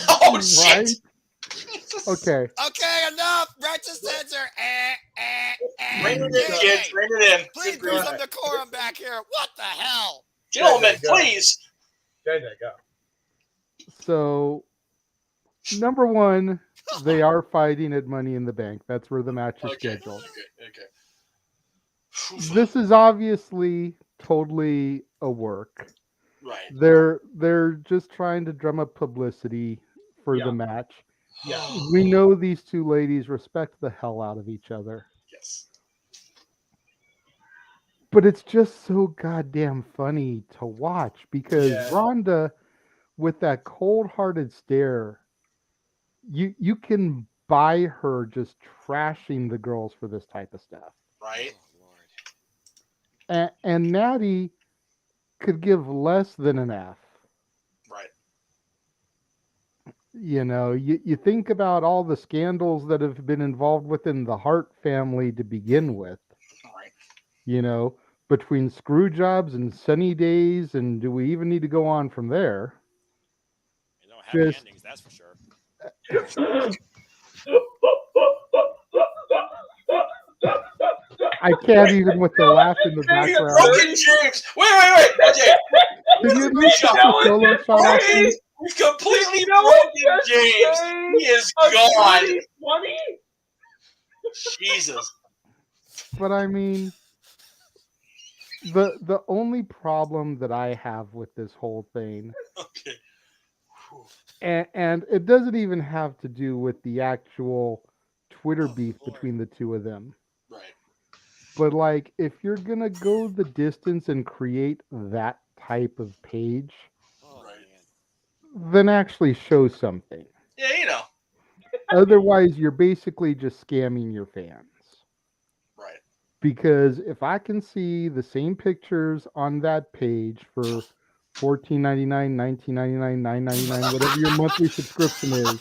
Oh, shit. Right? Okay. Okay, enough. Right to censor. Bring it in, kids. Bring it in. Please bring some decorum back here. What the hell? Gentlemen, please. JJ, go. So, number one, they are fighting at Money in the Bank. That's where the match is scheduled. Okay. This is obviously totally a work. Right. They're just trying to drum up publicity for the match. Yeah. We know these two ladies respect the hell out of each other. Yes. But it's just so goddamn funny to watch because Rhonda, with that cold-hearted stare, you can buy her just trashing the girls for this type of stuff. Right. And Natty could give less than an F. Right. You think about all the scandals that have been involved within the Hart family to begin with. Right. Between screw jobs and sunny days, and do we even need to go on from there? Happy endings, that's for sure. I can't even with the laugh in the background. Broken James! Wait! Okay. Can you leave the solo shot off, please? We've completely broken James. He is gone. Jesus. But I mean, the only problem that I have with this whole thing, and it doesn't even have to do with the actual Twitter beef between the two of them. Right. But like, if you're gonna go the distance and create that type of page, then actually show something. Yeah, Otherwise, you're basically just scamming your fans. Right. Because if I can see the same pictures on that page for $14.99, $19.99, $9.99, whatever your monthly subscription is,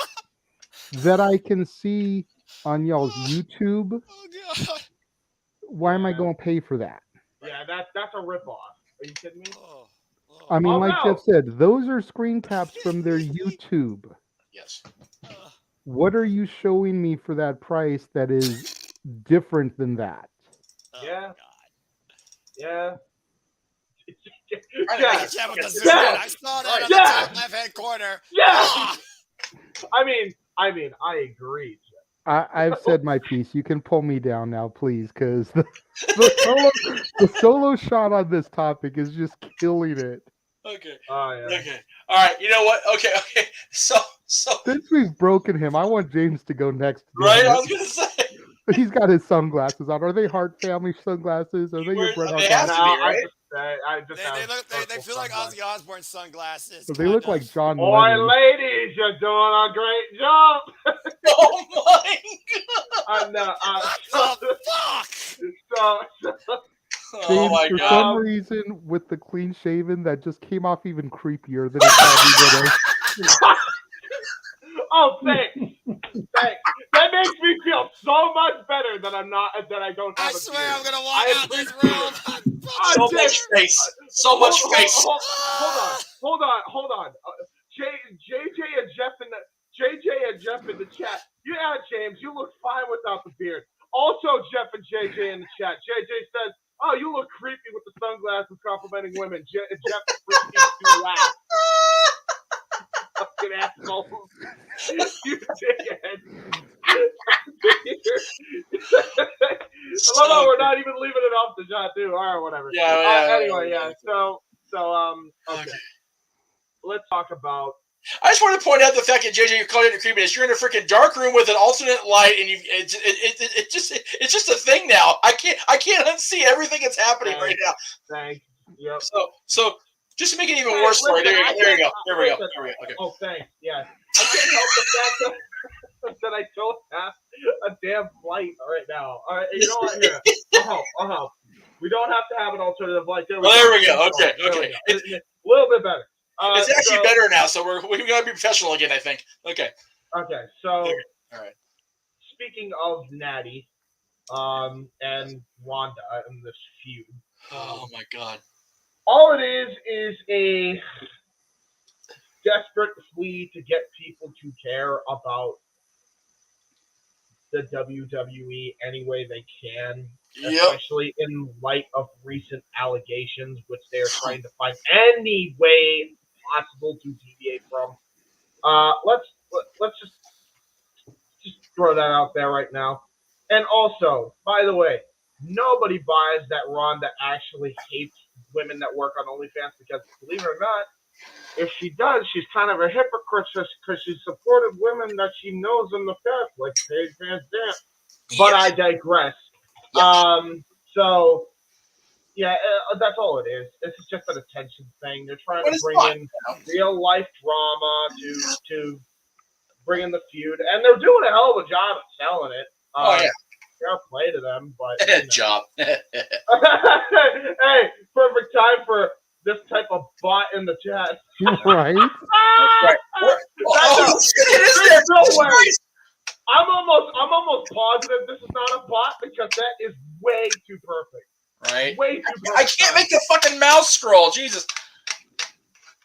that I can see on y'all's YouTube, why am I going to pay for that? Yeah, that's a ripoff. Are you kidding me? I mean, Jeff said, those are screen caps from their YouTube. Yes. What are you showing me for that price that is different than that? Yeah. Yeah. I saw that on the top left-hand corner. Yeah. I mean, I agree. I've said my piece. You can pull me down now, please, because the solo shot on this topic is just killing it. Okay. Oh, yeah. Okay. All right. You know what? Okay. So since we've broken him, I want James to go next. Right. I was gonna say. He's got his sunglasses on. Are they Hart family sunglasses? Are they your Bret Hart glasses? They feel like Ozzy Osbourne sunglasses. So they look like John Boy, Lennon. ladies, you're doing a great job. Oh my God! What the fuck? James, my for God. some reason, with the clean shaven, that just came off even creepier than it probably would have. Oh, thanks. Thanks. That makes me feel so much better that I don't have I a swear beard. I'm gonna walk out this room. So much face. So much face. Hold on. JJ and Jeff in the chat. Yeah, James, you look fine without the beard. Also, Jeff and JJ in the chat. JJ says, "Oh, you look creepy with the sunglasses complimenting women." Jeff proceeds to laugh. Fucking assholes. You dickhead. I love how we're not even leaving it off the shot, too. All right, whatever. Anyway, So, okay. Let's talk about. I just want to point out the fact that JJ, you're calling it creepiness. You're in a freaking dark room with an alternate light, and it's just a thing now. I can't unsee everything that's happening right now. Thanks. Yep. So just to make it even worse for you, there we go. Okay. Oh, thanks. Yes. I can't help the fact that I don't have a damn flight right now. All right, you know what? Here, I'll help. We don't have to have an alternative light. There we go. Okay. It's a little bit better. It's actually better now, so we're gonna be professional again, I think. Okay. So all right. Speaking of Natty, and Wanda and this feud. Oh my God. All it is a desperate plea to get people to care about the WWE any way they can, especially in light of recent allegations, which they're trying to find any way possible to deviate from. Let's just throw that out there right now. And also, by the way, nobody buys that Ronda actually hates women that work on OnlyFans because, believe it or not, if she does, she's kind of a hypocrite because she supported women that she knows in the past, like Paige Van Dam. But I digress. So, yeah, that's all it is. This is just an attention thing. They're trying to bring in real life drama to bring in the feud, and they're doing a hell of a job at selling it. Fair play to them, but job. Hey, perfect time for this type of bot in the chat. Right. There's no way. I'm almost positive this is not a bot because that is way too perfect. Right. Way too perfect. I can't make the fucking mouse scroll. Jesus.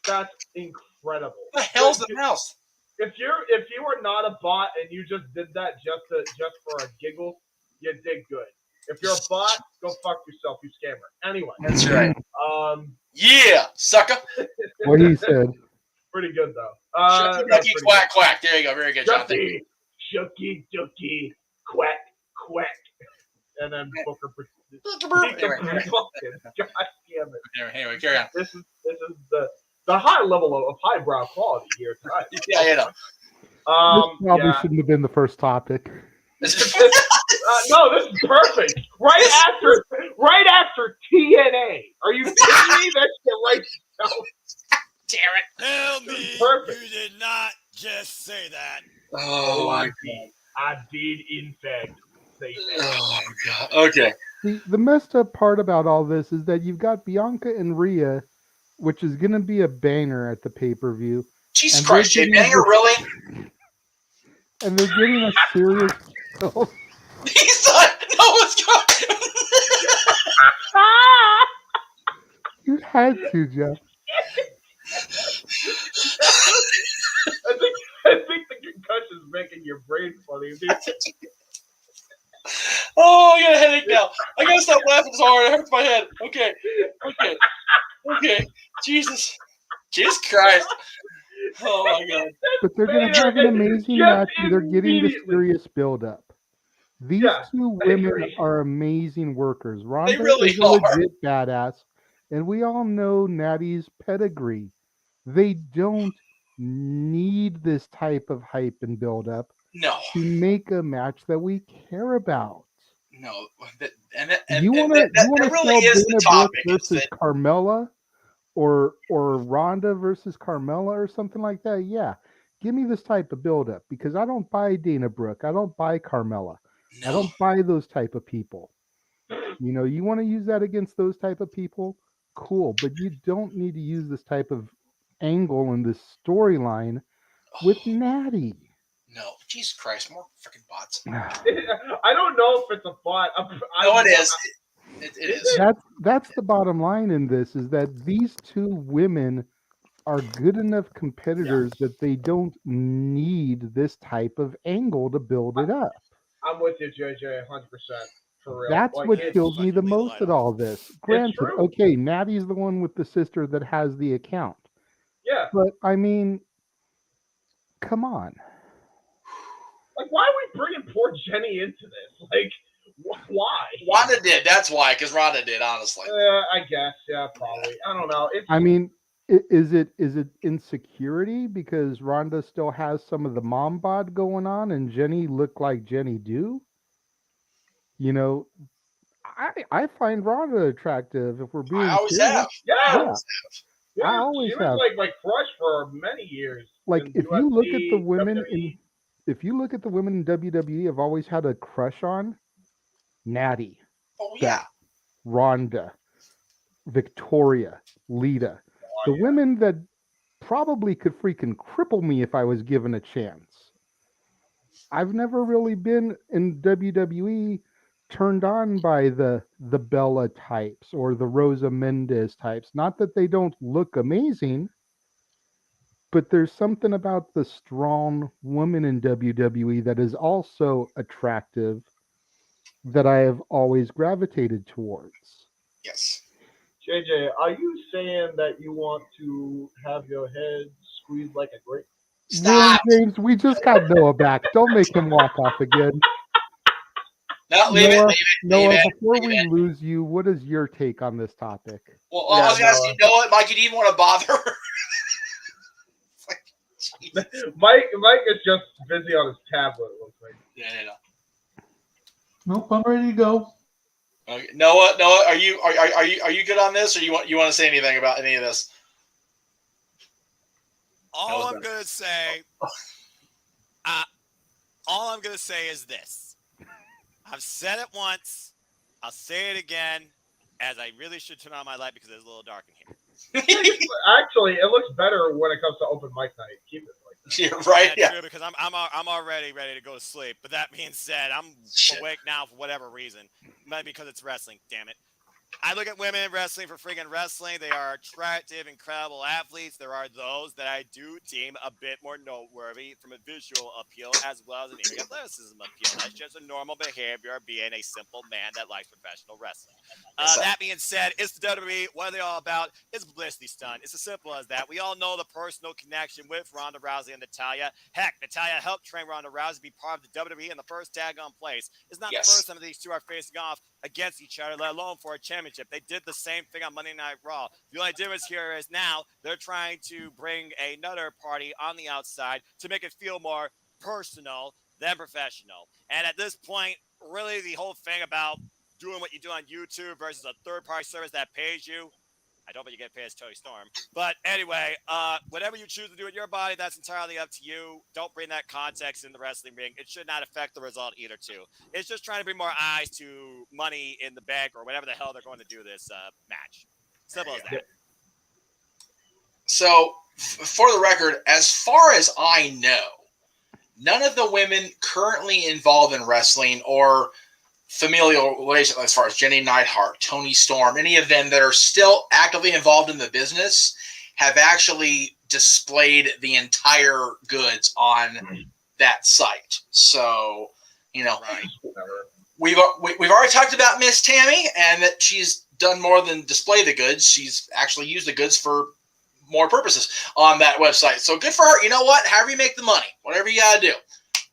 That's incredible. What the hell's the mouse? If you are not a bot and you just did that just for a giggle, you did good. If you're a bot, go fuck yourself, you scammer. Anyway. That's right. Yeah, sucker. What he said. Pretty good though. Shucky ducky quack quack. There you go. Very good, Jonathan. Shucky ducky quack quack. And then Booker. God damn it. Anyway, carry on. This is the high level of highbrow quality here tonight. Yeah, you know. This probably shouldn't have been the first topic. No, this is perfect. Right after TNA. Are you kidding me? That's the right stuff. Damn it. Tell me Perfect. you did not just say that. Oh my I did in fact say that. Oh my God. Okay. The messed up part about all this is that you've got Bianca and Rhea, which is going to be a banger at the pay-per-view. Jesus Christ, Jay Banger, really? And they're getting a serious kill. He's not. No one's going. You had to, Jeff. I think the concussion is making your brain funny, dude. Oh, I got a headache now. I gotta stop laughing so hard. It hurts my head. Okay. Jesus Christ. Oh my God. But they're going to have an amazing match, and they're getting the serious build-up. These two women are amazing workers. Ronda is a legit badass, and we all know Natty's pedigree. They don't need this type of hype and build-up to make a match that we care about. No, you want to really sell is Dana the topic Brooke versus Carmella, or Ronda versus Carmella, or something like that? Yeah, give me this type of build-up, because I don't buy Dana Brooke, I don't buy Carmella, I don't buy those type of people. You know, you want to use that against those type of people, cool, but you don't need to use this type of angle in this storyline with Natty. No, Jesus Christ, more freaking bots. I don't know if it's a bot. No, it is. It is. That's the bottom line in this, is that these two women are good enough competitors that they don't need this type of angle to build it up. I'm with you, JJ, 100%. For real. That's Like, what it's kills me the most at all this. Granted, true. okay, Natty's the one with the sister that has the account. Yeah. But I mean, come on. Like, why are we bringing poor Jenny into this? Like, why? Rhonda did. That's why, because Rhonda did, honestly. I guess. Yeah, probably. I don't know. I mean, is it insecurity because Rhonda still has some of the mom bod going on and Jenny look like Jenny do? You know, I find Rhonda attractive if we're being I always serious. have. Yeah. I always she have. was like crush for many years. Like in if you look at the UFC, women WWE. if you look at the women in WWE, I've always had a crush on Natty, Oh yeah. Rhonda, Victoria, Lita. The women that probably could freaking cripple me if I was given a chance. I've never really been in WWE turned on by the Bella types or the Rosa Mendez types. Not that they don't look amazing, but there's something about the strong woman in WWE that is also attractive that I have always gravitated towards. Yes. JJ, are you saying that you want to have your head squeezed like a grape? Stop. Really, James, we just got Noah back. Don't make him walk off again. No, leave Noah, it. Noah, Leave it. before we lose you, what is your take on this topic? Well, I was going to ask you, Noah, Mike, you didn't want to bother. Mike is just busy on his tablet, it looks like. Yeah. Nope, I'm ready to go. Okay. Noah, are you good on this, or you want to say anything about any of this? All I'm gonna say is this. I've said it once. I'll say it again, as I really should turn on my light because it's a little dark in here. Actually, it looks better when it comes to open mic night. Keep it like that. Yeah, right. Yeah, true, because I'm already ready to go to sleep. But that being said, I'm awake now for whatever reason. Maybe because it's wrestling. Damn it. I look at women in wrestling for freaking wrestling. They are attractive, incredible athletes. There are those that I do deem a bit more noteworthy from a visual appeal as well as an athleticism appeal. That's just a normal behavior of being a simple man that likes professional wrestling. That being said, it's the WWE. What are they all about? It's a publicity stunt. It's as simple as that. We all know the personal connection with Ronda Rousey and Natalya. Heck, Natalya helped train Ronda Rousey be part of the WWE in the first tag on place. It's not the first time these two are facing off against each other, let alone for a championship. They did the same thing on Monday Night Raw. The only difference here is now they're trying to bring another party on the outside to make it feel more personal than professional. And at this point, really the whole thing about doing what you do on YouTube versus a third-party service that pays you, I don't think you get paid as Tony Storm. But anyway, whatever you choose to do with your body, that's entirely up to you. Don't bring that context in the wrestling ring. It should not affect the result either, too. It's just trying to bring more eyes to money in the bank or whatever the hell they're going to do this match. Simple as that. So, for the record, as far as I know, none of the women currently involved in wrestling or familial relations, as far as Jenny Neidhart, Tony Storm, any of them that are still actively involved in the business, have actually displayed the entire goods on that site. So, you know, we've already talked about Miss Tammy and that she's done more than display the goods. She's actually used the goods for more purposes on that website. So good for her. You know what? However you make the money, whatever you got to do.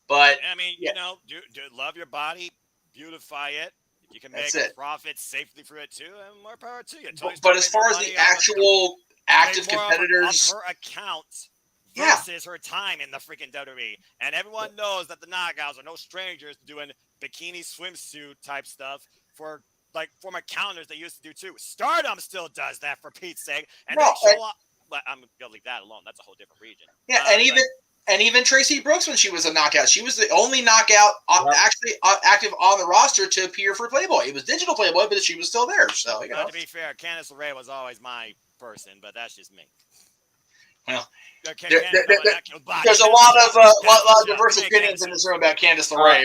But I mean, you know, do love your body. Beautify it. If you can make profits safely for it too, and more power to you. But as far as the actual active competitors, her account versus her time in the freaking WWE, and everyone knows that the knockouts are no strangers to doing bikini swimsuit type stuff for like former counters they used to do too. Stardom still does that for Pete's sake, and they show up. But I'm gonna leave that alone. That's a whole different region. Yeah, and And even Tracy Brooks, when she was a knockout, she was the only knockout actually active on the roster to appear for Playboy. It was digital Playboy, but she was still there. So, you know. To be fair, Candice LeRae was always my person, but that's just me. Well, there's a lot of diverse opinions in this room about Candice LeRae.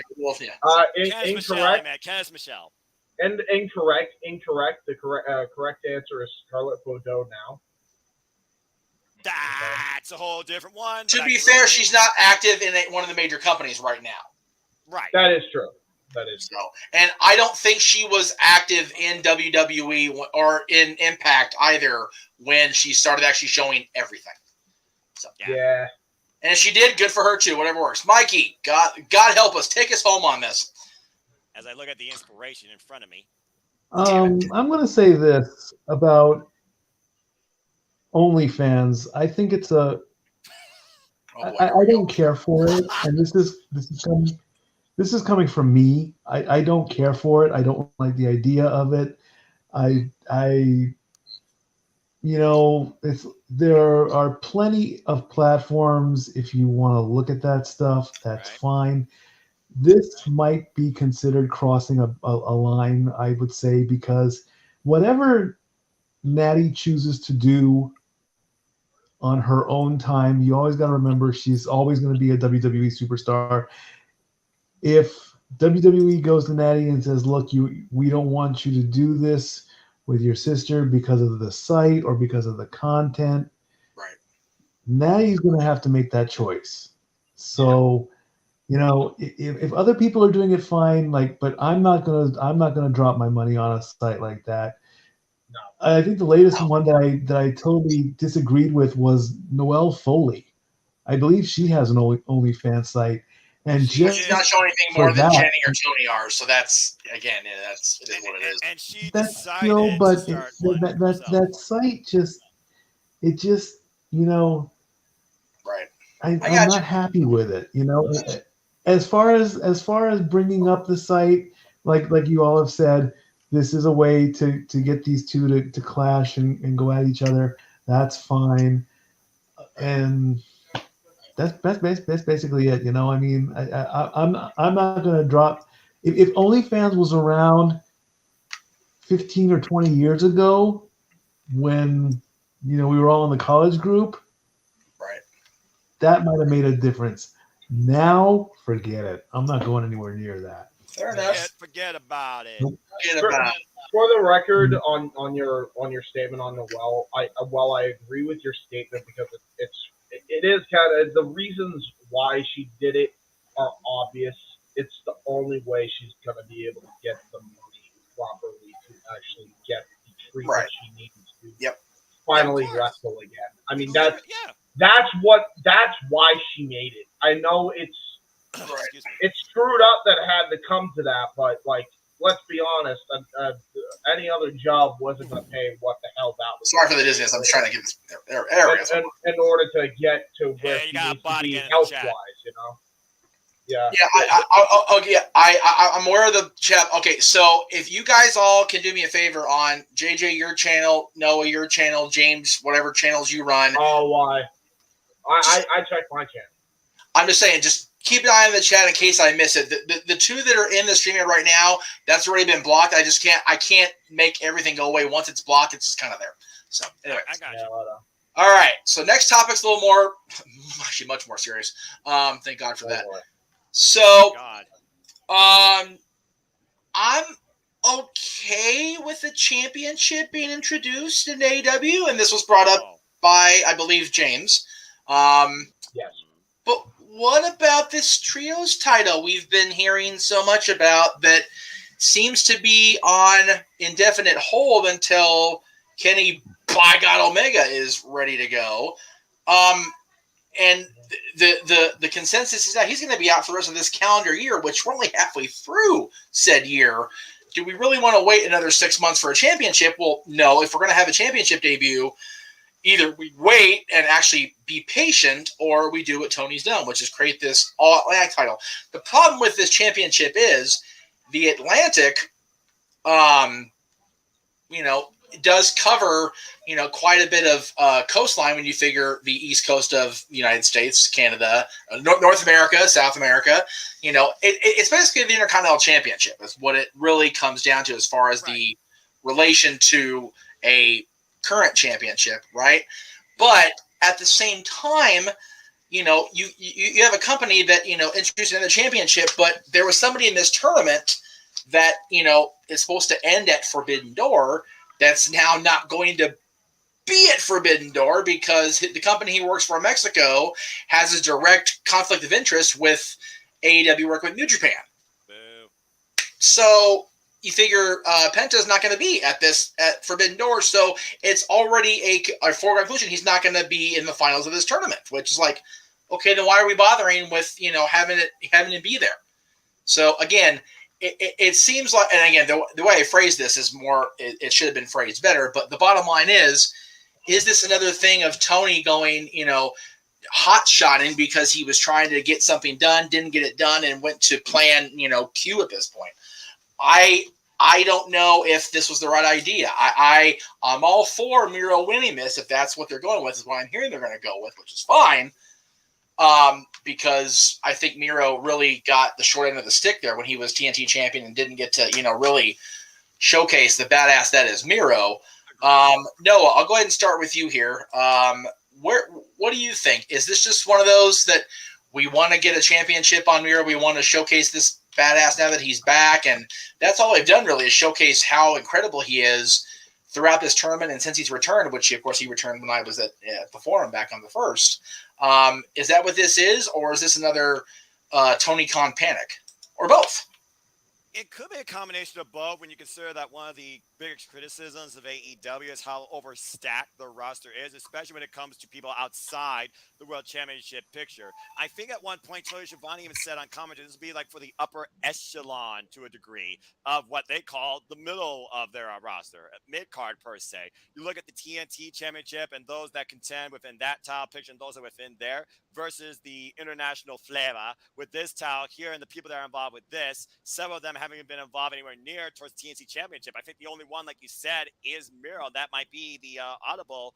Incorrect. Candice Michelle. And incorrect. The correct answer is Scarlett Bordeaux now. That's a whole different one. To be fair, she's not active in one of the major companies right now. Right. That is true. So, and I don't think she was active in WWE or in Impact either when she started actually showing everything. So, yeah. And if she did, good for her too. Whatever works. Mikey, God help us. Take us home on this. As I look at the inspiration in front of me. I'm going to say this about OnlyFans. I think it's I don't care for it, and this is coming from me. I don't care for it. I don't like the idea of it. There are plenty of platforms. If you want to look at that stuff, that's fine. This might be considered crossing a line, I would say, because whatever Natty chooses to do on her own time, you always got to remember she's always going to be a WWE superstar. If WWE goes to Natty and says, look, we don't want you to do this with your sister because of the site or because of the content, right? Natty's going to have to make that choice. So, if other people are doing it, fine. But I'm not gonna drop my money on a site like that. No. I think the latest one that I totally disagreed with was Noelle Foley. I believe she has an OnlyFans site, and she's not showing anything more than Jenny or Tony are. So that's it is what it is. And she decided to start that site just right. I'm not happy with it. As far as bringing up the site, like you all have said, this is a way to get these two to clash and go at each other. That's fine, and that's basically it. I mean, I'm not gonna drop. If OnlyFans was around 15 or 20 years ago, when we were all in the college group, right, that might have made a difference. Now, forget it. I'm not going anywhere near that. Fair enough. Forget about it. For the record, on your statement on Noelle, while I agree with your statement because it is kind of the reasons why she did it are obvious. It's the only way she's going to be able to get the money properly to actually get the treatment she needs to finally wrestle again. I mean that's why she made it. I know it's screwed up that it had to come to that, but let's be honest, any other job wasn't going to pay what the hell that was. Sorry for the dizziness. I'm just trying to get this in order to get to where she needs to be health-wise, Yeah. Yeah. I'm aware of the chat. Okay, so if you guys all can do me a favor on JJ, your channel, Noah, your channel, James, whatever channels you run. Oh, why? I check my channel. I'm just saying, just keep an eye on the chat in case I miss it. The two that are in the stream right now, that's already been blocked. I can't make everything go away. Once it's blocked, it's just kind of there. So anyway. I got you. All right. So next topic's a little more, actually much more serious. Thank God for that. So, I'm okay with the championship being introduced in AEW, and this was brought up by, I believe, James. Yes. But what about this trios title we've been hearing so much about that seems to be on indefinite hold until Kenny, by God, Omega is ready to go? And the consensus is that he's going to be out for the rest of this calendar year, which we're only halfway through said year. Do we really want to wait another 6 months for a championship? Well, no. If we're going to have a championship debut, either we wait and actually be patient, or we do what Tony's done, which is create this All-Atlantic title. The problem with this championship is the Atlantic, does cover, quite a bit of coastline when you figure the east coast of the United States, Canada, North America, South America. It's basically the Intercontinental Championship is what it really comes down to as far as the relation to a current championship, right? But at the same time, you have a company that, introduced another championship, but there was somebody in this tournament that, is supposed to end at Forbidden Door that's now not going to be at Forbidden Door because the company he works for in Mexico has a direct conflict of interest with AEW working with New Japan. Boo. So you figure Penta's not going to be at Forbidden Door, so it's already a foregone conclusion he's not going to be in the finals of this tournament, which is like, okay, then why are we bothering with having it be there? So again, it seems like, and again, the way I phrased this is more, it should have been phrased better, but the bottom line is this another thing of Tony going, hot-shotting because he was trying to get something done, didn't get it done, and went to plan, Q at this point? I don't know if this was the right idea. I'm all for Miro winning this if that's what they're going with, is what I'm hearing they're going to go with, which is fine. Because I think Miro really got the short end of the stick there when he was TNT champion and didn't get to, really showcase the badass that is Miro. Noah, I'll go ahead and start with you here. What do you think? Is this just one of those that we want to get a championship on Miro? We want to showcase this badass now that he's back, and that's all they've done really is showcase how incredible he is throughout this tournament and since he's returned, which of course he returned when I was at the forum back on the 1st. Is that what this is, or is this another Tony Khan panic, or both? It could be a combination of both when you consider that one of the biggest criticisms of AEW is how overstacked the roster is, especially when it comes to people outside the World Championship picture. I think at one point, Tony Schiavone even said on commentary, this would be like for the upper echelon to a degree of what they call the middle of their roster, mid-card per se. You look at the TNT Championship and those that contend within that tile picture and those that are within there versus the international flavor with this tile here and the people that are involved with this, several of them haven't been involved anywhere near towards TNT Championship. I think the only one, like you said, is Miro. That might be the audible,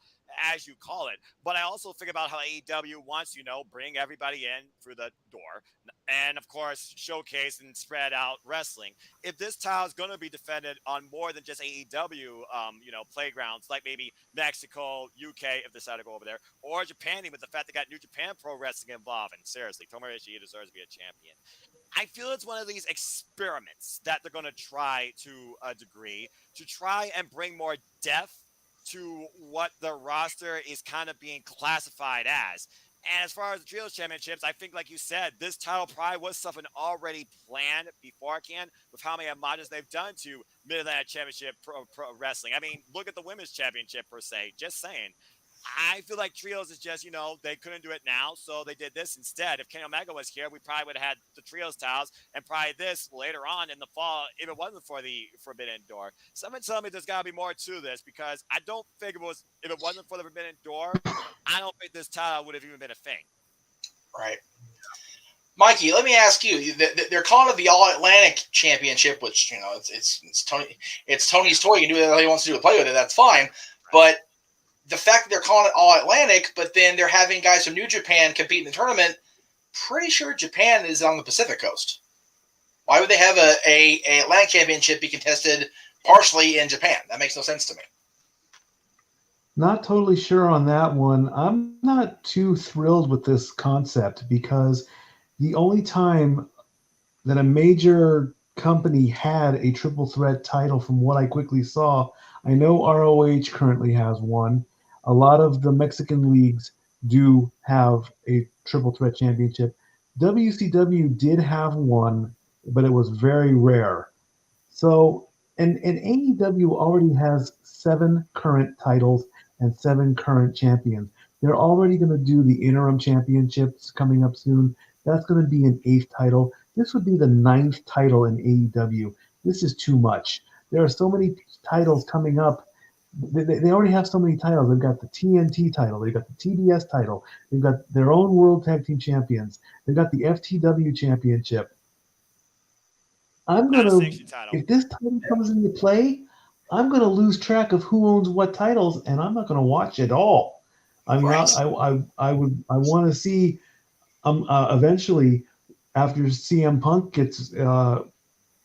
as you call it. But I also think about how AEW wants to, bring everybody in through the door and, of course, showcase and spread out wrestling. If this tile is going to be defended on more than just AEW, playgrounds, like maybe Mexico, UK, if they decide to go over there, or Japan, with the fact they got New Japan Pro Wrestling involved. And seriously, Tomohiro Ishii deserves to be a champion. I feel it's one of these experiments that they're going to try to a degree to try and bring more depth to what the roster is kind of being classified as. And as far as the Trios Championships, I think, like you said, this title probably was something already planned beforehand with how many homages they've done to Mid-Atlantic Championship pro Wrestling. I mean, look at the Women's Championship, per se. Just saying. I feel like Trios is just, they couldn't do it now, so they did this instead. If Kenny Omega was here, we probably would have had the Trios titles and probably this later on in the fall if it wasn't for the Forbidden Door. Someone tell me there's got to be more to this because I don't think if it wasn't for the Forbidden Door, I don't think this title would have even been a thing. Right. Mikey, let me ask you. They're calling it the All Atlantic Championship, which, it's Tony's toy. He can do whatever he wants to do to play with it. That's fine. Right. But the fact that they're calling it All Atlantic, but then they're having guys from New Japan compete in the tournament, pretty sure Japan is on the Pacific Coast. Why would they have a Atlantic Championship be contested partially in Japan? That makes no sense to me. Not totally sure on that one. I'm not too thrilled with this concept because the only time that a major company had a triple threat title, from what I quickly saw, I know ROH currently has one. A lot of the Mexican leagues do have a triple threat championship. WCW did have one, but it was very rare. So, and AEW already has 7 current titles and 7 current champions. They're already going to do the interim championships coming up soon. That's going to be an 8th title. This would be the 9th title in AEW. This is too much. There are so many titles coming up. They already have so many titles. They've got the TNT title. They've got the TBS title. They've got their own World Tag Team Champions. They've got the FTW Championship. I'm going to, if this title comes into play, I'm going to lose track of who owns what titles, and I'm not going to watch it all. I mean, Right. I want to see eventually after CM Punk gets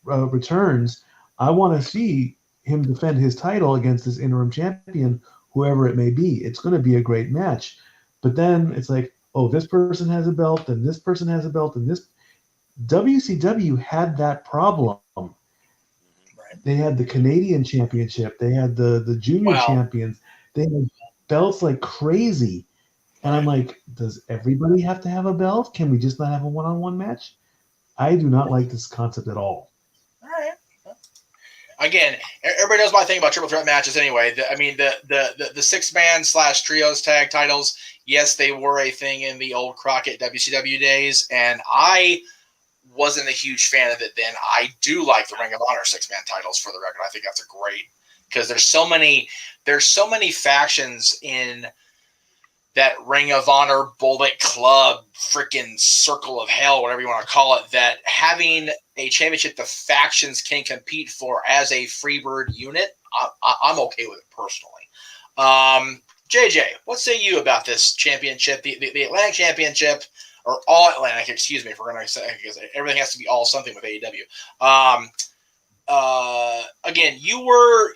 returns, I want to see him defend his title against this interim champion, whoever it may be. It's going to be a great match. But then it's like, oh, this person has a belt, and this person has a belt, and this WCW had that problem. Right. They had the Canadian Championship. They had the Junior Wow. Champions. They had belts like crazy. And I'm like, does everybody have to have a belt? Can we just not have a one-on-one match? I do not like this concept at all. All right. Again, everybody knows my thing about triple threat matches anyway. The 6-man / trios tag titles, yes, they were a thing in the old Crockett WCW days, and I wasn't a huge fan of it then. I do like the Ring of Honor 6-man titles, for the record. I think that's a great, because there's so many factions in that Ring of Honor, Bullet Club, freaking Circle of Hell, whatever you want to call it, that having a championship the factions can compete for as a Freebird unit, I'm okay with it personally. JJ, what say you about this championship, the Atlantic Championship, or All Atlantic, excuse me, if we're going to say, because everything has to be all something with AEW. Again, you were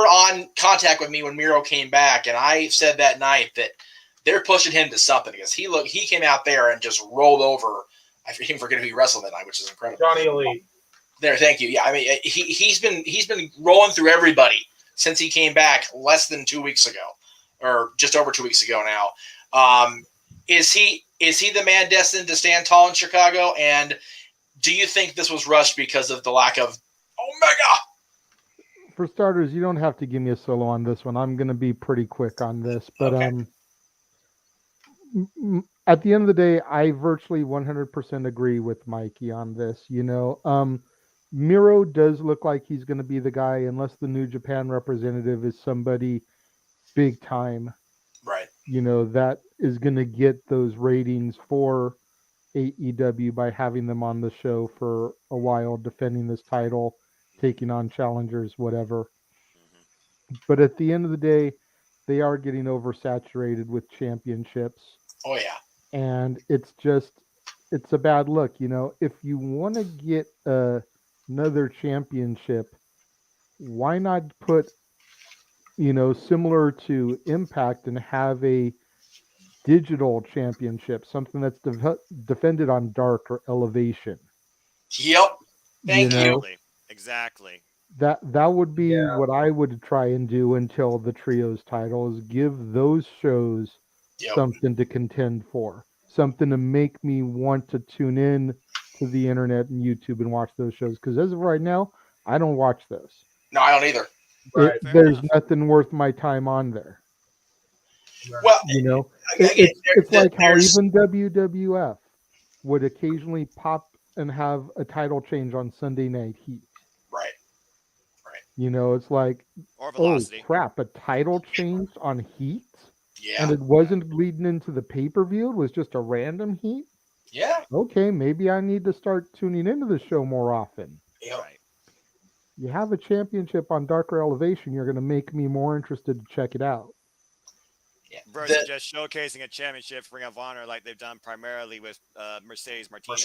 on contact with me when Miro came back, and I said that night that they're pushing him to something, because he came out there and just rolled over. I even forget who he wrestled that night, which is incredible. Johnny Elite. There, thank you. Yeah, I mean, he's been rolling through everybody since he came back less than 2 weeks ago, or just over 2 weeks ago now. Is he the man destined to stand tall in Chicago? And do you think this was rushed because of the lack of Omega? For starters, you don't have to give me a solo on this one. I'm going to be pretty quick on this, but Okay. At the end of the day, I virtually 100% agree with Mikey on this. Miro does look like he's going to be the guy, unless the New Japan representative is somebody big time. Right. That is going to get those ratings for AEW by having them on the show for a while, defending this title, taking on challengers, whatever. But at the end of the day, they are getting oversaturated with championships. Oh, yeah. And it's a bad look. If you want to get another championship, why not put, similar to Impact, and have a digital championship, something that's defended on Dark or Elevation. Yep. Thank you. Exactly. That would be what I would try and do until the trios title, is give those shows something to contend for, something to make me want to tune in to the internet and YouTube and watch those shows. Because as of right now, I don't watch those. No, I don't either. There's nothing worth my time on there. Well, it's like how even WWF would occasionally pop and have a title change on Sunday Night Heat. Right. It's like, oh crap, a title change on Heat? Yeah. And it wasn't leading into the pay-per-view, it was just a random Heat? Yeah. Okay, maybe I need to start tuning into the show more often. Yeah. Right. You have a championship on Darker Elevation, you're going to make me more interested to check it out. Yeah. Versus just showcasing a championship for Ring of Honor like they've done primarily with Mercedes Martinez.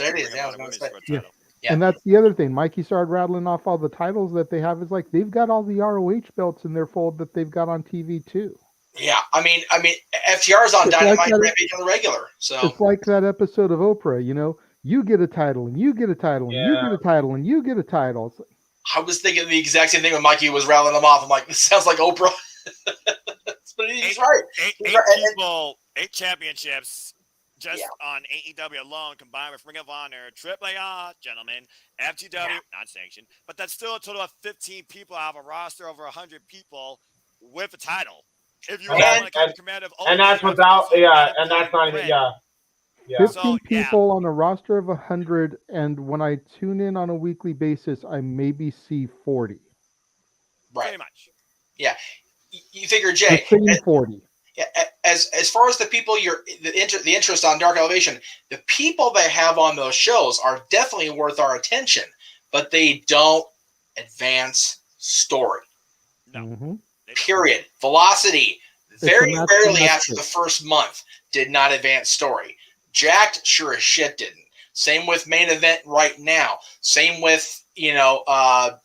Yeah. And that's the other thing. Mikey started rattling off all the titles that they have. Is like they've got all the ROH belts in their fold that they've got on TV too. Yeah, I mean, FTR's on Dynamite on the regular. So it's like that episode of Oprah. You get a title, and you get a title, and you get a title, and you get a title. Like, I was thinking the exact same thing when Mikey was rattling them off. I'm like, this sounds like Oprah. But he's right. Eight championships just on AEW alone, combined with Ring of Honor, AAA, gentlemen, FTW, not sanctioned, but that's still a total of 15 people out of a roster over 100 people with a title. If you want to get command of, and that's without, and that's not even, 15 people on a roster of 100, and when I tune in on a weekly basis, I maybe see 40. Right. Pretty much. Yeah. You figure, Jay. 40. Yeah. As far as the people, the interest on Dark Elevation, the people they have on those shows are definitely worth our attention, but they don't advance story. No. Mm-hmm. Period. Velocity, a very match rarely match after fit. the first month, did not advance story. Jacked, sure as shit didn't. Same with main event right now. Same with, Shotgun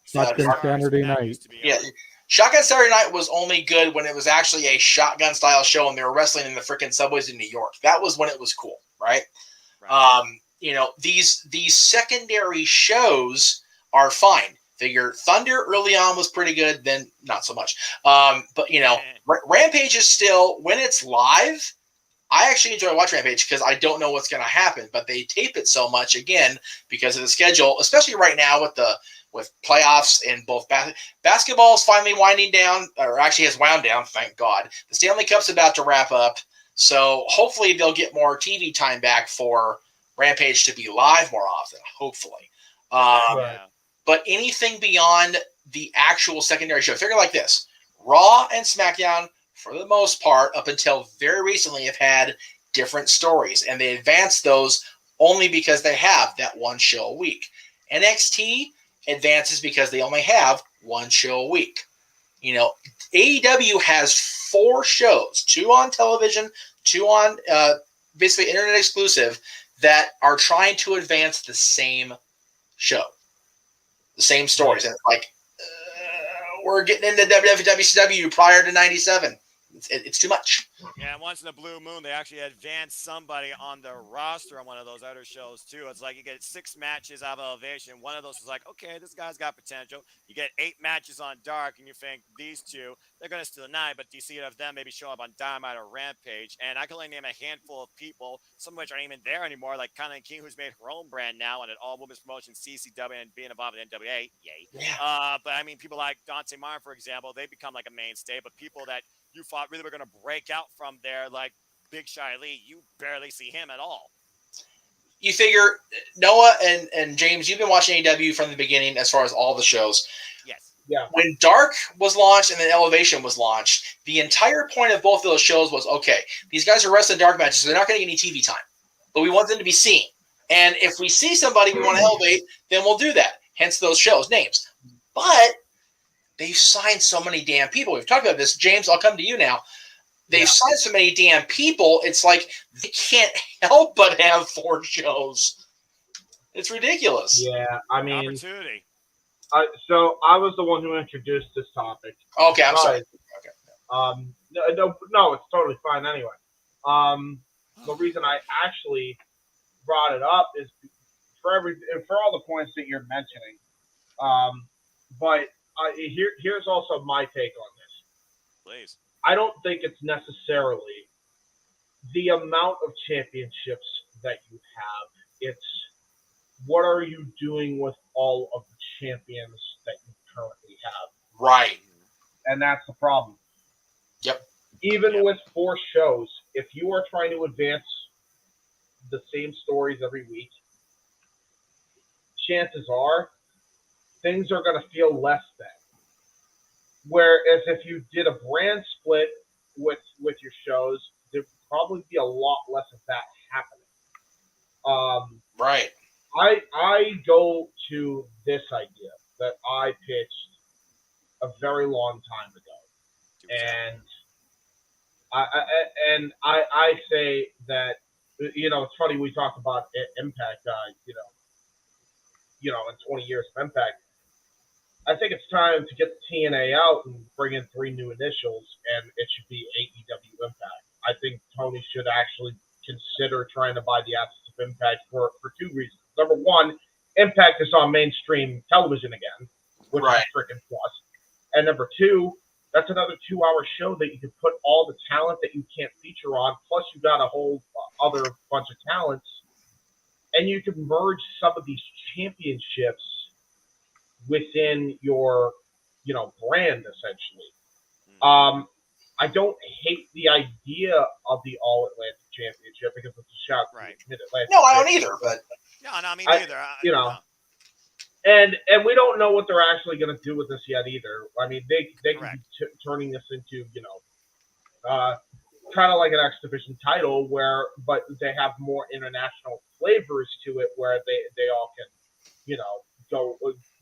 Saturday night. yeah. Shotgun Saturday Night was only good when it was actually a shotgun style show and they were wrestling in the freaking subways in New York. That was when it was cool, right? These secondary shows are fine. Figure Thunder early on was pretty good, then not so much. But Rampage is still, when it's live, I actually enjoy watching Rampage because I don't know what's going to happen, but they tape it so much again because of the schedule, especially right now with playoffs and both basketball is finally winding down, or actually has wound down, thank God. The Stanley Cup's about to wrap up, so hopefully they'll get more TV time back for Rampage to be live more often, hopefully. But anything beyond the actual secondary show, figure like this: Raw and SmackDown, for the most part, up until very recently, have had different stories, and they advance those only because they have that one show a week. NXT advances because they only have one show a week. AEW has 4 shows, 2 on television, 2 on basically internet exclusive, that are trying to advance the same show, the same stories. And it's like, we're getting into WCW prior to 97. It's too much. Yeah, once in a blue moon, they actually advanced somebody on the roster on one of those other shows, too. It's like you get 6 matches out of Elevation. One of those is like, okay, this guy's got potential. You get 8 matches on Dark, and you think these 2, they're going to steal the night, but do you see of them maybe show up on Dynamite or Rampage? And I can only name a handful of people, some of which aren't even there anymore, like Connie King, who's made her own brand now and an all-women's promotion, CCW, and being involved in NWA. Yay. Yeah. But, I mean, people like Dante Martin, for example, they become like a mainstay, but people that you thought really were going to break out from there, like Big Shy Lee, you barely see him at all. You figure, Noah and James, you've been watching AEW from the beginning as far as all the shows. Yes. Yeah. When Dark was launched and then Elevation was launched, the entire point of both of those shows was, okay, these guys are wrestling dark matches, so they're not going to get any TV time. But we want them to be seen. And if we see somebody we want to elevate, then we'll do that. Hence those shows' names. But they've signed so many damn people. We've talked about this. James, I'll come to you now. They've signed so many damn people, it's like they can't help but have 4 shows. It's ridiculous. Yeah, I mean, opportunity. So I was the one who introduced this topic. Okay, I'm sorry. Okay. No, it's totally fine anyway. The reason I actually brought it up is for all the points that you're mentioning. But here's also my take on this. Please. I don't think it's necessarily the amount of championships that you have. It's what are you doing with all of the champions that you currently have. Right. And that's the problem. Yep. Even with 4 shows, if you are trying to advance the same stories every week, chances are things are going to feel less than. Whereas if you did a brand split with your shows, there'd probably be a lot less of that happening. Right. I go to this idea that I pitched a very long time ago, and I say that it's funny we talked about Impact. In 20 years of Impact. I think it's time to get the TNA out and bring in 3 new initials, and it should be AEW Impact. I think Tony should actually consider trying to buy the assets of Impact for 2 reasons. Number 1, Impact is on mainstream television again, which is a freaking plus. And number 2, that's another 2-hour show that you can put all the talent that you can't feature on, plus you got a whole other bunch of talents, and you can merge some of these championships within your, brand, essentially. I don't hate the idea of the All Atlantic Championship because it's a shot to the Mid-Atlantic. No, I don't either, but... No, me neither. And we don't know what they're actually going to do with this yet either. I mean, they could be turning this into, kind of like an X Division title but they have more international flavors to it where they all can,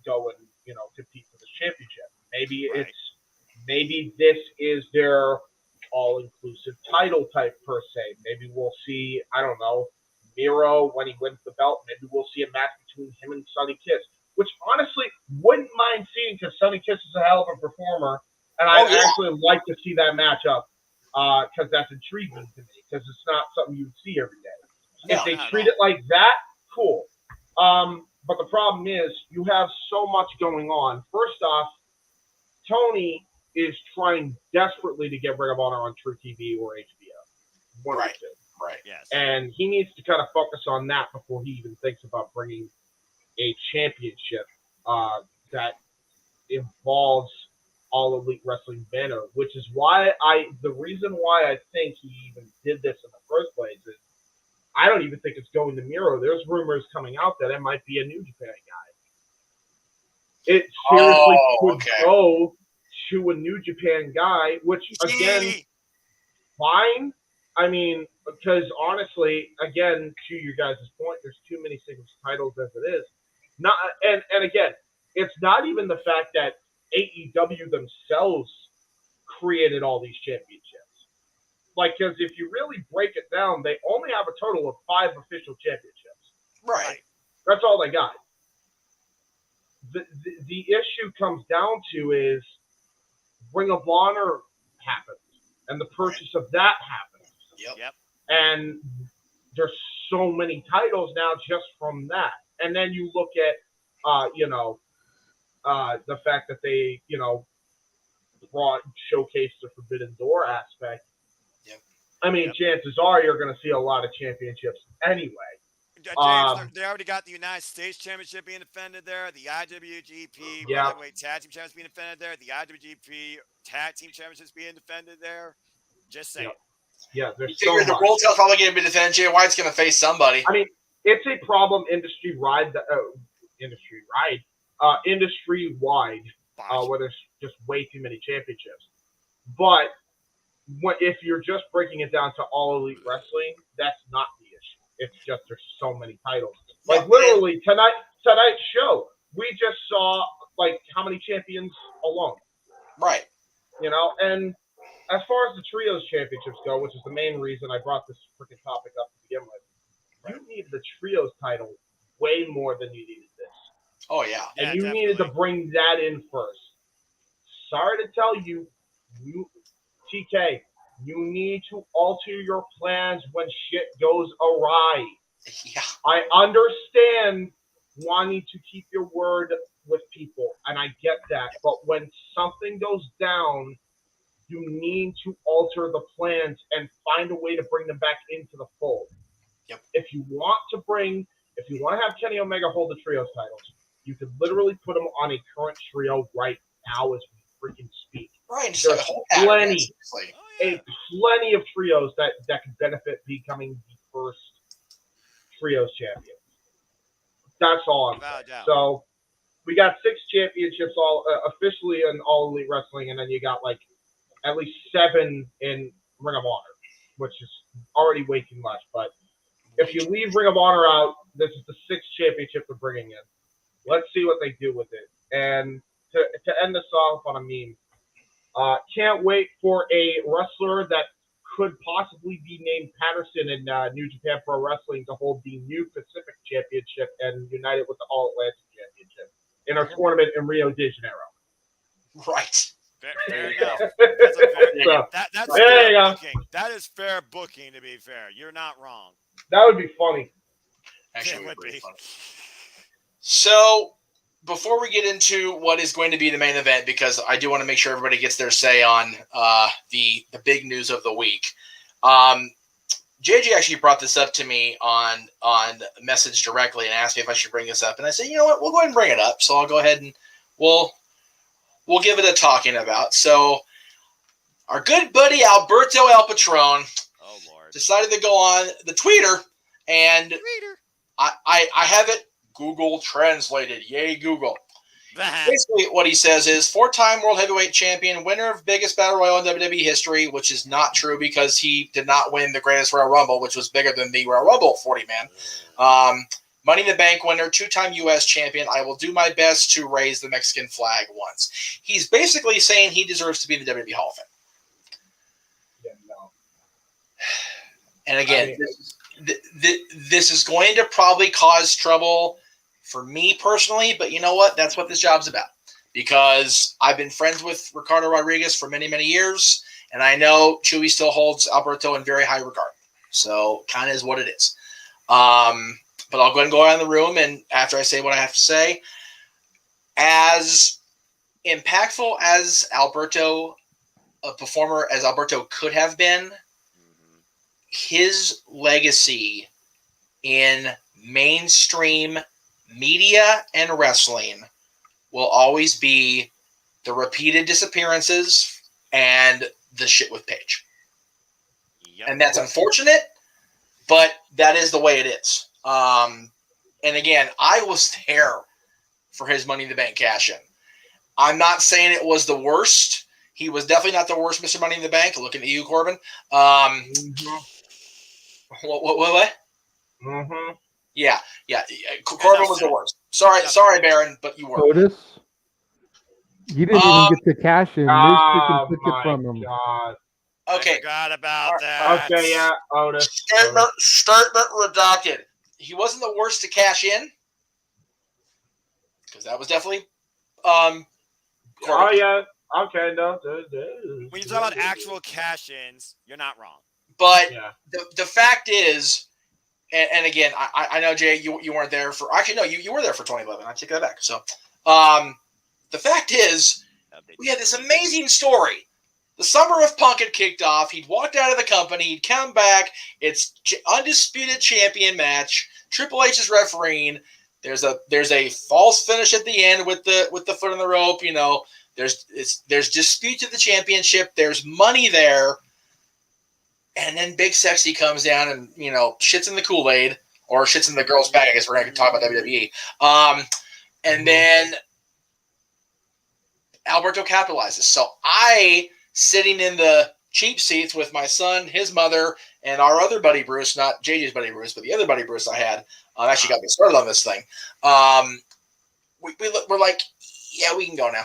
go and compete for this championship. Maybe this is their all-inclusive title type per se. Maybe we'll see, I don't know, Miro when he wins the belt. Maybe we'll see a match between him and Sonny Kiss, which honestly wouldn't mind seeing because Sonny Kiss is a hell of a performer, and I'd actually like to see that matchup because that's intriguing to me because it's not something you would see every day. If they treat it like that, cool. But the problem is you have so much going on. First off, Tony is trying desperately to get Ring of Honor on True TV or HBO. One of the two. Right. Yes. And he needs to kind of focus on that before he even thinks about bringing a championship that involves All Elite Wrestling banner, which is why the reason why I think he even did this in the first place is I don't even think it's going to Miro. There's rumors coming out that it might be a New Japan guy. It seriously could go to a New Japan guy, which again, fine. I mean, because honestly, again, to you guys' point, there's too many singles titles as it is. Not and again, it's not even the fact that AEW themselves created all these championships. Like, because if you really break it down, they only have a total of 5 official championships. Right. That's all they got. The issue comes down to is Ring of Honor happens, and the purchase of that happens. Yep. And there's so many titles now just from that. And then you look at, the fact that they, showcased the Forbidden Door aspect. Yep. I mean, chances are you're going to see a lot of championships anyway. James, they already got the United States Championship being defended there, the IWGP Heavyweight Tag Team Championship being defended there, the IWGP Tag Team Championships being defended there. Just saying. Yeah, there's you figure the World Title's probably going to be defended. Jay White's going to face somebody. I mean, it's a problem industry-wide, where there's just way too many championships. But if you're just breaking it down to All Elite Wrestling, that's not the issue. It's just there's so many titles. Like literally tonight's show, we just saw like how many champions alone. Right. And as far as the trios championships go, which is the main reason I brought this freaking topic up to begin with, you need the trios title way more than you needed this. Oh yeah. And you needed to bring that in first. Sorry to tell you, TK, you need to alter your plans when shit goes awry. Yeah. I understand wanting to keep your word with people, and I get that. But when something goes down, you need to alter the plans and find a way to bring them back into the fold. Yep. If you want to have Kenny Omega hold the trios titles, you could literally put him on a current trio right now as we freaking speak. Right. There's plenty of trios that could benefit becoming the first trios champion. That's all I'm saying. So we got 6 championships all officially in All Elite Wrestling, and then you got like at least 7 in Ring of Honor, which is already way too much. But if you leave Ring of Honor out, this is the 6th championship they're bringing in. Let's see what they do with it. And to end this off on a meme, can't wait for a wrestler that could possibly be named Patterson in New Japan Pro Wrestling to hold the new Pacific Championship and unite it with the All Atlantic Championship in our tournament in Rio de Janeiro. Right. Fair enough. That's fair booking. That is fair booking, to be fair. You're not wrong. That would be funny. Actually, it would be funny. So, before we get into what is going to be the main event, because I do want to make sure everybody gets their say on the big news of the week. JJ actually brought this up to me on message directly and asked me if I should bring this up. And I said, you know what, we'll go ahead and bring it up. So I'll go ahead and we'll give it a talking about. So our good buddy Alberto El Patron decided to go on the Twitter, and I have it Google translated. Yay, Google. Basically, what he says is 4-time World Heavyweight Champion, winner of biggest Battle Royal in WWE history, which is not true because he did not win the Greatest Royal Rumble, which was bigger than the Royal Rumble 40-man. Money in the Bank winner, 2-time U.S. champion. I will do my best to raise the Mexican flag once. He's basically saying he deserves to be in the WWE Hall of Fame. Yeah, no. And again, this is going to probably cause trouble for me personally, but you know what? That's what this job's about. Because I've been friends with Ricardo Rodriguez for many, many years, and I know Chewy still holds Alberto in very high regard. So kind of is what it is. But I'll go ahead and go around the room, and after I say what I have to say, as impactful as Alberto, a performer as Alberto could have been, his legacy in mainstream media and wrestling will always be the repeated disappearances and the shit with Paige. Yep. And that's unfortunate, but that is the way it is. And again, I was there for his Money in the Bank cash-in. I'm not saying it was the worst. He was definitely not the worst Mr. Money in the Bank. Looking at you, Corbin. What? Mm-hmm. Yeah. Corbin was the worst. Sorry, Baron, but you were. Otis, you didn't even get the cash in. Miz freaking took it from him. God. Okay. I forgot about that. Okay, yeah, Otis. Statement redacted. He wasn't the worst to cash in, because that was definitely Corbin. Oh yeah. Okay, no. When you talk about actual cash-ins, you're not wrong. But the fact is, and again, I know, Jay, you weren't there for. Actually, no, you were there for 2011. I take that back. So, the fact is, we had this amazing story. The summer of Punk had kicked off. He'd walked out of the company. He'd come back. It's undisputed champion match. Triple H is refereeing. There's a false finish at the end with the foot on the rope. You know, there's dispute to the championship. There's money there. And then Big Sexy comes down and, shits in the Kool-Aid, or shits in the girl's bag. I guess we're going to talk about WWE. And then Alberto capitalizes. So I, sitting in the cheap seats with my son, his mother, and our other buddy Bruce, not JJ's buddy Bruce, but the other buddy Bruce I had, actually got me started on this thing. We're like, yeah, we can go now.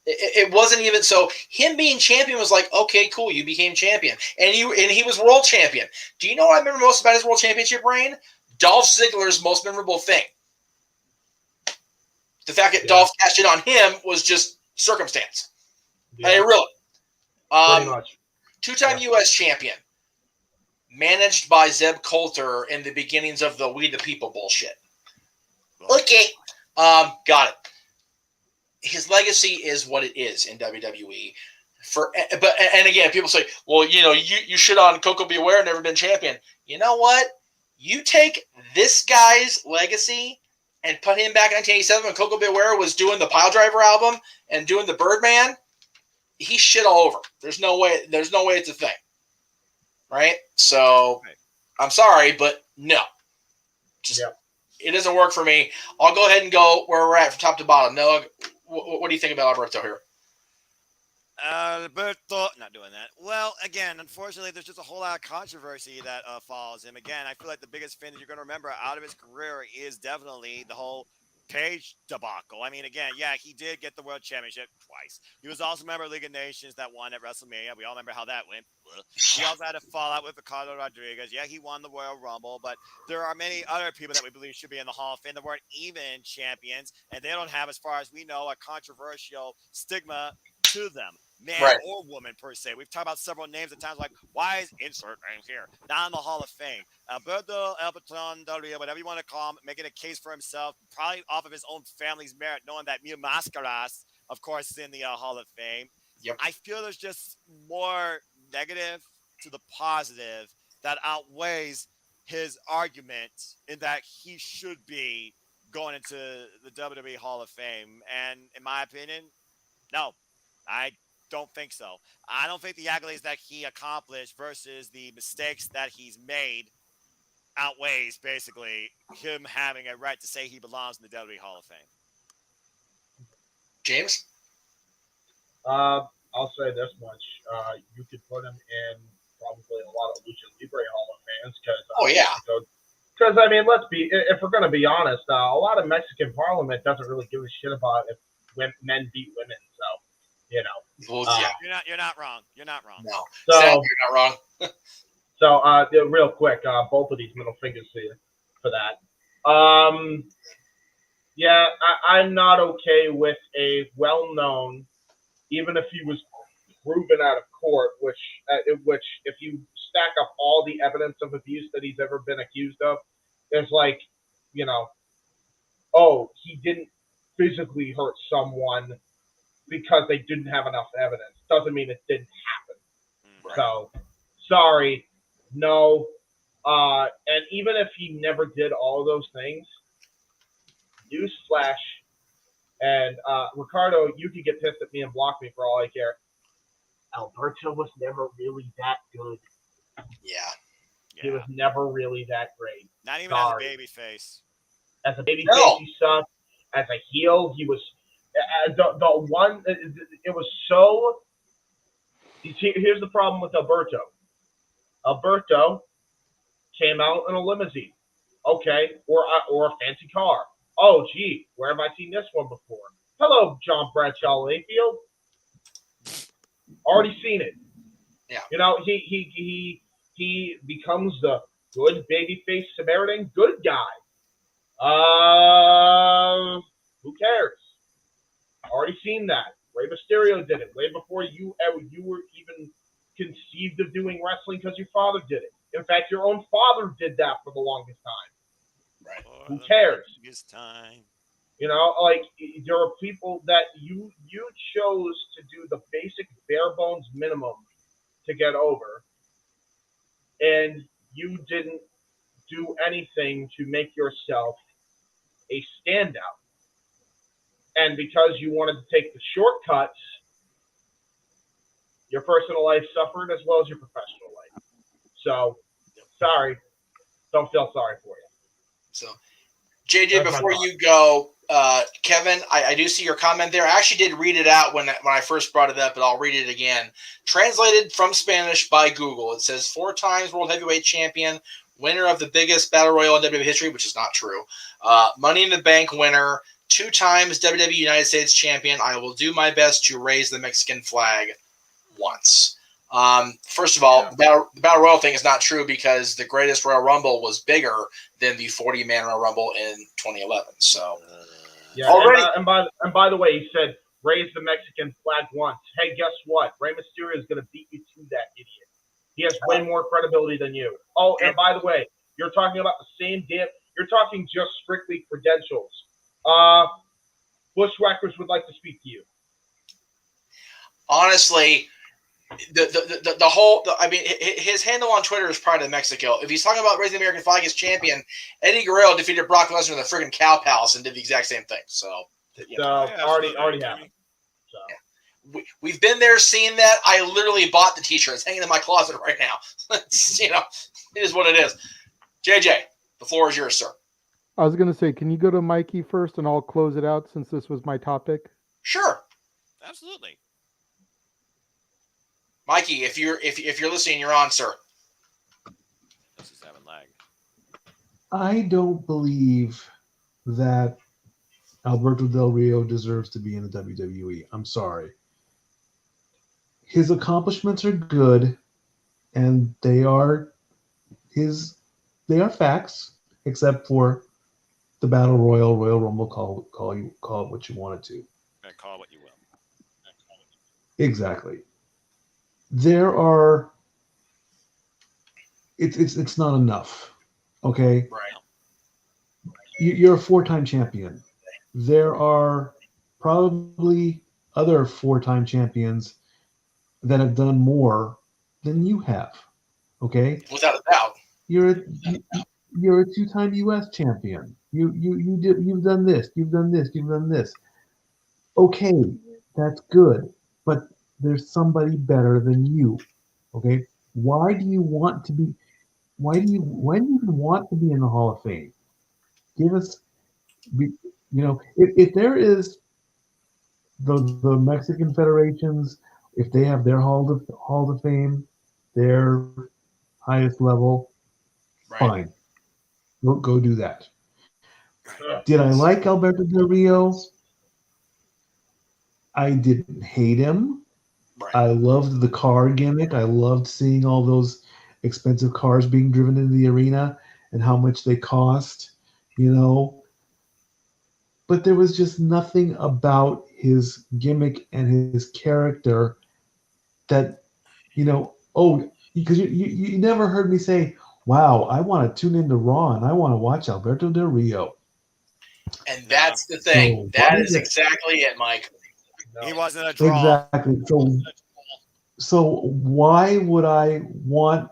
It wasn't even so. Him being champion was like, okay, cool, you became champion, and he was world champion. Do you know what I remember most about his world championship reign? Dolph Ziggler's most memorable thing. The fact that Dolph cashed in on him was just circumstance. Yeah. I mean, really. Pretty much. 2-time U.S. champion, managed by Zeb Coulter in the beginnings of the We the People bullshit. Okay, got it. His legacy is what it is in WWE. And again, people say, well, you shit on Coco Beware, never been champion. You know what? You take this guy's legacy and put him back in 1987 when Coco Beware was doing the Piledriver album and doing the Birdman. He shit all over. There's no way it's a thing. Right? So I'm sorry, but no. It doesn't work for me. I'll go ahead and go where we're at from top to bottom. Noah, what do you think about Alberto here? Alberto, not doing that. Well, again, unfortunately, there's just a whole lot of controversy that follows him. Again, I feel like the biggest thing that you're going to remember out of his career is definitely the whole Page debacle. I mean, again, he did get the World Championship twice. He was also a member of League of Nations that won at WrestleMania. We all remember how that went. He also had a fallout with Ricardo Rodriguez. Yeah, he won the Royal Rumble, but there are many other people that we believe should be in the Hall of Fame that weren't even champions, and they don't have, as far as we know, a controversial stigma to them. Man or woman, per se. We've talked about several names at times, like, why is insert names here? Not in the Hall of Fame. Alberto, whatever you want to call him, making a case for himself, probably off of his own family's merit, knowing that Mil Mascaras, of course, is in the Hall of Fame. Yep. I feel there's just more negative to the positive that outweighs his argument in that he should be going into the WWE Hall of Fame. And in my opinion, no, I don't think so. I don't think the accolades that he accomplished versus the mistakes that he's made outweighs basically him having a right to say he belongs in the WWE Hall of Fame. James? I'll say this much. You could put him in probably a lot of Lucha Libre Hall of Fames because Because I mean, if we're gonna be honest, a lot of Mexican Parliament doesn't really give a shit about if men beat women. So, you know, Well, yeah, you're not wrong. You're not wrong. no, So- sadly, you're not wrong. So, real quick, both of these middle fingers to you for that. Yeah, I'm not okay with a well-known, even if he was proven out of court, which if you stack up all the evidence of abuse that he's ever been accused of, it's like, you know, oh, he didn't physically hurt someone because they didn't have enough evidence. Doesn't mean it didn't happen. Right. So, sorry, no. And even if he never did all of those things, newsflash, and Ricardo, you can get pissed at me and block me for all I care. Alberto was never really that good. Yeah. He was never really that great. Not even Sorry. as a baby face. As a baby No. face, he sucked. As a heel, he was the one. It was so. Here's the problem with Alberto. Alberto came out in a limousine, okay, or a fancy car. Oh, gee, where have I seen this one before? Hello, John Bradshaw Layfield. Already seen it. Yeah. You know, he becomes the good babyface Samaritan good guy. Who cares? Already seen that. Rey Mysterio did it way before you were even conceived of doing wrestling because your father did it. In fact, your own father did that for the longest time. Right. Who cares? Time. You know, like, there are people that you chose to do the basic bare bones minimum to get over, and you didn't do anything to make yourself a standout. And because you wanted to take the shortcuts, your personal life suffered as well as your professional life. So, sorry. Don't feel sorry for you. So, JJ, before you go, Kevin, I do see your comment there. I actually did read it out when I first brought it up, but I'll read it again. Translated from Spanish by Google, it says 4 times World Heavyweight Champion, winner of the biggest Battle Royal in WWE history, which is not true. Money in the Bank winner, 2 times WWE United States Champion. I will do my best to raise the Mexican flag once. First of all, the Battle Royal thing is not true because the greatest Royal Rumble was bigger than the 40-man Royal Rumble in 2011. So, yeah. already, And by the way, he said raise the Mexican flag once. Hey, guess what? Rey Mysterio is going to beat you to that idiot. He has way more credibility than you. Oh, and by the way, you're talking about the same damn. You're talking just strictly credentials. Bushwhackers would like to speak to you. Honestly, the whole, I mean, his handle on Twitter is Pride of Mexico. If he's talking about raising the American flag as champion, Eddie Guerrero defeated Brock Lesnar in the friggin' Cow Palace and did the exact same thing. So, you know. Already happened. So. Yeah. We've been there, seen that. I literally bought the T-shirt. It's hanging in my closet right now. You know, it is what it is. JJ, the floor is yours, sir. I was going to say, can you go to Mikey first and I'll close it out since this was my topic? Sure. Absolutely. Mikey, if you're listening, you're on, sir. This is having lag. I don't believe that Alberto Del Rio deserves to be in the WWE. I'm sorry. His accomplishments are good, and they are facts, except for the Battle Royal, Royal Rumble. Call it what you wanted to. Call it what you will. Exactly. There are. It's not enough. Okay. Right. You're a 4-time champion. There are probably other 4-time champions that have done more than you have. Okay. Without a doubt. You're a 2-time U.S. champion. You've done this. You've done this. You've done this. Okay, that's good, but there's somebody better than you. Okay. Why do you even want to be in the Hall of Fame? Give us, if there is the Mexican federations, if they have their Hall of Fame, their highest level, Right. fine. Go do that. Did I like Alberto Del Rio? I didn't hate him. Right. I loved the car gimmick. I loved seeing all those expensive cars being driven into the arena and how much they cost, you know. But there was just nothing about his gimmick and his character that, because you never heard me say, wow, I want to tune into Raw and I want to watch Alberto Del Rio. And that's the thing. So That is exactly it, Mike. He wasn't a draw. Exactly. So why would I want,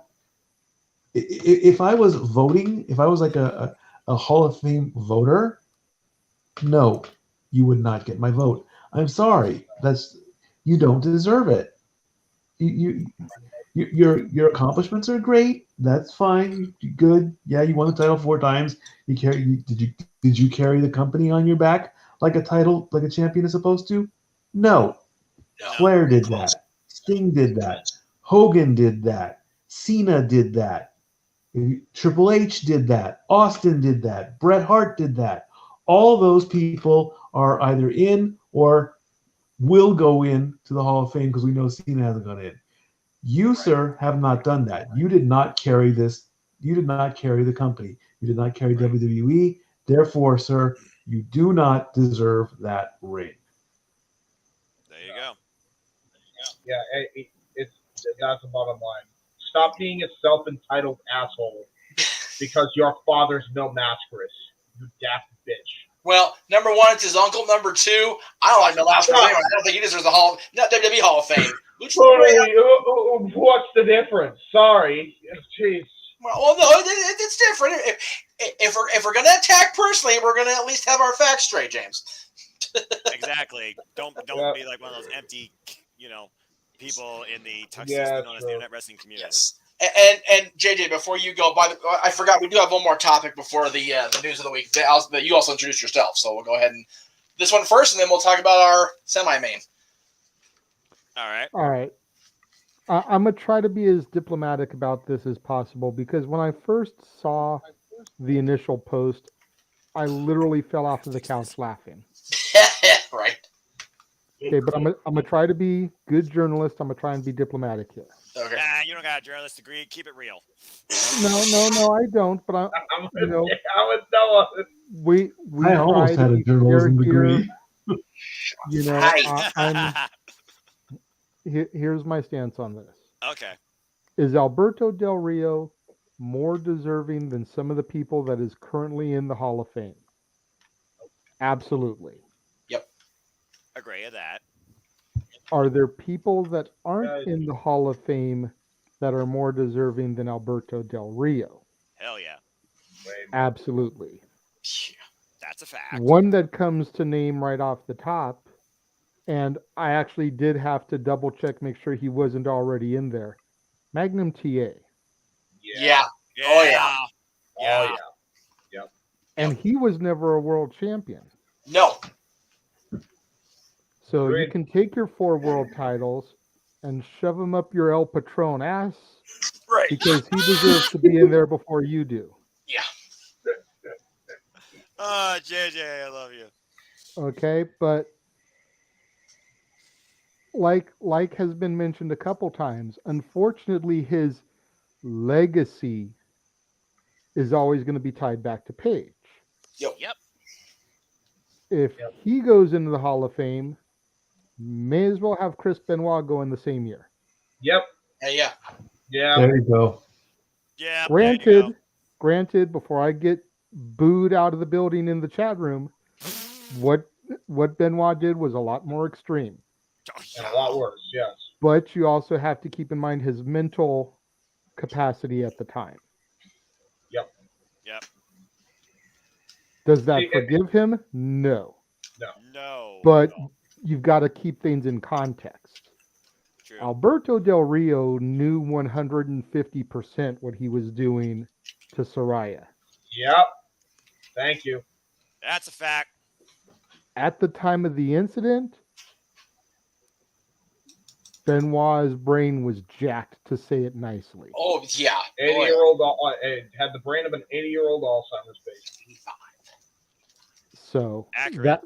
if I was voting, if I was like a Hall of Fame voter, no, you would not get my vote. I'm sorry. You don't deserve it. Your accomplishments are great. That's fine. Good. Yeah, you won the title 4 times. Did you carry the company on your back like a champion is supposed to? No. Flair did that. Sting did that. Hogan did that. Cena did that. Triple H did that. Austin did that. Bret Hart did that. All those people are either in or will go in to the Hall of Fame because we know Cena hasn't gone in. You, sir, have not done that. You did not carry this. You did not carry the company. You did not carry WWE. Therefore, sir, you do not deserve that ring. There you go. Yeah, that's the bottom line. Stop being a self-entitled asshole because your father's no masquerade. You daft bitch. Well, number one, it's his uncle. Number two, I don't like Mil Mascaras anyway. I don't think he deserves the WWE Hall of Fame. What's the difference? Sorry. Jeez. Well, no, it's different. If we're going to attack personally, we're going to at least have our facts straight, James. Exactly. Don't be like one of those empty, people in the toxic known as the internet wrestling community. Yes. And JJ, before you go, I forgot we do have one more topic before the news of the week that you also introduced yourself. So we'll go ahead and this one first, and then we'll talk about our semi-main. All right. I'm going to try to be as diplomatic about this as possible because when I first saw the initial post, I literally fell off of the couch laughing. Right. Okay, but I'm gonna try to be good journalist. I'm gonna try and be diplomatic here. Okay. Nah, you don't got a journalist degree. Keep it real. No, I don't. But we I almost had a journalism degree. Here's my stance on this. Okay. Is Alberto Del Rio more deserving than some of the people that is currently in the Hall of Fame? Absolutely. Yep. Agree with that. Are there people that aren't in the Hall of Fame that are more deserving than Alberto Del Rio? Hell yeah. Absolutely. That's a fact. One that comes to name right off the top, and I actually did have to double check, make sure he wasn't already in there. Magnum TA. Yeah. Oh yeah. Yeah. Yep. And he was never a world champion. No. So you can take your 4 world titles and shove them up your El Patron ass, right? Because he deserves to be in there before you do. Yeah. Oh, JJ, I love you. Okay, but like has been mentioned a couple times, unfortunately, his legacy is always going to be tied back to Paige. Yep. If he goes into the Hall of Fame, may as well have Chris Benoit go in the same year. Yep. Yeah. There you go. Yeah. Granted, before I get booed out of the building in the chat room, what Benoit did was a lot more extreme. And a lot worse, yes. But you also have to keep in mind his mental capacity at the time. Yep. Does that forgive him? No. But you've got to keep things in context. True. Alberto Del Rio knew 150% what he was doing to Saraya. Yep. Thank you. That's a fact. At the time of the incident, Benoit's brain was jacked, to say it nicely. Oh yeah, 80-year-old. It had the brain of an 80-year-old Alzheimer's patient. So Accurate.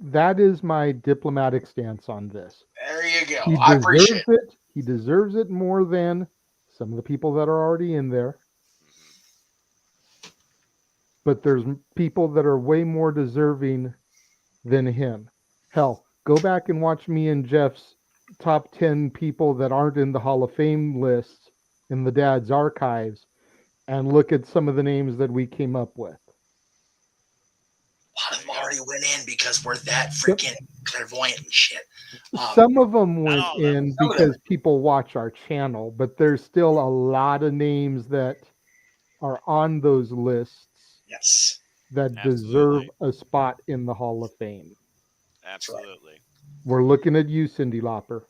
that is my diplomatic stance on this. There you go. He I appreciate it. He deserves it more than some of the people that are already in there. But there's people that are way more deserving than him. Hell, go back and watch me and Jeff's top 10 people that aren't in the Hall of Fame list in the Dad's archives and look at some of the names that we came up with. A lot of them already went in because we're that freaking clairvoyant and shit. Some of them went in because people watch our channel, but there's still a lot of names that are on those lists. Yes. That deserve a spot in the Hall of Fame. Absolutely. We're looking at you, Cyndi Lauper.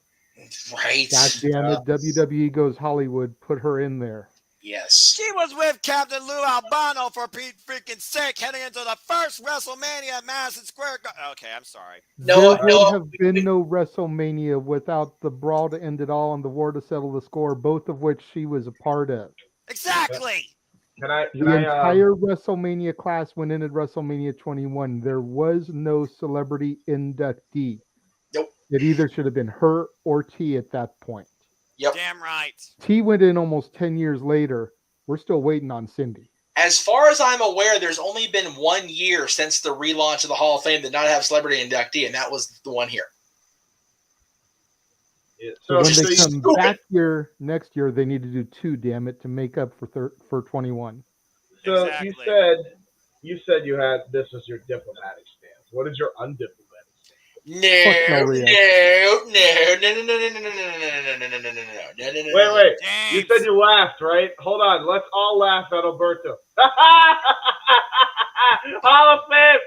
Right. God damn it, WWE goes Hollywood. Put her in there. Yes. She was with Captain Lou Albano for Pete freaking sake, heading into the first WrestleMania at Madison Square Garden. Okay, I'm sorry. There would have been no WrestleMania without the Brawl to End It All and the War to Settle the Score, both of which she was a part of. Exactly. The entire WrestleMania class went in at WrestleMania 21. There was no celebrity inductee. Nope. It either should have been her or T at that point. Yep. Damn right. T went in almost 10 years later. We're still waiting on Cyndi. As far as I'm aware, there's only been 1 year since the relaunch of the Hall of Fame that not have celebrity inductee, and that was the one here. Yeah. So when they come back here next year, they need to do 2, damn it, to make up for 21. So Exactly. you said you had this as your diplomatic stance. What is your undiplomatic No, Wait. You said you laughed, right? Hold on. Let's all laugh at Alberto. Hall of Fame.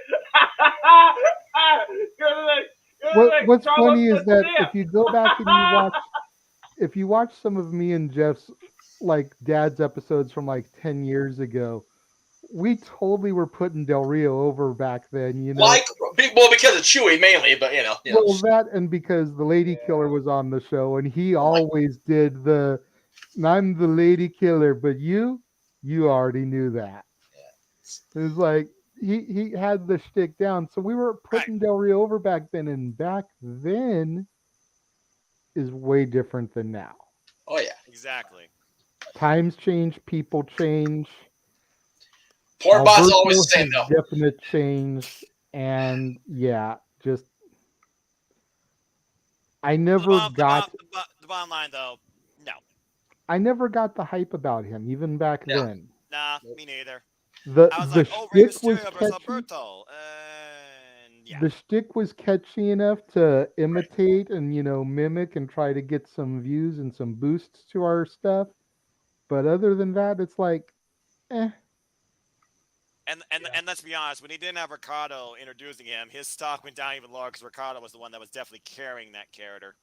What's funny is that if you go back and you watch some of me and Jeff's like Dad's episodes from like 10 years ago, we totally were putting Del Rio over back then, you know. Because of Chewy mainly, but you know. Well, that and because the Lady Killer was on the show, and he always did I'm the Lady Killer, but you already knew that. Yeah. It was like he had the shtick down, so we were putting Del Rio over back then, and back then is way different than now. Oh yeah, exactly. Times change, people change. Porn Bot's always the same though. Definite change, and yeah, just I never got the bottom line though. No, I never got the hype about him, even back then. Nah, me neither. I was like, Rey Mysterio versus Alberto. Yeah. The shtick was catchy enough to imitate and mimic and try to get some views and some boosts to our stuff. But other than that, it's like, eh. And let's be honest, when he didn't have Ricardo introducing him, his stock went down even lower because Ricardo was the one that was definitely carrying that character.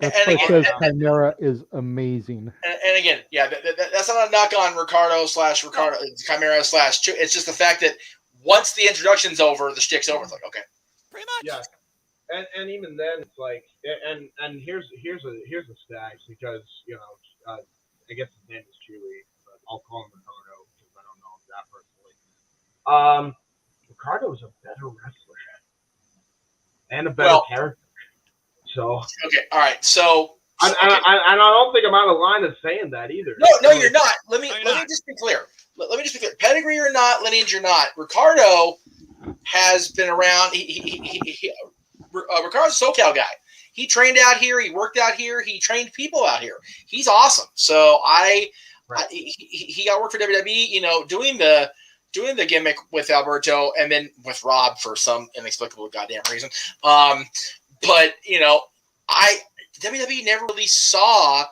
That's why I says Chimera is amazing. And again, yeah, that's not a knock on Ricardo Chimera / It's just the fact that once the introduction's over, the shtick's over. It's like, okay. Pretty much. Yeah. And even then, it's like, and here's a stack because I guess his name is Chewy, but I'll call him Ricardo because I don't know him that personally. Ricardo is a better wrestler and a better character. So okay, all right. So I don't think I'm out of line of saying that either. No, you're not. Let me just be clear. Let me just be clear. Pedigree or not, lineage or not, Ricardo has been around. Ricardo's a SoCal guy. He trained out here. He worked out here. He trained people out here. He's awesome. So he got work for WWE. Doing the gimmick with Alberto and then with Rob for some inexplicable goddamn reason. But WWE never really saw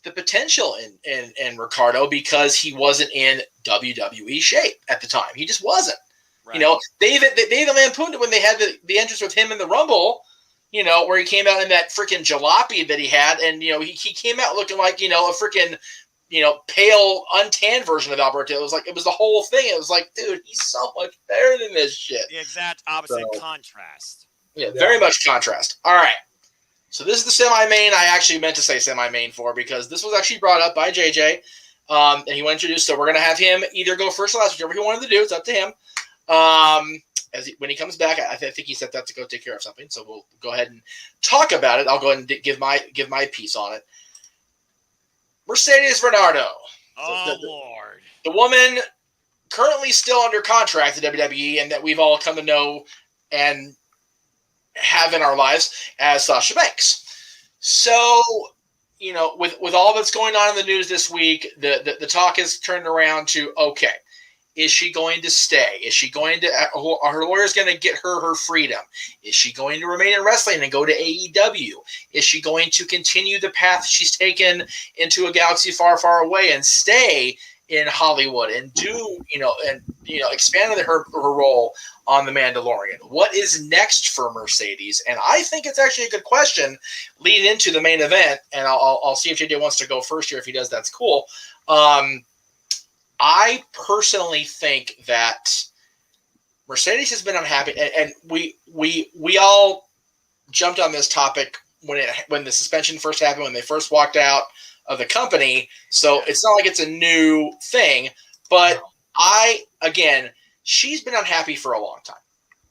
the potential in Ricardo because he wasn't in WWE shape at the time. He just wasn't. Right. They even lampooned it when they had the entrance with him in the Rumble. Where he came out in that freaking jalopy that he had, and he came out looking like a freaking pale, untanned version of Alberto. It was the whole thing. It was like, dude, he's so much better than this shit. The exact opposite contrast. Yeah, very much contrast. All right. So this is the semi-main I actually meant to say semi-main for, because this was actually brought up by JJ, and he went to introduce. So we're going to have him either go first or last, whichever he wanted to do. It's up to him. When he comes back, I think he said that to go take care of something. So we'll go ahead and talk about it. I'll go ahead and give my piece on it. Mercedes Bernardo. Oh, Lord. The woman currently still under contract at WWE, and that we've all come to know and have in our lives as Sasha Banks. So, with all that's going on in the news this week, the talk has turned around to, okay, is she going to stay? Is she going to, her lawyer's going to get her freedom? Is she going to remain in wrestling and go to AEW? Is she going to continue the path she's taken into a galaxy far, far away and stay in Hollywood and do, expand her role on The Mandalorian? What is next for Mercedes? And I think it's actually a good question leading into the main event. And I'll see if JJ wants to go first here. If he does, that's cool. I personally think that Mercedes has been unhappy, and we all jumped on this topic when the suspension first happened, when they first walked out of the company. So it's not like it's a new thing, but she's been unhappy for a long time.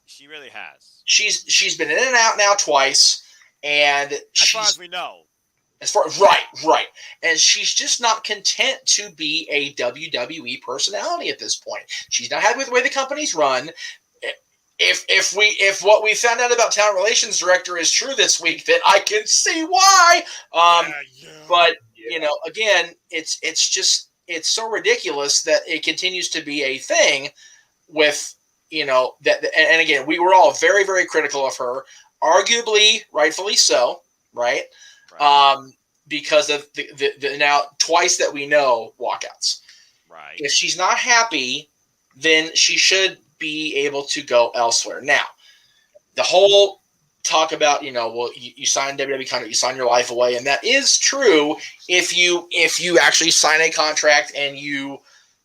She really has. She's been in and out now twice, and as far as we know. Right. And she's just not content to be a WWE personality at this point. She's not happy with the way the company's run. If what we found out about talent relations director is true this week, then I can see why. But again, it's so ridiculous that it continues to be a thing with that. And again, we were all very, very critical of her, arguably rightfully so, right? Because of the now twice that we know walkouts. Right. If she's not happy, then she should be able to go elsewhere. Now, the whole talk about, you sign WWE contract, you sign your life away, and that is true if you actually sign a contract and you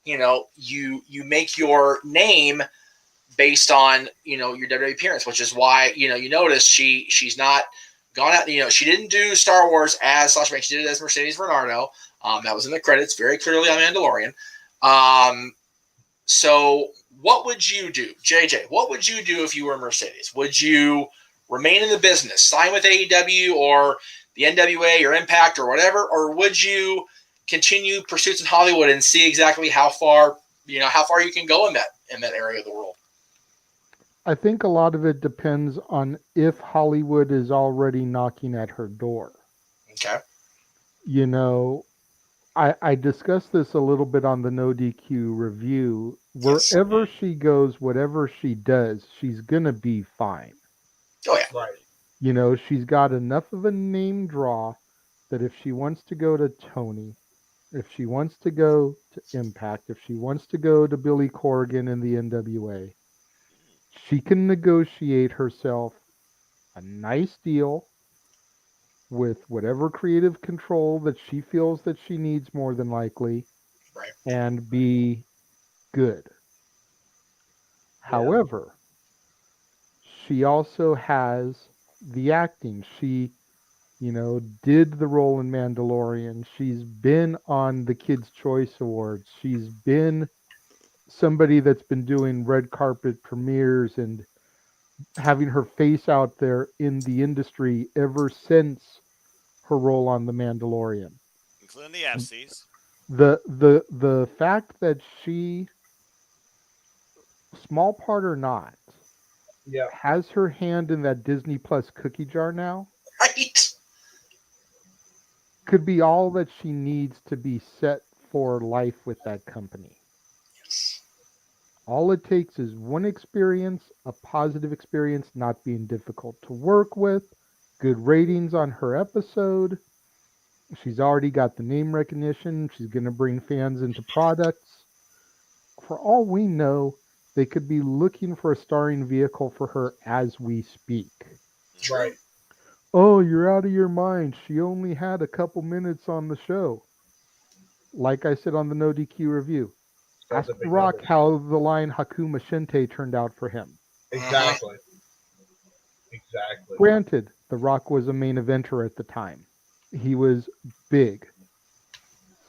make your name based on, your WWE appearance, which is why, you notice she's not gone out, she didn't do Star Wars as Sasha Banks. She did it as Mercedes Bernardo. That was in the credits very clearly on Mandalorian. So what would you do, JJ? What would you do if you were Mercedes? Would you remain in the business, sign with AEW or the NWA or Impact or whatever, or would you continue pursuits in Hollywood and see exactly how far you can go in that area of the world? I think a lot of it depends on if Hollywood is already knocking at her door. Okay. I discussed this a little bit on the No DQ review. Wherever she goes, whatever she does, she's going to be fine. Oh, yeah. Right. She's got enough of a name draw that if she wants to go to Tony, if she wants to go to Impact, if she wants to go to Billy Corgan in the NWA, she can negotiate herself a nice deal with whatever creative control that she feels that she needs, more than likely, right, and be good. Yeah. However, she also has the acting. She, did the role in Mandalorian. She's been on the Kids' Choice Awards. She's been somebody that's been doing red carpet premieres and having her face out there in the industry ever since her role on The Mandalorian, including the FCs. The fact that she, small part or not, has her hand in that Disney Plus cookie jar now, right, could be all that she needs to be set for life with that company. Yes. All it takes is one experience, a positive experience, not being difficult to work with, good ratings on her episode. She's already got the name recognition. She's going to bring fans into products. For all we know, they could be looking for a starring vehicle for her as we speak. Right. Oh, you're out of your mind. She only had a couple minutes on the show. Like I said on the No DQ review, ask The Rock how the line Hakuma Shinte turned out for him. Exactly. Exactly. Granted, The Rock was a main eventer at the time. He was big.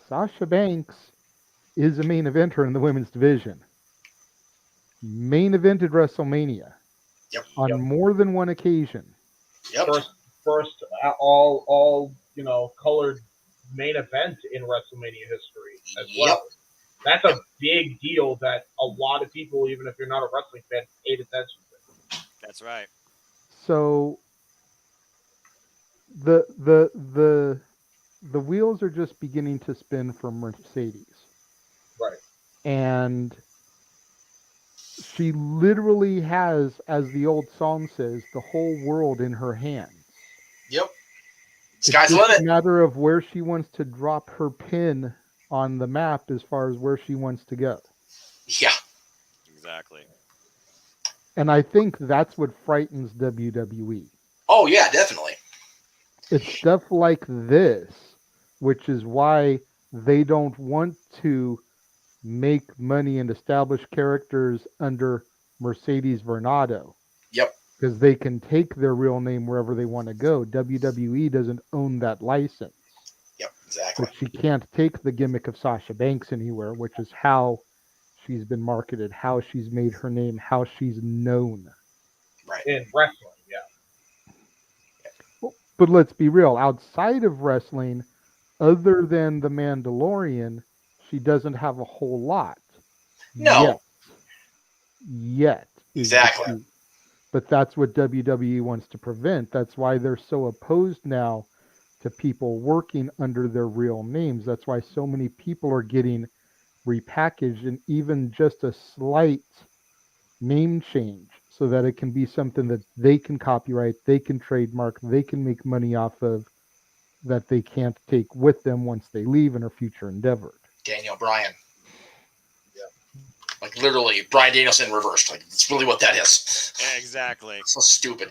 Sasha Banks is a main eventer in the women's division. Main evented WrestleMania. Yep. On more than one occasion. Yep. First, all colored main event in WrestleMania history as well. That's a big deal that a lot of people, even if you're not a wrestling fan, paid attention to. That's right. So the wheels are just beginning to spin for Mercedes. Right. And she literally has, as the old song says, the whole world in her hands. Yep. Sky's the limit. It's a matter of where she wants to drop her pin on the map as far as where she wants to go. Yeah. Exactly. And I think that's what frightens WWE. Oh, yeah, definitely. It's stuff like this, which is why they don't want to make money and establish characters under Mercedes Varnado. Yep. Because they can take their real name wherever they want to go. WWE doesn't own that license. Yep, exactly. But she can't take the gimmick of Sasha Banks anywhere, which is how she's been marketed, how she's made her name, how she's known. Right. In wrestling, yeah. But let's be real, outside of wrestling, other than The Mandalorian, she doesn't have a whole lot. No. Yet. Exactly. But that's what WWE wants to prevent. That's why they're so opposed now to people working under their real names. That's why so many people are getting repackaged and even just a slight name change so that it can be something that they can copyright, they can trademark, they can make money off of, that they can't take with them once they leave in a future endeavor. Daniel Bryan. Like literally, Bryan Danielson reversed. Like it's really what that is. Exactly. So stupid.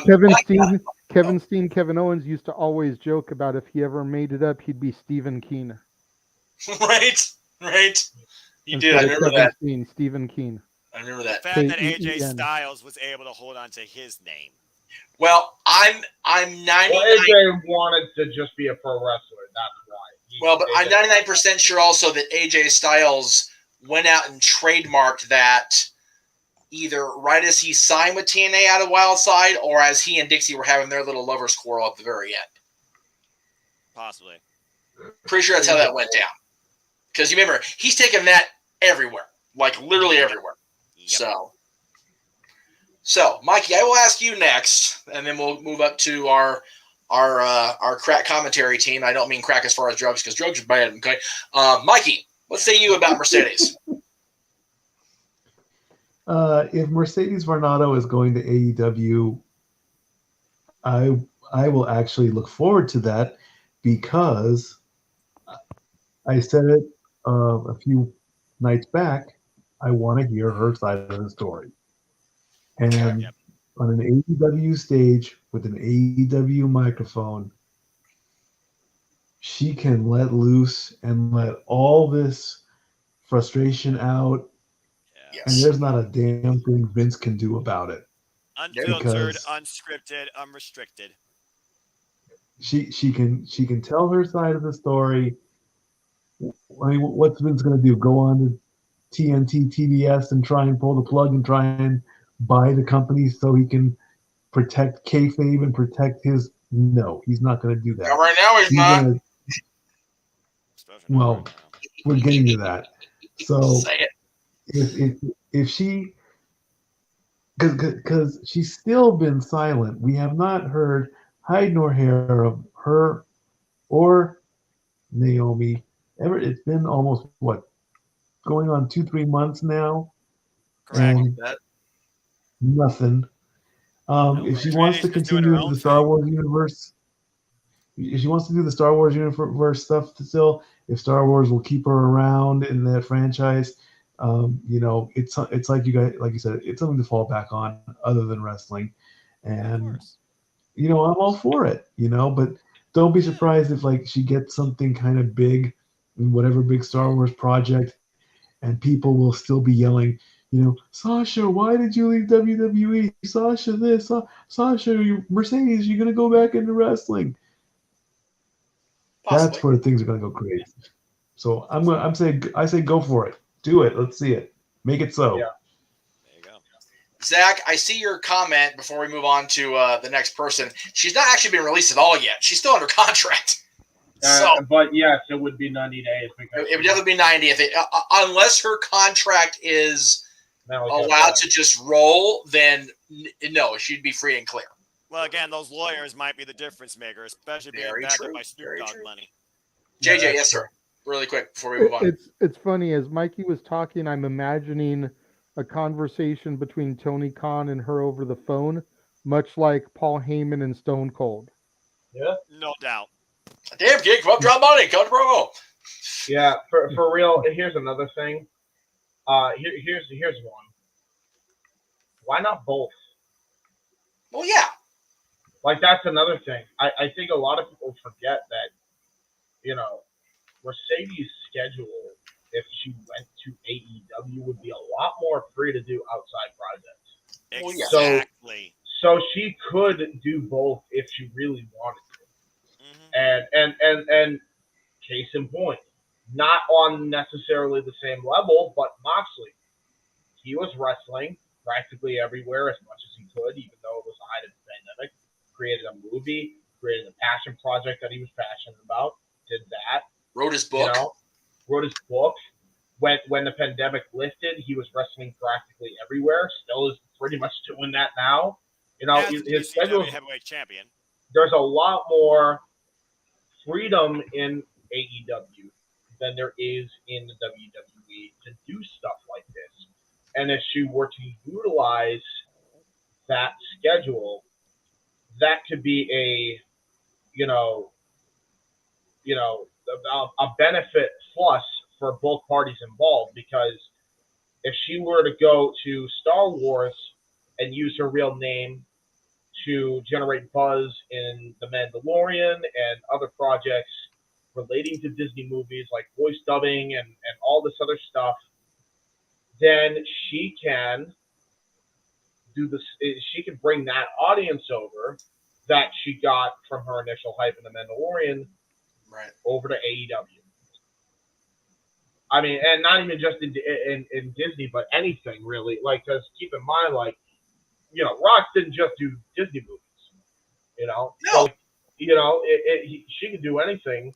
Kevin Steen, Kevin Owens used to always joke about if he ever made it up, he'd be Stephen Keen. Right. You did. I remember Kevin that. Stephen Keen. I remember that. The fact that AJ Styles was able to hold on to his name. Well, I'm 99. Well, AJ wanted to just be a pro wrestler. That's why. Well, but I'm 99% sure also that AJ Styles went out and trademarked that either right as he signed with TNA out of Wildside or as he and Dixie were having their little lovers quarrel at the very end. Possibly. Pretty sure that's how that went down. Because you remember, he's taken that everywhere. Like literally everywhere. Yep. So, Mikey, I will ask you next, and then we'll move up to our crack commentary team. I don't mean crack as far as drugs, because drugs are bad, okay? Mikey, what say you about Mercedes? If Mercedes Varnado is going to AEW, I will actually look forward to that because I said it a few nights back. I want to hear her side of the story. And on an AEW stage with an AEW microphone, she can let loose and let all this frustration out. Yes. And there's not a damn thing Vince can do about it. Unfiltered, unscripted, unrestricted. She can tell her side of the story. I mean, what's Vince going to do? Go on to TNT, TBS, and try and pull the plug and try and buy the company so he can protect kayfabe and protect his? No, he's not going to do that. Now, right now, he's not. Well, we're getting to that. So if she, because she's still been silent, we have not heard hide nor hair of her or Naomi. It's been almost going on 2-3 months now. Correct. And nothing. If she wants to continue the Star Wars universe, if she wants to do the Star Wars universe stuff still, if Star Wars will keep her around in that franchise, it's like you guys, like you said, it's something to fall back on other than wrestling. And I'm all for it, but don't be surprised if she gets something kind of big in whatever big Star Wars project, and people will still be yelling, Sasha, why did you leave WWE? Sasha, this, Sasha, Mercedes, you're gonna go back into wrestling. Possibly. That's where things are gonna go crazy. So I say go for it. Do it. Let's see it. Make it so. Yeah. There you go. Zach, I see your comment before we move on to the next person. She's not actually been released at all yet. She's still under contract. But yes, it would be 90 days. Because it would definitely be 90 unless her contract is allowed to just roll. Then no, she'd be free and clear. Well, again, those lawyers might be the difference maker, especially being backed up by Snoop Dogg money. JJ, yes, sir. Really quick before we move on. It's funny, as Mikey was talking, I'm imagining a conversation between Tony Khan and her over the phone, much like Paul Heyman and Stone Cold. Yeah, no doubt. Damn, kid, come up, drop money, come to promo. Yeah, for real. Here's another thing. Here's one. Why not both? Well, yeah. Like, that's another thing. I think a lot of people forget that, Mercedes' schedule, if she went to AEW, would be a lot more free to do outside projects. Exactly. So she could do both if she really wanted to. And case in point, not on necessarily the same level, but Moxley. He was wrestling practically everywhere as much as he could, even though it was the height of the pandemic. Created a movie, created a passion project that he was passionate about, did that. Wrote his book. Wrote his book. When the pandemic lifted, he was wrestling practically everywhere. Still is pretty much doing that now. His schedule. Heavyweight champion. There's a lot more freedom in AEW than there is in the WWE to do stuff like this. And if she were to utilize that schedule, that could be a benefit plus for both parties involved, because if she were to go to Star Wars and use her real name to generate buzz in The Mandalorian and other projects relating to Disney movies like voice dubbing and all this other stuff, then she can she can bring that audience over that she got from her initial hype in The Mandalorian over to AEW. I mean, and not even just in Disney, but anything really. Like, because keep in mind, Rock didn't just do Disney movies. No. So, she could do anything.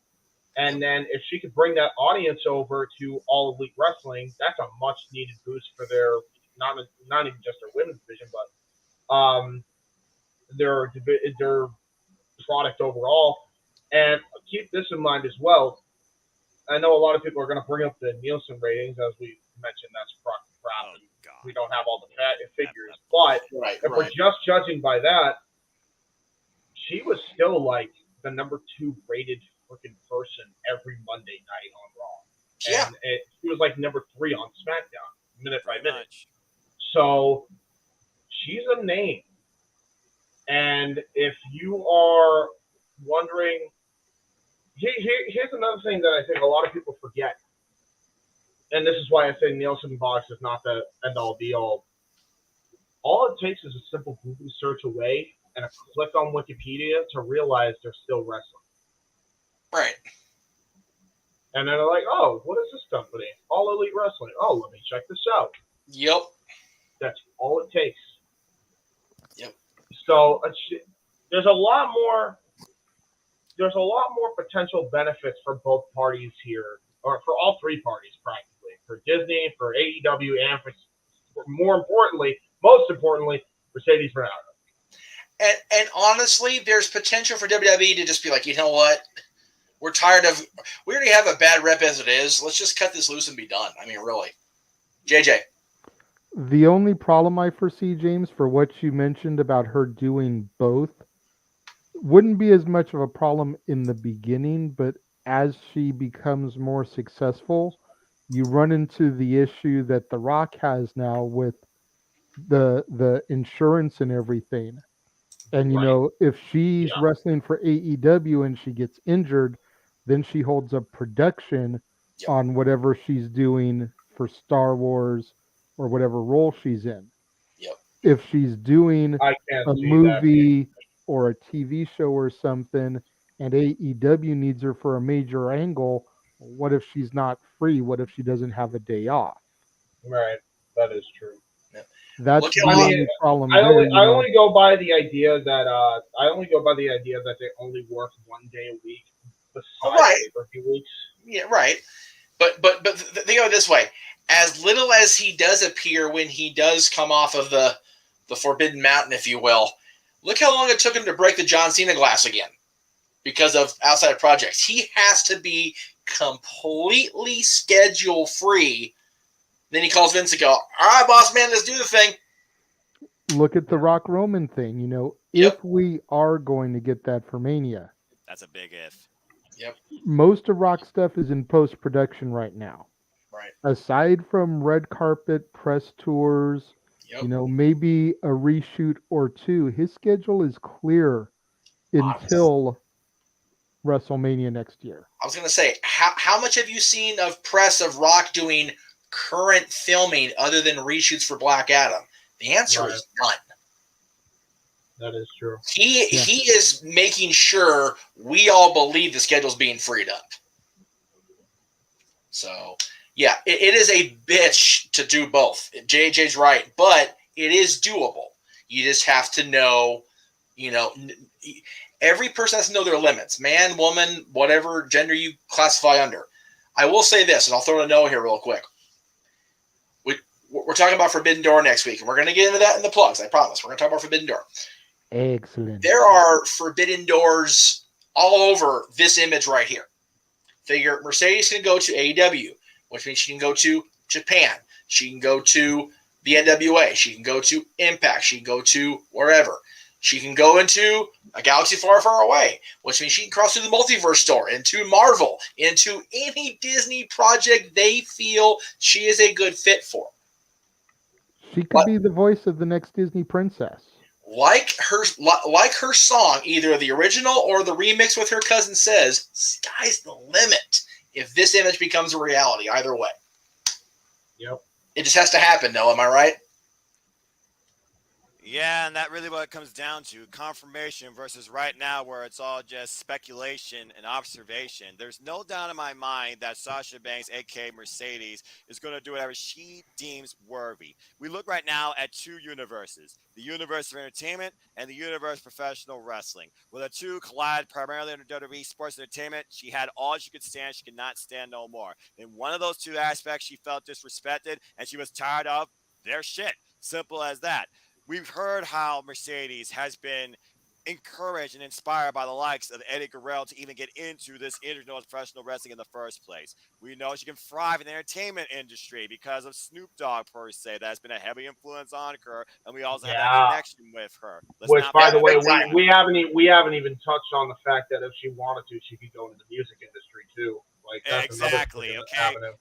And then if she could bring that audience over to All Elite Wrestling, that's a much needed boost for their not even just their women's division, but their product overall. And keep this in mind as well. I know a lot of people are going to bring up the Nielsen ratings, as we mentioned. That's crap. We don't have all the figures, but if we're just judging by that, she was still like the number 2 rated freaking person every Monday night on Raw. Yeah. And she was like number 3 on SmackDown, minute by minute. So she's a name. And if you are wondering, here's another thing that I think a lot of people forget. And this is why I say Nielsen box is not the end-all, be-all. All it takes is a simple Google search away and a click on Wikipedia to realize they're still wrestling. Right. And then they're like, oh, what is this company? All Elite Wrestling. Oh, let me check this out. Yep. That's all it takes. Yep. So there's a lot more potential benefits for both parties here, or for all 3 parties practically. For Disney, for AEW, and for most importantly, Mercedes Bernardo. And honestly, there's potential for WWE to just be like, you know what? We already have a bad rep as it is. Let's just cut this loose and be done. I mean, really. JJ. The only problem I foresee, James, for what you mentioned about her doing both, wouldn't be as much of a problem in the beginning, but as she becomes more successful, you run into the issue that The Rock has now with the insurance and everything. And, if she's wrestling for AEW and she gets injured, then she holds up production on whatever she's doing for Star Wars or whatever role she's in. Yep. If she's doing I can't a see movie or a TV show or something, and AEW needs her for a major angle, what if she's not free? What if she doesn't have a day off? that. Right. That is true. That's Look the at all- only problem I there. only go by the idea that they only work one day a week besides Right. pay-per-view weeks. Yeah, right. But think of it this way: as little as he does appear when he does come off of the Forbidden Mountain, if you will, look how long it took him to break the John Cena glass again because of outside projects. He has to be completely schedule free. Then he calls Vince and go, "All right, boss man, let's do the thing." Look at the Rock Roman thing. Yep. If we are going to get that for Mania, That's a big if. Yep. most of Rock stuff is in post production right now. Right. Aside from red carpet press tours, Yep. maybe a reshoot or two, his schedule is clear until WrestleMania next year. I was going to say, how much have you seen of press of Rock doing current filming other than reshoots for Black Adam? The answer is none. That is true. He is making sure we all believe the schedule's being freed up. So, yeah, it is a bitch to do both. JJ's right, but it is doable. You just have to know, every person has to know their limits. Man, woman, whatever gender you classify under. I will say this, and I'll throw a note here real quick. We're talking about Forbidden Door next week, and we're going to get into that in the plugs, I promise. We're going to talk about Forbidden Door. Excellent. There are Forbidden Doors all over this image right here. Figure Mercedes can go to AEW, which means she can go to Japan. She can go to the NWA. She can go to Impact. She can go to wherever. She can go into a galaxy far, far away, which means she can cross through the multiverse store, into Marvel, into any Disney project they feel she is a good fit for. She could be the voice of the next Disney princess. Like her song, either the original or the remix with her cousin says, sky's the limit if this image becomes a reality, either way. Yep. It just has to happen, though, am I right? Yeah, and that really what it comes down to, confirmation versus right now where it's all just speculation and observation. There's no doubt in my mind that Sasha Banks, aka Mercedes, is going to do whatever she deems worthy. We look right now at two universes, the universe of entertainment and the universe of professional wrestling. Where the two collide primarily under WWE Sports Entertainment, she had all she could stand, she could not stand no more. In one of those two aspects, she felt disrespected and she was tired of their shit. Simple as that. We've heard how Mercedes has been encouraged and inspired by the likes of Eddie Guerrero to even get into this industry of professional wrestling in the first place. We know she can thrive in the entertainment industry because of Snoop Dogg, per se. That's been a heavy influence on her, and we also have that connection with her. Which, by the way, we haven't even touched on the fact that if she wanted to, she could go into the music industry too. Like that's exactly. Another okay. avenue.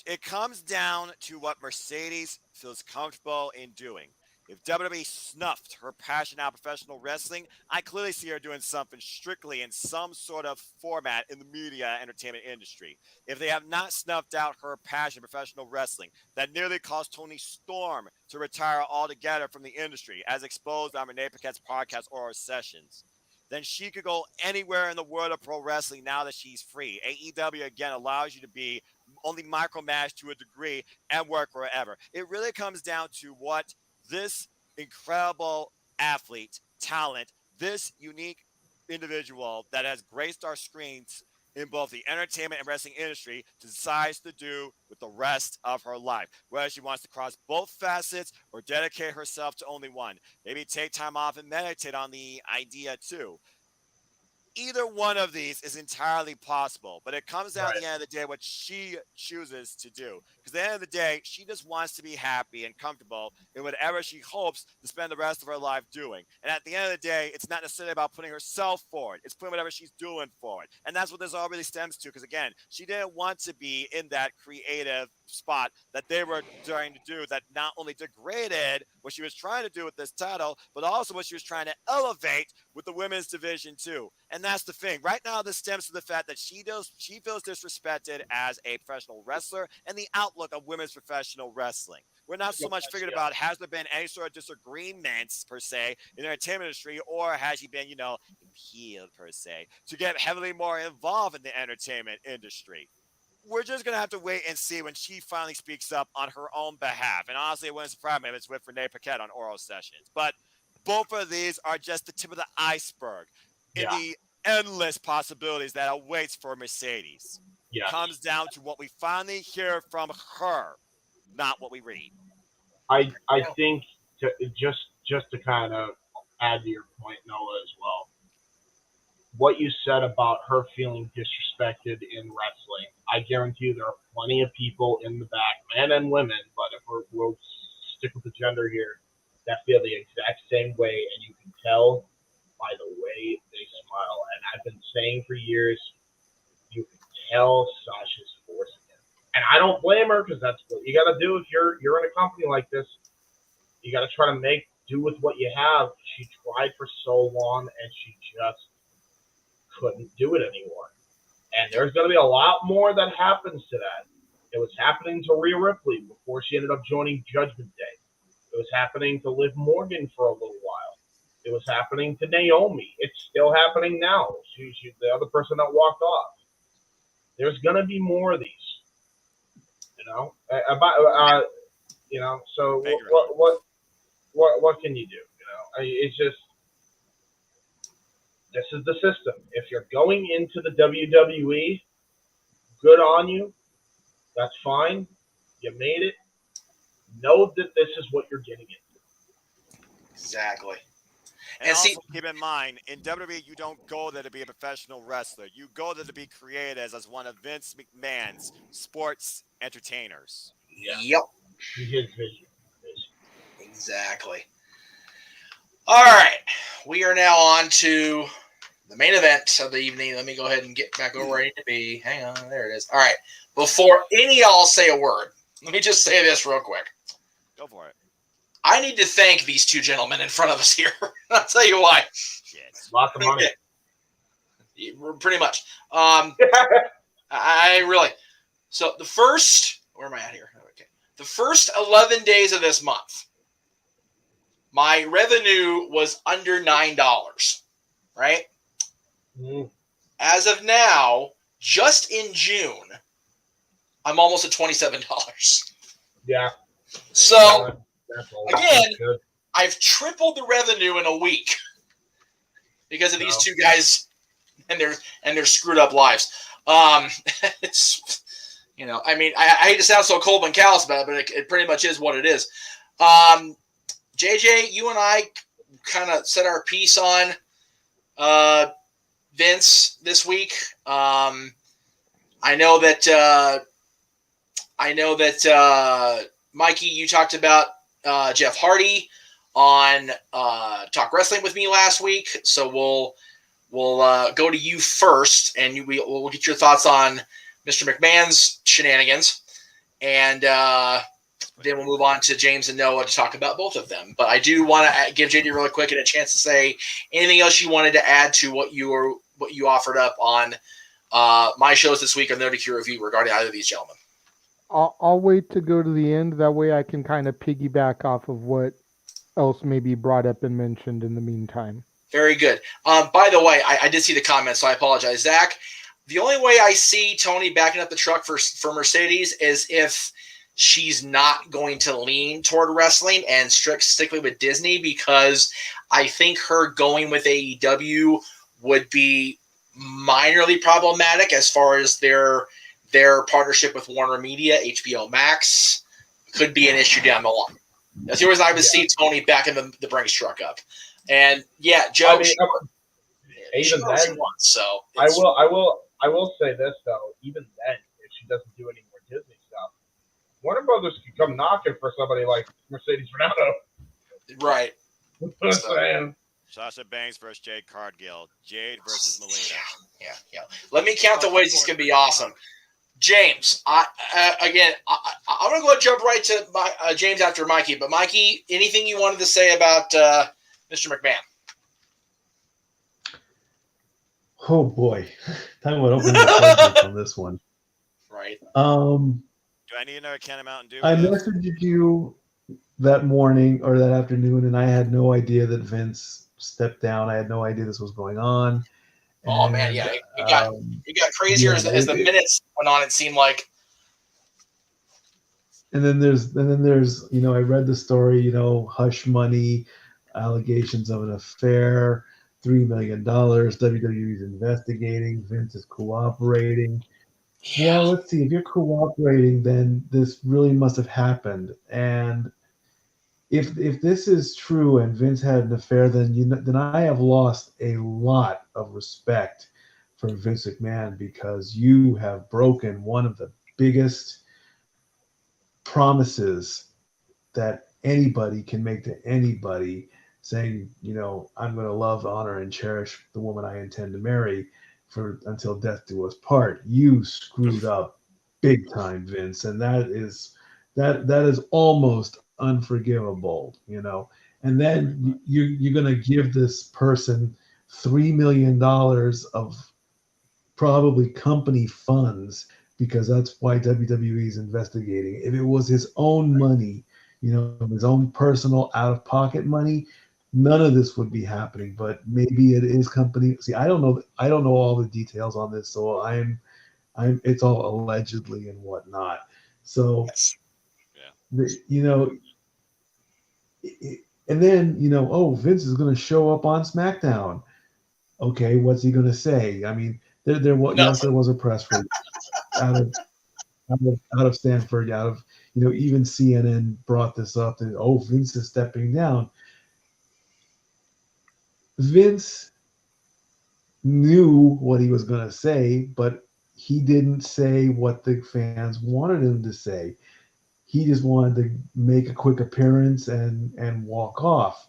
It comes down to what Mercedes feels comfortable in doing. If WWE snuffed her passion out of professional wrestling, I clearly see her doing something strictly in some sort of format in the media entertainment industry. If they have not snuffed out her passion in professional wrestling, that nearly caused Tony Storm to retire altogether from the industry, as exposed on Renee Paquette's podcast or her sessions, then she could go anywhere in the world of pro wrestling now that she's free. AEW, again, allows you to be only micromanaged to a degree and work wherever. It really comes down to what this incredible athlete, talent, this unique individual that has graced our screens in both the entertainment and wrestling industry decides to do with the rest of her life. Whether she wants to cross both facets or dedicate herself to only one. Maybe take time off and meditate on the idea too. Either one of these is entirely possible, but it comes down at the end of the day what she chooses to do. Because at the end of the day, she just wants to be happy and comfortable in whatever she hopes to spend the rest of her life doing. And at the end of the day, it's not necessarily about putting herself forward. It's putting whatever she's doing forward. And that's what this all really stems to. Because again, she didn't want to be in that creative spot that they were trying to do that not only degraded what she was trying to do with this title, but also what she was trying to elevate with the women's division too. And that's the thing. Right now, this stems to the fact that she feels disrespected as a professional wrestler and the outlook of women's professional wrestling. We're not so much figured about has there been any sort of disagreements per se in the entertainment industry, or has she been, appealed per se to get heavily more involved in the entertainment industry. We're just going to have to wait and see when she finally speaks up on her own behalf. And honestly, it wouldn't surprise me if it's with Renee Paquette on Oral Sessions. But both of these are just the tip of the iceberg in the endless possibilities that awaits for Mercedes. Yeah. Comes down to what we finally hear from her, not what we read. I think just to kind of add to your point, Noah, as well. What you said about her feeling disrespected in wrestling, I guarantee you there are plenty of people in the back, men and women, but if we'll stick with the gender here, that feel the exact same way, and you can tell by the way they smile. And I've been saying for years, you can tell Sasha's forcing it. And I don't blame her, because that's what you got to do if you're in a company like this. You got to try to do with what you have. She tried for so long, and she just couldn't do it anymore. And there's going to be a lot more that happens to that. It was happening to Rhea Ripley before she ended up joining Judgment Day. It was happening to Liv Morgan for a little while. It was happening to Naomi. It's still happening now. She's the other person that walked off. There's going to be more of these. So what can you do? It's just, this is the system. If you're going into the WWE, good on you. That's fine. You made it. Know that this is what you're getting into. Exactly. And also keep in mind, in WWE, you don't go there to be a professional wrestler. You go there to be created as one of Vince McMahon's sports entertainers. Yeah. Yep. His vision. Exactly. All right. We are now on to the main event of the evening. Let me go ahead and get back over where I need to be. Hang on. There it is. All right. Before any of y'all say a word, let me just say this real quick. Go for it. I need to thank these two gentlemen in front of us here. I'll tell you why. Shit. Lots of money. Pretty much. I really. So the first, where am I at here? Okay. The first 11 days of this month, my revenue was under $9, right? Mm. As of now, just in June, I'm almost at $27. Yeah. So, again, I've tripled the revenue in a week because of these two guys and their screwed up lives. It's, I mean, I hate to sound so cold and callous about it, but it pretty much is what it is. JJ, you and I kind of said our piece on Vince this week. I know that Mikey, you talked about Jeff Hardy on Talk Wrestling with me last week, so we'll go to you first, and we'll get your thoughts on Mr. McMahon's shenanigans, and then we'll move on to James and Noah to talk about both of them. But I do want to give JD really quick and a chance to say anything else you wanted to add to what you offered up on my shows this week on the NoDQ review regarding either of these gentlemen. I'll wait to go to the end. That way I can kind of piggyback off of what else may be brought up and mentioned in the meantime. Very good. By the way, I did see the comments, so I apologize. Zach, the only way I see Tony backing up the truck for Mercedes is if she's not going to lean toward wrestling and strictly with Disney, because I think her going with AEW would be minorly problematic as far as their partnership with Warner Media. HBO Max could be an issue down the line. That's the reason I would see Tony backing the Brinks truck up. And yeah, Joe, even then, so I will say this though. Even then, if she doesn't do any more Disney stuff, Warner Brothers could come knocking for somebody like Mercedes Renato. Right. That's what I'm saying. Sasha Banks versus Jade Cargill. Jade versus Melina. Yeah. Let me count the ways this could be awesome. James, I'm going to go jump right to James after Mikey. But Mikey, anything you wanted to say about Mr. McMahon? Oh boy, talking about opening the floodgates on this one. Right. Do I need another can of Mountain Dew? I messaged you that morning or that afternoon, and I had no idea that Vince stepped down. I had no idea this was going on. Oh man, yeah, it got crazier as the minutes went on. It seemed like. And then there's I read the story, hush money, allegations of an affair, $3 million. WWE's investigating. Vince is cooperating. Yeah. Well, let's see. If you're cooperating, then this really must have happened. And if this is true and Vince had an affair, then I have lost a lot of respect for Vince McMahon, because you have broken one of the biggest promises that anybody can make to anybody, saying, I'm going to love, honor, and cherish the woman I intend to marry for until death do us part. You screwed up big time, Vince, and that is almost unforgivable, And then you're going to give this person $3 million of probably company funds, because that's why WWE is investigating. If it was his own money, his own personal out-of-pocket money, none of this would be happening. But maybe it is company. See, I don't know all the details on this, so it's all allegedly and whatnot. So, and then Vince is going to show up on SmackDown. Okay, what's he going to say? I mean, there was a press release out of Stanford, even CNN brought this up, that Vince is stepping down. Vince knew what he was going to say, but he didn't say what the fans wanted him to say. He just wanted to make a quick appearance and walk off.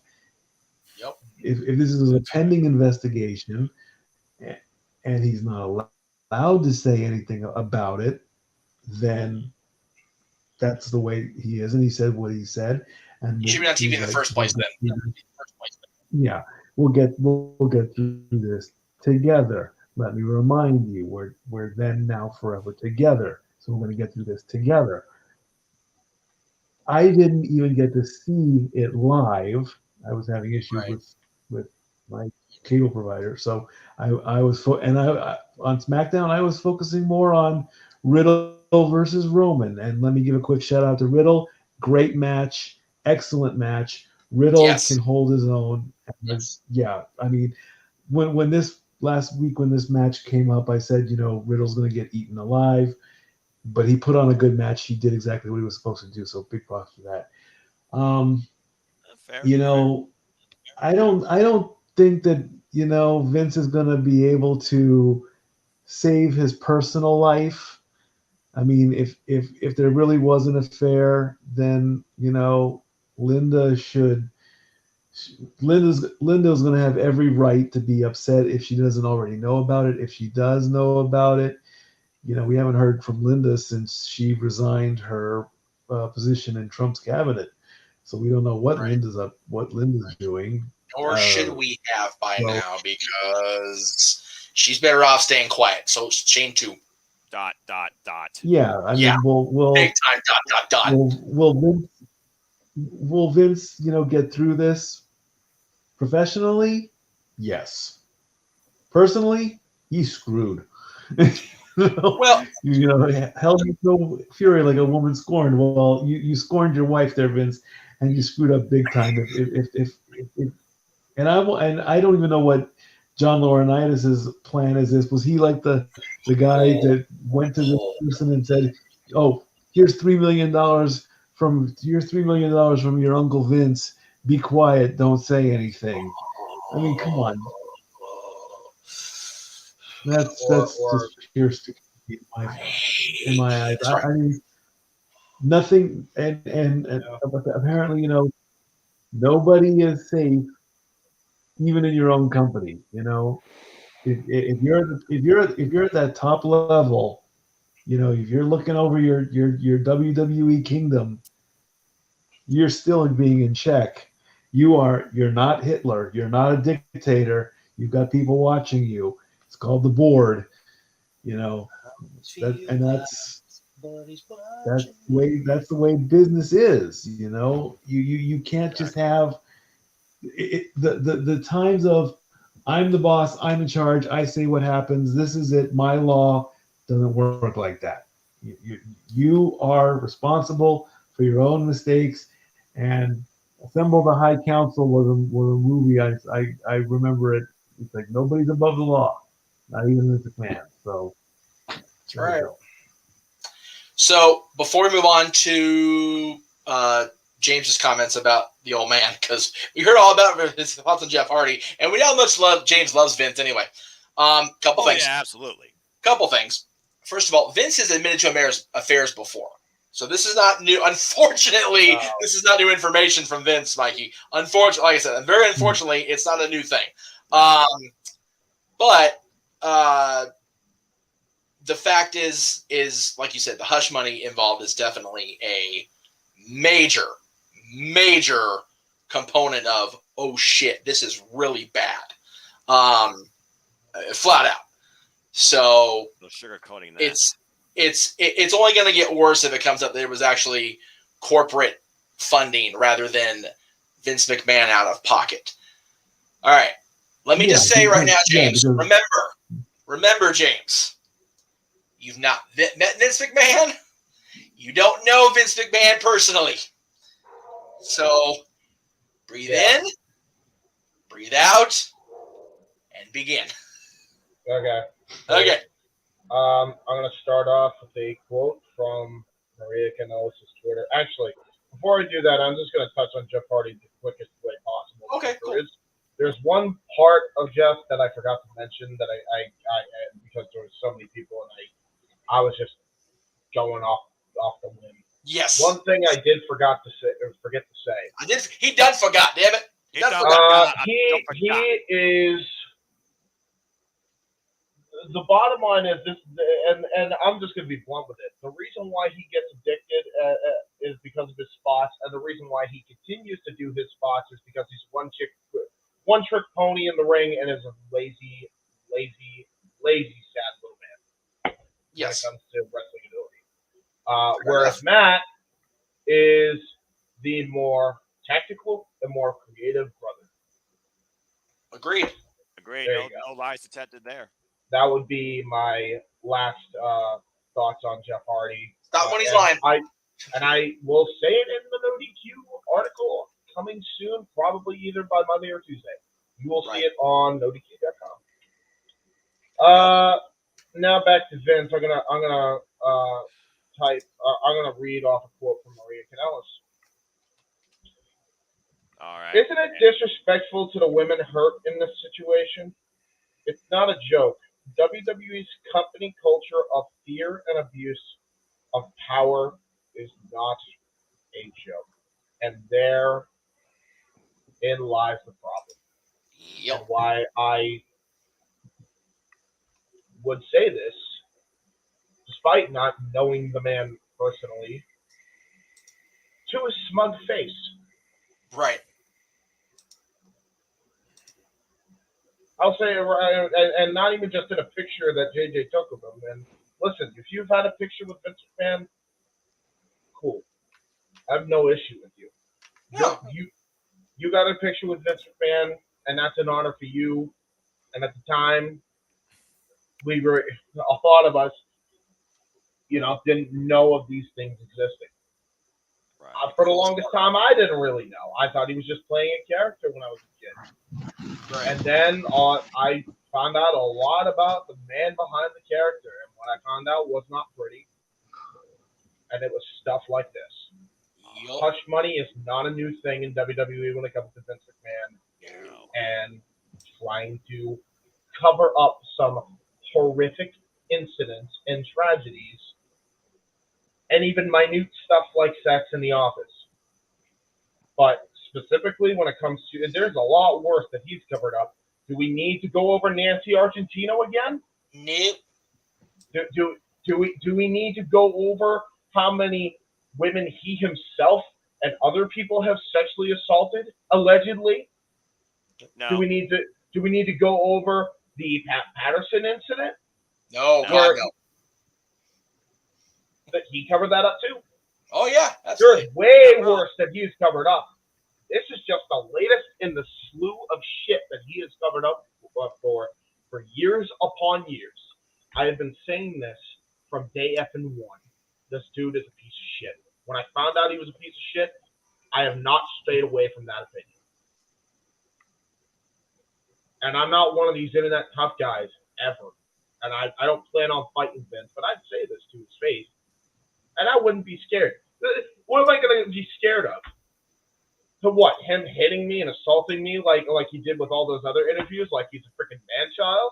Yep. If this is a pending investigation and he's not allowed to say anything about it, then that's the way he is. And he said what he said. And he should be on TV in the first place then. Yeah. We'll get through this together. Let me remind you, we're then now forever together. So we're going to get through this together. I didn't even get to see it live. I was having issues with my cable provider. So I was on SmackDown, I was focusing more on Riddle versus Roman. And let me give a quick shout out to Riddle. Great match, excellent match. Riddle can hold his own. Yeah, I mean, when this last week when this match came up, I said, Riddle's going to get eaten alive, but he put on a good match. He did exactly what he was supposed to do. So big props for that. Fair. I don't think that Vince is going to be able to save his personal life. I mean, if there really was an affair, then Linda's going to have every right to be upset if she doesn't already know about it. If she does know about it, we haven't heard from Linda since she resigned her position in Trump's cabinet, so we don't know what Linda's doing. Or should we have by now, because she's better off staying quiet. So shame too. ... Yeah, I mean, we'll big time ... Will Vince, get through this professionally? Yes. Personally, he's screwed. Well, hell, you no fury like a woman scorned. Well, you scorned your wife there, Vince, and you screwed up big time. If and I don't even know what John Laurinaitis' plan is. Was he like the guy that went to this person and said, "Oh, here's $3 million from your Uncle Vince. Be quiet. Don't say anything." I mean, come on. That's just pure stupidity in my eyes. I mean, nothing, and apparently, nobody is safe, even in your own company. If you're at that top level, You know, if you're looking over your WWE kingdom, you're still being in check. You're not Hitler. You're not a dictator. You've got people watching you. It's called the board. You know, that's the way business is. You know, you can't just have the times of I'm the boss, I'm in charge, I say what happens, this is it, my law doesn't work like that. You are responsible for your own mistakes. And Assemble the High Council was a movie I remember it. It's like nobody's above the law, not even Vince McMahon. So that's right. So before we move on to James's comments about the old man, because we heard all about his thoughts on Jeff Hardy, and we know how much James loves Vince anyway. Couple things. Yeah, absolutely. Couple things. First of all, Vince has admitted to affairs before. So this is not new. Unfortunately, this is not new information from Vince, Mikey. Unfortunately, like I said, very unfortunately, it's not a new thing. But the fact is like you said, the hush money involved is definitely a major component of, oh shit, this is really bad. Flat out. So no sugarcoating that. It's only going to get worse if it comes up that it was actually corporate funding rather than Vince McMahon out of pocket. All right. Let me just say right now, James, remember, James, you've not met Vince McMahon. You don't know Vince McMahon personally. So breathe in, breathe out, and begin. Okay. I'm going to start off with a quote from Maria Kanellis' Twitter. Actually, before I do that, I'm just going to touch on Jeff Hardy the quickest way possible. Okay, cool. There's one part of Jeff that I forgot to mention that I because there was so many people and I was just going off the limb. Yes. One thing I did forget to say. He done forgot, damn it. He is. The bottom line is this, and I'm just going to be blunt with it. The reason why he gets addicted is because of his spots, and the reason why he continues to do his spots is because he's one trick pony in the ring and is a lazy, sad little man. Yes. When it comes to wrestling ability. Whereas Matt is the more tactical and more creative brother. Agreed. No lies detected there. That would be my last thoughts on Jeff Hardy. Stop when he's lying. I will say it in the No DQ article coming soon, probably either by Monday or Tuesday. You will see it on NoDQ.com. Now back to Vince. I'm gonna read off a quote from Maria Kanellis. All right. Isn't it disrespectful to the women hurt in this situation? It's not a joke. WWE's company culture of fear and abuse of power is not a joke. And therein lies the problem. Yep. And why I would say this, despite not knowing the man personally, to his smug face. Right. I'll say, and not even just in a picture that JJ took of him. And listen, if you've had a picture with Vince McMahon, cool. I have no issue with you. No. You got a picture with Vince McMahon, and that's an honor for you. And at the time, a lot of us, didn't know of these things existing. Right. For the longest time, I didn't really know. I thought he was just playing a character when I was a kid. Right. And then I found out a lot about the man behind the character. And what I found out was not pretty. And it was stuff like this. Yep. Hush money is not a new thing in WWE when it comes to Vince McMahon. No. And trying to cover up some horrific incidents and tragedies. And even minute stuff like sex in the office. But specifically when it comes to, there's a lot worse that he's covered up. Do we need to go over Nancy Argentino again? Nope. Do we need to go over how many women he himself and other people have sexually assaulted, allegedly? No. Do we need to go over the Pat Patterson incident? No, God, no. That he covered that up too? Oh yeah, absolutely. There's way worse that he's covered up. This is just the latest in the slew of shit that he has covered up for years upon years. I have been saying this from day effing one. This dude is a piece of shit. When I found out he was a piece of shit, I have not stayed away from that opinion. And I'm not one of these internet tough guys ever. And I don't plan on fighting Vince, but I'd say this to his face. And I wouldn't be scared. What am I going to be scared of? To what? Him hitting me and assaulting me like he did with all those other interviews, like he's a freaking man-child?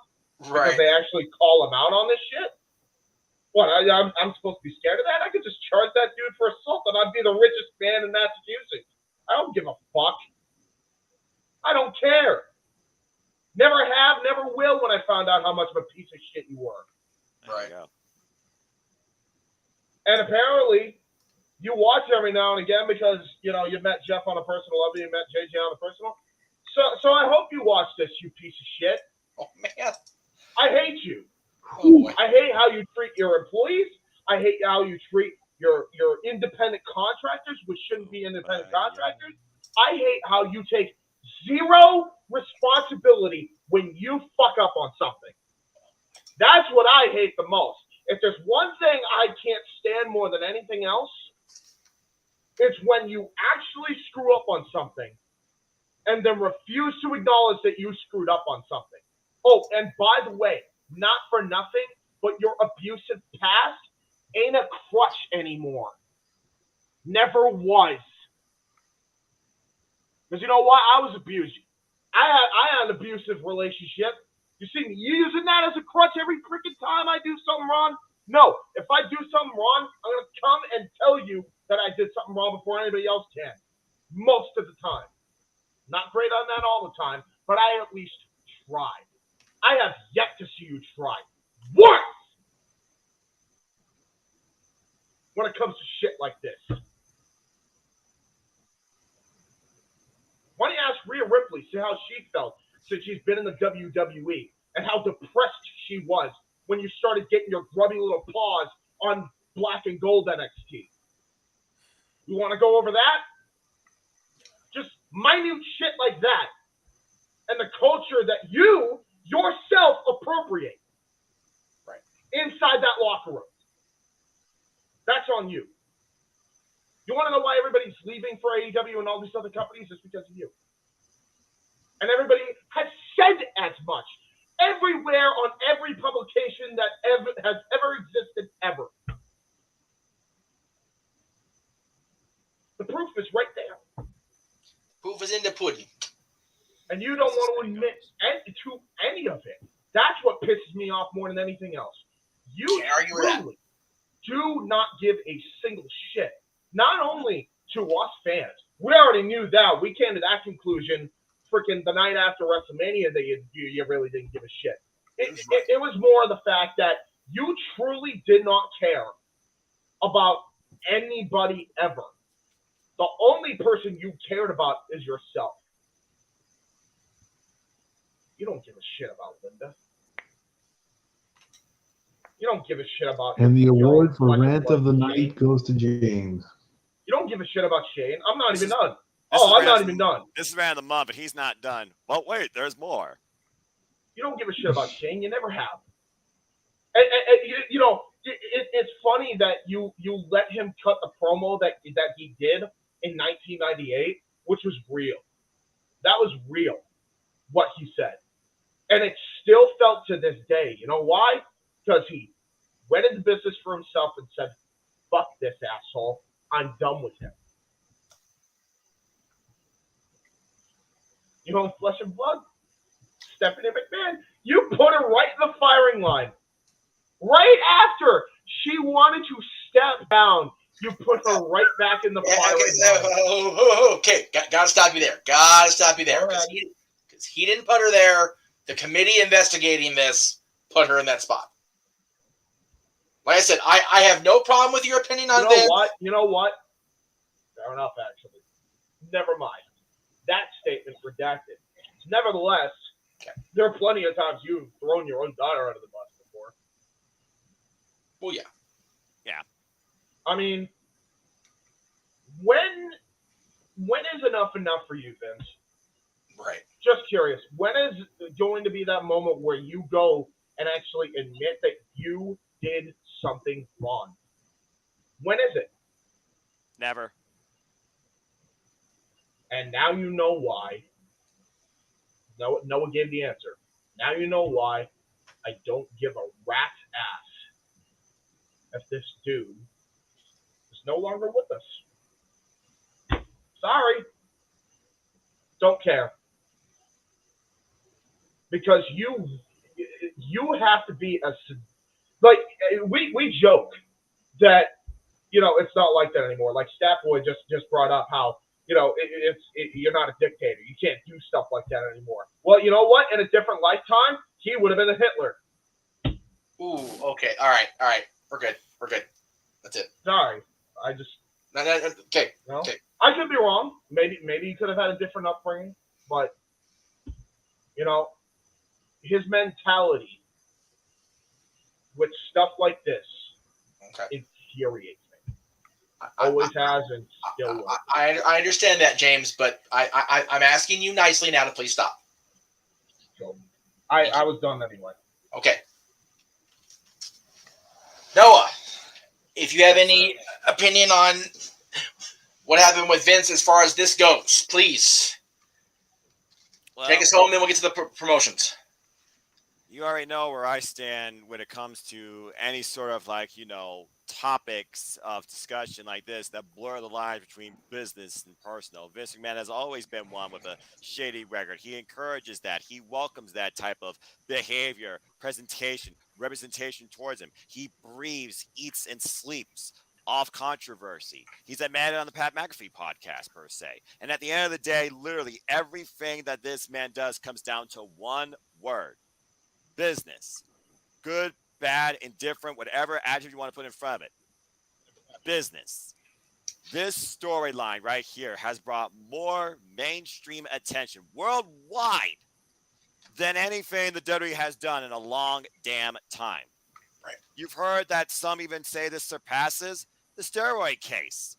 Right. Because they actually call him out on this shit? What, I'm supposed to be scared of that? I could just charge that dude for assault and I'd be the richest man in Massachusetts. I don't give a fuck. I don't care. Never have, never will when I found out how much of a piece of shit you were. Right. And apparently, you watch every now and again because, you met Jeff on a personal level, you met JJ on a personal. So I hope you watch this, you piece of shit. Oh, man. I hate you. Oh, I hate how you treat your employees. I hate how you treat your independent contractors, which shouldn't be independent contractors. I hate how you take zero responsibility when you fuck up on something. That's what I hate the most. If there's one thing I can't stand more than anything else, it's when you actually screw up on something and then refuse to acknowledge that you screwed up on something. Oh, and by the way, not for nothing, but your abusive past ain't a crutch anymore. Never was. Because you know what? I was abused. I had an abusive relationship. You see me using that as a crutch every freaking time I do something wrong? No. If I do something wrong, I'm going to come and tell you that I did something wrong before anybody else can. Most of the time. Not great on that all the time, but I at least tried. I have yet to see you try. Once! When it comes to shit like this. Why don't you ask Rhea Ripley, see how she felt since she's been in the WWE and how depressed she was when you started getting your grubby little paws on Black and Gold NXT. You want to go over that? Just minute shit like that. And the culture that you yourself appropriate. Right. Inside that locker room. That's on you. You want to know why everybody's leaving for AEW and all these other companies? It's because of you. And everybody has said as much. Everywhere on every publication that has ever existed ever. The proof is right there. Proof is in the pudding. And you don't want to admit to any of it. That's what pisses me off more than anything else. You truly do not give a single shit. Not only to us fans. We already knew that. We came to that conclusion freaking the night after WrestleMania that you really didn't give a shit. It was more the fact that you truly did not care about anybody ever. The only person you cared about is yourself. You don't give a shit about Linda. You don't give a shit about And the award for Rant of the Night goes to James. You don't give a shit about Shane. I'm not even done. I'm not even done. This is Rant of the Month, but he's not done. Well, wait, there's more. You don't give a shit about Shane. You never have. And it's funny that you let him cut the promo that he did in 1998, which was real. That was real, what he said. And it still felt to this day. You know why? Because he went into business for himself and said, fuck this asshole. I'm done with him. You know, flesh and blood, Stephanie McMahon, you put her right in the firing line. Right after she wanted to step down, you put her right back in the firing line. Okay, gotta stop you there. Because he didn't put her there. The committee investigating this put her in that spot. Like I said, I have no problem with your opinion on Vince. You know what? Fair enough, actually. Never mind. That statement redacted. Nevertheless, there are plenty of times you've thrown your own daughter under the bus before. Well, yeah. Yeah. I mean, when is enough for you, Vince? Right. Just curious. When is going to be that moment where you go and actually admit that you did something wrong? When is it? Never. And now you know why. Noah gave the answer. Now you know why I don't give a rat's ass if this dude is no longer with us. Sorry. Don't care. Because you have to be like we joke that it's not like that anymore. Like Statboy just brought up how you're not a dictator. You can't do stuff like that anymore. Well, you know what? In a different lifetime, he would have been a Hitler. Ooh, okay. All right. We're good. That's it. Sorry. I just... Okay. You know? Okay. I could be wrong. Maybe he could have had a different upbringing. But, his mentality with stuff like this infuriates me. Always has and still will. I understand that, James, but I'm asking you nicely now to please stop. So, I was done anyway. Okay. Noah, if you have any opinion on what happened with Vince as far as this goes, please take us home, then we'll get to the promotions. You already know where I stand when it comes to any sort of topics of discussion like this that blur the lines between business and personal. Vince McMahon has always been one with a shady record. He encourages that. He welcomes that type of behavior, presentation, representation towards him. He breathes, eats, and sleeps off controversy. He's a man on the Pat McAfee podcast, per se. And at the end of the day, literally everything that this man does comes down to one word: business. Good, bad, indifferent, whatever adjective you want to put in front of it. Business. This storyline right here has brought more mainstream attention worldwide than anything the WWE has done in a long damn time. Right. You've heard that some even say this surpasses the steroid case.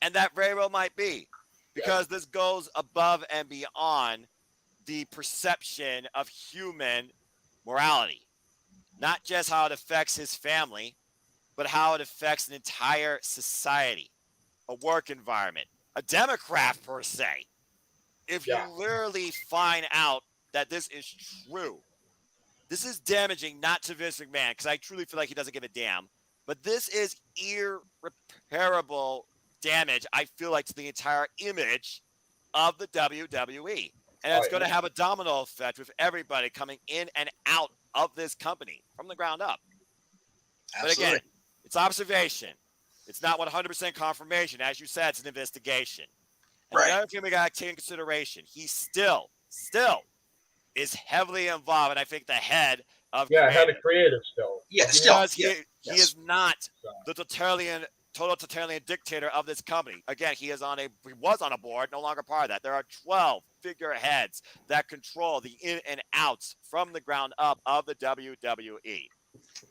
And that very well might be, because this goes above and beyond the perception of human morality. Not just how it affects his family, but how it affects an entire society, a work environment, a Democrat per se. If you literally find out that this is true, this is damaging not to Vince McMahon, because I truly feel like he doesn't give a damn, but this is irreparable damage, I feel like, to the entire image of the WWE. And it's going to have a domino effect with everybody coming in and out of this company from the ground up. Absolutely. But again, it's observation. It's not 100% confirmation. As you said, it's an investigation. And the other thing we got to take in consideration, he still is heavily involved, and I think the head of head of creative still. Yeah, still. Because he is not the total totalitarian dictator of this company. Again, he was on a board, no longer part of that. There are 12 figureheads that control the in and outs from the ground up of the WWE.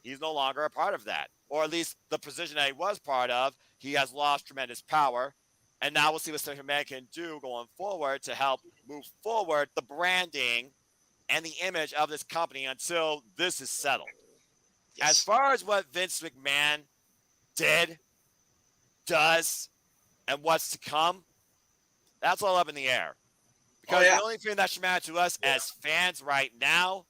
He's no longer a part of that, or at least the position that he was part of. He has lost tremendous power, and now we'll see what Stephanie McMahon can do going forward to help move forward the branding and the image of this company until this is settled. Yes. As far as what Vince McMahon did, does, and what's to come, that's all up in the air. Because the only thing that should matter to us as fans right now,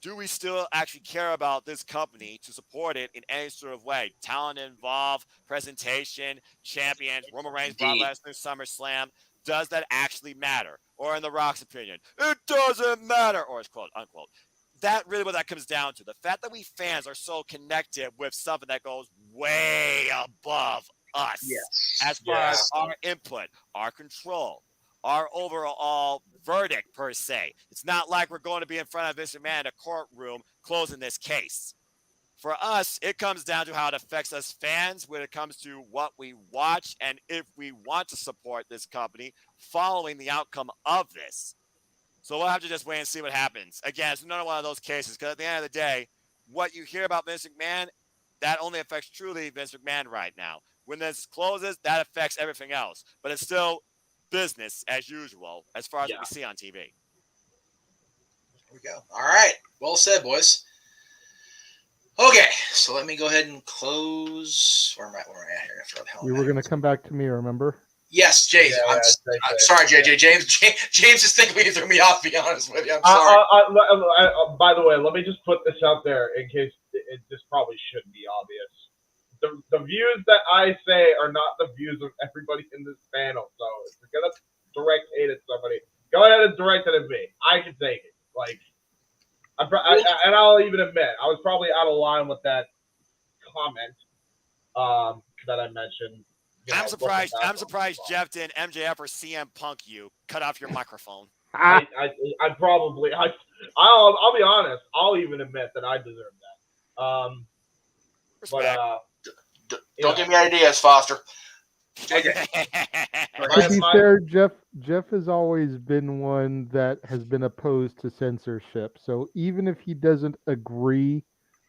do we still actually care about this company to support it in any sort of way? Talent involved, presentation, champions, Roman Reigns, Brock Lesnar, SummerSlam. Does that actually matter? Or in The Rock's opinion, it doesn't matter, or it's quote unquote. That really what that comes down to. The fact that we fans are so connected with something that goes way above us as far as our input, our control, our overall verdict per se. It's not like we're going to be in front of Vince McMahon in a courtroom closing this case. For us, it comes down to how it affects us fans when it comes to what we watch and if we want to support this company following the outcome of this. So we'll have to just wait and see what happens. Again, it's another one of those cases because at the end of the day, what you hear about Vince McMahon, that only affects truly Vince McMahon right now. When this closes, that affects everything else. But it's still business as usual as far as what we see on TV. There we go. All right. Well said, boys. Okay, so let me go ahead and close. Where am I at here? You were going to come back to me, remember? Yes, Jay. I'm sorry, JJ. James is thinking you threw me off, to be honest with you. I'm sorry. By the way, let me just put this out there in case this probably shouldn't be obvious. The views that I say are not the views of everybody in this panel. So if you're going to direct hate at somebody, go ahead and direct it at me. I can take it. Like, and I'll even admit, I was probably out of line with that comment that I mentioned. I'm surprised Jeff didn't MJF or CM Punk you. Cut off your microphone. I'll be honest. I'll even admit that I deserve that. Respect. Don't give me ideas, Foster. Okay. To be fair, Jeff has always been one that has been opposed to censorship. So even if he doesn't agree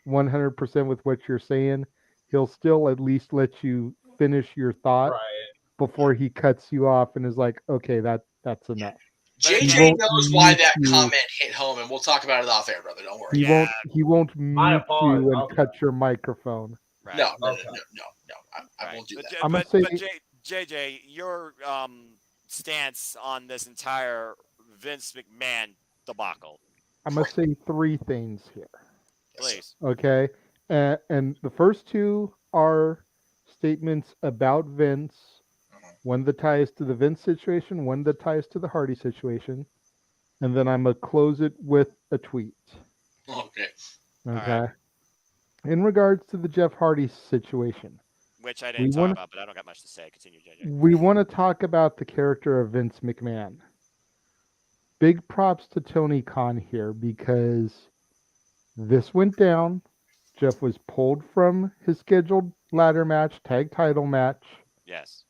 100% with what you're saying, he'll still at least let you finish your thought before he cuts you off and is like, okay, that's enough. JJ knows why that comment hit home, and we'll talk about it off air, brother. Don't worry. He won't mute you and cut your microphone. Right. No. I won't do that. I'm but say, JJ, your stance on this entire Vince McMahon debacle. I'm going to say three things here. Please. Okay. And the first two are statements about Vince. One that ties to the Vince situation, one that ties to the Hardy situation. And then I'm going to close it with a tweet. Okay. Okay. Right. In regards to the Jeff Hardy situation, which I didn't talk about, but I don't got much to say. Continue, JJ. We want to talk about the character of Vince McMahon. Big props to Tony Khan here because this went down. Jeff was pulled from his scheduled ladder match, tag title match. Yes.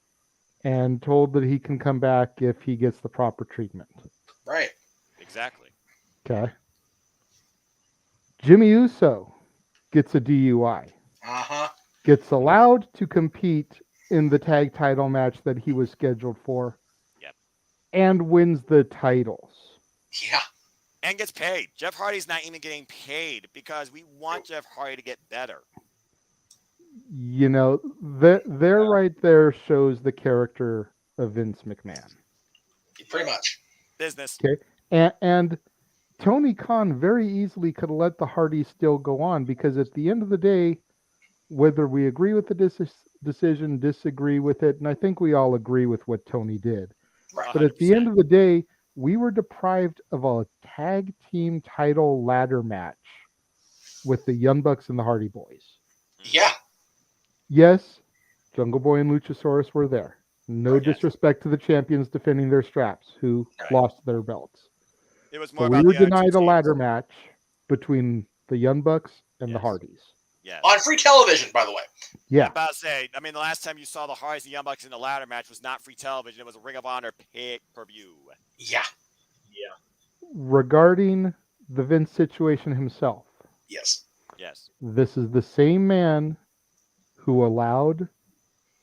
And told that he can come back if he gets the proper treatment. Right. Exactly. Okay. Jimmy Uso gets a DUI. Gets allowed to compete in the tag title match that he was scheduled for. Yep. And wins the titles. Yeah. And gets paid. Jeff Hardy's not even getting paid because we want Jeff Hardy to get better. You know, there right there shows the character of Vince McMahon. Pretty much. Business. Okay. And Tony Khan very easily could have let the Hardys still go on because at the end of the day, whether we agree with the decision, disagree with it, and I think we all agree with what Tony did. Right. But at the end of the day, we were deprived of a tag team title ladder match with the Young Bucks and the Hardy Boys. Yeah. Yes, Jungle Boy and Luchasaurus were there. No disrespect to the champions defending their straps who lost their belts. It was more but we were denied a ladder match between the Young Bucks and the Hardys. Yeah. On free television, by the way. Yeah. I'm about to say, I mean, the last time you saw the Hardys and Young Bucks in the ladder match was not free television. It was a Ring of Honor pay-per-view. Yeah. Regarding the Vince situation himself. Yes. This is the same man who allowed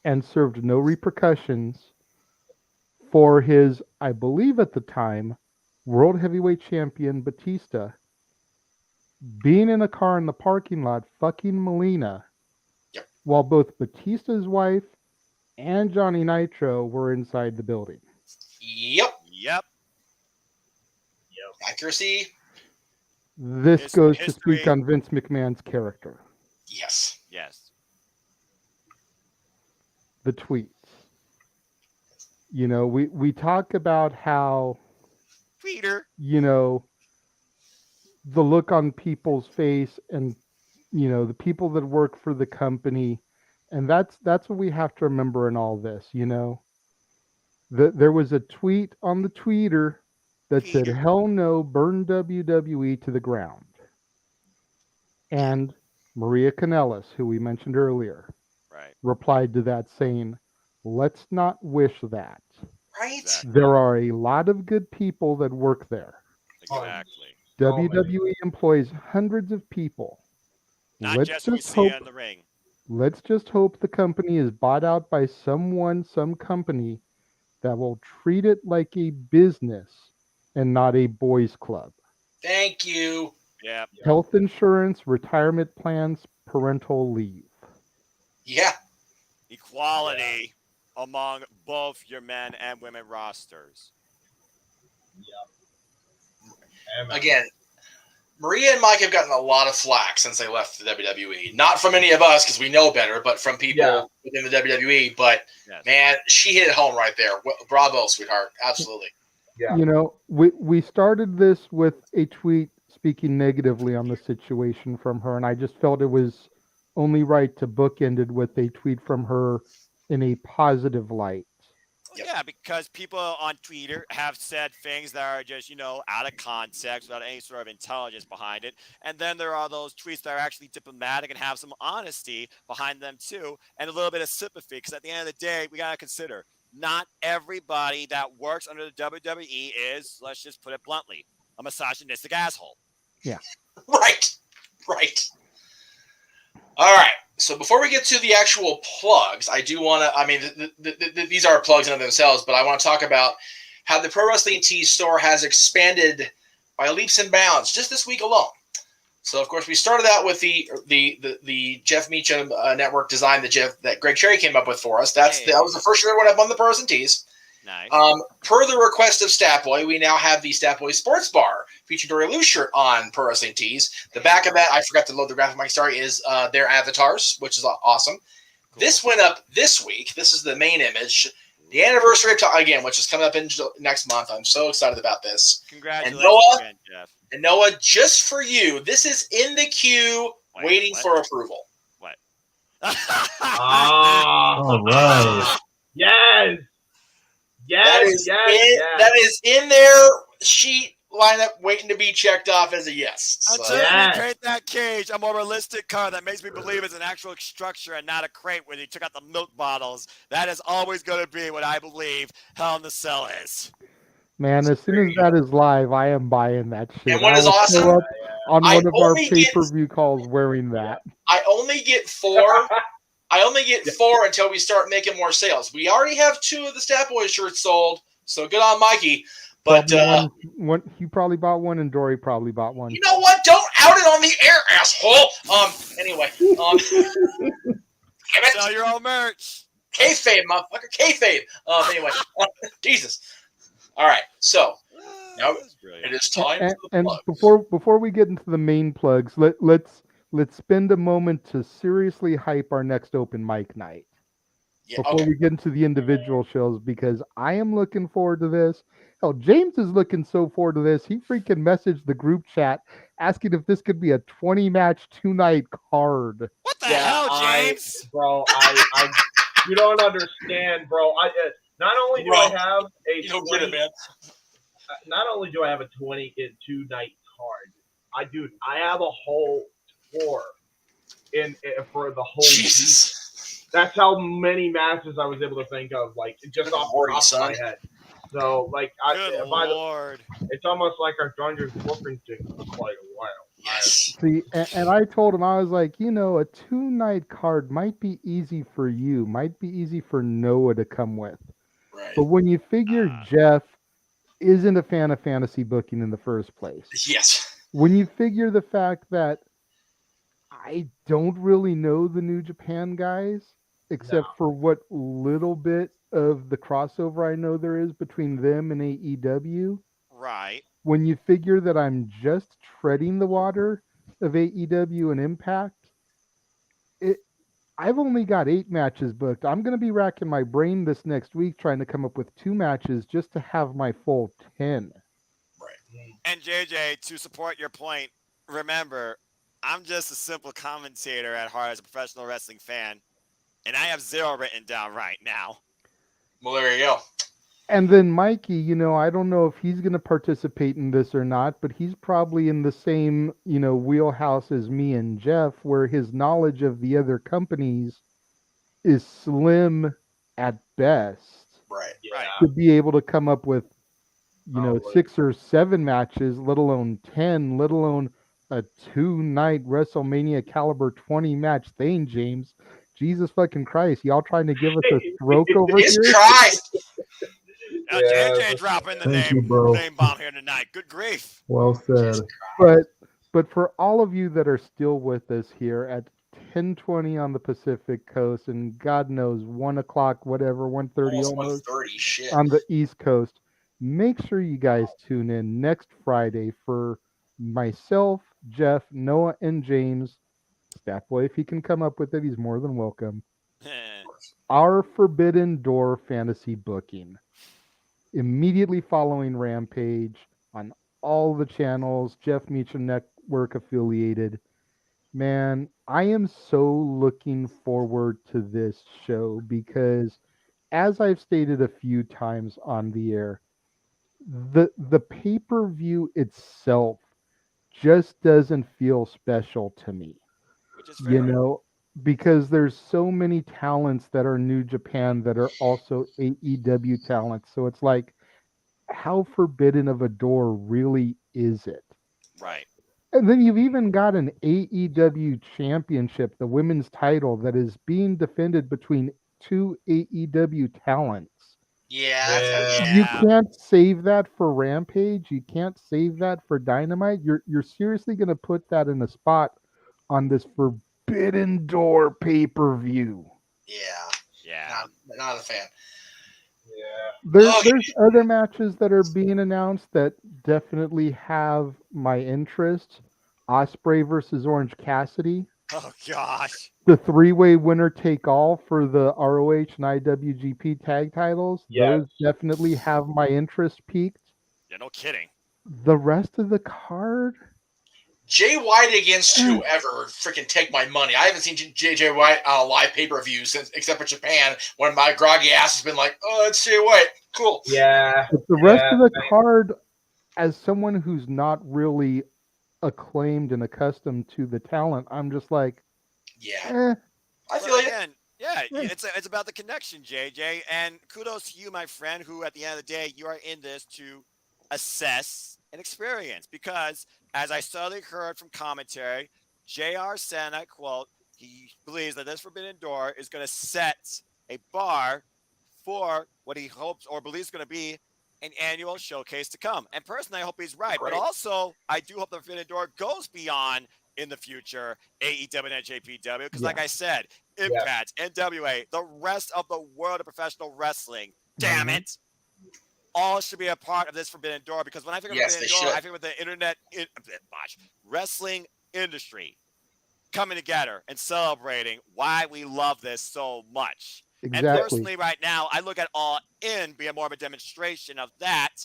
and served no repercussions for his, I believe at the time, World Heavyweight Champion Batista being in a car in the parking lot fucking Melina while both Batista's wife and Johnny Nitro were inside the building. Yep. Accuracy. This goes to speak on Vince McMahon's character. Yes. The tweets. You know, we talk about how you know, the look on people's face and, you know, the people that work for the company. And that's what we have to remember in all this, you know. There was a tweet on the tweeter that said, hell no, burn WWE to the ground. And Maria Kanellis, who we mentioned earlier, Right. replied to that saying, "Let's not wish that." Right? Exactly. There are a lot of good people that work there. Exactly. WWE employs hundreds of people. Not just who you see in the ring. Let's just hope the company is bought out by some company that will treat it like a business and not a boys club. Thank you. Yeah. Health insurance, retirement plans, parental leave. Yeah. Equality among both your men and women rosters. Again, Maria and Mike have gotten a lot of flack since they left the WWE. Not from any of us because we know better, but from people within the WWE. But man, she hit it home right there. Bravo, sweetheart. Absolutely. Yeah. You know, we started this with a tweet speaking negatively on the situation from her, and I just felt it was only right to bookend it with a tweet from her in a positive light. Yeah, because people on Twitter have said things that are just, out of context without any sort of intelligence behind it. And then there are those tweets that are actually diplomatic and have some honesty behind them too, and a little bit of sympathy. Because at the end of the day, we got to consider not everybody that works under the WWE is, let's just put it bluntly, a misogynistic asshole. Yeah. Right. All right. So before we get to the actual plugs, I do want to, I mean, these are plugs in of themselves, but I want to talk about how the Pro Wrestling Tees store has expanded by leaps and bounds just this week alone. So, of course, we started out with the Jeff Meacham network design that Greg Cherry came up with for us. That was the first year one up on the Pro Wrestling Tees. Nice. Per the request of Statboy, we now have the Statboy Sports Bar featured Dory Lou shirt on Pro Wrestling Tees. The back of that, I forgot to load the graphic, Mike. Sorry, is their avatars, which is awesome. Cool. This went up this week. This is the main image. The anniversary of again, which is coming up in next month. I'm so excited about this. Congratulations again, Jeff. And Noah, just for you, this is in the queue, waiting for approval. What? All right. Yes. That is in their sheet lineup waiting to be checked off as a yes. Until you paint that cage, a more realistic car that makes me believe it's an actual structure and not a crate where you took out the milk bottles. That is always going to be what I believe Hell in the Cell is. Man, as soon as that is live, I am buying that shit. And what is awesome? Up on one of our pay-per-view calls wearing that. I only get 4. I only get 4 until we start making more sales. We already have 2 of the Stat Boys shirts sold, so good on Mikey. But he probably bought one, and Dory probably bought one. You know what? Don't out it on the air, asshole. Anyway, sell your own merch. Kayfabe, motherfucker. Kayfabe. Anyway, Jesus. All right, so now it is time for the plugs. Before we get into the main plugs, let's spend a moment to seriously hype our next open mic night. Yeah, before we get into the individual shows, because I am looking forward to this. Hell, James is looking so forward to this. He freaking messaged the group chat asking if this could be a 20-match 2-night card. What the hell, James? I you don't understand, bro. Not only do I have a 20, not only do I have a 2-night card, I have a whole tour for the whole week. That's how many matches I was able to think of, like just off the top of my head. So, like, it's almost like I've done your booking for quite a while. See, and I told him, I was like, a 2-night card might be easy for you, might be easy for Noah to come with. Right. But when you figure Jeff isn't a fan of fantasy booking in the first place. Yes. When you figure the fact that I don't really know the New Japan guys, except for what little bit of the crossover I know there is between them and AEW. Right. When you figure that I'm just treading the water of AEW and Impact, I've only got 8 matches booked. I'm going to be racking my brain this next week trying to come up with 2 matches just to have my full 10. Right. And JJ, to support your point, remember, I'm just a simple commentator at heart as a professional wrestling fan, and I have 0 written down right now. Well, there you go. And then Mikey, I don't know if he's going to participate in this or not, but he's probably in the same, wheelhouse as me and Jeff, where his knowledge of the other companies is slim at best. Right. Right. To be able to come up with, Probably. 6 or 7 matches, let alone 10, let alone a 2-night WrestleMania caliber 20 match thing, James. Jesus fucking Christ. Y'all trying to give us a stroke over Jesus here? Christ! Now, Yeah, JJ dropping the Thank name you, bro. name bomb here tonight. Good grief. Well said. But for all of you that are still with us here at 10:20 on the Pacific Coast and God knows 1 o'clock, whatever, 1:30 almost 1:30, shit. on the East Coast, make sure you guys tune in next Friday for myself, Jeff, Noah, and James. Staffboy, if he can come up with it, he's more than welcome. Our Forbidden Door fantasy booking. Immediately following Rampage on all the channels, Jeff Meacham Network affiliated. Man, I am so looking forward to this show because, as I've stated a few times on the air, the pay-per-view itself just doesn't feel special to me. Which is fair. Because there's so many talents that are New Japan that are also AEW talents. So it's like, how forbidden of a door really is it? Right. And then you've even got an AEW championship, the women's title, that is being defended between 2 AEW talents. Yeah. You can't save that for Rampage. You can't save that for Dynamite. You're seriously going to put that in a spot on this Forbidden Door pay-per-view. Yeah. Not a fan. There's other matches that are being announced that definitely have my interest. Osprey versus Orange Cassidy. Oh gosh. The 3-way winner take all for the ROH and IWGP tag titles. Yes. Those definitely have my interest peaked. Yeah, no kidding. The rest of the card, Jay White against whoever, freaking take my money. I haven't seen JJ White on a live pay-per-view since, except for Japan, when my groggy ass has been like, oh, it's Jay White. Cool. Yeah. but the rest of the card, as someone who's not really acclaimed and accustomed to the talent, I'm just like, I feel you. Again, yeah, it's about the connection, JJ. And kudos to you, my friend, who at the end of the day, you are in this to assess and experience. Because as I subtly heard from commentary, JR said, I quote, he believes that this Forbidden Door is going to set a bar for what he hopes or believes is going to be an annual showcase to come. And personally, I hope he's right. But also, I do hope the Forbidden Door goes beyond in the future AEW and JPW. Because like I said, Impact, NWA, the rest of the world of professional wrestling, damn it, all should be a part of this Forbidden Door. Because when I think of Forbidden Door, I think of the internet wrestling industry coming together and celebrating why we love this so much. Exactly. And personally, right now, I look at All In being more of a demonstration of that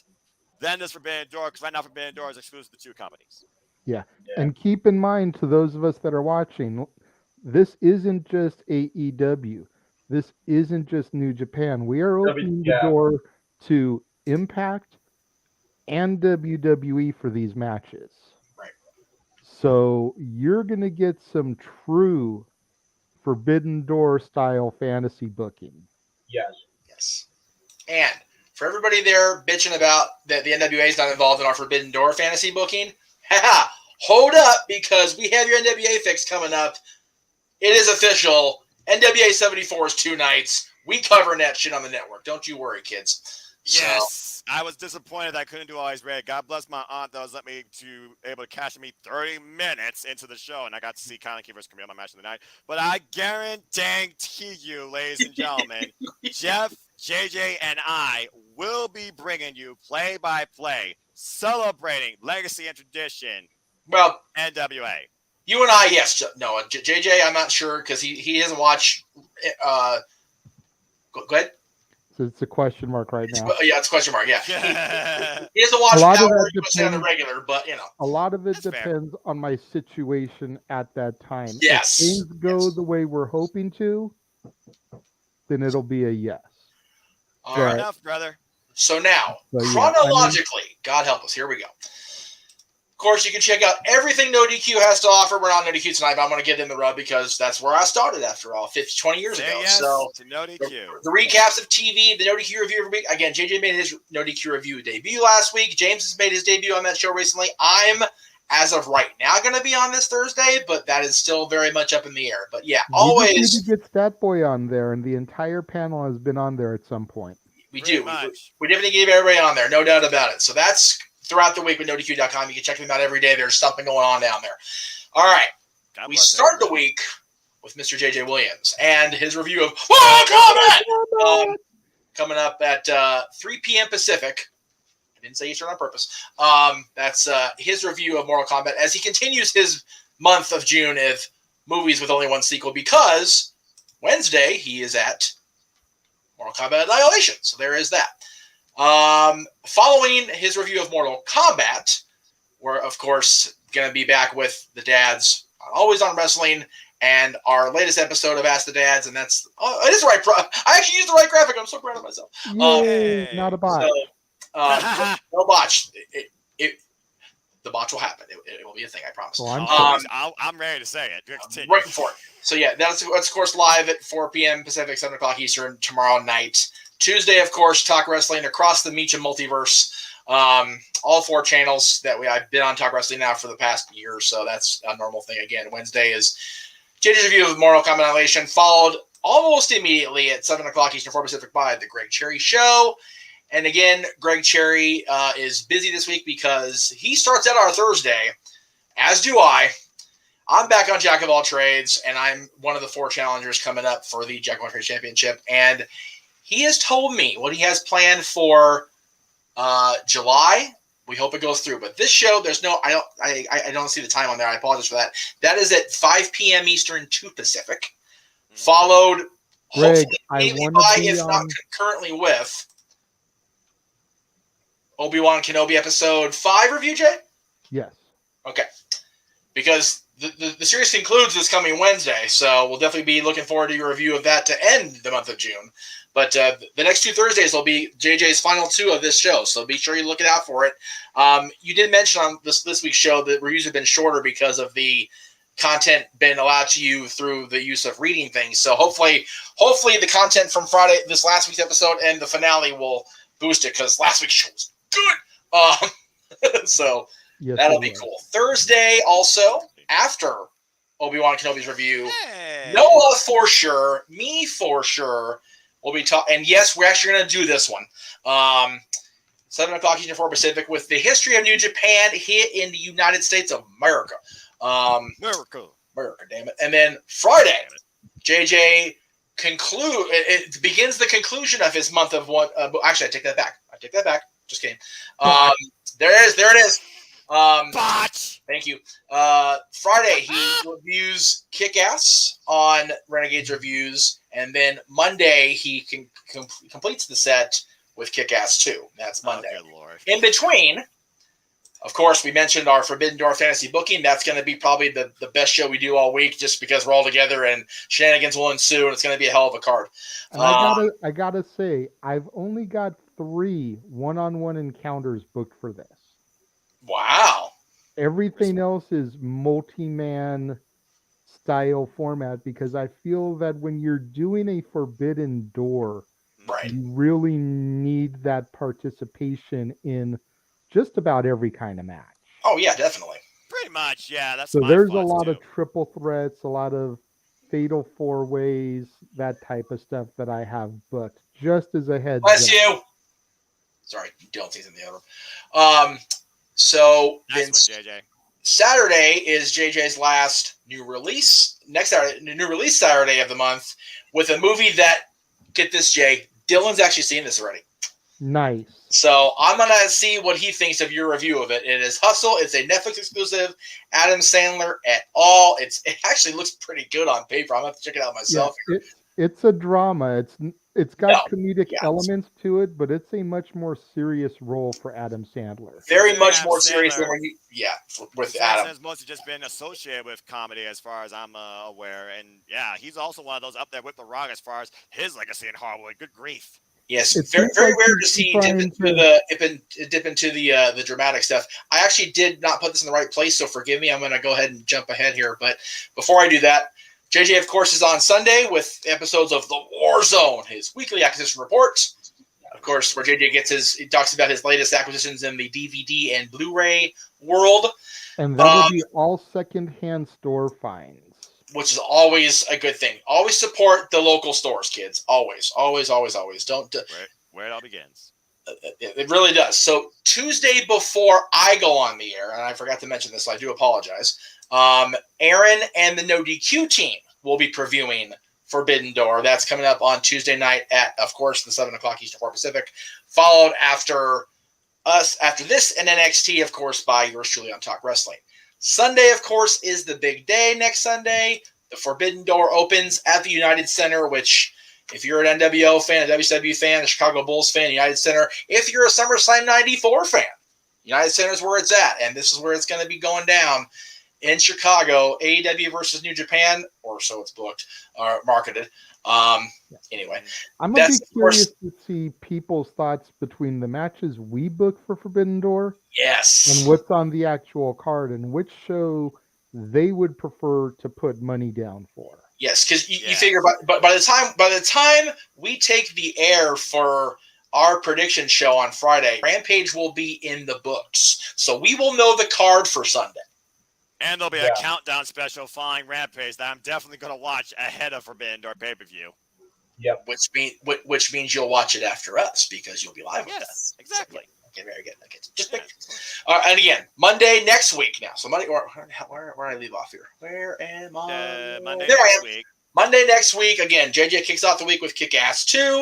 than this Forbidden Door, because right now Forbidden Door is exclusive to 2 companies. Yeah. And keep in mind, to those of us that are watching, this isn't just AEW. This isn't just New Japan. We are opening the door to Impact and WWE for these matches. Right. So you're going to get some true Forbidden Door style fantasy booking. Yes. And for everybody there bitching about that the NWA is not involved in our Forbidden Door fantasy booking, hold up, because we have your NWA fix coming up. It is official. NWA 74 is 2 nights. We covering that shit on the network. Don't you worry, kids. Yes, I was disappointed I couldn't do Always Red. God bless my aunt that was let me able to cash me 30 minutes into the show, and I got to see Kaneki versus Camille, my match of the night. But I guarantee you, ladies and gentlemen, Jeff, JJ, and I will be bringing you play-by-play, celebrating legacy and tradition. Well, NWA. You and I, yes. No, JJ, I'm not sure because he doesn't watch. Go ahead. So it's a question mark right now. It's a question mark. Yeah, he doesn't watch on the regular, but a lot of it depends on my situation at that time. Yes, if things go the way we're hoping to, then it'll be a yes. Fair enough, brother. So now, But yeah, chronologically, God help us, here we go. Of course, you can check out everything No DQ has to offer. We're not No DQ tonight, but I'm going to get in the rub because that's where I started after all, 20 years ago. Yes so to No DQ. the recaps of TV, the No DQ review every week. Again, JJ made his No DQ review debut last week. James has made his debut on that show recently. I'm, as of right now, going to be on this Thursday, but that is still very much up in the air. But yeah, always. We just need to get Stat Boy on there, and the entire panel has been on there at some point. We do. We definitely gave everybody on there, no doubt about it. So that's throughout the week with NoDQ.com. You can check them out every day. There's something going on down there. All right. We start the week with Mr. JJ Williams and his review of Mortal Kombat coming up at 3 p.m. Pacific. I didn't say Eastern on purpose. That's his review of Mortal Kombat as he continues his month of June of movies with only one sequel because Wednesday he is at Mortal Kombat Annihilation. So there is that. Following his review of Mortal Kombat, we're, of course, going to be back with the dads, always on wrestling, and our latest episode of Ask the Dads, and that's, it is the right, I actually used the right graphic. I'm so proud of myself. Yay, not a bot. So, no botch. The botch will happen. It will be a thing, I promise. I'm ready to say it. Right before it. So, yeah, that's of course, live at 4 p.m. Pacific, 7 o'clock Eastern tomorrow night. Tuesday, of course, Talk Wrestling across the Meacham multiverse. All 4 channels that I've been on Talk Wrestling now for the past year, so that's a normal thing. Again, Wednesday is JJ's review of Mortal Kombat Annihilation, followed almost immediately at 7 o'clock Eastern 4 Pacific by The Greg Cherry Show. And again, Greg Cherry is busy this week because he starts out our Thursday, as do I. I'm back on Jack of All Trades, and I'm one of the 4 challengers coming up for the Jack of All Trades Championship. And he has told me what he has planned for July. We hope it goes through. But this show, there's no, I don't see the time on there. I apologize for that. That is at 5 p.m. Eastern, 2 Pacific. Followed, Greg, hopefully, by, if not concurrently with, Obi-Wan Kenobi Episode 5 review, Jay? Yes. Okay. Because the series concludes this coming Wednesday, so we'll definitely be looking forward to your review of that to end the month of June. But the next 2 Thursdays will be JJ's final 2 of this show, so be sure you look it out for it. You did mention on this week's show that reviews have been shorter because of the content been allowed to you through the use of reading things. So hopefully the content from Friday, this last week's episode, and the finale will boost it because last week's show was good. So yes, that'll be cool. Thursday also, after Obi-Wan Kenobi's review, Noah for sure, me for sure, will be talking. And yes, we're actually going to do this one. 7 o'clock Eastern 4 Pacific with the history of New Japan hit in the United States of America. America, damn it. And then Friday, JJ it begins the conclusion of his month of one. Actually, I take that back. Just kidding. There it is. Botch. Thank you. Friday, he reviews Kick-Ass on Renegades Reviews, and then Monday he completes the set with Kick-Ass 2. That's Monday. Oh, good Lord. In between, of course, we mentioned our Forbidden Door fantasy booking. That's going to be probably the best show we do all week, just because we're all together and shenanigans will ensue, and it's going to be a hell of a card. And I gotta say, I've only got 3 one-on-one encounters booked for this. Wow. Everything else is multi-man style format because I feel that when you're doing a Forbidden Door, you really need that participation in just about every kind of match. Oh yeah, definitely. Pretty much, yeah. That's so there's a lot of triple threats, a lot of fatal 4-ways, that type of stuff that I have booked. Just as a heads Bless you. Sorry, Dylan's in the other room. So nice one, JJ. Saturday is JJ's last new release. Next Saturday, new release Saturday of the month with a movie that, get this, Jay, Dylan's actually seen this already. Nice. So I'm going to see what he thinks of your review of it. It is Hustle. It's a Netflix exclusive. Adam Sandler et al. It actually looks pretty good on paper. I'm going to have to check it out myself. Yeah, it's a drama. It's got comedic elements to it, but it's a much more serious role for Adam Sandler. Very much more serious than when with Adam. Has mostly just been associated with comedy, as far as I'm aware, and yeah, he's also one of those up there with The Rock as far as his legacy in Hollywood. Good grief. Yes, It very, seems very like rare he's to see trying dip into the dramatic stuff. I actually did not put this in the right place, so forgive me. I'm going to go ahead and jump ahead here. But before I do that, JJ, of course, is on Sunday with episodes of The War Zone, his weekly acquisition reports. Of course, where JJ he talks about his latest acquisitions in the DVD and Blu-ray world. And that will be all secondhand store finds. Which is always a good thing. Always support the local stores, kids. Always, always, always, always. Don't. Where it all begins. It really does. So Tuesday before I go on the air, and I forgot to mention this, so I do apologize. Aaron and the No DQ team will be previewing Forbidden Door. That's coming up on Tuesday night at, of course, the 7 o'clock Eastern 4 Pacific. Followed after this and NXT, of course, by yours truly on Talk Wrestling. Sunday, of course, is the big day next Sunday. The Forbidden Door opens at the United Center, which, if you're an NWO fan, a WCW fan, a Chicago Bulls fan, United Center, if you're a SummerSlam 94 fan, United Center is where it's at, and this is where it's going to be going down in Chicago. AEW versus New Japan, or so it's booked, or marketed. Anyway, I'm a bit curious to see people's thoughts between the matches we booked for Forbidden Door, yes, and what's on the actual card, and which show they would prefer to put money down for. Yes, because you figure, but by the time we take the air for our prediction show on Friday, Rampage will be in the books, so we will know the card for Sunday. And there'll be a countdown special following Rampage that I'm definitely going to watch ahead of Forbidden Door pay-per-view. Yep. Which means you'll watch it after us because you'll be live with us. Exactly. Okay, very good. Okay, just and again, Monday next week now. So Monday, where I leave off here? Where am I? Monday there next I am. week. Monday next week. Again, JJ kicks off the week with Kick-Ass 2. There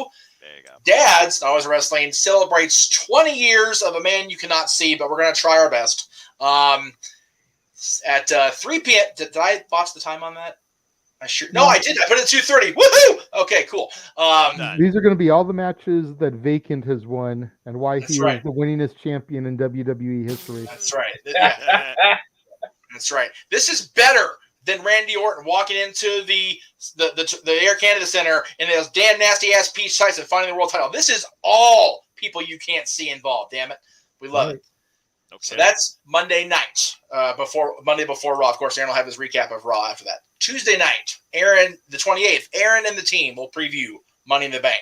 you go. Dad's Always Wrestling celebrates 20 years of a man you cannot see, but we're going to try our best. At 3 p.m. Did I botch the time on that? No, I did. I put it at 2:30. Woohoo! Okay, cool. These are going to be all the matches that Vacant has won and why he is right. the winningest champion in WWE history. That's right. That's right. This is better than Randy Orton walking into the Air Canada Center in those damn nasty ass peach tights and finding the world title. This is all people you can't see involved. Damn it, we love it. Okay. So that's Monday night, before Raw. Of course, Aaron will have his recap of Raw after that. Tuesday night, Aaron, the 28th, Aaron and the team will preview Money in the Bank.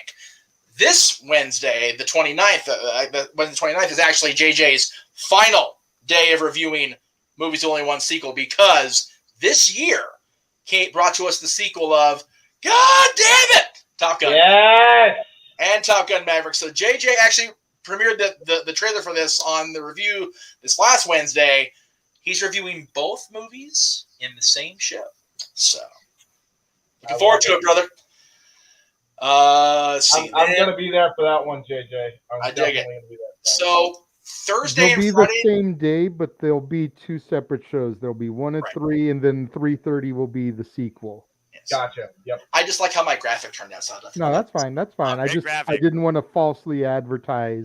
This Wednesday, the 29th, Wednesday 29th is actually JJ's final day of reviewing Movies Only One sequel, because this year brought to us the sequel of, God damn it, Top Gun. Yes! And Top Gun Maverick. So JJ actually premiered the trailer for this on the review this last Wednesday. He's reviewing both movies in the same show. So, looking forward to it, brother. Let's see. I'm going to be there for that one, JJ. I dig it. So, Thursday They'll be and Friday. the same day, but there'll be two separate shows. There'll be one at 3, and then 3:30 will be the sequel. Yes. Gotcha. Yep. I just like how my graphic turned out. So no, that's fine. That's fine. I didn't want to falsely advertise.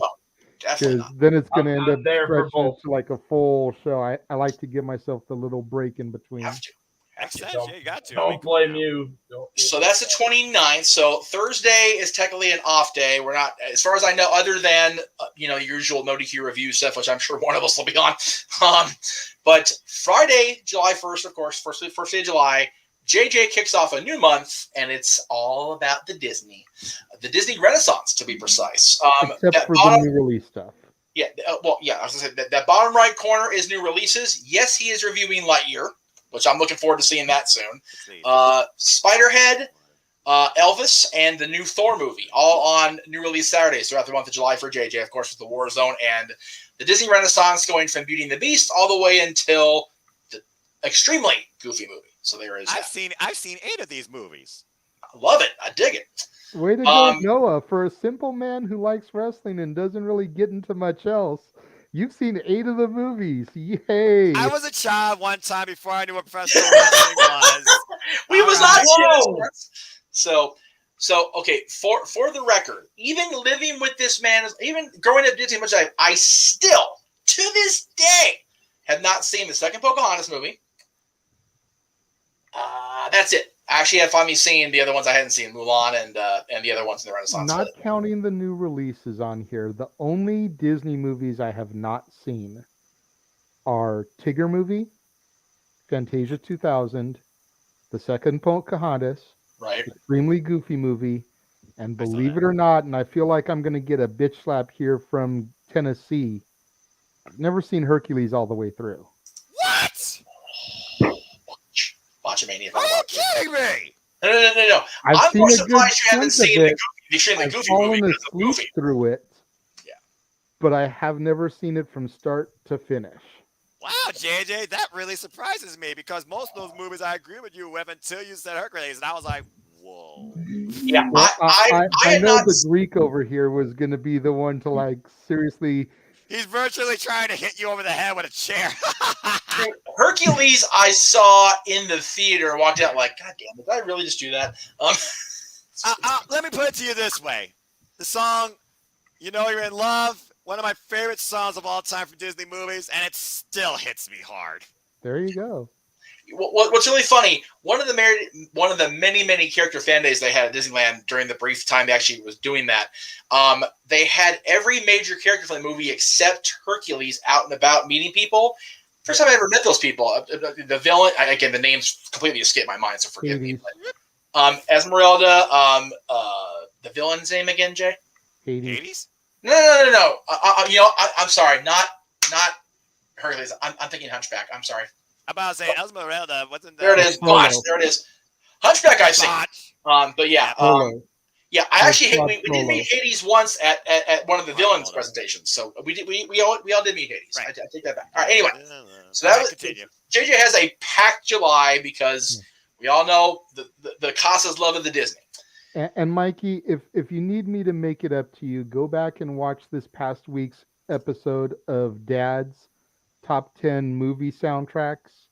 Because then it's going to end up stretching to like a full show. I like to give myself the little break in between. Have to. You got to. Don't blame you. So that's the 29th. So Thursday is technically an off day. We're not, as far as I know, other than your usual No DQ review stuff, which I'm sure one of us will be on. But Friday, July 1st, of course, first day of July, JJ kicks off a new month, and it's all about the Disney Renaissance, to be precise. Except for the new release stuff. Yeah, I was going to say that bottom right corner is new releases. Yes, he is reviewing Lightyear, which I'm looking forward to seeing that soon. Spiderhead, Elvis, and the new Thor movie, all on new release Saturdays throughout the month of July for JJ, of course, with the War Zone and the Disney Renaissance going from Beauty and the Beast all the way until the extremely goofy movie. So there is. I've seen 8 of these movies. I love it. I dig it. Way to go, Noah! For a simple man who likes wrestling and doesn't really get into much else, you've seen 8 of the movies. Yay! I was a child one time before I knew what professional wrestling was. We was not kids. So okay. For the record, even living with this man, even growing up Disney much, I still to this day have not seen the second Pocahontas movie. That's it. actually had fun me seeing the other ones I hadn't seen, Mulan and the other ones in the Renaissance. Not counting the new releases on here, the only Disney movies I have not seen are Tigger movie, Fantasia 2000, the second Pocahontas, right? Extremely Goofy movie, and believe it or not, and I feel like I'm going to get a bitch slap here from Tennessee, I've never seen Hercules all the way through. What? Watch-a-mania. Are you kidding me? No. I'm more surprised you haven't seen the Goofy movie because of Goofy. Through it. Yeah. But I have never seen it from start to finish. Wow, JJ, that really surprises me because most of those movies I agree with you with until you said Hercules, and I was like, whoa. Yeah, well, I know not... the Greek over here was going to be the one to like seriously. He's virtually trying to hit you over the head with a chair. Hercules, I saw in the theater and walked out like, God damn, did I really just do that? Let me put it to you this way. The song, You Know You're in Love, one of my favorite songs of all time from Disney movies, and it still hits me hard. There you go. What's really funny, one of the many character fan days they had at Disneyland during the brief time they actually was doing that, they had every major character from the movie except Hercules out and about meeting people. First time I ever met those people. The villain, again, the names completely escaped my mind, so forgive me. But, Esmeralda, the villain's name again, Jay? Hades? No. I'm sorry, not Hercules. I'm thinking Hunchback. I'm sorry. I'm about to say Esmeralda. Wasn't that? There it is. Botch. There it is. Hunchback, I've seen. But yeah. Yeah, I actually we did meet Hades once at one of the villains presentations. So we all did meet Hades. Right. I take that back. All right. Anyway, so that was continue. JJ has a packed July because we all know the Casa's love of the Disney. And Mikey, if you need me to make it up to you, go back and watch this past week's episode of Dad's Top 10 Movie Soundtracks.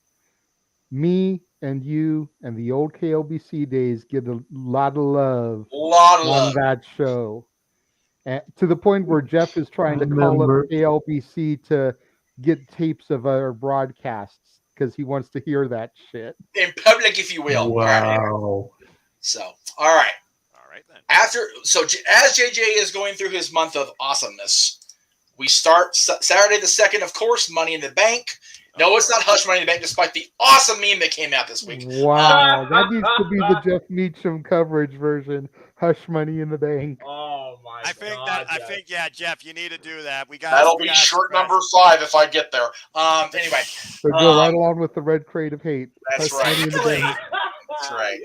Me and you and the old KLBC days get a lot of love on that show. And to the point where Jeff is trying to call up KLBC to get tapes of our broadcasts because he wants to hear that shit. In public, if you will. Wow. So, all right then. As JJ is going through his month of awesomeness, we start Saturday the 2nd, of course, Money in the Bank. No, it's not Hush Money in the Bank, despite the awesome meme that came out this week. Wow, that needs to be the Jeff Meacham coverage version. Hush Money in the Bank. Oh my! I think, Jeff, you need to do that. That'll be short number 5 if I get there. Anyway, so go right along with the Red Crate of Hate. That's right. That's right.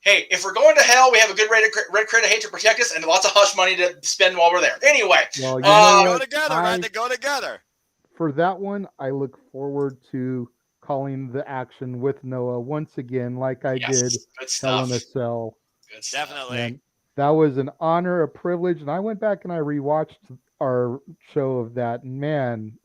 Hey, if we're going to hell, we have a good Red Crate of Hate to protect us, and lots of Hush Money to spend while we're there. Anyway, well, they go together, right? They go together. For that one, I look forward to calling the action with Noah once again, like I did Hell in a Cell. Definitely. And that was an honor, a privilege, and I went back and I rewatched our show of that. Man,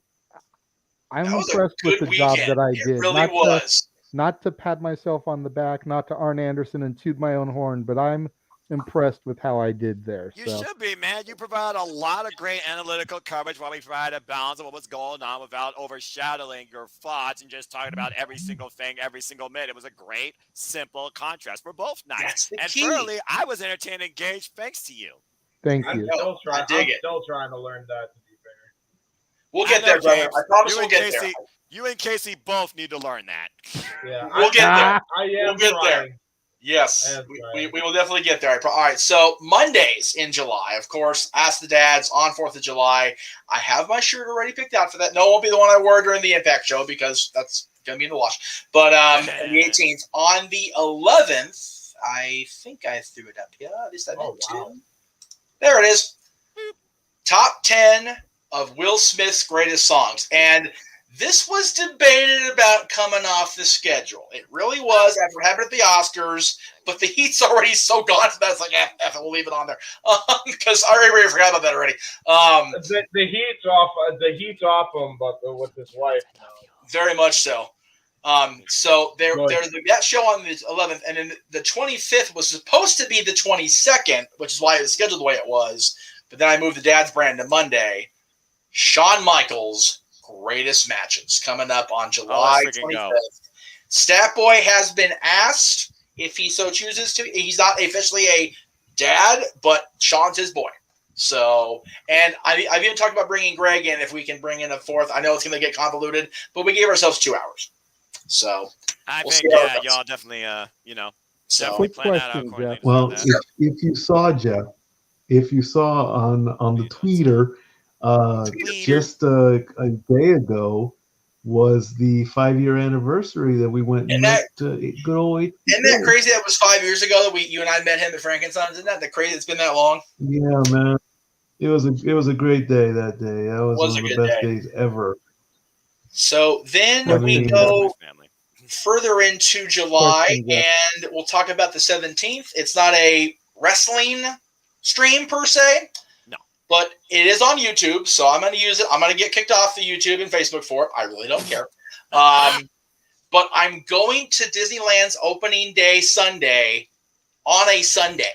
I'm impressed with the job that I did. It really was. Not to pat myself on the back, not to Arn Anderson and toot my own horn, but I'm impressed with how I did there. You should be, man. You provide a lot of great analytical coverage while we provide a balance of what was going on without overshadowing your thoughts and just talking about every single thing, every single minute. It was a great, simple contrast for both nights. And thoroughly, I was entertained and engaged thanks to you. Thank you. I'm still trying to learn that, to be fair. We'll get there, brother. I promise we'll get there. You and Casey both need to learn that. Yeah, we'll get there. We'll get there. Yes, we will definitely get there. All right, so Mondays in July, of course, Ask the Dads on 4th of July. I have my shirt already picked out for that. No, it won't be the one I wore during the Impact show because that's going to be in the wash. But the 18th. On the 11th, I think I threw it up here. At least I did too. There it is. Top 10 of Will Smith's greatest songs. And this was debated about coming off the schedule. It really was after what happened at the Oscars, but the heat's already so gone that it's like, F it, we'll leave it on there. Because I already forgot about that already. The heat's off him, but with his wife. Very much so. So there's that show on the 11th, and then the 25th was supposed to be the 22nd, which is why it was scheduled the way it was. But then I moved the Dad's brand to Monday. Shawn Michaels' greatest matches coming up on July 25th. Stat Boy has been asked if he so chooses to. He's not officially a dad, but Sean's his boy. So, and I've even talked about bringing Greg in if we can bring in a fourth. I know it's going to get convoluted, but we gave ourselves 2 hours. So, I we'll think, see y'all definitely, So, definitely Quick plan that out question, accordingly. Jeff. Well, if you saw Jeff, if you saw on the tweeter, just a day ago was the 5-year anniversary that we went and met good old HBK. Isn't that crazy? That was 5 years ago that you and I met him at Frankensons. Isn't that the crazy? It's been that long. Yeah, man. It was a great day that day. That was one of the best days ever. So then we go further into July, and we'll talk about the 17th. It's not a wrestling stream per se, but it is on YouTube, so I'm going to use it. I'm going to get kicked off the YouTube and Facebook for it. I really don't care. But I'm going to Disneyland's opening day Sunday on a Sunday.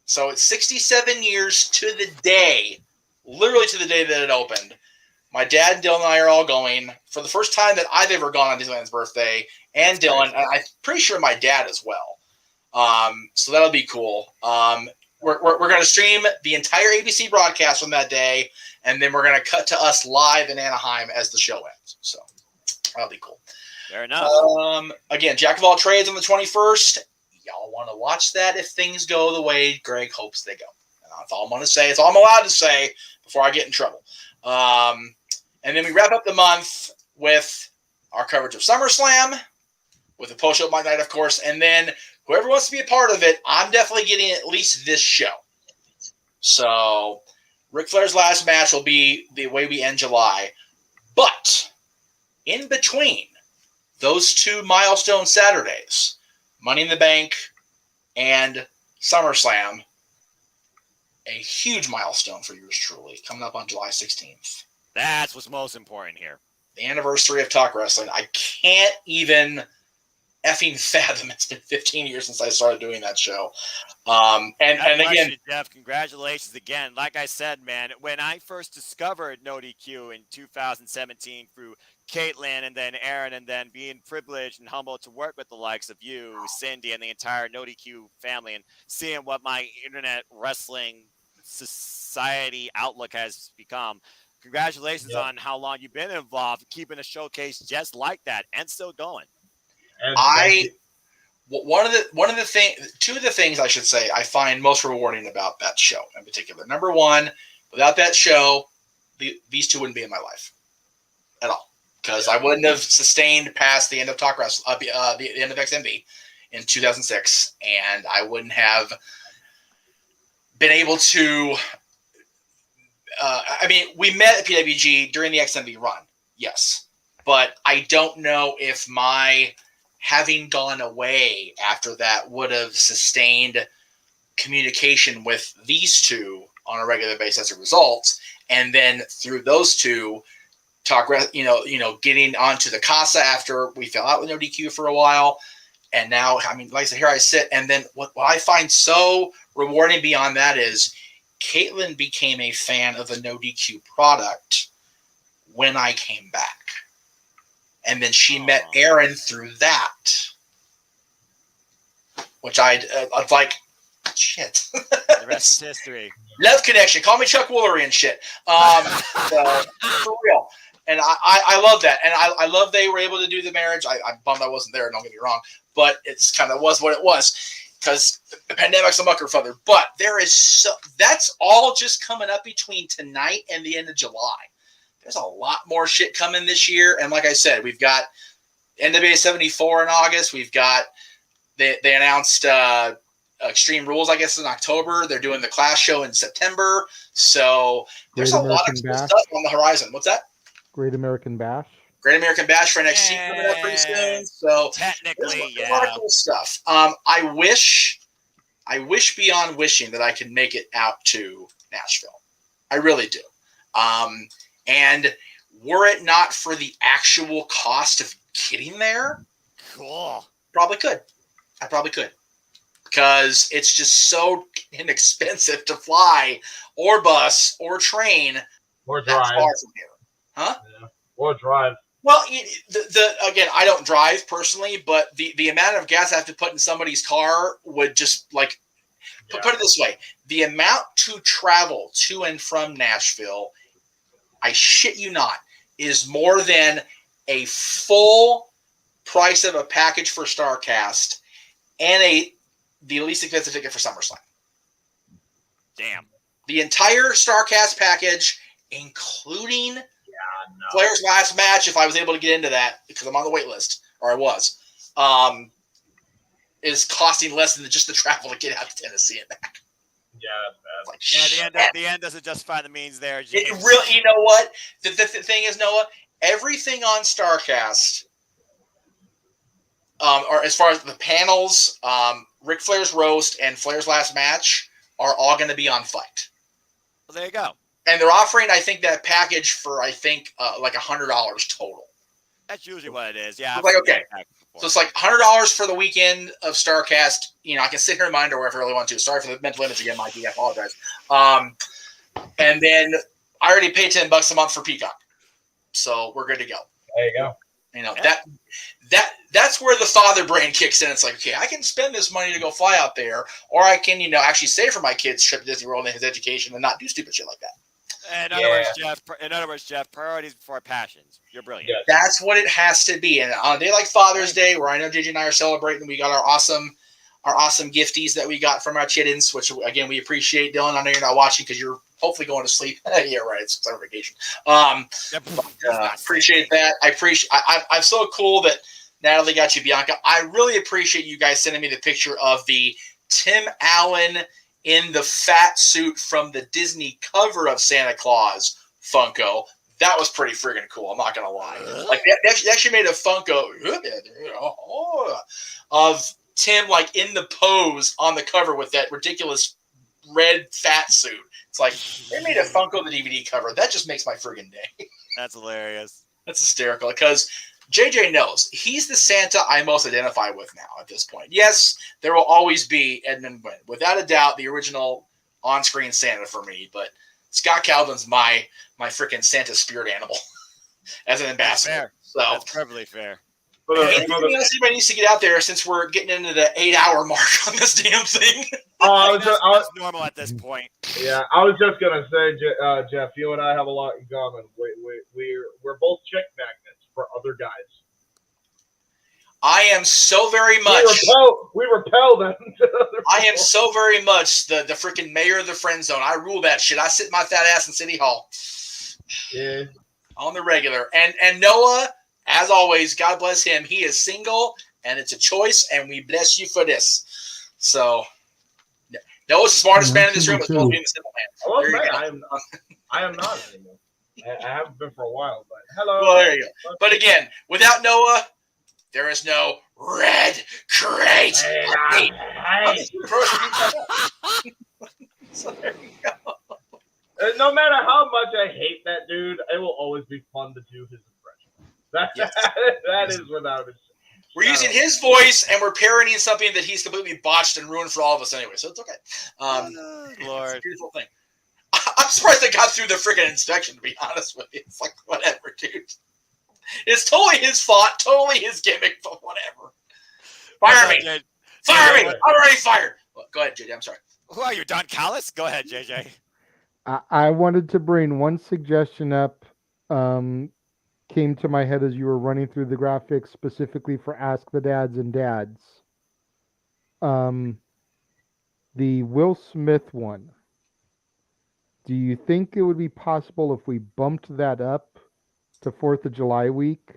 So it's 67 years to the day, literally to the day that it opened. My dad and Dylan and I are all going for the first time that I've ever gone on Disneyland's birthday, and Dylan, and I'm pretty sure my dad as well. So that'll be cool. We're going to stream the entire ABC broadcast from that day, and then we're going to cut to us live in Anaheim as the show ends. So that'll be cool. Fair enough. Again, Jack of All Trades on the 21st. Y'all want to watch that if things go the way Greg hopes they go. And that's all I'm going to say. It's all I'm allowed to say before I get in trouble. And then we wrap up the month with our coverage of SummerSlam, with the post-show Monday night, of course. And then whoever wants to be a part of it, I'm definitely getting at least this show. So Ric Flair's last match will be the way we end July. But in between those 2 milestone Saturdays, Money in the Bank and SummerSlam, a huge milestone for yours truly, coming up on July 16th. That's what's most important here. The anniversary of Talk Wrestling. I can't even effing fathom it's been 15 years since I started doing that show. And again, Jeff, congratulations again. Like I said, man, when I first discovered No DQ in 2017 through Caitlin and then Aaron, and then being privileged and humbled to work with the likes of you, Cindy, and the entire No DQ family, and seeing what my internet wrestling society outlook has become. Congratulations on how long you've been involved, keeping a showcase just like that and still going. Two of the things I should say I find most rewarding about that show in particular. Number one, without that show, these 2 wouldn't be in my life at all, because I wouldn't have sustained past the end of Talk Wrestling, the end of XMV in 2006, and I wouldn't have been able to. We met at PWG during the XMV run, yes, but I don't know if my having gone away after that would have sustained communication with these 2 on a regular basis as a result. And then through those 2, getting onto the Casa after we fell out with No DQ for a while. And now, like I said, here I sit. And then what I find so rewarding beyond that is Caitlin became a fan of the No DQ product when I came back. And then she met Aaron through that, which I was like, shit. The rest is history. Love connection. Call me Chuck Woolery and shit. For real. And I love that. And I love they were able to do the marriage. I'm bummed I wasn't there, don't get me wrong. But it's kind of was what it was, because the pandemic's a mucker feather. But that's all just coming up between tonight and the end of July. There's a lot more shit coming this year. And like I said, we've got NWA 74 in August. We've got, they announced Extreme Rules, I guess, in October. They're doing the Clash show in September. So there's a lot of cool stuff on the horizon. What's that? Great American Bash. Great American Bash for NXT coming up pretty soon. So technically, there's a lot of cool stuff. I wish beyond wishing that I could make it out to Nashville. I really do. And were it not for the actual cost of getting there, cool. I probably could. Because it's just so inexpensive to fly or bus or train or drive. far from here. Huh? Yeah. Or drive. Well, again, I don't drive personally, but the amount of gas I have to put in somebody's car would just like put it this way: the amount to travel to and from Nashville, I shit you not, is more than a full price of a package for StarCast and the least expensive ticket for SummerSlam. Damn. The entire StarCast package, including Flair's last match, if I was able to get into that, because I'm on the wait list, or I was, is costing less than just the travel to get out to Tennessee and back. Yeah, Yeah, that's bad. the end doesn't justify the means there, James. It really, you know what? The thing is, Noah, everything on StarCast, or as far as the panels, Ric Flair's roast and Flair's last match are all going to be on Fight. Well, there you go. And they're offering, I think, that package for, like $100 total. That's usually what it is. Yeah. It's like, okay. So it's like $100 for the weekend of StarCast. I can sit here in my underwear if I really want to. Sorry for the mental image again, Mikey. I apologize. And then I already paid $10 a month for Peacock. So we're good to go. There you go. That's where the father brain kicks in. It's like, okay, I can spend this money to go fly out there, or I can, actually save for my kid's trip to Disney World and his education and not do stupid shit like that. In other words, Jeff, priorities before passions. You're brilliant. Yes. That's what it has to be. And on a day like Father's Day, where I know JJ and I are celebrating, we got our awesome gifties that we got from our chittens, which again we appreciate. Dylan, I know you're not watching because you're hopefully going to sleep. Yeah, right. It's summer vacation. Appreciate that. I'm so cool that Natalie got you, Bianca. I really appreciate you guys sending me the picture of the Tim Allen in the fat suit from the Disney cover of Santa Claus Funko. That was pretty friggin' cool. I'm not gonna lie. Like they actually made a Funko of Tim like in the pose on the cover with that ridiculous red fat suit. It's like they made a Funko the DVD cover. That just makes my friggin' day. That's hilarious. That's hysterical because JJ knows he's the Santa I most identify with now at this point. Yes, there will always be Edmund Wynn, without a doubt, the original on-screen Santa for me. But Scott Calvin's my freaking Santa spirit animal as an ambassador. So that's perfectly fair. Anything else anybody needs to get out there since we're getting into the 8-hour mark on this damn thing? That's normal at this point. Yeah, I was just gonna say, Jeff, you and I have a lot in common. We're both chick magnets for other guys. I am so very much. We repel them. I am so very much the freaking mayor of the friend zone. I rule that shit. I sit my fat ass in City Hall. Yeah. On the regular. And Noah, as always, God bless him. He is single, and it's a choice, and we bless you for this. So, Noah's the smartest man in this room. As well as being the simple man. I am not anymore. I haven't been for a while, but hello. Well, there you go. But again, without Noah, there is no red crate. So there you go. No matter how much I hate that dude, it will always be fun to do his impression. That is without it. We're using his voice, and we're parodying something that he's completely botched and ruined for all of us anyway, so it's okay. Lord. It's a beautiful thing. I'm surprised they got through the freaking inspection, to be honest with you. It's like, whatever, dude. It's totally his fault, totally his gimmick, but whatever. Fire me! Fire me! I'm already fired! Well, go ahead, JJ. I'm sorry. Who are you, Don Callis? Go ahead, JJ. I wanted to bring one suggestion up. Came to my head as you were running through the graphics specifically for Ask the Dads and Dads. The Will Smith one. Do you think it would be possible if we bumped that up to 4th of July week?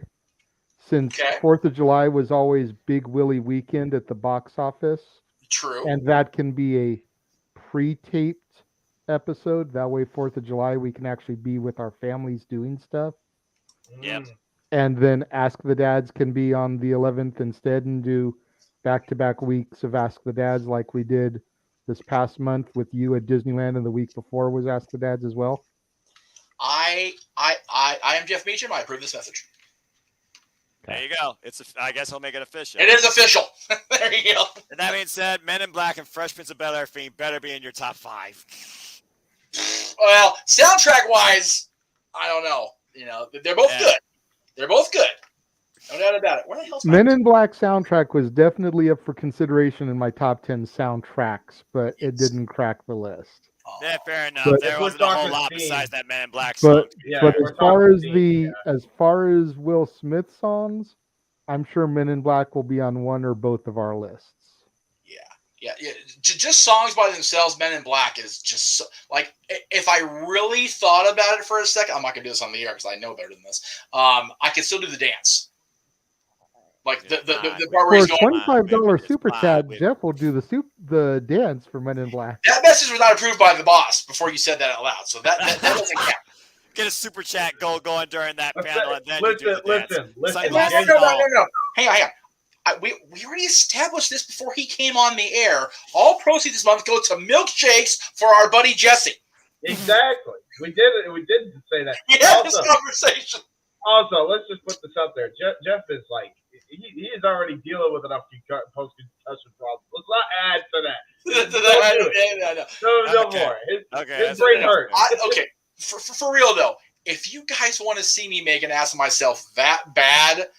Since 4th of July was always Big Willie weekend at the box office. True. And that can be a pre-taped episode. That way 4th of July we can actually be with our families doing stuff. Yep. And then Ask the Dads can be on the 11th instead and do back-to-back weeks of Ask the Dads like we did this past month with you at Disneyland, and the week before was Ask the Dads as well. I am Jeff Meacham. I approve this message. There you go. I guess he'll make it official. It is official. There you go. And that being said, Men in Black and Fresh Prince of Bel-Air Fiend better be in your top 5. Well, soundtrack-wise, I don't know. They're both good. They're both good. No doubt about it. Where the hell's my Men in Black soundtrack was definitely up for consideration in my top 10 soundtracks, but it didn't crack the list. Yeah, fair enough. But- There If we're wasn't a whole talking lot theme- besides that Man in Black song. But Yeah, but we're as far talking as theme, as far as Will Smith songs, I'm sure Men in Black will be on one or both of our lists. Yeah. Just songs by themselves, Men in Black is just so, like, if I really thought about it for a second, I'm not gonna do this on the air because I know better than this. I can still do the dance, like the part where For he's a going. $25 super chat, Jeff will do the dance for Men in Black. That message was not approved by the boss before you said that out loud, so that doesn't count. Get a super chat goal going during that panel, and then you do the Listen. dance. No. Hang on. We already established this before he came on the air. All proceeds this month go to milkshakes for our buddy Jesse. Exactly. We did it. We did say that. We had this conversation. Also, let's just put this out there. Jeff is like, he is already dealing with enough post-concussion problems. Let's not add to that. No more. His brain hurts. Okay, for real though, if you guys want to see me make an ass of myself that bad,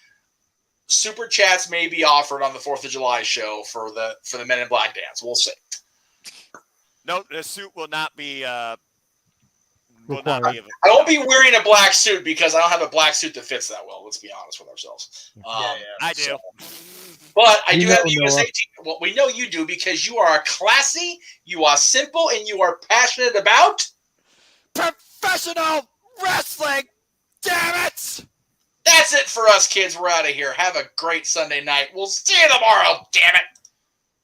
super chats may be offered on the 4th of July show for the Men in Black dance. We'll see. No, the suit will not be. I won't be wearing a black suit because I don't have a black suit that fits that well. Let's be honest with ourselves. I do. But I do have the USA team. Well, we know you do because you are classy, you are simple, and you are passionate about professional wrestling. Damn it! That's it for us, kids. We're out of here. Have a great Sunday night. We'll see you tomorrow. Damn it.